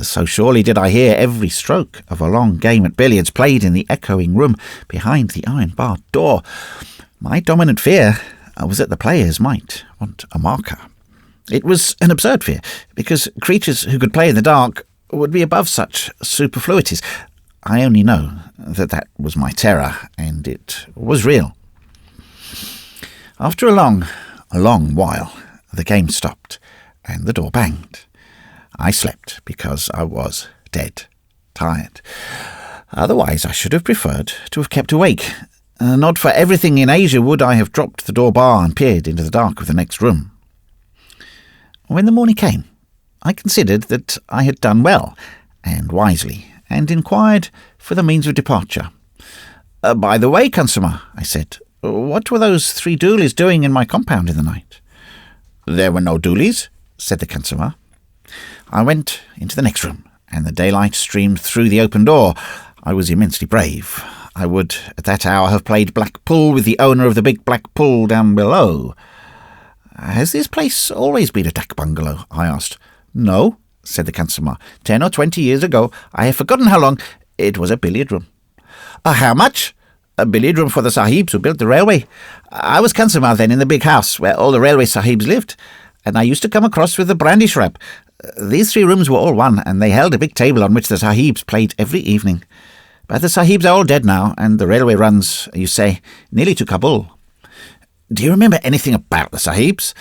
so surely did I hear every stroke of a long game at billiards played in the echoing room behind the iron-barred door. My dominant fear was that the players might want a marker. It was an absurd fear, because creatures who could play in the dark would be above such superfluities. I only know that that was my terror, and it was real. After a long while, the game stopped, and the door banged. I slept because I was dead tired. Otherwise I should have preferred to have kept awake. Not for everything in Asia would I have dropped the door bar and peered into the dark of the next room. When the morning came, I considered that I had done well and wisely, and inquired for the means of departure. "By the way, consumer," I said, "what were those 3 Dooleys doing in my compound in the night?" "There were no Dooleys," said the consumer. I went into the next room, and the daylight streamed through the open door. I was immensely brave. I would at that hour have played black pool with the owner of the big black pool down below. "Has this place always been a dak bungalow?" I asked. "No," said the consumer. 10 or 20 years ago, I have forgotten how long, it was a billiard room." How much? A billiard room for the sahibs who built the railway. I was Kansamar then in the big house where all the railway sahibs lived, and I used to come across with the brandy shrub. These 3 rooms were all one, and they held a big table on which the sahibs played every evening. But the sahibs are all dead now, and the railway runs, you say, nearly to Kabul. Do you remember anything about the sahibs?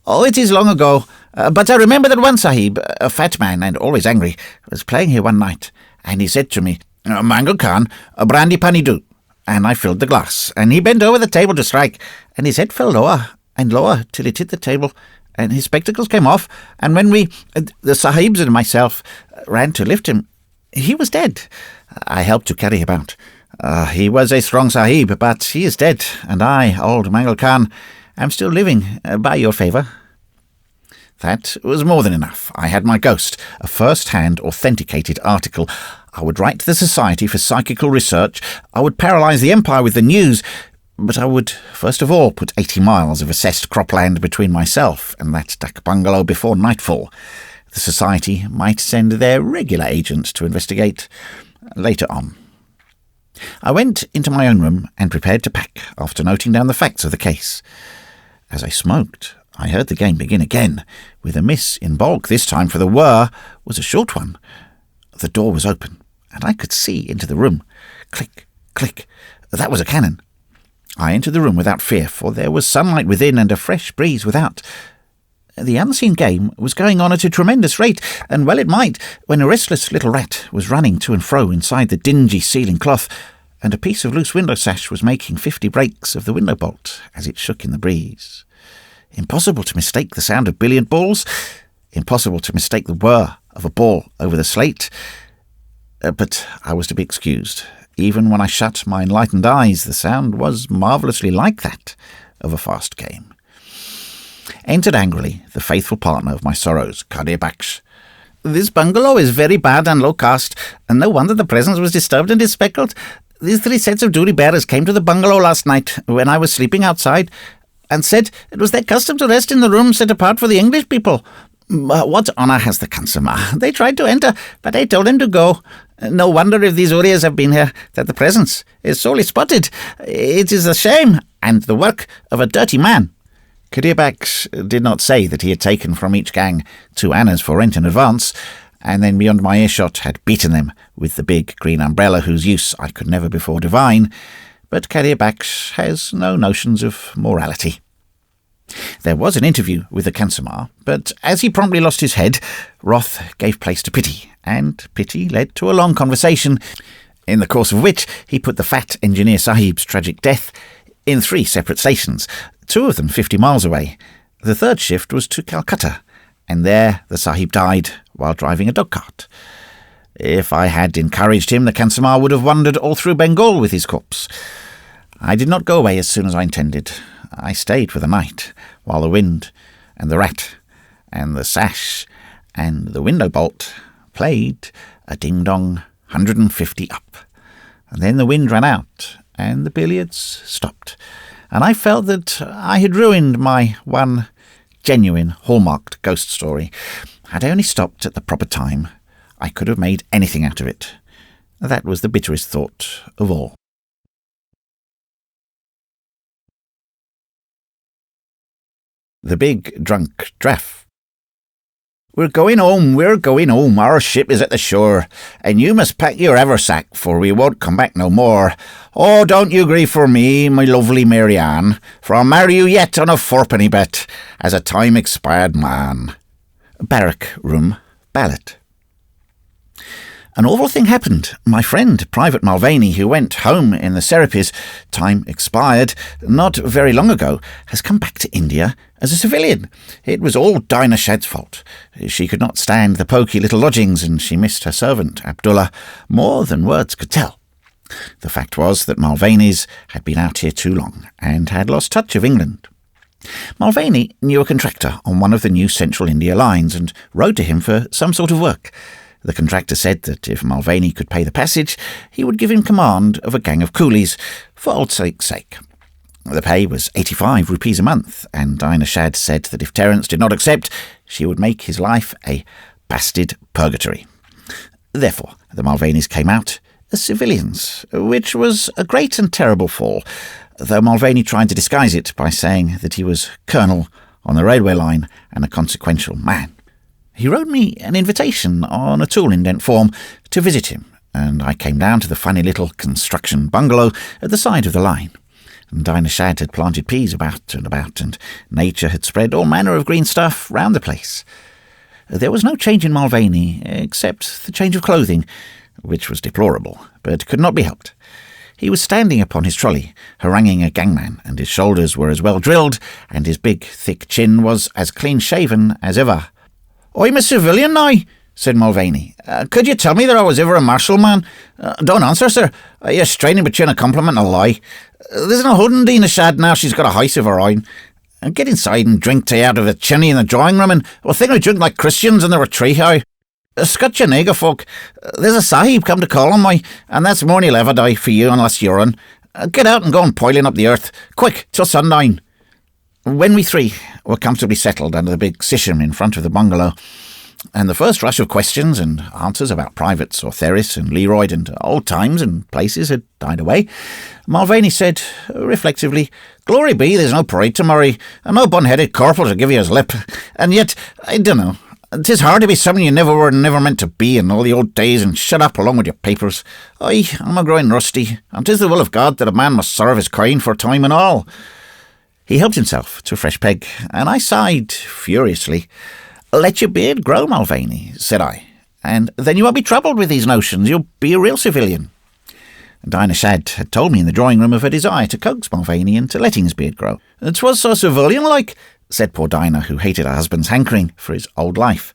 Oh, it is long ago, but I remember that one sahib, a fat man and always angry, was playing here one night, and he said to me, Mangal Khan, a brandy pani do. And I filled the glass, and he bent over the table to strike, and his head fell lower and lower till it hit the table, and his spectacles came off, and when the sahibs and myself, ran to lift him, he was dead. I helped to carry him out. He was a strong sahib, but he is dead, and I, old Mangal Khan, am still living by your favour. That was more than enough. I had my ghost, a first-hand authenticated article. I would write to the Society for Psychical Research. I would paralyse the Empire with the news. But I would, first of all, put 80 miles of assessed cropland between myself and that dak bungalow before nightfall. The Society might send their regular agents to investigate later on. I went into my own room and prepared to pack, after noting down the facts of the case. As I smoked, I heard the game begin again, with a miss in baulk this time, for the whir was a short one. The door was open, and I could see into the room. Click, click. That was a cannon. I entered the room without fear, for there was sunlight within and a fresh breeze without. The unseen game was going on at a tremendous rate, and well it might, when a restless little rat was running to and fro inside the dingy ceiling cloth, and a piece of loose window sash was making 50 breaks of the window bolt as it shook in the breeze. Impossible to mistake the sound of billiard balls. Impossible to mistake the whir of a ball over the slate. But I was to be excused. Even when I shut my enlightened eyes, the sound was marvellously like that of a fast game. Entered angrily the faithful partner of my sorrows, Kadir Baksh. This bungalow is very bad and low caste, and no wonder the presence was disturbed and bespeckled. These 3 sets of duty bearers came to the bungalow last night when I was sleeping outside, and said it was their custom to rest in the room set apart for the English people. What honour has the Kansamar? They tried to enter, but I told them to go. No wonder if these Urias have been here, that the presence is sorely spotted. It is a shame, and the work of a dirty man. Kadir Baksh did not say that he had taken from each gang 2 annas for rent in advance, and then beyond my earshot had beaten them with the big green umbrella whose use I could never before divine. But Kadir Baksh has no notions of morality. There was an interview with the Kansamar, but as he promptly lost his head, wrath gave place to pity, and pity led to a long conversation, in the course of which he put the fat engineer sahib's tragic death in 3 separate stations, 2 of them 50 miles away. The 3rd shift was to Calcutta, and there the sahib died while driving a dog-cart. If I had encouraged him, the Kansamar would have wandered all through Bengal with his corpse. I did not go away as soon as I intended. I stayed for the night, while the wind, and the rat, and the sash, and the window bolt played a ding-dong 150 up. And then the wind ran out, and the billiards stopped, and I felt that I had ruined my one genuine hallmarked ghost story. Had I only stopped at the proper time, I could have made anything out of it. That was the bitterest thought of all. The Big Drunk Draff. We're going home, our ship is at the shore, and you must pack your haversack, for we won't come back no more. Oh, don't you grieve for me, my lovely Mary Ann, for I'll marry you yet on a 4-penny bet, as a time-expired man. Barrack Room Ballad. An awful thing happened. My friend, Private Mulvaney, who went home in the Serapis, time expired, not very long ago, has come back to India as a civilian. It was all Dinah Shadd's fault. She could not stand the poky little lodgings, and she missed her servant, Abdullah, more than words could tell. The fact was that Mulvaney's had been out here too long, and had lost touch of England. Mulvaney knew a contractor on one of the new Central India lines, and wrote to him for some sort of work. The contractor said that if Mulvaney could pay the passage, he would give him command of a gang of coolies, for old sake's sake. The pay was 85 rupees a month, and Dinah Shadd said that if Terence did not accept, she would make his life a bastard purgatory. Therefore, the Mulvaneys came out, civilians, which was a great and terrible fall, though Mulvaney tried to disguise it by saying that he was colonel on the railway line and a consequential man. He wrote me an invitation on a tool indent form to visit him, and I came down to the funny little construction bungalow at the side of the line. And Dinah Shadd had planted peas about, and nature had spread all manner of green stuff round the place. There was no change in Mulvaney, except the change of clothing, which was deplorable, but could not be helped. He was standing upon his trolley, haranguing a gangman, and his shoulders were as well drilled, and his big, thick chin was as clean-shaven as ever. "I'm a civilian now," said Mulvaney. "Could you tell me that I was ever a marshal man? Don't answer, sir. You're straining between a compliment and a lie. There's no holding Dinah Shadd now she's got a house of her own. Get inside and drink tea out of a chimney in the drawing room, and we'll think we drink like Christians in the retreat house. Scotch and nigger folk. There's a sahib come to call on me, and that's more than 'll ever die for you unless you're in. Get out and go on piling up the earth. Quick, till sundown." When we three were comfortably settled under the big sisham in front of the bungalow, and the first rush of questions and answers about privates or Theris and Leroyd and old times and places had died away, Mulvaney said, reflectively, "Glory be, there's no parade tomorrow, and no bun-headed corporal to give you his lip. And yet, I dunno, 'tis hard to be something you never were and never meant to be in all the old days and shut up along with your papers. I'm a growing rusty, and 'tis the will of God that a man must serve his kind for time and all." He helped himself to a fresh peg, and I sighed furiously. "Let your beard grow, Mulvaney," said I, "and then you won't be troubled with these notions. You'll be a real civilian." Dinah Shadd had told me in the drawing-room of her desire to coax Mulvaney into letting his beard grow. "'Twas so civilian-like," said poor Dinah, who hated her husband's hankering for his old life.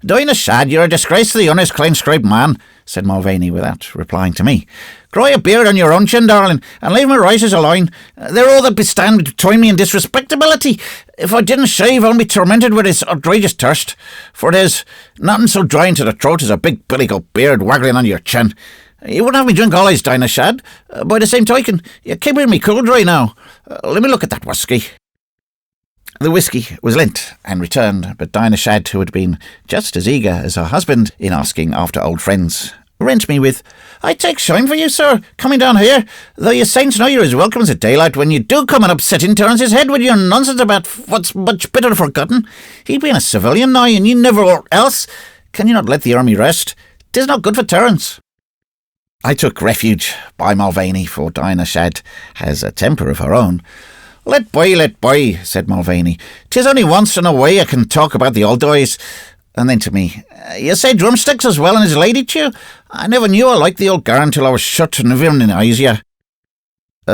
"Dinah Shadd, you're a disgrace to the honest, clean-scraped man," said Mulvaney without replying to me. "Grow a beard on your own chin, darling, and leave my rises alone. They're all that bestand between me and disrespectability. If I didn't shave, I'd be tormented with this outrageous thirst, for there's nothing so drying to the throat as a big billy-goat beard waggling on your chin. You wouldn't have me drink all his, Dinah Shadd. By the same token, you're keeping me cool dry now. Let me look at that whisky." The whisky was lent and returned, but Dinah Shadd, who had been just as eager as her husband in asking after old friends, rent me with, "I take shine for you, sir, coming down here, though your saints know you're as welcome as a daylight when you do come and upsetting Terence's head with your nonsense about what's much better forgotten. He being a civilian now, and you never or else. Can you not let the army rest? 'Tis not good for Terence." I took refuge by Mulvaney, for Dinah Shadd has a temper of her own. Let by," said Mulvaney. "'Tis only once in a way I can talk about the old days." And then to me, "You say drumsticks as well in his lady chew? I never knew I liked the old garn till I was shut and never in the eyes ya."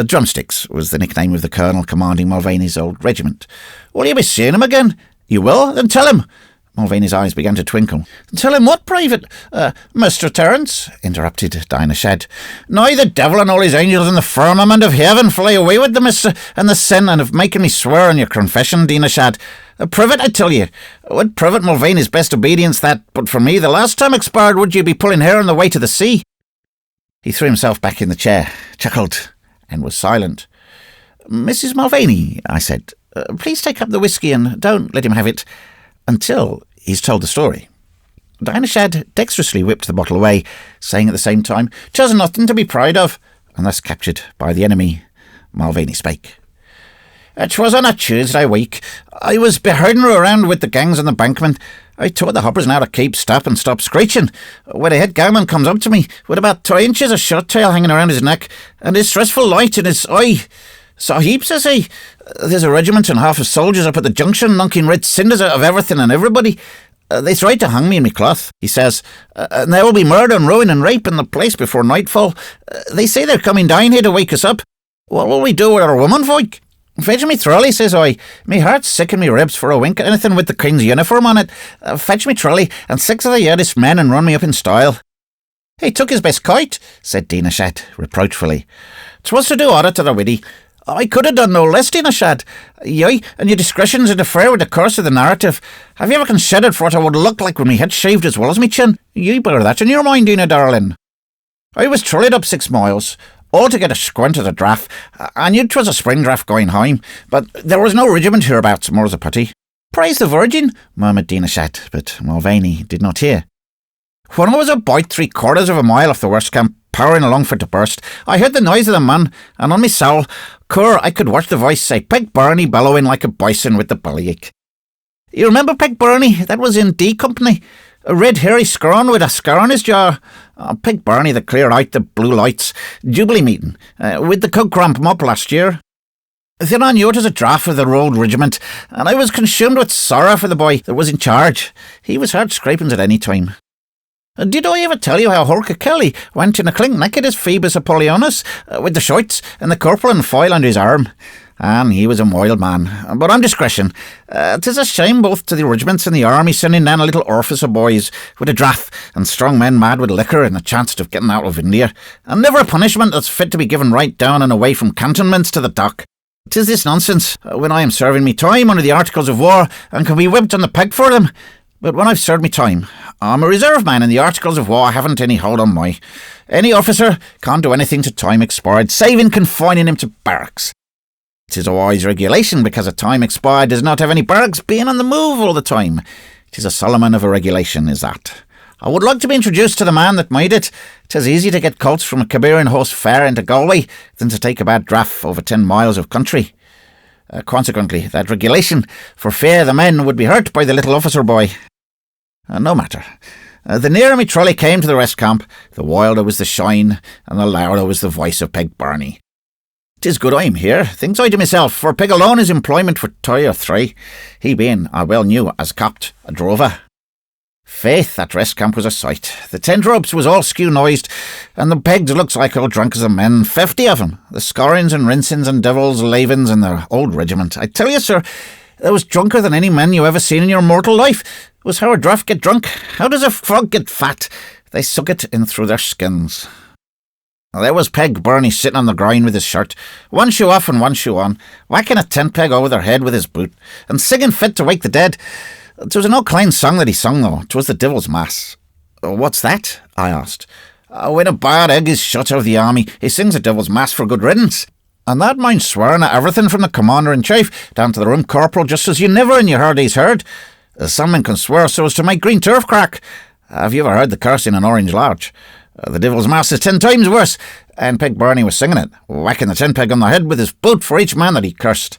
Drumsticks was the nickname of the colonel commanding Mulvaney's old regiment. "Will you be seeing him again?" "You will? Then tell him." Mulvaney's eyes began to twinkle. "Tell him what, private?" "Mr. Terence," interrupted Dinah Shadd. "Now the devil and all his angels in the firmament of heaven fly away with the mister and the sin and of making me swear on your confession, Dinah Shadd. Privet, I tell you, would Privet Mulvaney's best obedience that, but for me, the last time expired, would you be pulling her on the way to the sea?" He threw himself back in the chair, chuckled, and was silent. "Mrs. Mulvaney," I said, "please take up the whisky and don't let him have it until he's told the story." Dinah Shadd dexterously whipped the bottle away, saying at the same time, "'Tis nothing to be proud of," and thus captured by the enemy, Mulvaney spake. "'Twas on a Tuesday week. I was beherding her around with the gangs on the bankment. I told the hoppers now to keep stop and stop screeching, when a head gangman comes up to me with about 3 inches of shot tail hanging around his neck and his distressful light in his eye. "Sahib," says he, "there's a regiment and half of soldiers up at the junction knocking red cinders out of everything and everybody. They tried to hang me in my cloth," he says, "and there will be murder and ruin and rape in the place before nightfall. They say they're coming down here to wake us up. What will we do with our women folk?" "Fetch me trolley," says I. "Me heart's sick in me ribs for a wink at anything with the Queen's uniform on it. Fetch me trolley, and 6 of the youngest men and run me up in style." "He took his best kite," said Dinah Shadd reproachfully. "'Twas to do honour to the widdy. I could have done no less, Dinah Shadd. Yea, and your discretions interfere with the course of the narrative. Have you ever considered for what I would look like with me head shaved as well as me chin? You bear that in your mind, Dinah, darling. I was trolleyed up 6 miles, all to get a squint at a draft. I knew 'twas a spring draft going home, but there was no regiment hereabouts, more's a pity." "Praise the Virgin," murmured Dinah Shadd, but Mulvaney did not hear. "When I was about 3/4 of a mile off the worst camp, powering along for to burst. I heard the noise of the man, and on me soul, cur, I could watch the voice say, Peg Barney bellowing like a bison with the bellyache. You remember Peg Barney? That was in D Company. A red hairy scrawn with a scar on his jaw. Peg Barney that cleared out the Blue Lights Jubilee meeting with the cook cramp mop last year. Then I knew it was a draft of the Road Regiment, and I was consumed with sorrow for the boy that was in charge. He was hard scrapings at any time. Did I ever tell you how Horka Kelly went in a clink naked as Phoebus Apollonius, with the shorts and the corporal and foil under his arm? And he was a wild man, but on discretion. 'Tis a shame both to the regiments and the army sending down a little orifice of boys with a draft and strong men mad with liquor and the chance of getting out of India, and never a punishment that's fit to be given right down and away from cantonments to the dock. 'Tis this nonsense, when I am serving me time under the Articles of War and can be whipped on the peg for them. But when I've served me time, I'm a reserve man and the Articles of War haven't any hold on me. Any officer can't do anything to time expired, saving confining him to barracks. 'Tis a wise regulation, because a time expired does not have any barracks being on the move all the time. 'Tis a Solomon of a regulation, is that. I would like to be introduced to the man that made it. 'Tis easy to get colts from a Cabiran horse fair into Galway than to take a bad draft over 10 miles of country. Consequently, that regulation, for fear the men would be hurt by the little officer boy. No matter. The nearer me trolley came to the rest camp, the wilder was the shine, and the louder was the voice of Peg Barney. 'Tis good I'm here, thinks I to myself, for Peg alone is employment for 2 or 3, he being, I well knew, as capped, a drover. Faith, that rest camp was a sight. The tent ropes was all skew-noised, and the pegs looks like all drunk as the men, 50 of 'em, the scorings and rinsings and devils lavins in the old regiment. I tell you, sir, they was drunker than any men you ever seen in your mortal life. It was how a draft get drunk. How does a frog get fat? They suck it in through their skins. There was Peg Barney sitting on the ground with his shirt, one shoe off and one shoe on, whacking a tent peg over their head with his boot, and singing fit to wake the dead. 'Twas an old clean song that he sung, though. 'Twas the Devil's Mass. What's that? I asked. When a bad egg is shut out of the army, he sings the Devil's Mass for good riddance. And that means swearing at everything from the commander-in-chief down to the room corporal, just as you never in your heard days heard. Some men can swear so as to make green turf crack. Have you ever heard the curse in an Orange Lodge? The Devil's Mass is 10 times worse, and Peg Barney was singing it, whacking the tent peg on the head with his boot for each man that he cursed.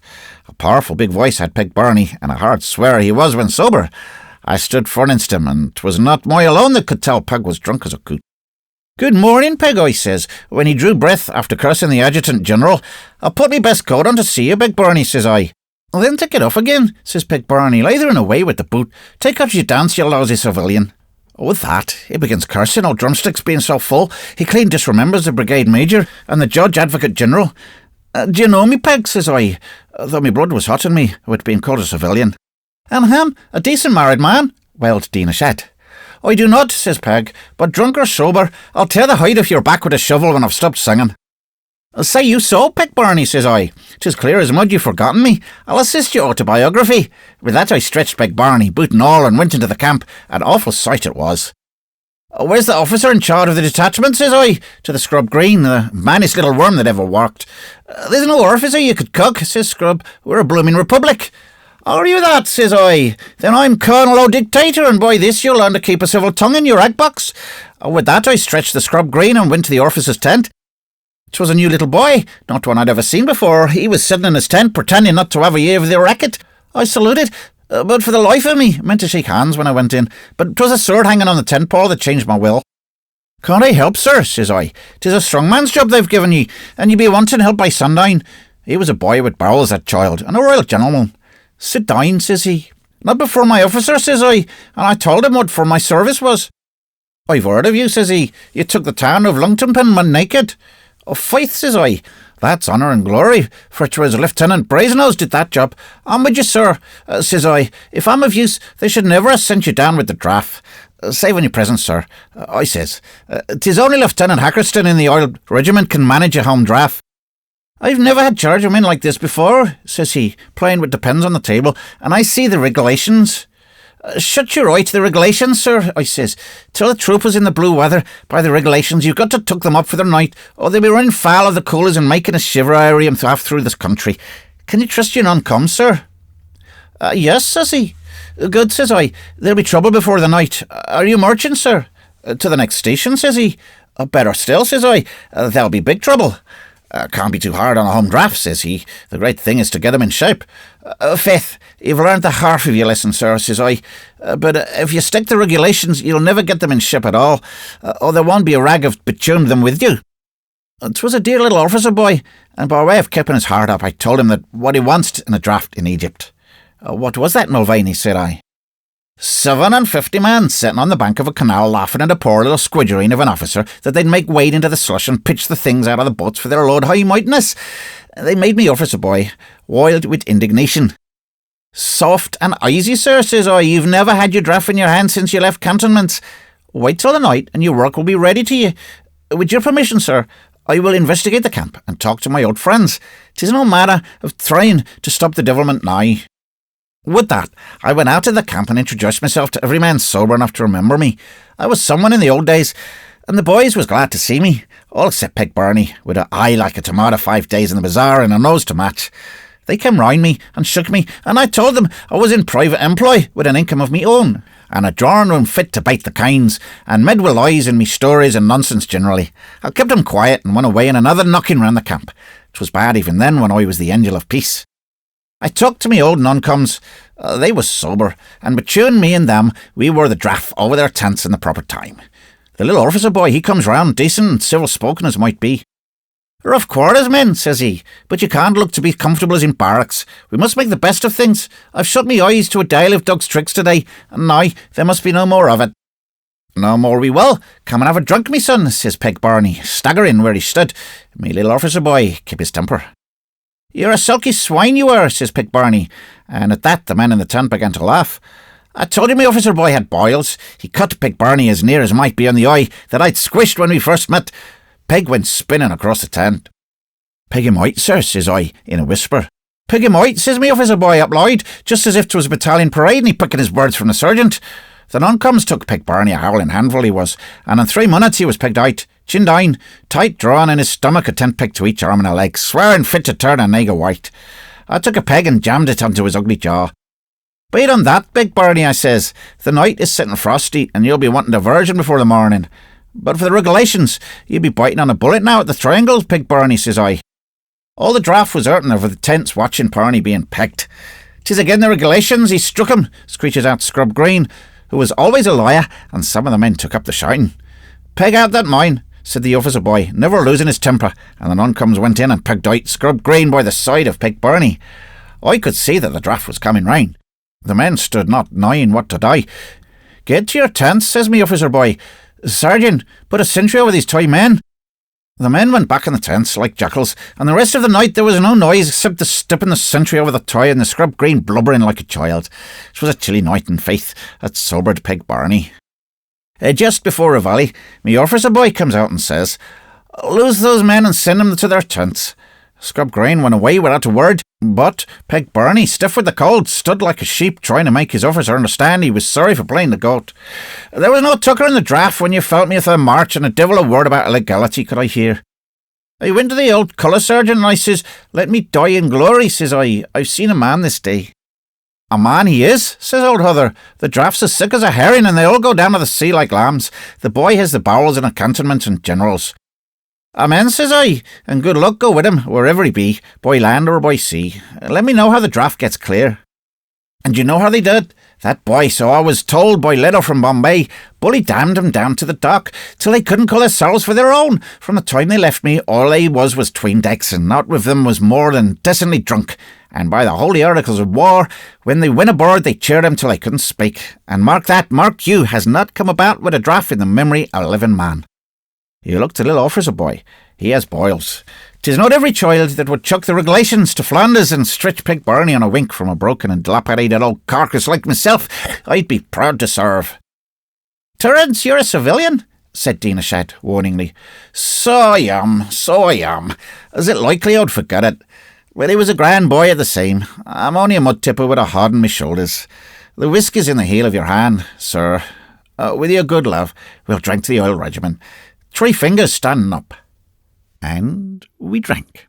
A powerful big voice had Peg Barney, and a hard swearer he was when sober. I stood forninst him, and 'twas not moi alone that could tell Peg was drunk as a coot. "Good morning, Peg," I says, when he drew breath after cursing the Adjutant General. "I'll put me best coat on to see you, Peg Barney," says I. "Then take it off again," says Peg Barney, lathering away with the boot. "Take off your dance, you lousy civilian." With that, he begins cursing, old drumsticks being so full, he clean disremembers the Brigade Major and the Judge Advocate General. "Do you know me, Peg?" says I, though my blood was hot in me with being called a civilian. "And him, a decent married man," wailed Dina Shed. "I do not," says Peg, "but drunk or sober, I'll tear the hide off your back with a shovel when I've stopped singing." "Say you so, Peg Barney," says I. "'Tis clear as mud you've forgotten me. I'll assist your autobiography." With that I stretched Peg Barney, boot and all, and went into the camp. An awful sight it was. "Where's the officer in charge of the detachment?" says I, to the Scrub Green, the manniest little worm that ever worked. "There's no officer you could cook," says Scrub. "We're a blooming republic." "Are you that?" says I. "Then I'm Colonel O'Dictator, and by this you'll learn to keep a civil tongue in your egg box." With that I stretched the Scrub Green and went to the orifice's tent. 'Twas a new little boy, not one I'd ever seen before. He was sitting in his tent, pretending not to have a ear of the racket. I saluted, but for the life of me, meant to shake hands when I went in, but 'twas a sword hanging on the tent pole that changed my will. "Can't I help, sir?" says I. "'Tis a strong man's job they've given ye, and ye be wanting help by sundown." He was a boy with bowels, that child, and a royal gentleman. "Sit down," says he. "Not before my officer," says I, and I told him what for my service was. "I've heard of you," says he. "You took the town of Lungtonpin when naked." "Oh, faith," says I, "that's honour and glory, for 'twas Lieutenant Brazenose did that job. I'm with you, sir," says I. "If I'm of use, they should never have sent you down with the draft. Save on your presence, sir," I says. "'Tis only Lieutenant Hackerston in the old regiment can manage a home draft." "I've never had charge of men like this before," says he, playing with the pens on the table, "and I see the regulations." "Shut your eye to the regulations, sir," I says. "Tell the troopers in the blue weather, by the regulations, you've got to tuck them up for their night, or they'll be running foul of the coolers and making a shiver out of 'em half through this country. Can you trust your non-com, sir?" "Yes," says he. "Good," says I. "There'll be trouble before the night. Are you marching, sir?" "To the next station," says he. Better still, says I. There'll be big trouble. Can't be too hard on a home draft, says he. The great thing is to get 'em in shape. Faith, you've learned the half of your lesson, sir, says I. But if you stick to regulations, you'll never get them in shape at all, or there won't be a rag of bitumen them with you. 'Twas a dear little officer boy, and by way of keeping his heart up, I told him that what he wants in a draft in Egypt. What was that, Mulvaney, said I. 750 men sitting on the bank of a canal laughing at a poor little squidgerine of an officer that they'd make wade into the slush and pitch the things out of the boats for their Lord High Mightiness. They made me officer boy, wild with indignation. Soft and easy, sir, says I. You've never had your draft in your hand since you left cantonments. Wait till the night and your work will be ready to you. With your permission, sir, I will investigate the camp and talk to my old friends. 'Tis no matter of trying to stop the devilment now. With that, I went out to the camp and introduced myself to every man sober enough to remember me. I was someone in the old days, and the boys was glad to see me, all except Peg Barney, with an eye like a tomato 5 days in the bazaar and a nose to match. They came round me and shook me, and I told them I was in private employ with an income of me own, and a drawing room fit to bite the kines, and med with lies and me stories and nonsense generally. I kept 'em quiet and went away in another knocking round the camp. 'Twas bad even then when I was the angel of peace. I talked to me old non-coms. They was sober, and between me and them, we were the draft over their tents in the proper time. The little officer boy, he comes round, decent and civil-spoken as might be. Rough quarters, men, says he, but you can't look to be comfortable as in barracks. We must make the best of things. I've shut me eyes to a deal of Doug's tricks today, and now there must be no more of it. No more we will. Come and have a drunk, me son, says Peg Barney, staggering where he stood. Me little officer boy, keep his temper. You're a sulky swine, you are, says Peg Barney, and at that the men in the tent began to laugh. I told him my officer boy had boils. He cut Peg Barney as near as might be on the eye that I'd squished when we first met. Peg went spinning across the tent. Peg him out, sir, says I, in a whisper. Peg him out, says me officer boy up loud, just as if 'twas a battalion parade and he picking his words from the sergeant. The non-coms took Peg Barney a howling handful he was, and in 3 minutes he was pegged out, chin down, tight drawn in his stomach, a tent peg to each arm and a leg, swearing fit to turn a nigger white. I took a peg and jammed it onto his ugly jaw. Bait on that, Peg Barney, I says. The night is sitting frosty, and you'll be wanting a virgin before the morning. But for the regulations, you'll be biting on a bullet now at the triangles, Peg Barney, says I. All the draft was hurting over the tents watching Barney being pegged. 'Tis again the regulations, he struck him, screeches out Scrub Green, who was always a liar, and some of the men took up the shouting. Peg out that mine, said the officer boy, never losing his temper, and the non-coms went in and pegged out Scrub Green by the side of Peg Barney. I could see that the draft was coming round. The men stood not knowing what to do. Get to your tents, says me officer boy. Sergeant, put a sentry over these 2 men. The men went back in the tents like jackals, and the rest of the night there was no noise except the stepping the sentry over the toy and the Scrub Green blubbering like a child. 'Twas a chilly night, in faith, that sobered Peg Barney. Just before Reveille, me officer boy comes out and says, Lose those men and send them to their tents. Scrub Green went away without a word, but Peg Barney, stiff with the cold, stood like a sheep trying to make his officer understand he was sorry for playing the goat. There was no tucker in the draft when you felt me at the march, and a devil a word about illegality could I hear. I went to the old colour sergeant and I says, Let me die in glory, says I. I've seen a man this day. A man he is, says old Huther. The draft's as sick as a herring and they all go down to the sea like lambs. The boy has the bowels in a cantonment and generals. Amen, says I, and good luck go with him, wherever he be, by land or by sea. Let me know how the draft gets clear. And you know how they did? That boy, so I was told by letter from Bombay, bully damned him down to the dock, till they couldn't call themselves for their own. From the time they left me, all they was 'tween decks, and not with them was more than decently drunk. And by the holy articles of war, when they went aboard they cheered him till they couldn't speak. And mark that, mark you, has not come about with a draft in the memory of a living man. You look to little officer boy. He has boils. 'Tis not every child that would chuck the regulations to Flanders and stretch Peg Barney on a wink from a broken and dilapidated old carcass like myself. I'd be proud to serve. Terence, you're a civilian? Said Dinashat warningly. So I am. Is it likely I'd forget it? Well, he was a grand boy at the same. I'm only a mud tipper with a hod on my shoulders. The whisk is in the heel of your hand, sir. With your good love, we'll drink to the old regiment. 3 fingers standing up. And we drank.